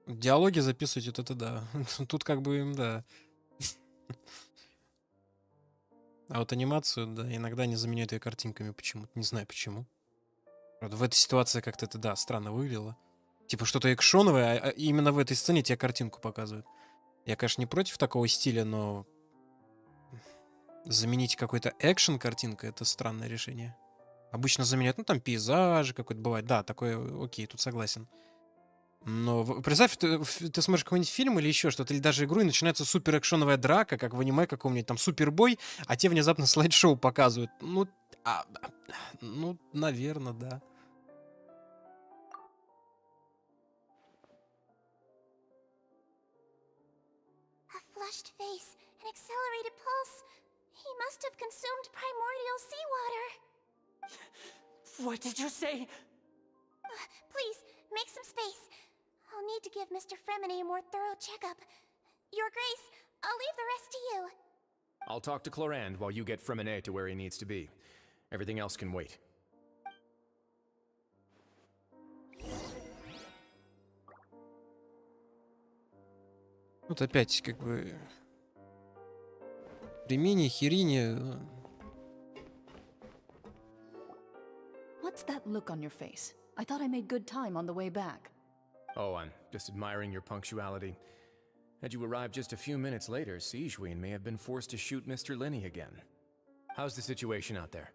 Диалоги записывать, вот это да. Тут как бы, да. А вот анимацию, да, иногда не заменяют ее картинками почему-то. Не знаю почему. Правда, в этой ситуации как-то это, да, странно выглядело. Типа что-то экшоновое, а именно в этой сцене тебе картинку показывают. Я, конечно, не против такого стиля, но... Заменить какой-то экшен картинкой — это странное решение. Обычно заменяют, ну, там, пейзажи какой-то бывает. Да, такое, окей, тут согласен. Но представь, ты смотришь какой-нибудь фильм или еще что-то, или даже игру, и начинается супер экшоновая драка, как в аниме каком-нибудь, там, супербой, а те внезапно слайд-шоу показывают. Ну, наверное, да. A flushed face, an accelerated pulse. He must have consumed primordial seawater. What did you say? Please, make some space. I'll need to give Mr. Fremine a more thorough checkup. Your Grace, I'll leave the rest to you. I'll talk to Clarande while you get Fremine to where he needs to be. Everything else can wait. Вот опять, как бы... Ремини, херини... What's that look on your face? I thought I made good time on the way back. Oh, I'm just admiring your punctuality. Had you arrived just a few minutes later, Sigewinne may have been forced to shoot Mr. Lenny again. How's the situation out there?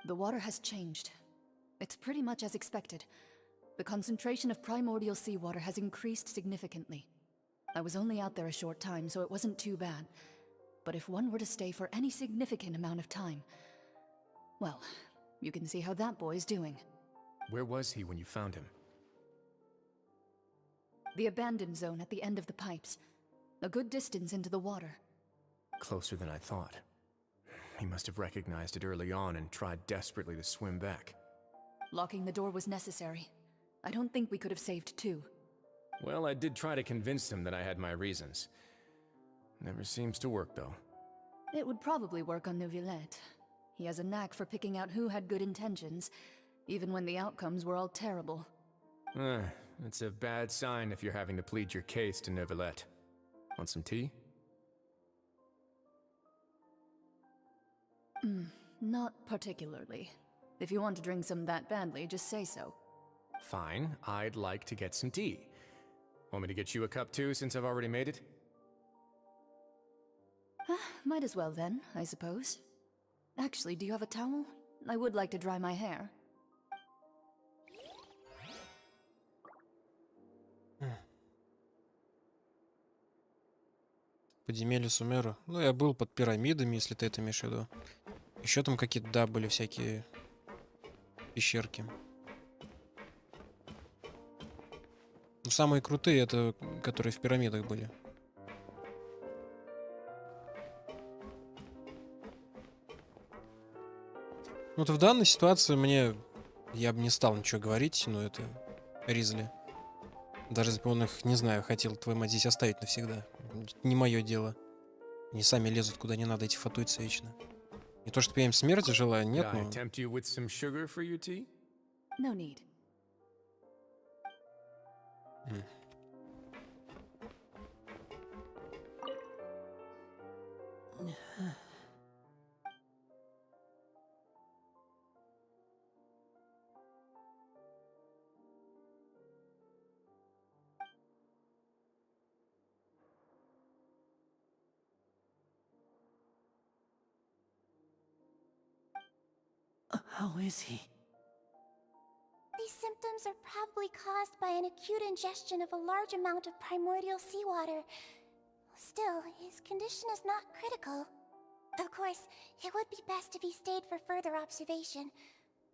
The water has changed. It's pretty much as expected. The concentration of primordial seawater has increased significantly. I was only out there a short time, so it wasn't too bad. But if one were to stay for any significant amount of time, well, you can see how that boy's doing. Where was he when you found him? The abandoned zone at the end of the pipes. A good distance into the water. Closer than I thought. He must have recognized it early on and tried desperately to swim back. Locking the door was necessary. I don't think we could have saved two. Well, I did try to convince him that I had my reasons. Never seems to work, though. It would probably work on Neuvillette. He has a knack for picking out who had good intentions, even when the outcomes were all terrible. It's a bad sign if you're having to plead your case to Neuvillette. Want some tea? Not particularly. If you want to drink some that badly, just say so. Fine, I'd like to get some tea. Want me to get you a cup too, since I've already made it? Might as well then, I suppose. Actually, do you have a towel? I would like to dry my hair. Подземелье Сумеру. Ну, я был под пирамидами, если ты это имеешь в виду. Еще там какие-то, да, были всякие пещерки. Ну, самые крутые, это которые в пирамидах были. Вот в данной ситуации я бы не стал ничего говорить, но это Ризли. Даже если бы он их, не знаю, хотел твою мать здесь оставить навсегда. Не мое дело. Они сами лезут куда не надо, эти фатуются вечно. Не то, чтобы я им смерти желаю, нет, но... No need. How is he? These symptoms are probably caused by an acute ingestion of a large amount of primordial seawater. Still, his condition is not critical. Of course, it would be best if he stayed for further observation.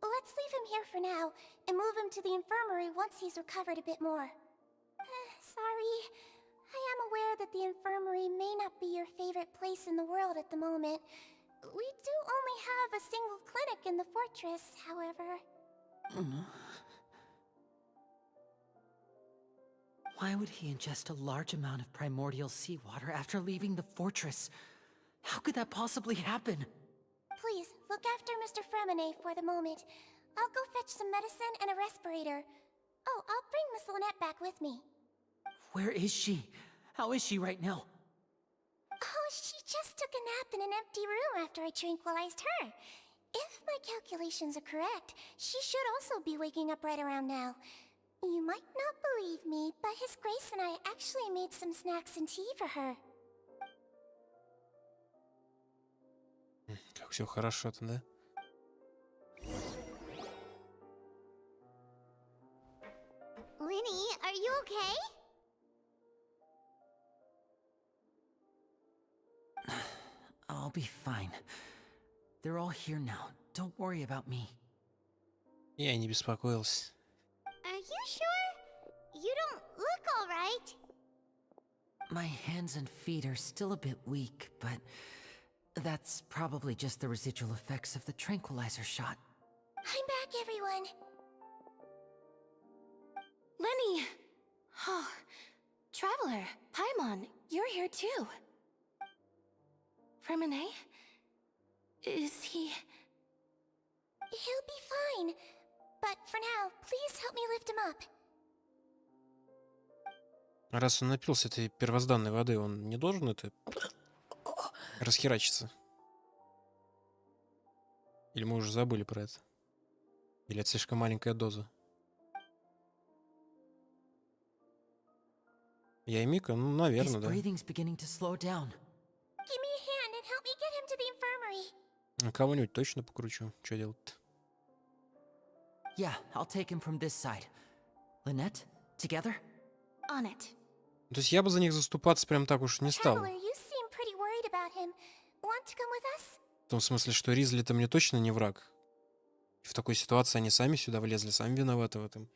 Let's leave him here for now, and move him to the infirmary once he's recovered a bit more. Sorry. I am aware that the infirmary may not be your favorite place in the world at the moment. We do only have a single clinic in the fortress, however. Why would he ingest a large amount of primordial seawater after leaving the fortress? How could that possibly happen? Please, look after Mr. Fremine for the moment. I'll go fetch some medicine and a respirator. Oh, I'll bring Miss Lynette back with me. Where is she? How is she right now? Oh, she just took a nap in an empty room after I tranquilized her. If my calculations are correct, she should also be waking up right around now. You might not believe me, but His Grace and I actually made some snacks and tea for her. Как все хорошо-то, да? Linny, are you okay? I'll be fine. They're all here now. Don't worry about me. Я не беспокоился. Are you sure? You don't look all right. My hands and feet are still a bit weak, but that's probably just the residual effects of the tranquilizer shot. I'm back, everyone. Lenny! Oh, Traveler, Paimon, you're here too. Fremine? Is he... He'll be fine. But for now, please help me lift him up. А раз он напился этой первозданной воды, он не должен это расхерачиться? Или мы уже забыли про это? Или это слишком маленькая доза? Я и Мика? Ну, наверное, да. breathing's beginning to slow down. Give me a hand and help me get him to the infirmary. Кого-нибудь точно покручу. Что делать-то? Yeah, I'll take him from this side. Lynette, together? On it. То есть я бы за них заступаться прям так уж не стал. Traveler, you seem pretty worried about him. Want to come with us? В том смысле, что Ризли-то мне точно не враг. В такой ситуации они сами сюда влезли, сами виноваты в этом.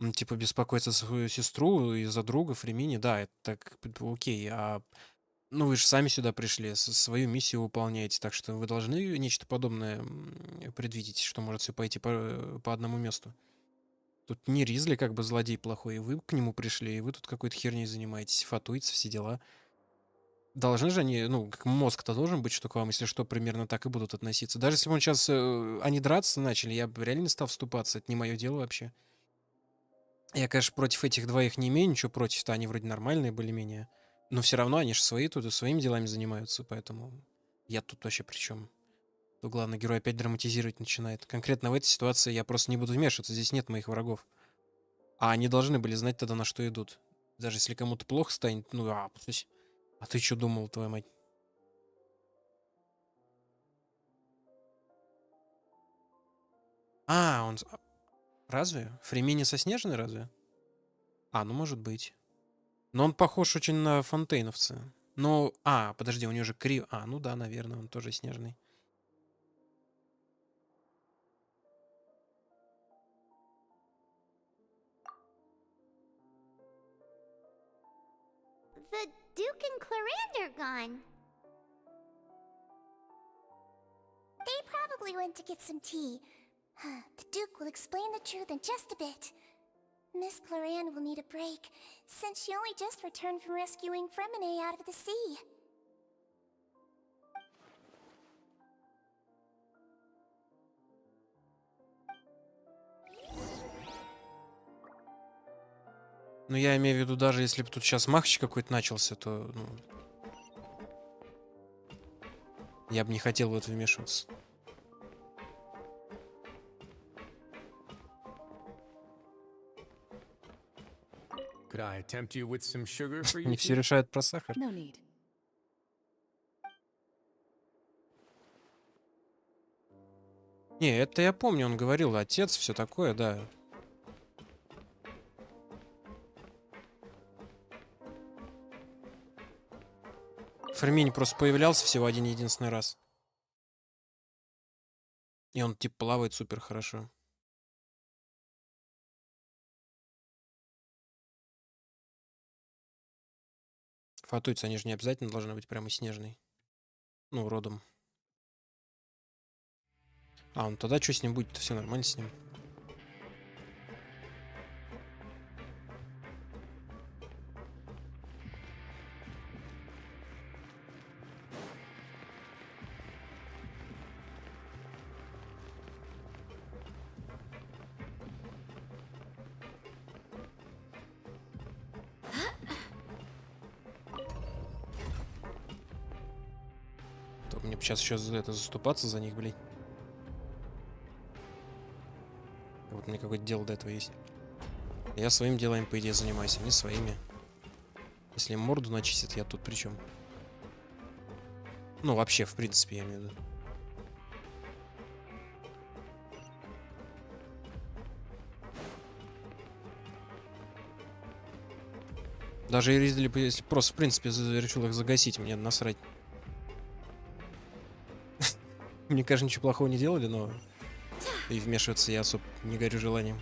Ну, типа, беспокоиться за свою сестру и за друга Фремини, да, это так, окей. А ну вы же сами сюда пришли, свою миссию выполняете, так что вы должны нечто подобное предвидеть, что может все пойти по одному месту. Тут не Ризли как бы злодей плохой, и вы к нему пришли, и вы тут какой-то херней занимаетесь, фатуете, все дела. Должны же они, ну, как мозг-то должен быть, что к вам, если что, примерно так и будут относиться. Даже если бы сейчас они драться начали, я бы реально не стал вступаться, это не мое дело вообще. Я, конечно, против этих двоих не имею ничего против-то, они вроде нормальные более-менее. Но все равно они же свои тут и своими делами занимаются, поэтому я тут вообще при чем? То главный герой опять драматизировать начинает. Конкретно в этой ситуации я просто не буду вмешиваться, здесь нет моих врагов. А они должны были знать тогда, на что идут. Даже если кому-то плохо станет, ну а ты что думал, твоя мать? Он... Разве? Фремини со Снежной разве? Ну может быть. Но он похож очень на фонтейновца. Но... подожди, у него же ну да, наверное, он тоже снежный. The Duke and Clarande are gone. They probably went to get some tea. The Duke will explain the truth in just a bit. Miss Clarande will need a break, since she only just returned from rescuing Fremine out of the sea. Ну, я имею в виду, даже если бы тут сейчас махач какой-то начался, то, ну... Я бы не хотел в это вмешиваться. Не все решают про сахар. No need. Не, это я помню, он говорил, отец, все такое, да. Фермини просто появлялся всего один единственный раз. И он типа плавает супер хорошо. Фатуйцы, они же не обязательно должны быть прямо снежной. Ну, родом. Ну тогда что с ним будет? Все нормально с ним. Мне сейчас еще за это заступаться за них, блин. Вот мне какое-то дело до этого есть. Я своими делами, по идее, занимаюсь, они своими. Если им морду начистят, я тут при чем? Ну, вообще, в принципе, я имею в виду. Даже если просто, в принципе, решил их загасить, мне насрать. Мне кажется, ничего плохого не делали, но и вмешиваться я особо не горю желанием.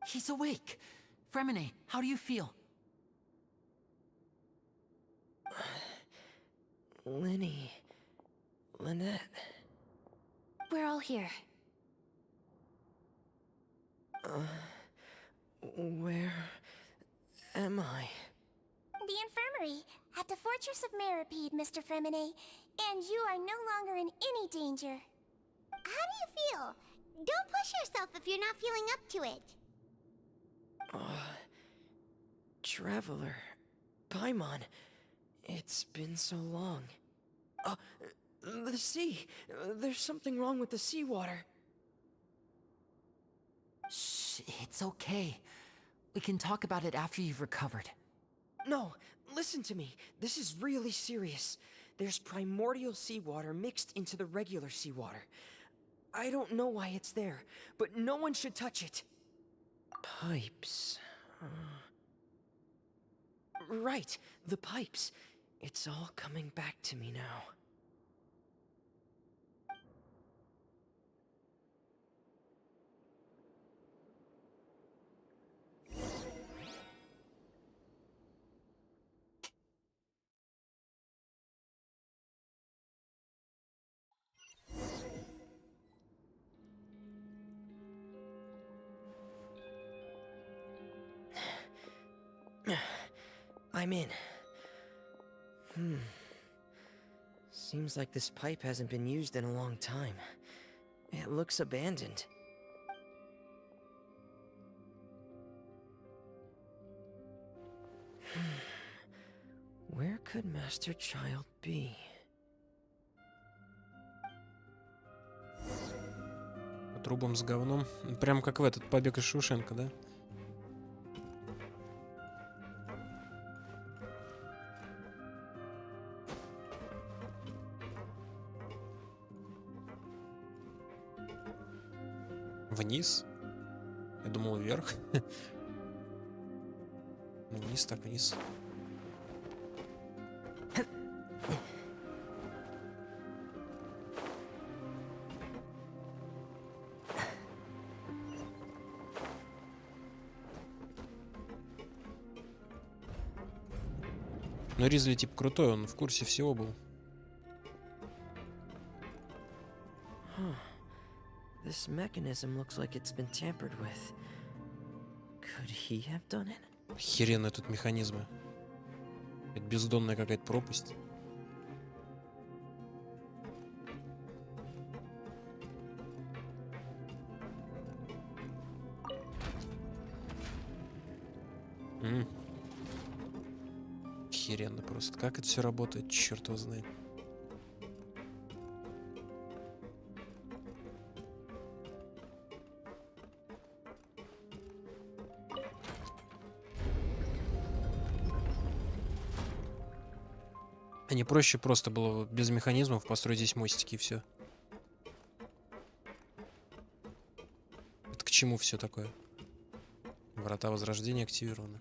He's awake. Fremine, how do you feel? Lynette. We're all here. The Where am I? infirmary. victory at the Fortress of Meripede, Mr. Fremine, and you are no longer in any danger. How do you feel? Don't push yourself if you're not feeling up to it. Traveler, Paimon, it's been so long. The sea. There's something wrong with the seawater. Shh, it's okay. We can talk about it after you've recovered. No, listen to me. This is really serious. There's primordial seawater mixed into the regular seawater. I don't know why it's there, but no one should touch it. Pipes. Right, the pipes. It's all coming back to me now. I'm in. Seems like this pipe hasn't been used in a long time. It looks abandoned. Where could Master Child be? По трубам с говном. Прям как в этот побег из Шушенко, да? Вниз? Я думал, вверх. Ну, вниз так вниз. Ну, Ризли типа крутой, он в курсе всего был. This mechanism looks like it's been tampered with. Could he have done it? Охеренные тут механизмы. Это бездонная какая-то пропасть. Охеренно просто. Как это все работает, черт его знает. А не проще просто было без механизмов построить здесь мостики и все. Это к чему все такое? Врата Возрождения активированы.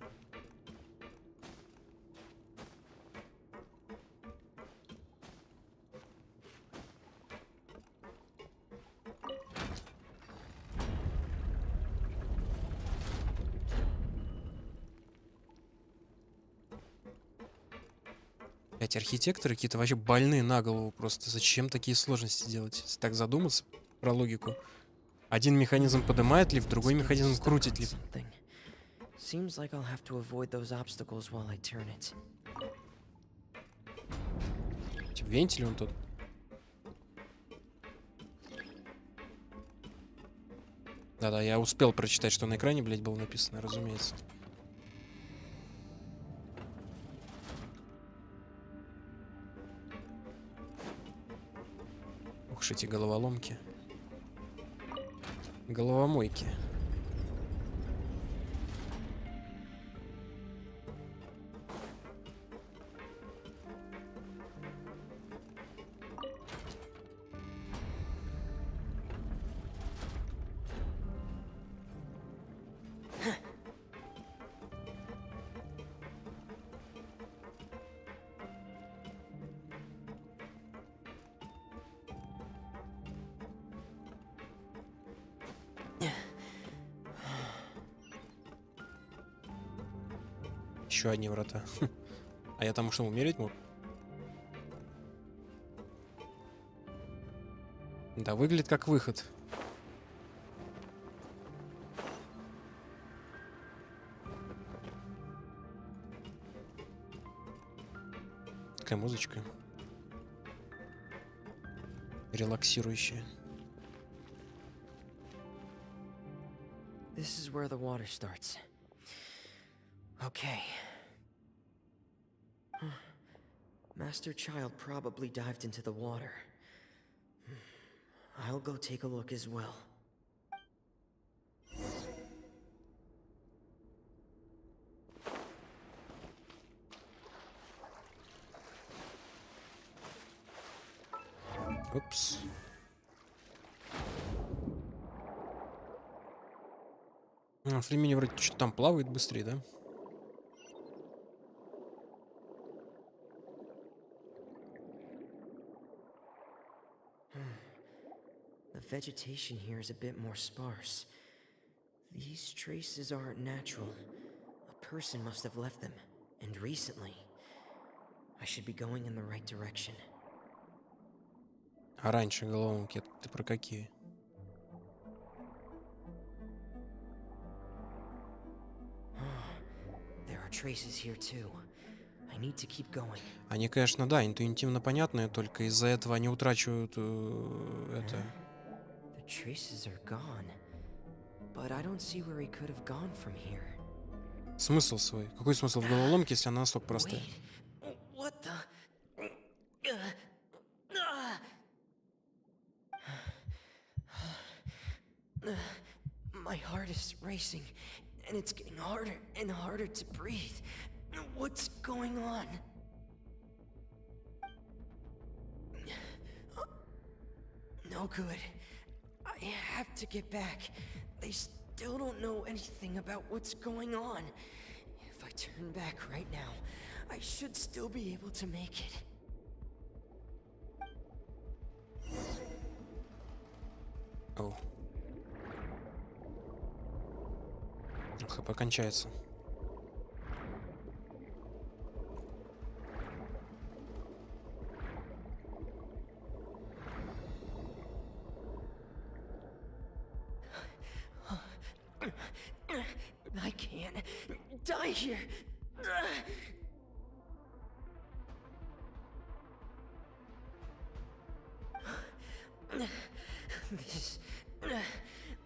Эти архитекторы какие-то вообще больные на голову просто. Зачем такие сложности делать? Если так задуматься про логику. Один механизм поднимает лифт, другой механизм крутит лифт. Вентиль он тут. Да-да, я успел прочитать, что на экране, блядь, было написано, разумеется. Ух, эти головоломки. Головомойки. Еще одни врата. А я там что, умереть мог? Да, выглядит как выход. Такая музычка. Релаксирующая. This is where the water starts. Okay. Master Child probably dived into the water. I'll go take a look as well. Упс. Времени вроде что-то там плавает быстрее, да? The vegetation here is a bit more sparse. These traces aren't natural. A person must have left them, and recently. I should be going in the right direction. А раньше головоломки ты про какие? There are traces here too. I need to keep going. Они, конечно, да, интуитивно понятные, только из-за этого они утрачивают это. The traces are gone, but I don't see where he could have gone from here. Смысл свой. Какой смысл в головоломке, если она настолько простая? What the? My heart is racing, and it's getting harder and harder to breathe. What's going on? No good. I have to get back. They still don't know anything about what's going on. If I turn back right now, I should still be able to make it. Оу. ХП кончается. I can't die here.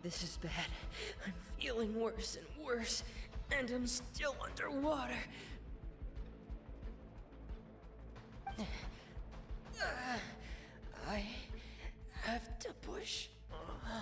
This is bad. I'm feeling worse and worse, and I'm still underwater. I have to push on.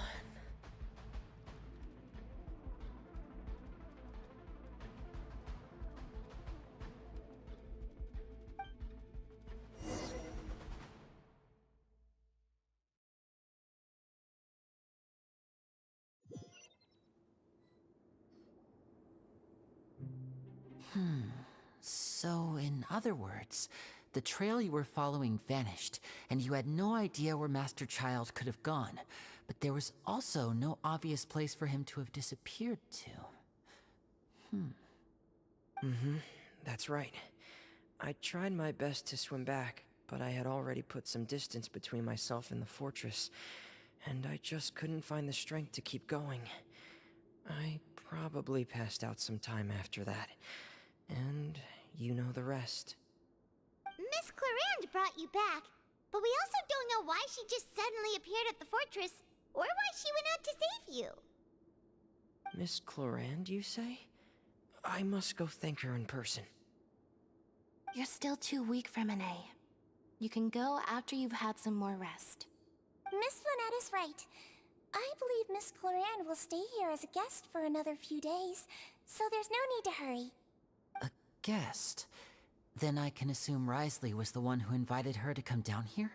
So, in other words, the trail you were following vanished, and you had no idea where Master Child could have gone, but there was also no obvious place for him to have disappeared to. That's right. I tried my best to swim back, but I had already put some distance between myself and the fortress, and I just couldn't find the strength to keep going. I probably passed out some time after that, and you know the rest. Miss Clarande brought you back, but we also don't know why she just suddenly appeared at the fortress, or why she went out to save you. Miss Clarande, you say? I must go thank her in person. You're still too weak for Monet. You can go after you've had some more rest. Miss Lynette is right. I believe Miss Clarande will stay here as a guest for another few days, so there's no need to hurry. A guest? Then I can assume Risley was the one who invited her to come down here?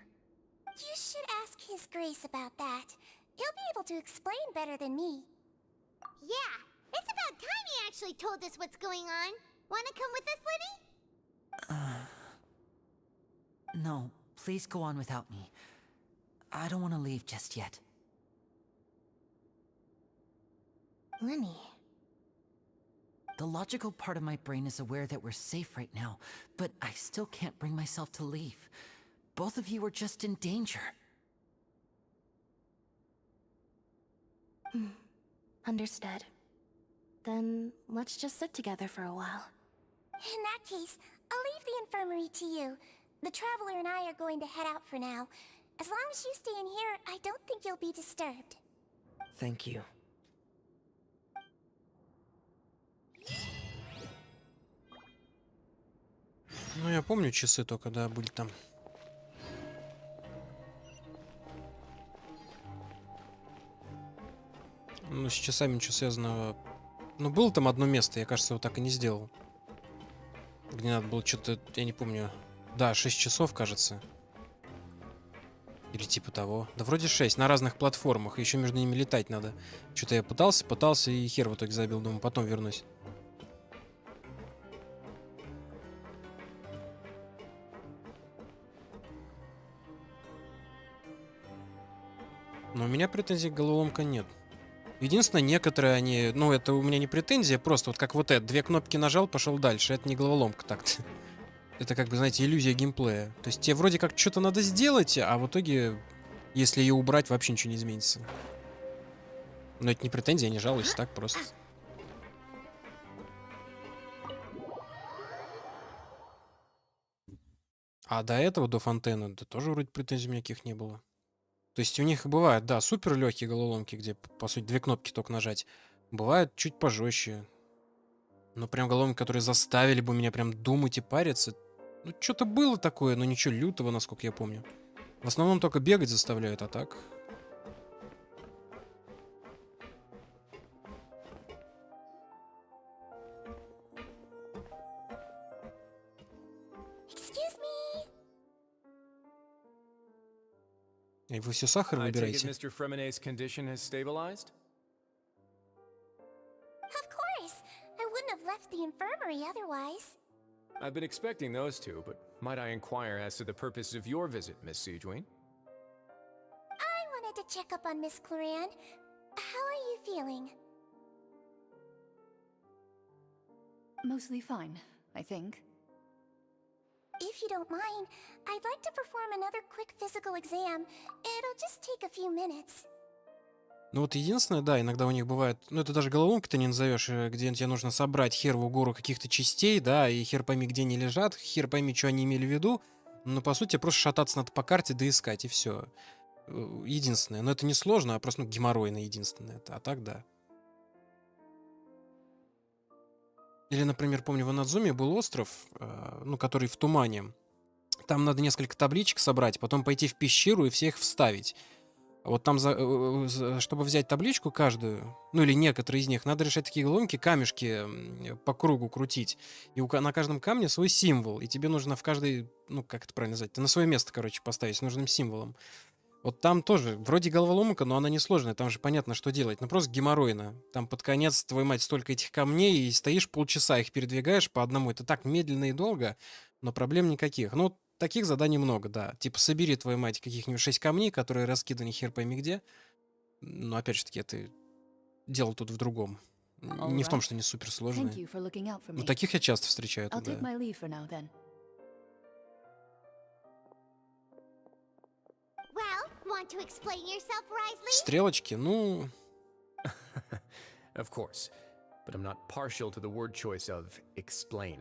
You should ask His Grace about that. He'll be able to explain better than me. Yeah, it's about time he actually told us what's going on. Wanna come with us, Liddy? No, please go on without me. I don't want to leave just yet. Lenny. The logical part of my brain is aware that we're safe right now, but I still can't bring myself to leave. Both of you are just in danger. Understood. Then let's just sit together for a while. In that case, I'll leave the infirmary to you. The Traveler and I are going to head out for now. As long as you stay in here, I don't think you'll be disturbed. Thank you. Ну, я помню часы только, да, были там. Ну, с часами ничего связанного. Ну, было там одно место, я, кажется, его так и не сделал. Где надо было что-то, я не помню. Да, 6 часов, кажется. Или типа того. Да вроде 6, на разных платформах. Еще между ними летать надо. Что-то я пытался и хер в итоге забил. Думаю, потом вернусь. Но у меня претензий к головоломка нет. Единственное, некоторые они... Ну, это у меня не претензия, просто вот как вот это. 2 кнопки нажал, пошел дальше. Это не головоломка так-то. Это как бы, знаете, иллюзия геймплея. То есть тебе вроде как что-то надо сделать, а в итоге, если ее убрать, вообще ничего не изменится. Но это не претензия, я не жалуюсь, так просто. А до этого, до Фонтена, да тоже вроде претензий у меня никаких не было. То есть у них бывают, да, супер легкие головоломки, где, по сути, 2 кнопки только нажать. Бывают чуть пожестче. Но прям головоломки, которые заставили бы меня прям думать и париться. Ну, что-то было такое, но ничего лютого, насколько я помню. В основном только бегать заставляют, а так... И вы все сахар выбираете? Mr. Fremonet's condition has stabilized? Of course. I wouldn't have left the infirmary otherwise. I've been expecting those two, but might I inquire as to the purpose of your visit, Miss Siegeween? I wanted to check up on Miss Cloran. How are you feeling? Mostly fine, I think. If you don't mind, I'd like to perform another quick physical exam. It'll just take a few minutes. Ну вот единственное, да, иногда у них бывает, ну это даже головоломки-то не назовешь, где тебе нужно собрать херовую гору каких-то частей, да, и хер пойми, где они лежат, хер пойми, что они имели в виду, но по сути просто шататься надо по карте, да искать, и все. Единственное, но это не сложно, а просто ну, геморройно единственное, а так да. Или, например, помню, в Анадзуме был остров, ну, который в тумане. Там надо несколько табличек собрать, потом пойти в пещеру и все их вставить. Вот там, чтобы взять табличку каждую, ну или некоторые из них, надо решать такие головоломки, камешки по кругу крутить. И на каждом камне свой символ. И тебе нужно в каждой, ну как это правильно назвать, ты на свое место, короче, поставить с нужным символом. Вот там тоже, вроде головоломка, но она несложная, там же понятно, что делать. Ну просто геморройно. Там под конец, твою мать, столько этих камней, и стоишь полчаса, их передвигаешь по одному. Это так медленно и долго, но проблем никаких. Ну, таких заданий много, да. Типа, собери, твою мать, каких-нибудь 6 камней, которые раскиданы хер пойми где. Но, опять же таки, это дело тут в другом. Не в том, что они суперсложные. Ну, таких я часто встречаю тут, да. Стрелочки, ну... Of course, but I'm not partial to the word choice of explain.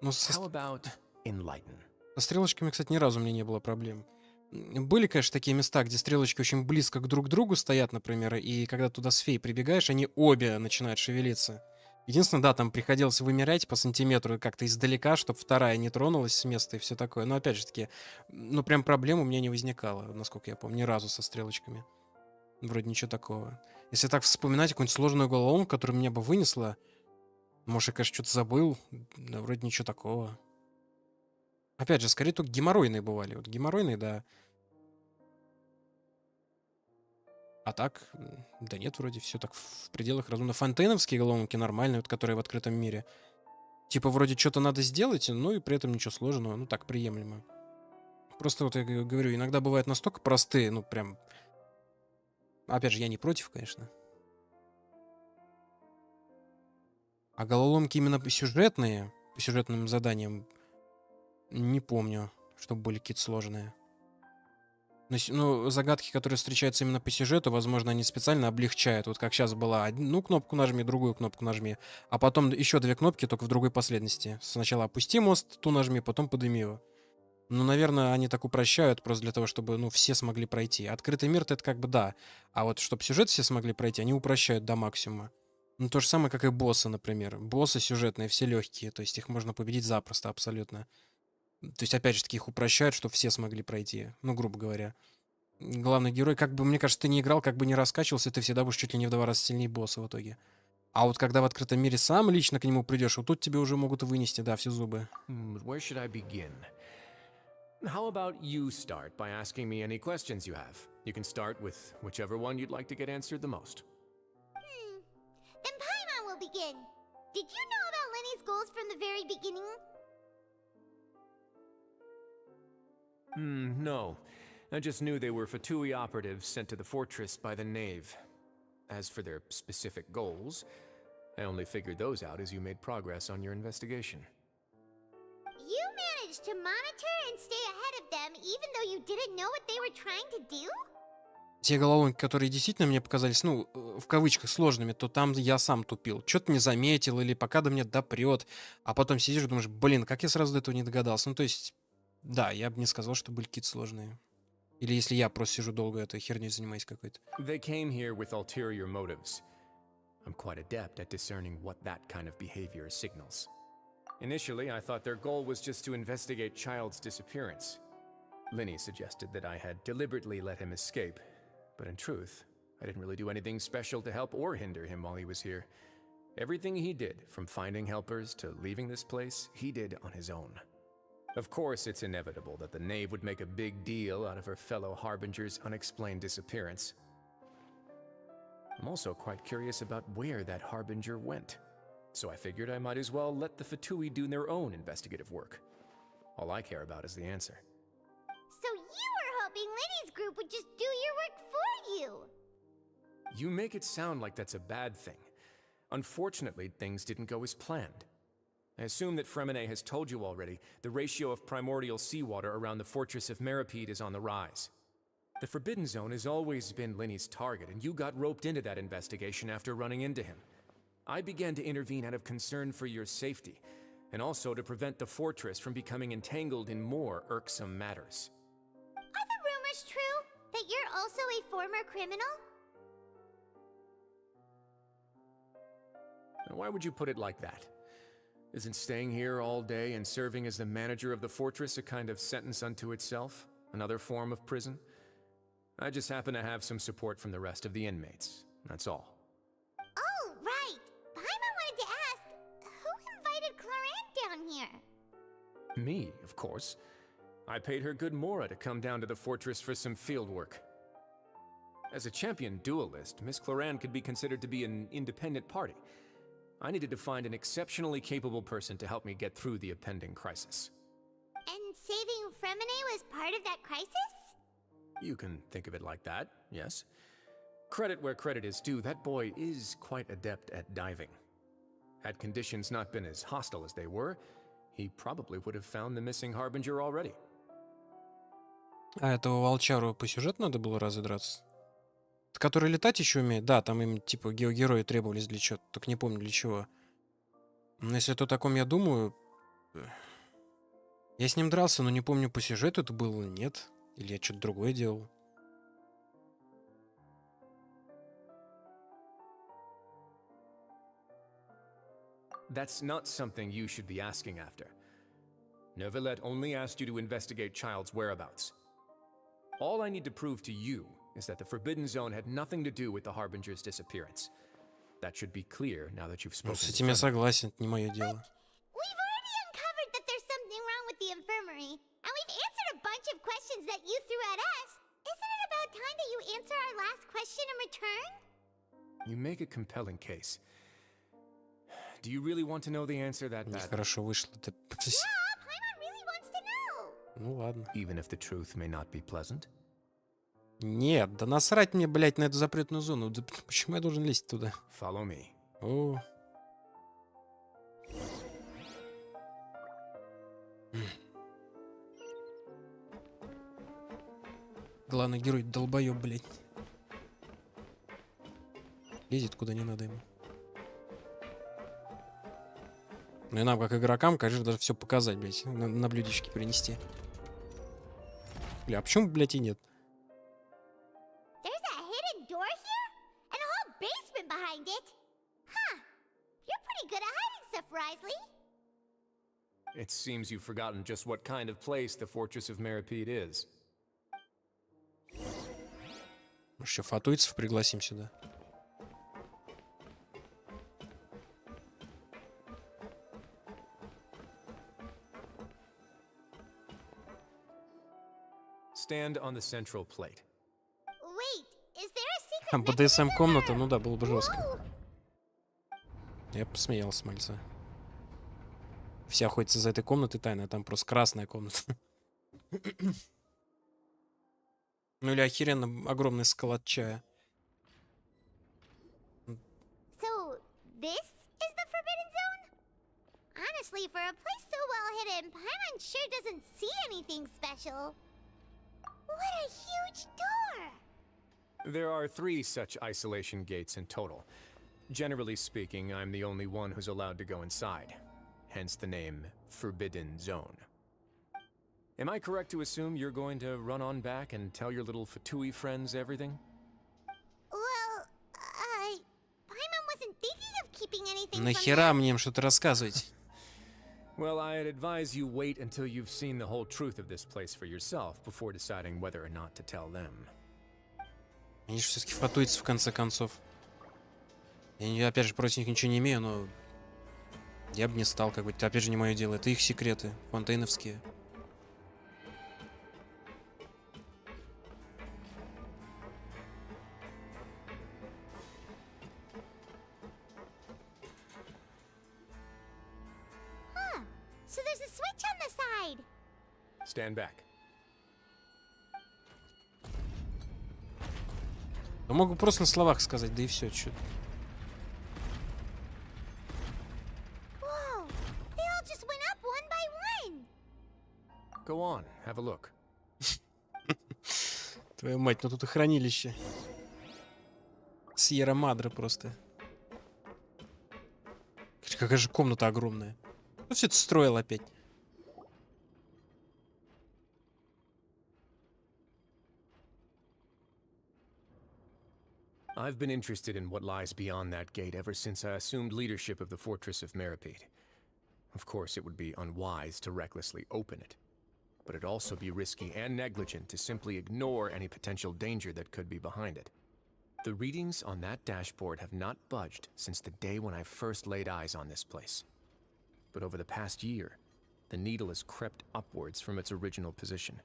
Ну, How about enlighten? Со стрелочками, кстати, ни разу у меня не было проблем. Были, конечно, такие места, где стрелочки очень близко друг к другу стоят, например, и когда туда с фей прибегаешь, они обе начинают шевелиться. Единственное, да, там приходилось вымерять по сантиметру как-то издалека, чтобы вторая не тронулась с места и все такое. Но опять же таки, ну прям проблем у меня не возникало, насколько я помню, ни разу со стрелочками. Вроде ничего такого. Если так вспоминать какую-нибудь сложную головоломку, которая меня бы вынесла, может, я, конечно, что-то забыл, да вроде ничего такого. Опять же, скорее только геморройные бывали. Вот геморройные, да. А так, да нет, вроде все так в пределах разумно. Фонтейновские головоломки нормальные, вот которые в открытом мире. Типа вроде что-то надо сделать, но и при этом ничего сложного. Ну так, приемлемо. Просто вот я говорю, иногда бывают настолько простые, ну прям... Опять же, я не против, конечно. А головоломки именно сюжетные, по сюжетным заданиям, не помню, чтобы были какие-то сложные. Ну, загадки, которые встречаются именно по сюжету, возможно, они специально облегчают. Вот как сейчас была, одну кнопку нажми, другую кнопку нажми, а потом еще 2 кнопки, только в другой последовательности. Сначала опусти мост, ту нажми, потом подними его. Ну, наверное, они так упрощают просто для того, чтобы, ну, все смогли пройти. Открытый мир-то это как бы да. А вот чтобы сюжет все смогли пройти, они упрощают до максимума. Ну, то же самое, как и боссы, например. Боссы сюжетные, все легкие. То есть их можно победить запросто, абсолютно. То есть, опять же, таки их упрощают, чтобы все смогли пройти. Ну, грубо говоря. Главный герой, как бы, мне кажется, ты не играл, как бы не раскачивался, ты всегда будешь чуть ли не в 2 раза сильнее босса в итоге. А вот когда в открытом мире сам лично к нему придешь, вот тут тебе уже могут вынести, да, все зубы. Where should I begin? How about you start by asking me any questions you have? You can start with whichever one you'd like to get answered the most. Then Paimon will begin. Did you know about Lenny's goals from the very beginning? No. I just knew they were Fatui operatives sent to the fortress by the Knave. As for their specific goals, I only figured those out as you made progress on your investigation. You managed to monitor and stay ahead of them, even though you didn't know what they were trying to do? Те головоломки, которые действительно мне показались, ну, в кавычках, сложными, то там я сам тупил. Что-то не заметил, или пока до меня допрет. А потом сидишь и думаешь, блин, как я сразу до этого не догадался. Ну, то есть, да, я бы не сказал, что были какие-то сложные. Или если я просто сижу долго, этой херней занимаюсь какой-то. They came here with ulterior motives. I'm quite adept at discerning what that kind of behavior signals. Initially, I thought their goal was just to investigate Child's disappearance. Linny suggested that I had deliberately let him escape, but in truth, I didn't really do anything special to help or hinder him while he was here. Everything he did, from finding helpers to leaving this place, he did on his own. Of course, it's inevitable that the Knave would make a big deal out of her fellow Harbinger's unexplained disappearance. I'm also quite curious about where that Harbinger went, so I figured I might as well let the Fatui do their own investigative work. All I care about is the answer. So you were hoping Lenny's group would just do your work for you! You make it sound like that's a bad thing. Unfortunately, things didn't go as planned. I assume that Fremine has told you already, the ratio of primordial seawater around the fortress of Meripede is on the rise. The Forbidden Zone has always been Linny's target, and you got roped into that investigation after running into him. I began to intervene out of concern for your safety, and also to prevent the fortress from becoming entangled in more irksome matters. Are the rumors true? That you're also a former criminal? Now, why would you put it like that? Isn't staying here all day and serving as the manager of the fortress a kind of sentence unto itself? Another form of prison? I just happen to have some support from the rest of the inmates. That's all. Oh, right! Paimon wanted to ask, who invited Cloran down here? Me, of course. I paid her good mora to come down to the fortress for some field work. As a champion duelist, Miss Cloran could be considered to be an independent party. I needed to find an exceptionally capable person to help me get through the impending crisis. And saving Fremine was part of that crisis? You can think of it like that, yes. Credit where credit is due, that boy is quite adept at diving. Had conditions not been as hostile as they were, he probably would have found the missing Harbinger already. А этого волчару по сюжету надо было раздраться? Который летать еще умеет? Да, там им типа геогерои требовались для чего-то, только не помню для чего. Но если то о таком я думаю... Я с ним дрался, но не помню, по сюжету это было или нет. Или я что-то другое делал. That's not something you should be asking after. Neuvillette only asked you to investigate Child's whereabouts. All I need to prove to you is that the Forbidden Zone had nothing to do with the Harbinger's disappearance. That should be clear now that you've spoken. С этим я согласен, это не мое дело. We've already uncovered that there's something wrong with the infirmary, and we've answered a bunch of questions that you threw at us. Isn't it about time that you answer our last question in return? You make a compelling case. Do you really want to know the answer that badly? Нехорошо вышло. Yeah, Paimon really wants to know. Ну ладно. Even if the truth may not be pleasant? Нет, да насрать мне, блядь, на эту запретную зону. Да почему я должен лезть туда? Follow me. О. Главный герой долбоёб, блядь. Лезет куда не надо ему. Ну и нам, как игрокам, конечно, даже все показать, блядь. На блюдечке принести. Бля, а почему, блядь, и нет? There's a hidden door here? And a whole basement behind it? Huh. You're pretty good at hiding stuff, Risley. It seems you've forgotten just what kind of place the Fortress of Meripede is. Может, еще фатуйцев пригласим сюда. Stand on the central plate. Wait, is there a secret БДСМ-комната, ну да, было бы жестко. Я посмеялся, мальца. Все охотятся за этой комнатой тайной, а там просто красная комната. Ну или охеренно огромный склад чая. So, this is the Forbidden Zone? Honestly, for a place so well hidden, Paimon sure doesn't see anything special. What a huge door! There are 3 such isolation gates in total. Generally speaking, I'm the only one who's allowed to go inside. Hence the name Forbidden Zone. Am I correct to assume you're going to run on back and tell your little Fatui friends everything? Well, Paimon wasn't thinking of keeping anything from Нахера мне им что-то рассказывать? Well, I'd advise you wait until you've seen the whole truth of this place for yourself before deciding whether or not to tell them. Они же все-таки фатуйцы в конце концов. Я опять же против них ничего не имею, но я бы не стал, как бы, это опять же не мое дело, это их секреты, фонтейновские. So there's a switch on the side. Stand back. Я могу просто на словах сказать, да и все, чё. Whoa, they all just went up one by one. Go on, have a look. Твою мать, ну тут и хранилище. Сьерра Мадре просто. Какая же комната огромная. Кто все это строил опять? I've been interested in what lies beyond that gate ever since I assumed leadership of the Fortress of Meripede. Of course, it would be unwise to recklessly open it, but it'd also be risky and negligent to simply ignore any potential danger that could be behind it. The readings on that dashboard have not budged since the day when I first laid eyes on this place. But over the past year, the needle has crept upwards from its original position,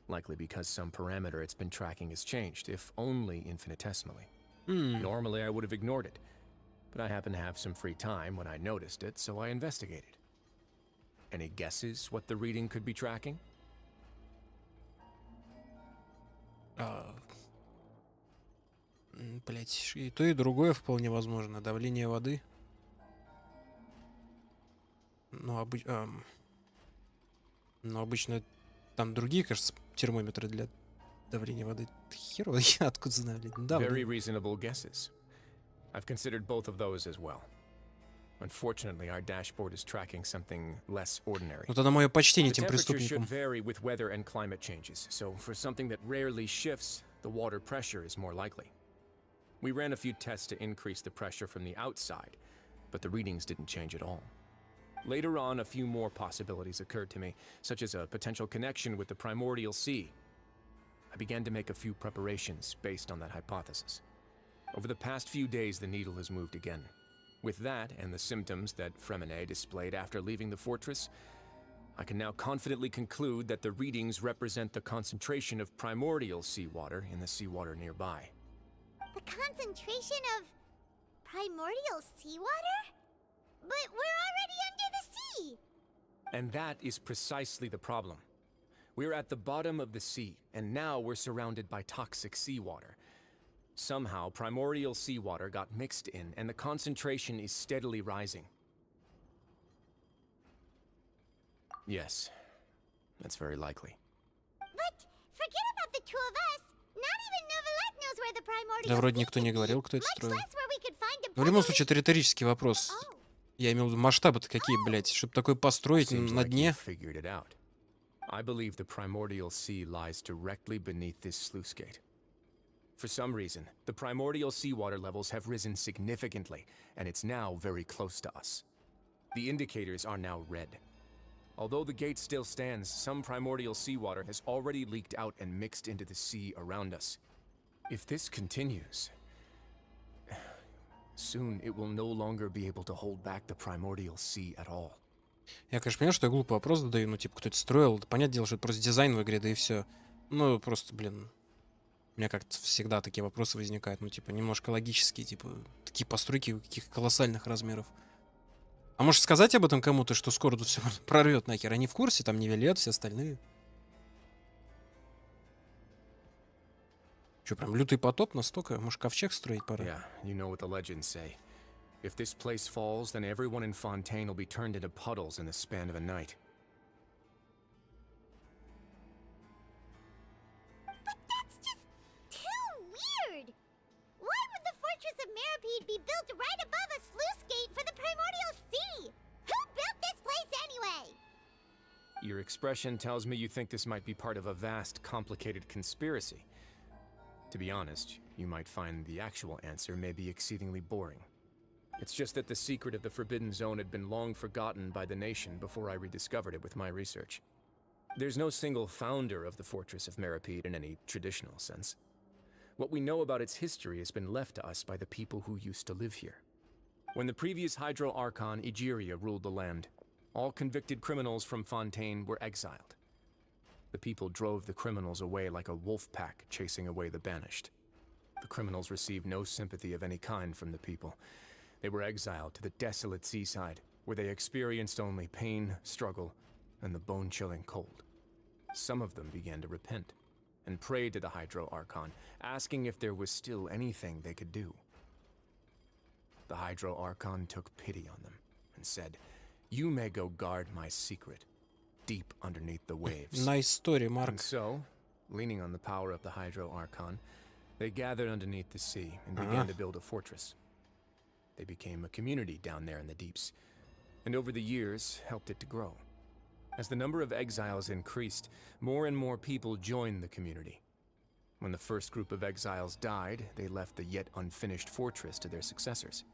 likely because some parameter it's been tracking has changed, if only infinitesimally. Normally I would have ignored it, but I happened to have some free time when I noticed it, so I investigated. Any guesses what the reading could be tracking? Блять, и то, и другое вполне возможно. Давление воды. Но обычно там другие, кажется, термометры для давления воды. Херово, я откуда знаю, блядь. Да, Very reasonable guesses. I've considered both of those as well. Unfortunately, our dashboard is tracking something less ordinary. Вот это мое почтение The этим temperature should преступникам. vary with weather and climate changes, so for something that rarely shifts, the water pressure is more likely. We ran a few tests to increase the pressure from the outside, but the readings didn't change at all. Later on, a few more possibilities occurred to me, such as a potential connection with the primordial sea. I began to make a few preparations based on that hypothesis. Over the past few days, the needle has moved again. With that, and the symptoms that Fremine displayed after leaving the fortress, I can now confidently conclude that the readings represent the concentration of primordial seawater in the seawater nearby. The concentration of primordial seawater? But we're already under the sea! And that is precisely the problem. We're at the bottom of the sea, and now we're surrounded by toxic seawater. Somehow, primordial seawater got mixed in, and the concentration is steadily rising. Yes, that's very likely. But forget about the two of us. Not even Novelette knows where the primordial Да вроде sea никто не could be, говорил, кто это much строил. less where we could find a Но в любом случае, это риторический вопрос. Я имел в виду масштабы-то какие, блядь, чтобы такое построить на дне. I believe the primordial sea lies directly beneath this sluice gate. For some reason, the primordial seawater levels have risen significantly, and it's now very close to us. The indicators are now red. Although the gate still stands, some primordial seawater has already leaked out and mixed into the sea around us. If this continues, soon it will no longer be able to hold back the primordial sea at all. Я, конечно, понимаю, что я глупый вопрос задаю, ну, типа, кто это строил. Понятное дело, что это просто дизайн в игре, да и все. Ну, просто, блин, у меня как-то всегда такие вопросы возникают, ну, типа, немножко логические, типа, такие постройки каких колоссальных размеров. А может сказать об этом кому-то, что скоро тут все прорвет нахер? Они в курсе, там Невилет, все остальные. Че, прям лютый потоп настолько? Может, ковчег строить пора? Yeah, you know what the legends say. If this place falls, then everyone in Fontaine will be turned into puddles in the span of a night. But that's just too weird! Why would the Fortress of Meripede be built right above a sluice gate for the Primordial Sea? Who built this place anyway? Your expression tells me you think this might be part of a vast, complicated conspiracy. To be honest, you might find the actual answer may be exceedingly boring. It's just that the secret of the Forbidden Zone had been long forgotten by the nation before I rediscovered it with my research. There's no single founder of the Fortress of Meripede in any traditional sense. What we know about its history has been left to us by the people who used to live here. When the previous Hydro Archon, Egeria, ruled the land, all convicted criminals from Fontaine were exiled. The people drove the criminals away like a wolf pack chasing away the banished. The criminals received no sympathy of any kind from the people. They were exiled to the desolate seaside, where they experienced only pain, struggle, and the bone-chilling cold. Some of them began to repent, and prayed to the Hydro Archon, asking if there was still anything they could do. The Hydro Archon took pity on them, and said, "You may go guard my secret, deep underneath the waves." Nice story, Mark. And so, leaning on the power of the Hydro Archon, they gathered underneath the sea and began to build a fortress. They became a community down there in the deeps, and over the years helped it to grow. As the number of exiles increased, more and more people joined the community. When the first group of exiles died, they left the yet unfinished fortress to their successors.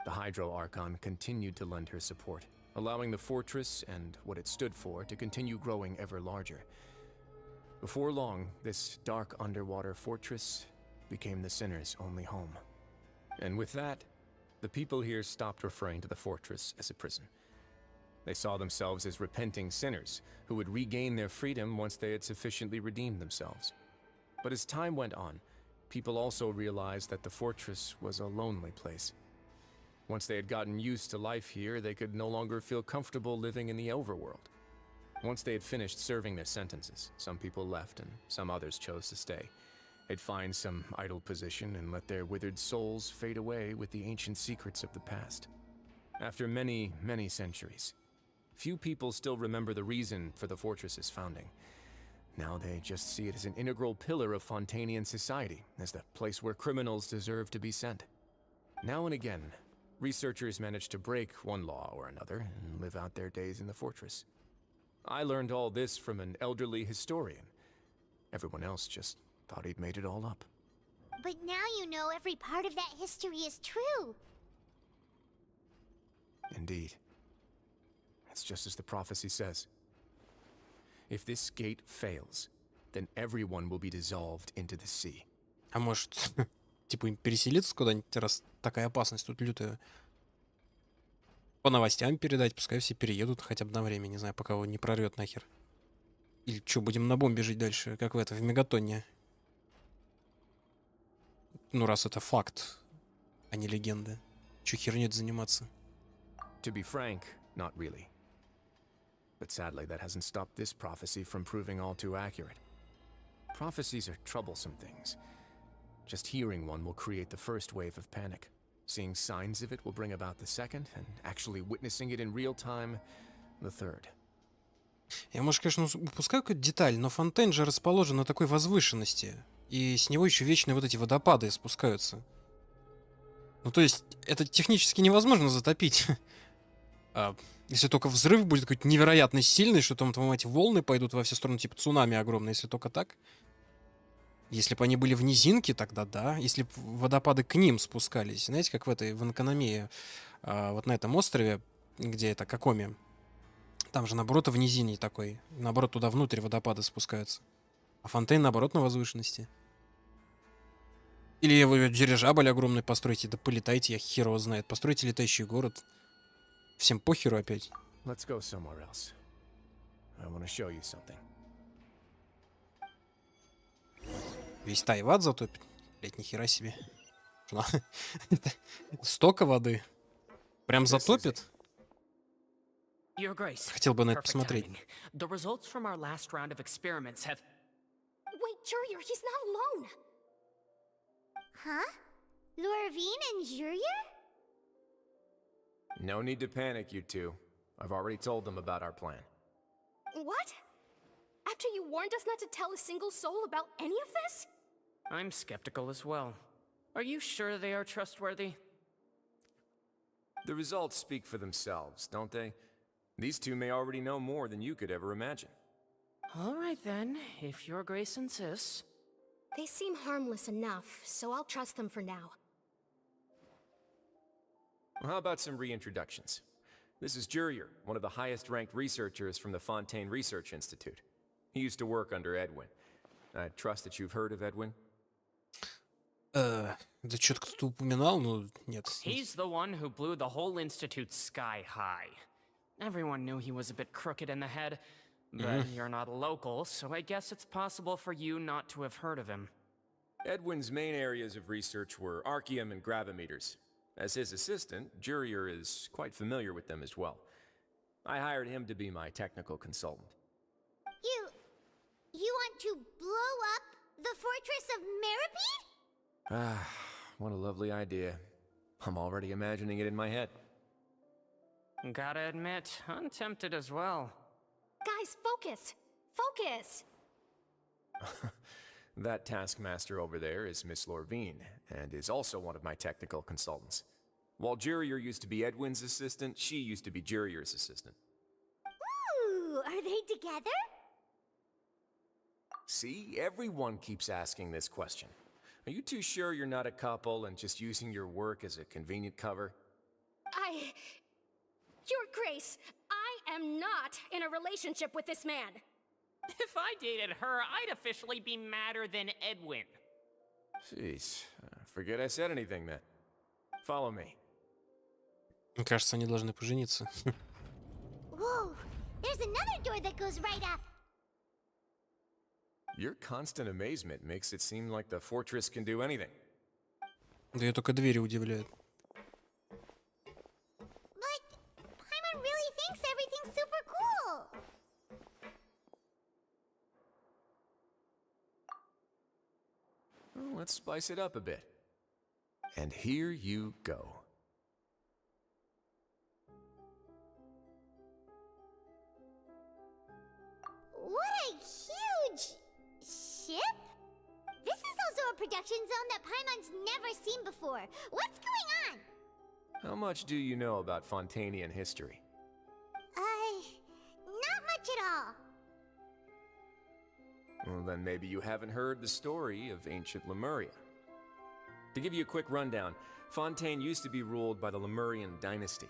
The Hydro Archon continued to lend her support, allowing the fortress and what it stood for to continue growing ever larger. Before long, this dark underwater fortress became the sinner's only home. And with that, the people here stopped referring to the fortress as a prison. They saw themselves as repenting sinners who would regain their freedom once they had sufficiently redeemed themselves. But as time went on, people also realized that the fortress was a lonely place. Once they had gotten used to life here, they could no longer feel comfortable living in the overworld. Once they had finished serving their sentences, some people left and some others chose to stay. They'd find some idle position and let their withered souls fade away with the ancient secrets of the past. After many, many centuries, few people still remember the reason for the fortress's founding. Now they just see it as an integral pillar of Fontainian society, as the place where criminals deserve to be sent. Now and again, researchers manage to break one law or another and live out their days in the fortress. I learned all this from an elderly historian. Everyone else just thought he'd made it all up. But now you know every part of that history is true. Indeed. It's just as the prophecy says. If this gate fails, then everyone will be dissolved into the sea. А может, типа им переселиться куда-нибудь, раз такая опасность тут лютая? По новостям передать, пускай все переедут хотя бы на время, не знаю, пока его не прорвет нахер. Или что, будем на бомбе жить дальше, как в Мегатоне? Ну, раз это факт, а не легенда. Чё херней заниматься? To be frank, not really. But sadly, that hasn't stopped this prophecy from proving all too accurate. Prophecies are troublesome things. Just hearing one will create the first wave of panic. Seeing signs of it will bring about the second, and actually witnessing it in real time, the third. Я, может, конечно, упускаю какую-то деталь, но Фонтейн же расположен на такой возвышенности. И с него еще вечные вот эти водопады спускаются. Ну, то есть, это технически невозможно затопить. Если только взрыв будет какой-то невероятно сильный, что там эти волны пойдут во все стороны, типа цунами огромное, если только так. Если бы они были в низинке, тогда да. Если бы водопады к ним спускались. Знаете, как в Анакономии, вот на этом острове, где это, Какоми, там же, наоборот, в низине такой. Наоборот, туда внутрь водопады спускаются. А Фонтейн, наоборот, на возвышенности. Или вы дирижабль огромный постройте, да полетайте, я хер его знает. Постройте летающий город. Всем похеру опять. Let's go somewhere else. I want to show you something. Весь Тайват затопит. Блять, нихера себе. Столько воды. Прям затопит? Your Grace. Хотел бы на это Perfect посмотреть. timing. The results from our last round of experiments have... Wait, Jurier, he's not alone! Huh? Lorvine and Jurier? No need to panic, you two. I've already told them about our plan. What? After you warned us not to tell a single soul about any of this? I'm skeptical as well. Are you sure they are trustworthy? The results speak for themselves, don't they? These two may already know more than you could ever imagine. All right then, if Your Grace insists. They seem harmless enough, so I'll trust them for now. Well, how about some reintroductions? This is Jurier, one of the highest-ranked researchers from the Fontaine Research Institute. He used to work under Edwin. I trust that you've heard of Edwin? Да что-то кто-то упоминал, но нет. He's the one who blew the whole institute sky high. Everyone knew he was a bit crooked in the head, but you're not local, so I guess it's possible for you not to have heard of him. Edwin's main areas of research were archeum and gravimeters. As his assistant, Jurier is quite familiar with them as well. I hired him to be my technical consultant. You want to blow up the fortress of Meripede? Ah, what a lovely idea. I'm already imagining it in my head. Gotta admit, I'm tempted as well. Guys, focus! Focus! That taskmaster over there is Miss Lorvine, and is also one of my technical consultants. While Jurier used to be Edwin's assistant, she used to be Jurier's assistant. Ooh, are they together? See, everyone keeps asking this question. Are you too sure you're not a couple and just using your work as a convenient cover? Your Grace, I am not in a relationship with this man. If I dated her, I'd officially be madder than Edwin. Jeez, forget I said anything then. Follow me. Мне кажется, они должны пожениться. Whoa, there's another door that goes right up. Your constant amazement makes it seem like the fortress can do anything. Да ее только двери удивляют. But Paimon really thinks everything's super cool. Well, let's spice it up a bit. And here you go. What a huge ship? This is also a production zone that Paimon's never seen before. What's going on? How much do you know about Fontainian history? Not much at all. Well, then maybe you haven't heard the story of ancient Lemuria. To give you a quick rundown, Fontaine used to be ruled by the Lemurian dynasty.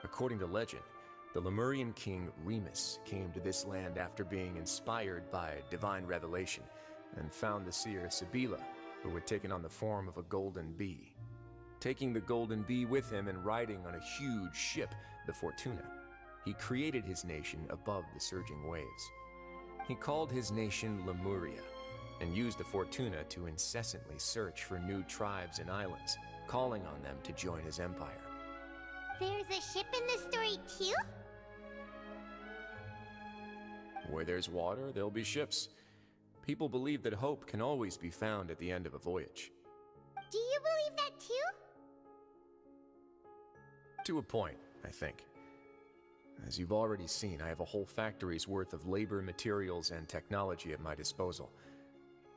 According to legend, the Lemurian king Remus came to this land after being inspired by divine revelation and found the seer Sibila, who had taken on the form of a golden bee. Taking the golden bee with him and riding on a huge ship, the Fortuna, he created his nation above the surging waves. He called his nation Lemuria and used the Fortuna to incessantly search for new tribes and islands, calling on them to join his empire. There's a ship in this story too? Where there's water, there'll be ships. People believe that hope can always be found at the end of a voyage. Do you believe that too? To a point, I think. As you've already seen, I have a whole factory's worth of labor, materials, and technology at my disposal.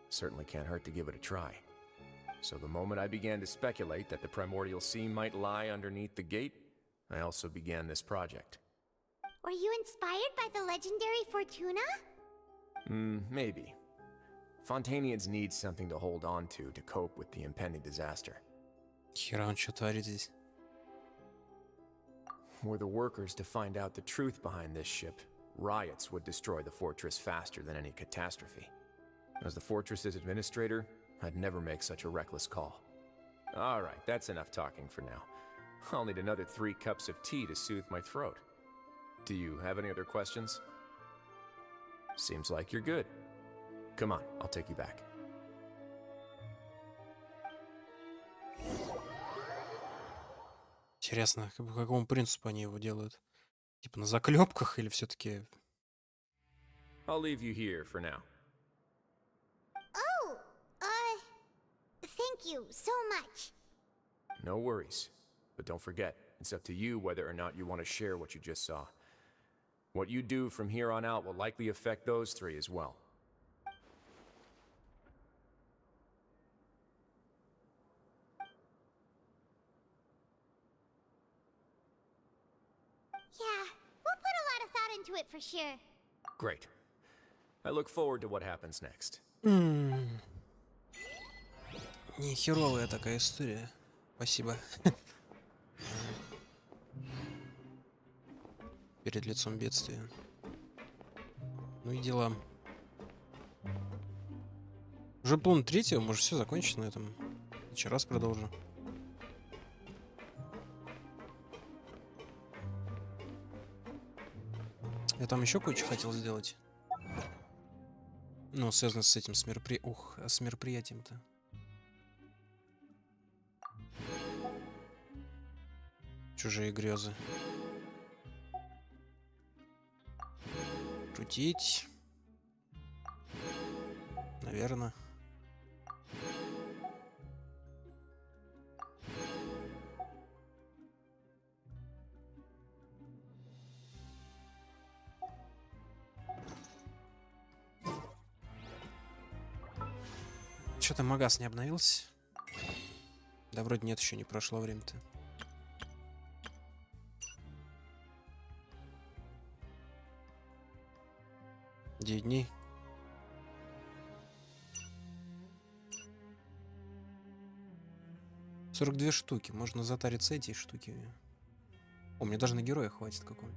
Certainly can't hurt to give it a try. So the moment I began to speculate that the primordial sea might lie underneath the gate, I also began this project. Were you inspired by the legendary Fortuna? Maybe. Fontanians need something to hold on to cope with the impending disaster. Хера он что творит здесь? Were the workers to find out the truth behind this ship, riots would destroy the fortress faster than any catastrophe. As the fortress's administrator, I'd never make such a reckless call. Alright, that's enough talking for now. I'll need another 3 cups of tea to soothe my throat. Do you have any other questions? Seems like you're good. Come on, I'll take you back. Интересно, по какому принципу они его делают? Типа на заклепках или все-таки... I'll leave you here for now. Oh, thank you so much. No worries. But don't forget, it's up to you whether or not you want to share what you just saw. What you do from here on out will likely affect those 3 as well. Yeah, we'll put a lot of thought into it for sure. Great. I look forward to what happens next. Не херовая такая история. Спасибо. Перед лицом бедствия. Ну и дела. Уже половина 3, может все закончить на этом. Еще раз продолжу. Я там еще кое-что хотел сделать. Ну, связано с этим, с мероприятием-то. Чужие грезы. Крутить. Наверное. Что-то магаз не обновился. Да вроде нет, еще не прошло время-то. Дней. — 42 штуки. Можно затариться эти штуки. О, мне даже на героя хватит какой.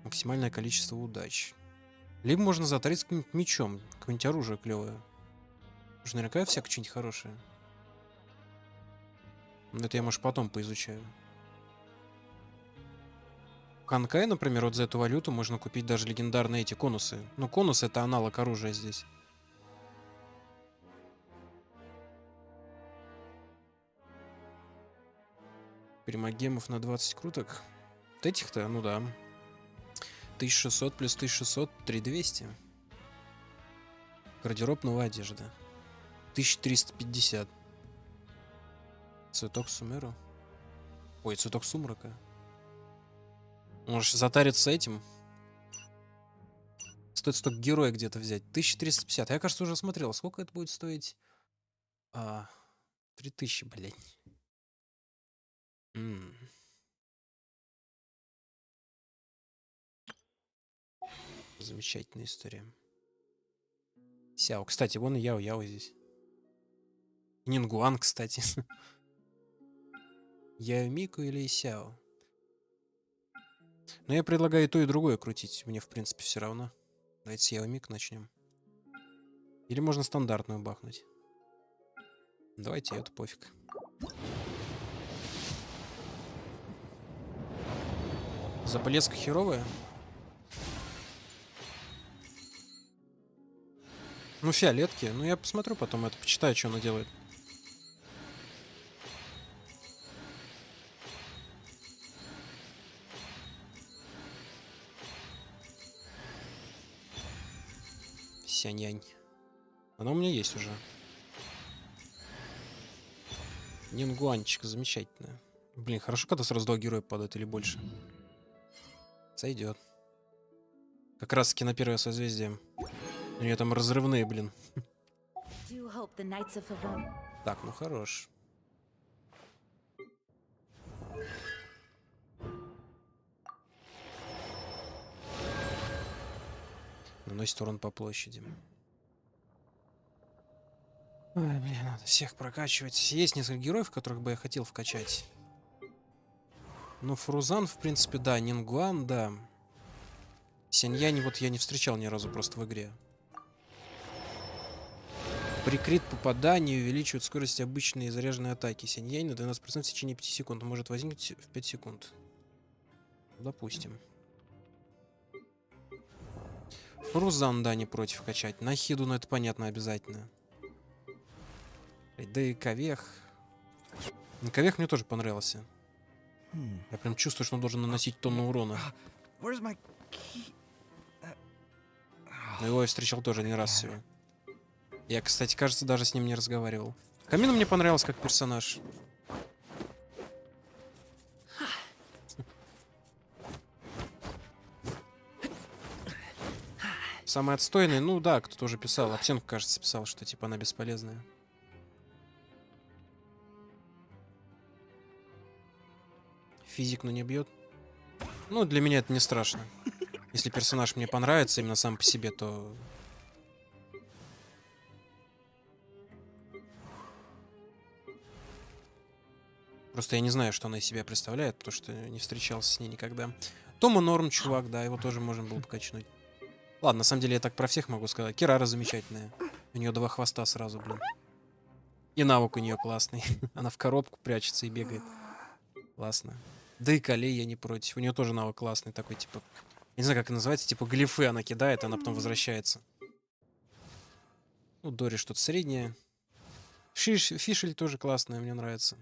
Максимальное количество удач. Либо можно затариться каким-нибудь мечом. Какое-нибудь оружие клевое. Уж наверняка всякое что-нибудь хорошее. Это я, может, потом поизучаю. В Ханкай, например, вот за эту валюту можно купить даже легендарные эти конусы. Ну, конус — это аналог оружия здесь. Примагемов на 20 круток. Вот этих-то, ну да. 1600 плюс 1600, 3200. Гардероб, новая одежда. 1350. Цветок Сумеру. Ой, цветок сумрака. Можешь затариться этим. Стоит столько героя где-то взять. 1350. Я, кажется, уже смотрел. Сколько это будет стоить? 3000, блядь. Замечательная история. Сяо. Кстати, вон и Яо здесь. Нингуан, кстати. Яо Мику или Сяо? Но я предлагаю и то, и другое крутить. Мне, в принципе, все равно. Давайте с Яо Мику начнем. Или можно стандартную бахнуть. Давайте, это пофиг. Запалецка херовая. Ну, фиолетки. Ну, я посмотрю потом это, почитаю, что она делает. Сянь-янь. Она у меня есть уже. Нингуанчик, замечательно. Блин, хорошо, когда сразу 2 героя падают или больше. Сойдет. Как раз таки на первое созвездие. У нее там разрывные, блин. Так, ну хорош. наносит урон по площади. Ой, блин, надо всех прокачивать. Есть несколько героев, которых бы я хотел вкачать. Ну, Фрузан, в принципе, да. Нингуан, да. Сяньянь вот я не встречал ни разу просто в игре. При крит попадании увеличивает скорость обычной заряженной атаки. Сяньянь на 12% в течение 5 секунд. Может возникнуть в 5 секунд. Допустим. Фрузан, да, не против качать. Нахиду, ну это понятно, обязательно. Да и Ковех. Ковех мне тоже понравился. Я прям чувствую, что он должен наносить тонну урона. Но его я встречал тоже не раз всего. Я, кстати, кажется, даже с ним не разговаривал. Камина мне понравился как персонаж. Самый отстойный, ну да, кто-то уже писал. Оценка, кажется, писал, что типа она бесполезная. Физик, но не бьет. Ну, для меня это не страшно. Если персонаж мне понравится именно сам по себе, то... Просто я не знаю, что она из себя представляет, потому что не встречался с ней никогда. Тома норм, чувак, да, его тоже можно было бы качнуть. Ладно, на самом деле я так про всех могу сказать. Кирара замечательная. У нее 2 хвоста сразу, блин. И навык у нее классный. Она в коробку прячется и бегает. Классно. Да и Калей я не против. У нее тоже навык классный такой, типа... Я не знаю, как это называется. Типа глифы она кидает, она потом возвращается. Ну, Дори что-то среднее. Фишель тоже классная, мне нравится.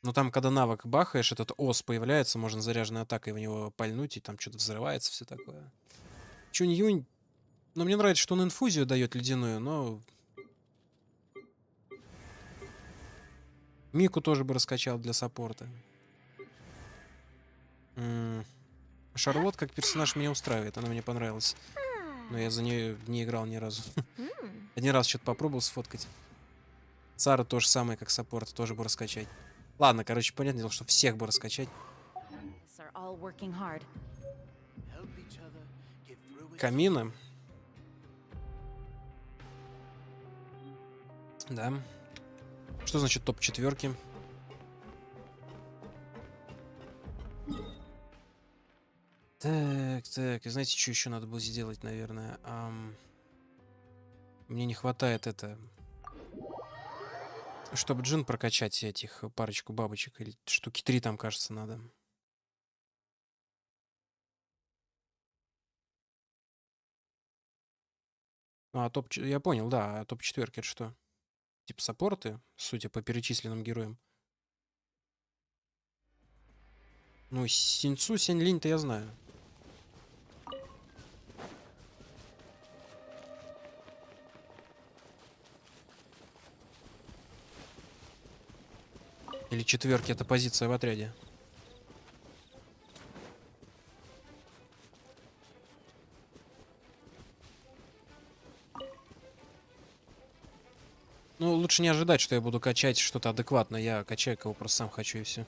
Но там, когда навык бахаешь, этот ос появляется, можно заряженной атакой в него пальнуть, и там что-то взрывается, все такое. Чунь-Юнь... Ну, мне нравится, что он инфузию дает ледяную, но... Мику тоже бы раскачал для саппорта. Шарлот как персонаж меня устраивает, она мне понравилась. Но я за нее не играл ни разу. Один раз что-то попробовал сфоткать. Цара то же самое, как саппорт, тоже бы раскачать. Ладно, короче, понятное дело, что всех бы раскачать. Камина. Да. Что значит топ-4? Так, и знаете, что еще надо было сделать, наверное? Мне не хватает это... Чтобы джин прокачать этих парочку бабочек, или штуки 3 там, кажется, надо. Я понял, да, а топ-4 это что? Типа саппорты, судя по перечисленным героям. Ну, Синцу, Сянь-Линь-то я знаю. Или 4 это позиция в отряде. Ну, лучше не ожидать, что я буду качать что-то адекватное. Я качаю, кого просто сам хочу, и все.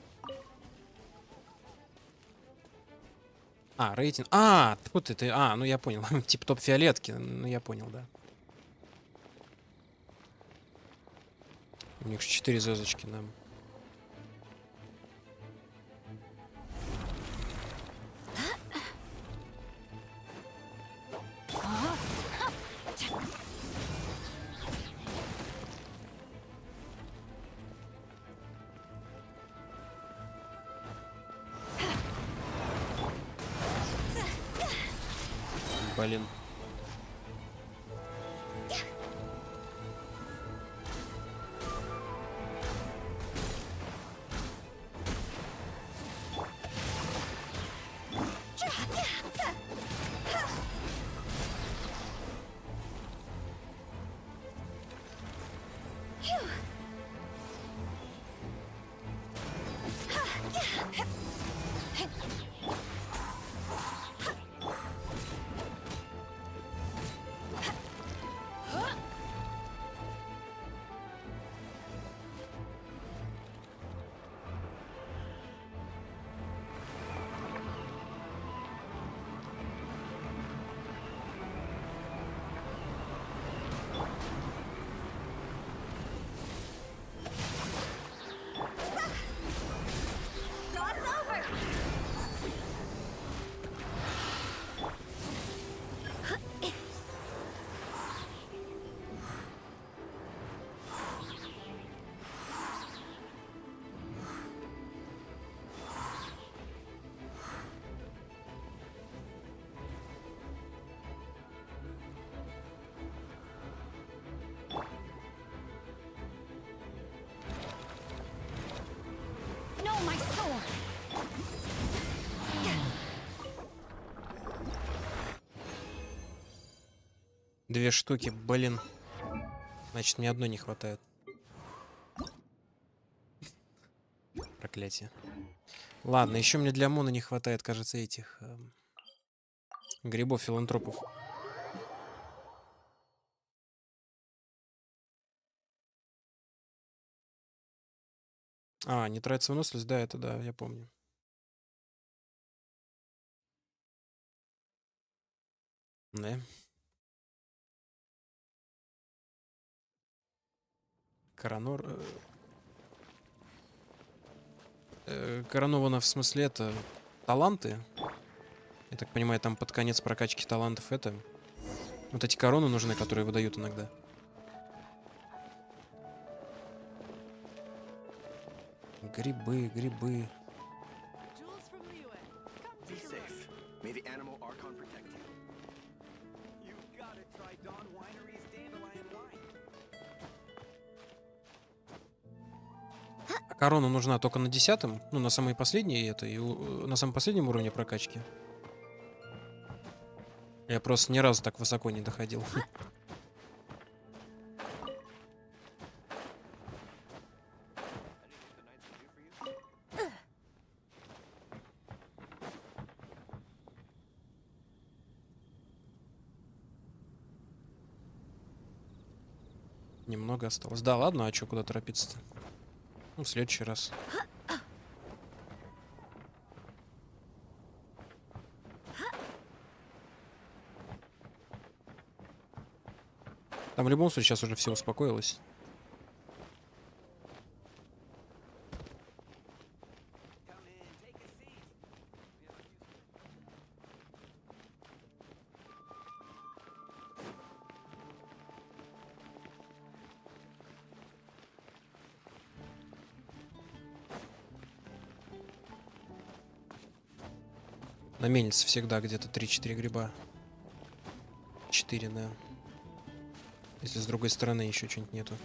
Рейтинг. Вот это. Ну я понял. Типа топ-фиолетки. Ну я понял, да. У них 4 звездочки, да. Блин. 2 штуки, блин. Значит, мне одной не хватает. Проклятие. Ладно, еще мне для Мона не хватает, кажется, этих грибов-филантропов. А, не тратится выносливость, да, это да, я помню. Да. Коронор... Короновано в смысле это таланты. Я так понимаю, там под конец прокачки талантов это... Вот эти короны нужны, которые выдают иногда. Грибы, грибы. А корона нужна только на 10-м, ну, на самой последней это, и на самом последнем уровне прокачки. Я просто ни разу так высоко не доходил. Немного осталось. Да, ладно, а чё, куда торопиться-то? Ну, в следующий раз. Там в любом случае сейчас уже все успокоилось. На мельнице всегда где-то 3-4 гриба. 4, да. Если с другой стороны еще что-нибудь нету.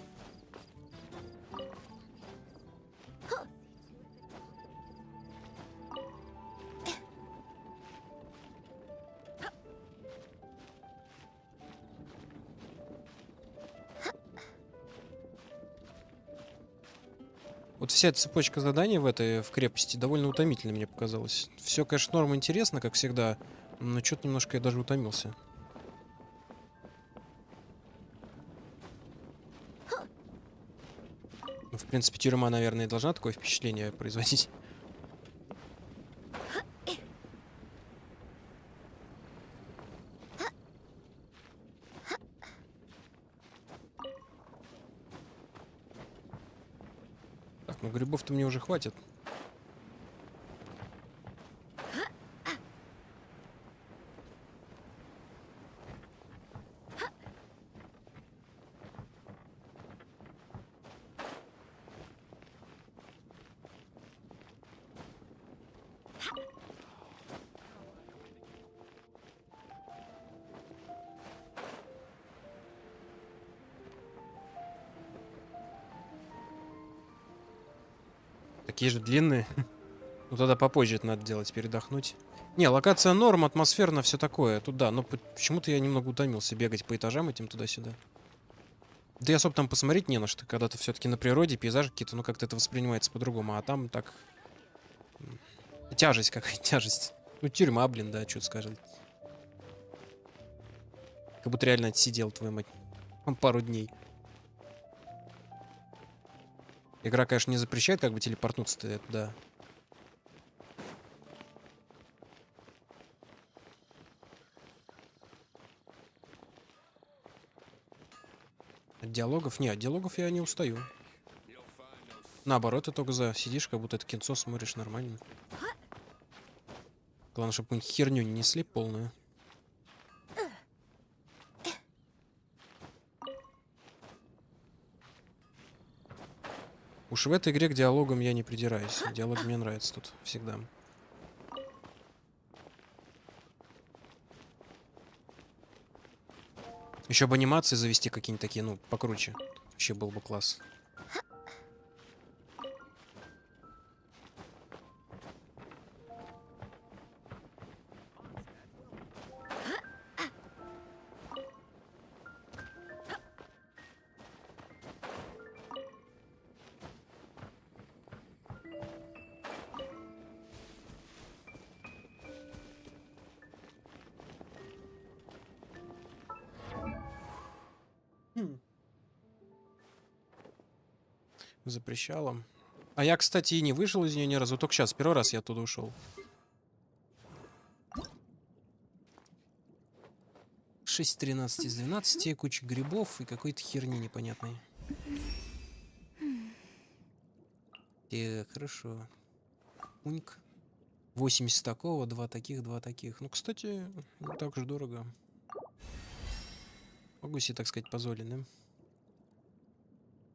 Вот вся цепочка заданий в крепости довольно утомительной, мне показалось. Все, конечно, норм интересно, как всегда, но что-то немножко я даже утомился. Ну, в принципе, тюрьма, наверное, должна такое впечатление производить. Так, ну грибов-то мне уже хватит. Такие же длинные. Ну тогда попозже это надо делать, передохнуть. Не, локация норм, атмосферно, все такое. Тут да, но почему-то я немного утомился бегать по этажам этим туда-сюда. Да и особо там посмотреть не на что. Когда ты все-таки на природе, пейзажи какие-то, ну как-то это воспринимается по-другому. А там так... Тяжесть какая-то, тяжесть. Ну тюрьма, блин, да, что скажешь. Как будто реально отсидел, твою мать. Пару дней. Игра, конечно, не запрещает как бы телепортнуться-то, это да. От диалогов? Не, от диалогов я не устаю. Наоборот, ты только сидишь, как будто это кинцо смотришь нормально. Главное, чтобы какую-нибудь херню не несли полную. Уж в этой игре к диалогам я не придираюсь. Диалог мне нравится тут всегда. Еще бы анимации завести какие-нибудь такие, ну, покруче. Вообще был бы класс. запрещала. А я, кстати, и не вышел из нее ни разу. Только сейчас, первый раз я оттуда ушел. 6-13 из 12, куча грибов и какой-то херни непонятной. Хорошо. Пуньк. 80 такого, 2 таких, 2 таких. Ну, кстати, не так уж дорого. Могу себе, так сказать, позволить, да?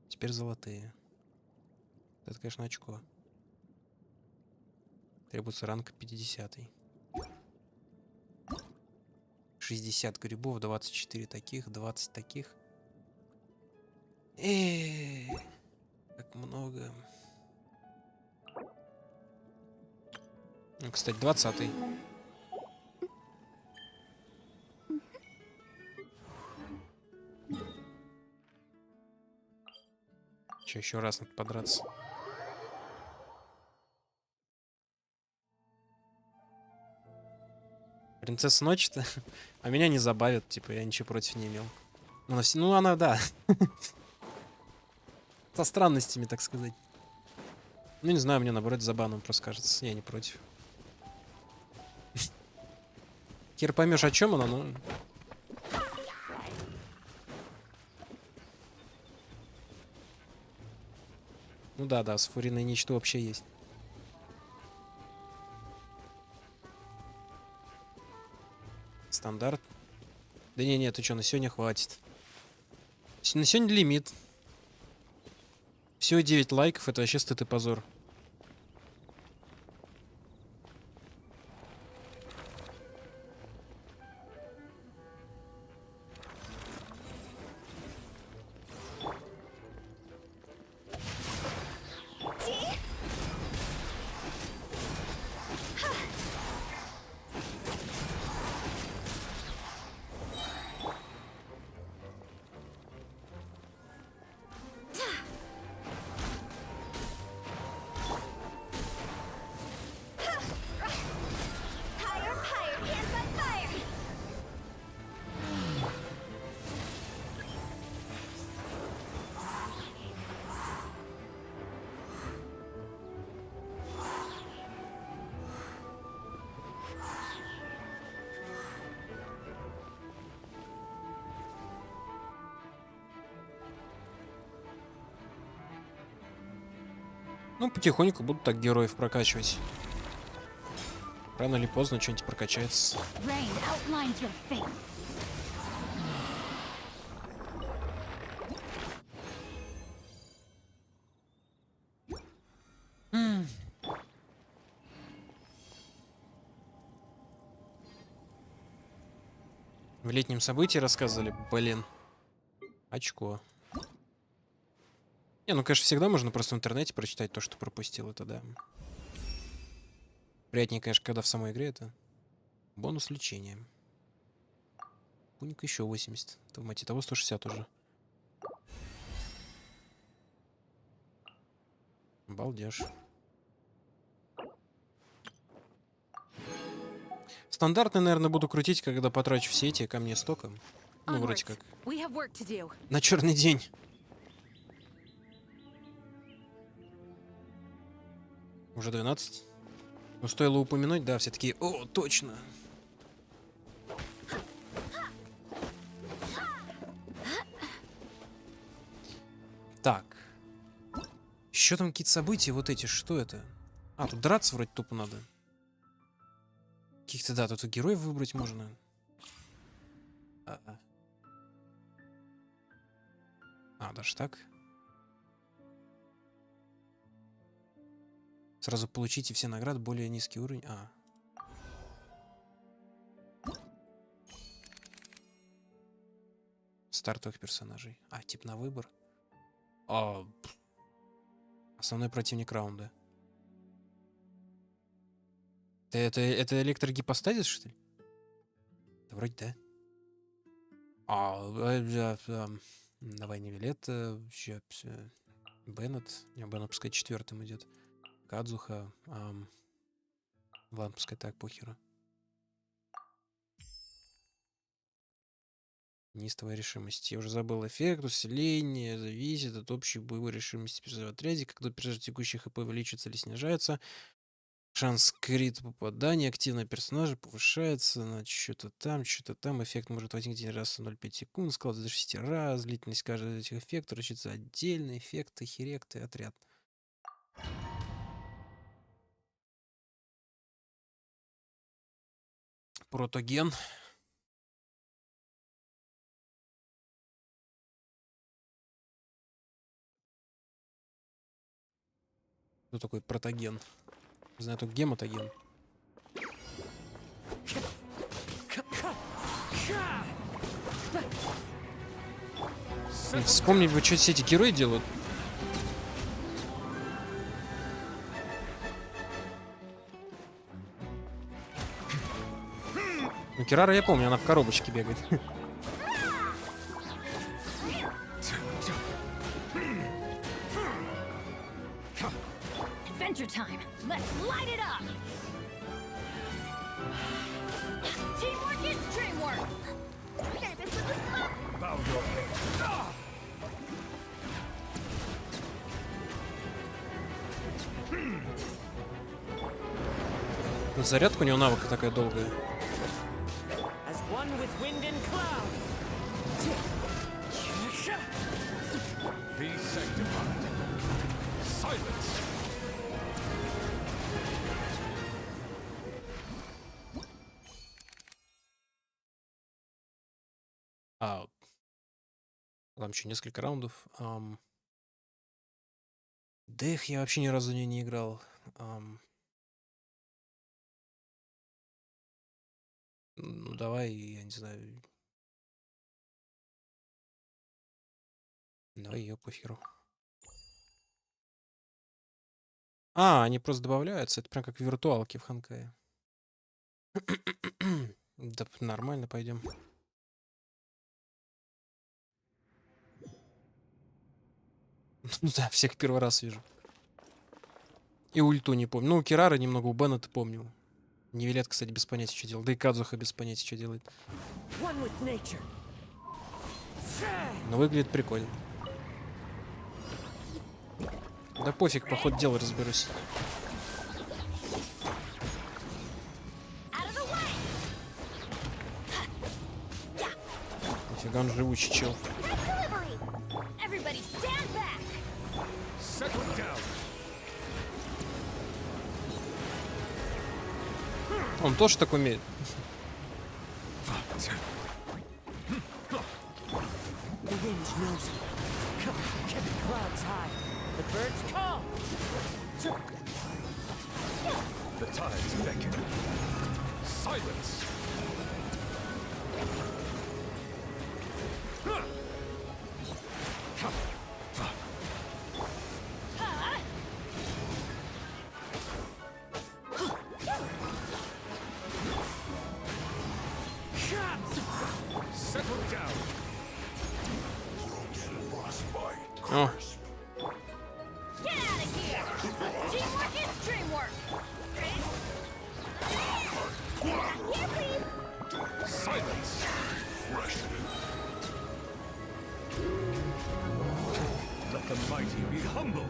Теперь золотые. Это, конечно, очко. Требуется ранг 50. 60 грибов, 24 таких, 20 таких. Как много. Ну, кстати, 20-й. Че, еще раз надо подраться? Принцесса ночи-то? А меня не забавит, типа, я ничего против не имел. Ну, она, да. Со странностями, так сказать. Ну, не знаю, мне наоборот забавным просто кажется. Я не против. Хер поймешь, о чем она, но... Ну да, с фуриной нечто вообще есть. Стандарт. Да не, ты что, на сегодня хватит. На сегодня лимит. Всего 9 лайков, это вообще стыд и позор. Ну, потихоньку буду так героев прокачивать. Рано или поздно что-нибудь прокачается. В летнем событии рассказывали, блин. Очко. Не, ну, конечно, всегда можно просто в интернете прочитать то, что пропустил, это да. Приятнее, конечно, когда в самой игре это бонус лечения. Пуник еще 80. Это, мать, того 160 уже. Балдеж. Стандартный, наверное, буду крутить, когда потрачу все эти камни стока. Ну, вроде как. На черный день. Уже 12. Ну, стоило упомянуть, да, все такие, о, точно. Так. Еще там какие-то события вот эти, что это? А, тут драться вроде тупо надо. Каких-то, да, тут и героев выбрать можно. Даже так. Сразу получите все награды, более низкий уровень. Стартовых персонажей. Тип на выбор. Основной противник раунда. Это электрогипостазис, что ли? Да вроде да. Давай не Вилет. Беннет. Беннет, пускай 4-м идет. Кадзуха. Ладно, пускай так, похеру. Неистовая решимость. Я уже забыл эффект, усиление, зависит от общей боевой решимости персонажа в отряде. Когда персонаж текущий ХП увеличивается или снижается, шанс крит попадания активного персонажа повышается на что-то там. Эффект может возникнуть один раз в 0,5 секунд, складывается до 6 раз. Длительность каждого из этих эффектов рассчитывается отдельно. Эффекты, херекты, отряд. Протоген. Кто такой протоген? Знаю только гематоген. Вспомнить бы, что все эти герои делают. Ну, Кирара я помню, она в коробочке бегает. Adventure time. Let's light it up. Teamwork is dreamwork. Bow your head. Зарядка у него навыка такая долгая. As one with wind and cloud. Be sanctified. Silence. Там еще несколько раундов. Дэх я вообще ни разу не играл. Ну давай, я не знаю. Давай ее по эфиру. Они просто добавляются. Это прям как виртуалки в Ханкае. Да, нормально, пойдем. Да, всех первый раз вижу. И ульту не помню. Ну, у Кирара немного, у Бена-то помню. Невилет, кстати, без понятия, что делает. Да и Кадзуха без понятия, что делает. Но выглядит прикольно. Да пофиг, по ходу дела разберусь. Нифига он живучий чел. Он тоже так умеет. The tides beckon. Silence. Settle down. О. Get out of here! Teamwork is dreamwork! Here, please! Silence. Let the mighty be humble.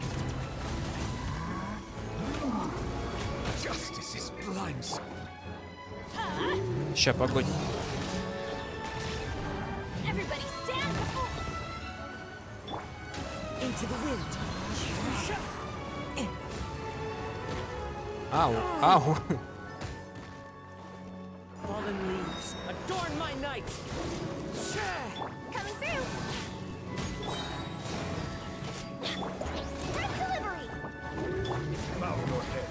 Justice is blind. Ща, погодь. Everybody stand into the wind. Ау, ау. Fallen leaves, adorn my night. Coming through. Red delivery. Bow your head.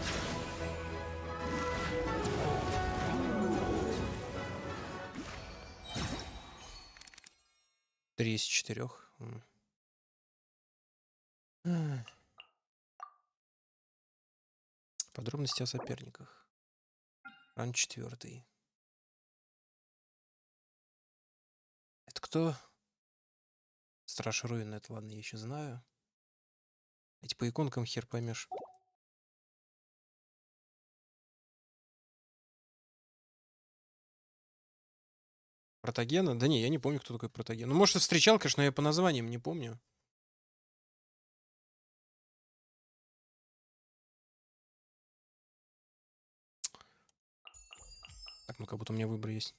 3 из 4. Подробности о соперниках. Раунд 4. Это кто? Страж Руин, это ладно, я еще знаю. Эти по иконкам хер поймешь. Протагена? Да не, я не помню, кто такой Протаген. Ну, может, и встречал, конечно, но я по названиям не помню. Так, ну как будто у меня выбор есть.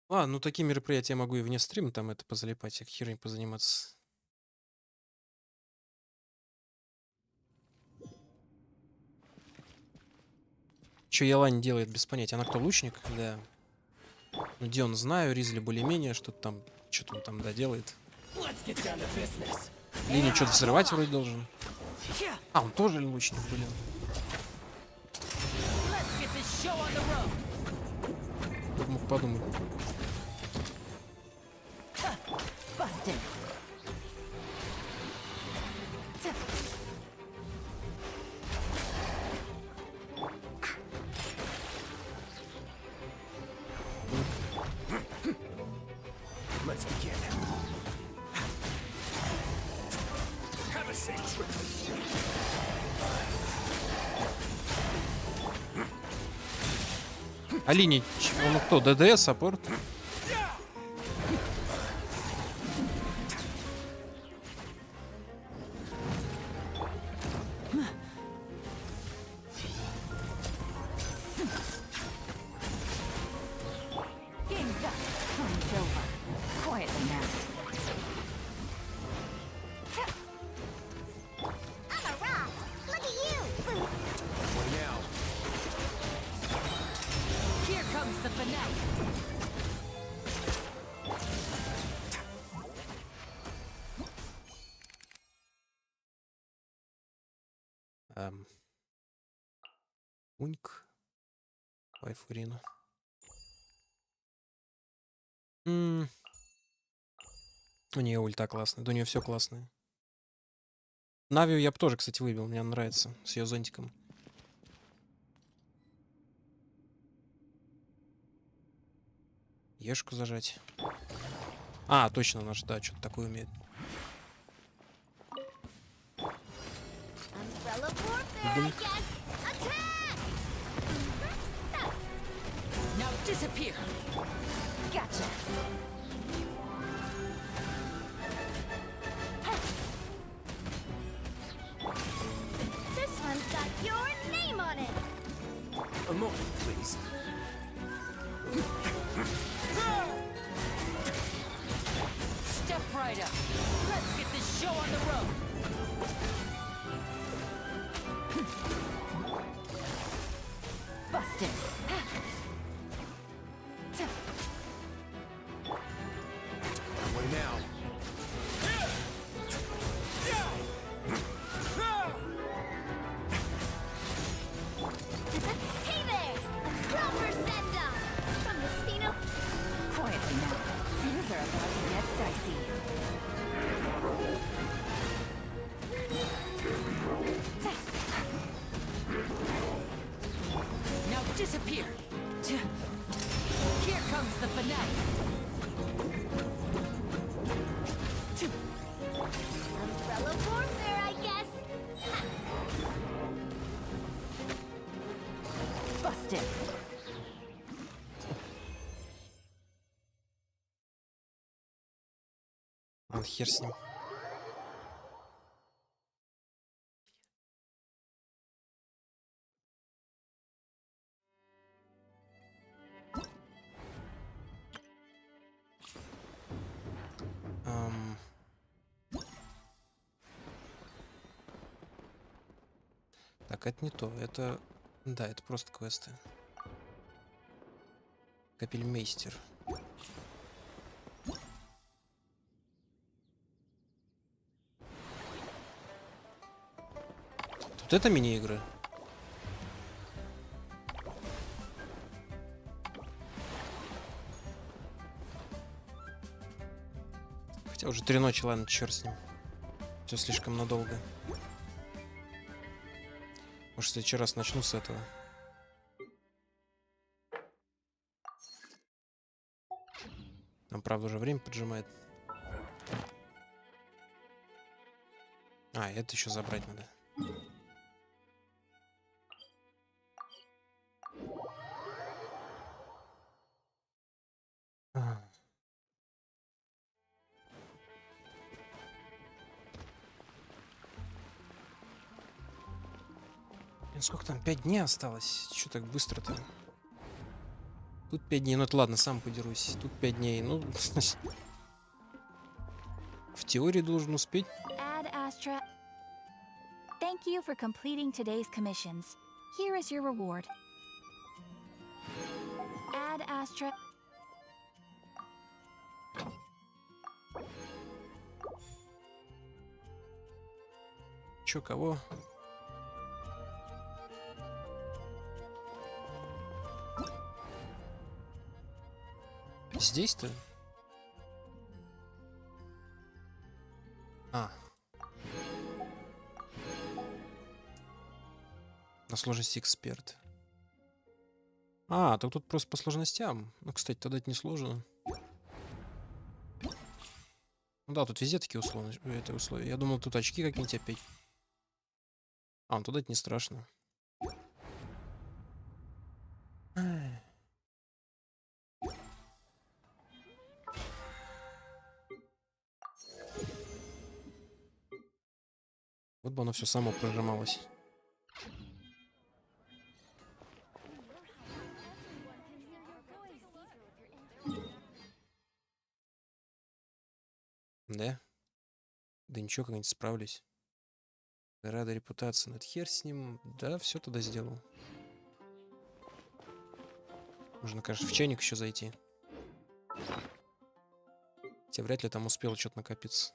А, ну такие мероприятия я могу и вне стрима там это позалипать, всякой херней позаниматься. Че Ялань делает, без понятия. Она кто, лучник? Да. Ну, Дион знаю, Ризли более-менее, что-то там, что-то он там доделает. Линию что-то взрывать вроде должен. А, он тоже лучник, блин. Кто мог подумать. Let's begin. Have a safe trip. Алини, он кто, ДДС, саппорт? Уньк. Вайфурину. У нее ульта классная. Да у нее все классное. Навию я бы тоже, кстати, выбил. Мне она нравится. С ее зонтиком. Ешку зажать. А, точно, наш, да, что-то такое умеет. Now disappear. Gotcha. This one's got your name on it. A moment, please. Step right up. Let's get this show on the road. Busted. What now? Hey there! Proper send-off! From the Spino... Quietly now. Things are about to get dicey. Now disappear. Here comes the finale. Umbrella warfare, I guess. Busted. Ладно, хер с ним. Так, это не то. Это... Да, это просто квесты. Капельмейстер. Тут это мини-игры. Хотя уже 3 ночи, ладно, черт с ним. Все слишком надолго. Может, в следующий раз начну с этого. Нам, правда, уже время поджимает. А, это еще забрать надо. Сколько там? 5 дней осталось? Что так быстро-то? Тут 5 дней. Ну это ладно, сам подерусь. Тут 5 дней. Ну, в теории должен успеть. Ad Astra. Thank you for completing today's commissions. Here is your reward. Ad Astra. Чё, кого? Здесь-то? А. На сложности эксперт. А, так тут просто по сложностям. Ну, кстати, тогда это не сложно. Ну да, тут везде такие условия. Я думал, тут очки какие-нибудь опять. А, ну туда это не страшно. Вот бы оно все само прожималось. Да? Да ничего, как-нибудь справлюсь. Рада репутация. Над хер с ним. Да, все туда сделал. Можно, конечно, в чайник еще зайти. Хотя вряд ли там успел что-то накопиться.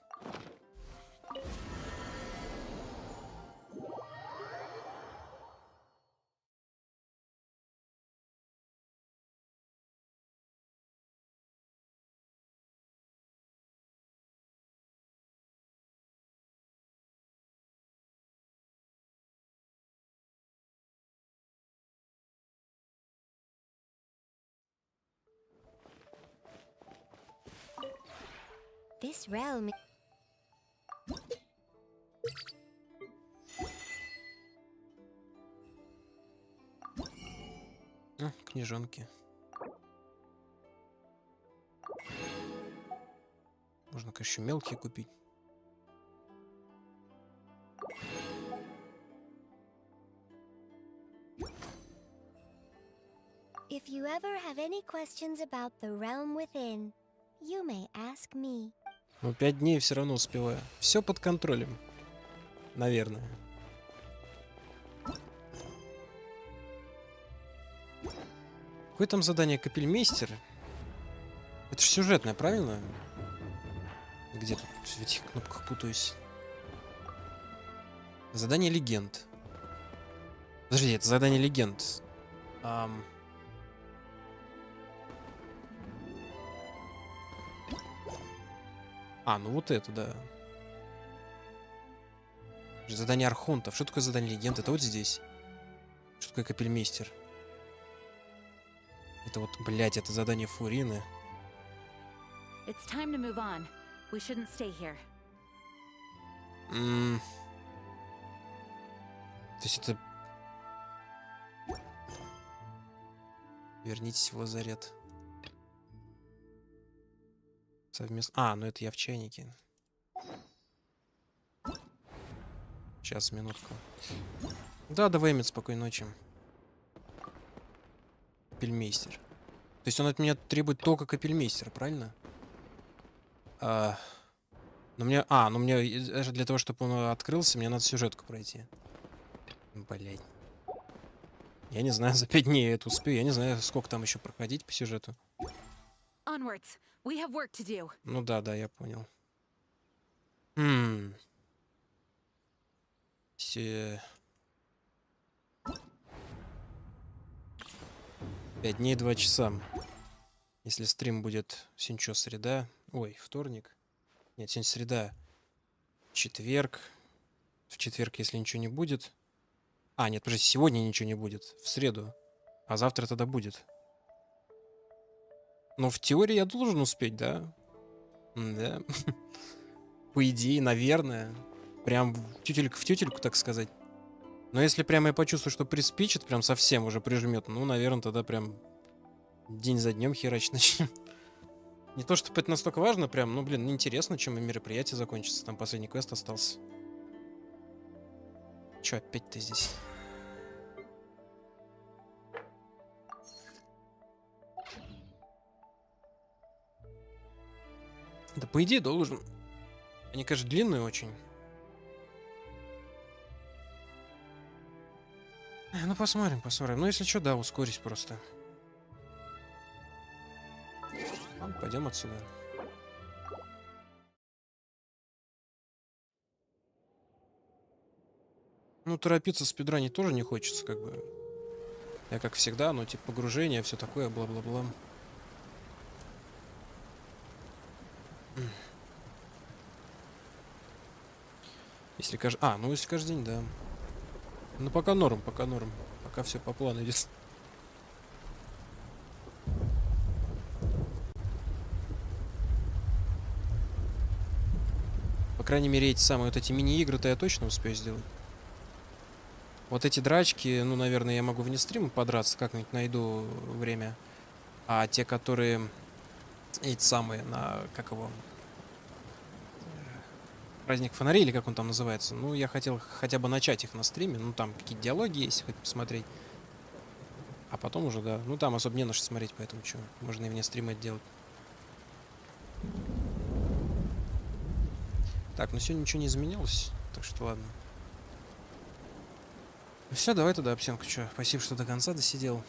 This realm. Книжонки. Можно, конечно, еще мелкие купить. If you ever have any questions about the realm within, you may ask me. Ну, 5 дней все равно успеваю. Все под контролем. Наверное. Какое там задание капельмейстер? Это же сюжетное, правильно? Где тут в этих кнопках путаюсь? Задание легенд. Подожди, это задание легенд. А, ну вот это, да. Задание архонтов. Что такое задание легенд? Это вот здесь. Что такое капельмейстер? Это вот, блядь, это задание Фурины. It's time to move on. We shouldn't stay here. То есть это... Вернитесь в лазарет. Совместно... А, ну это я в чайнике. Сейчас, минутку. Да, давай, Эммет, спокойной ночи. Капельмейстер. То есть он от меня требует только капельмейстера, правильно? Но мне... ну мне для того, чтобы он открылся, мне надо сюжетку пройти. Блять. Я не знаю, за 5 дней я это успею. Я не знаю, сколько там еще проходить по сюжету. Onwards. We have work to do. Ну да, я понял. Все... 5 дней 2 часа. Если стрим будет сегодня что, среда? Ой, вторник. Нет, сегодня среда. Четверг. В четверг, если ничего не будет. А, нет, подожди, сегодня ничего не будет. В среду. А завтра тогда будет. Но в теории я должен успеть, да? Да. По идее, наверное. Прям в тютельку, так сказать. Но если прямо я почувствую, что приспичит, прям совсем уже прижмет, ну, наверное, тогда прям день за днем херачить начнем. Не то, чтобы это настолько важно, прям, ну, блин, интересно, чем и мероприятие закончится. Там последний квест остался. Чё опять ты здесь? Да, по идее, должен. Они, конечно, длинные очень. Ну, посмотрим, посмотрим. Ну, если что, да, ускорись просто. Ладно, пойдем отсюда. Ну, торопиться спидранить тоже не хочется, как бы. Я как всегда, но типа погружение, все такое, бла-бла-бла. Если каждый... ну если каждый день, да. Ну пока норм, пока норм. Пока все по плану идет. По крайней мере, эти самые вот эти мини-игры-то я точно успею сделать. Вот эти драчки, ну, наверное, я могу вне стрима подраться, как-нибудь найду время. А те, которые... Эти самые, на... Как его... Праздник фонарей, или как он там называется. Ну, я хотел хотя бы начать их на стриме. Ну, там какие-то диалоги есть, хоть посмотреть. А потом уже, да. Ну, там особо не на что смотреть, поэтому что, можно и вне стрима это делать. Так, ну сегодня ничего не изменилось, так что ладно. Ну все, давай тогда оценку, что. Спасибо, что до конца досидел.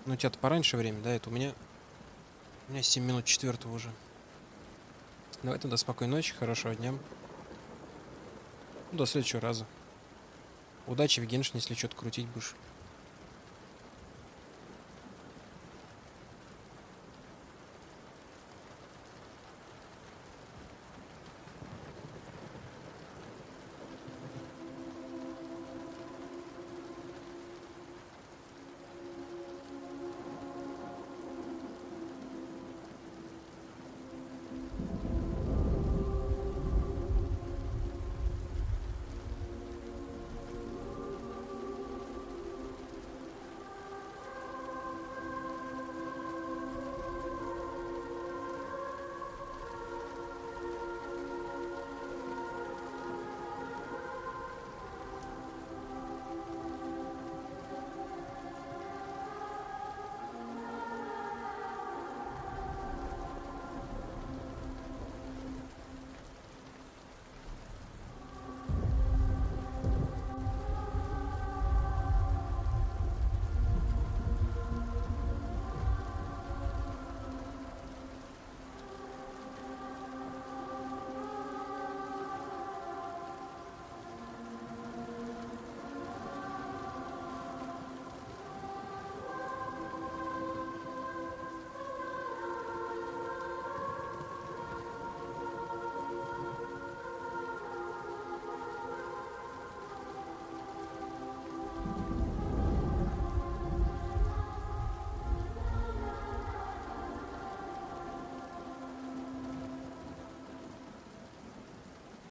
Ну, у тебя-то пораньше время, да? Это у меня 7 минут 4 уже. Давай тогда спокойной ночи, хорошего дня. Ну, до следующего раза. Удачи в Геншине, если что-то крутить будешь.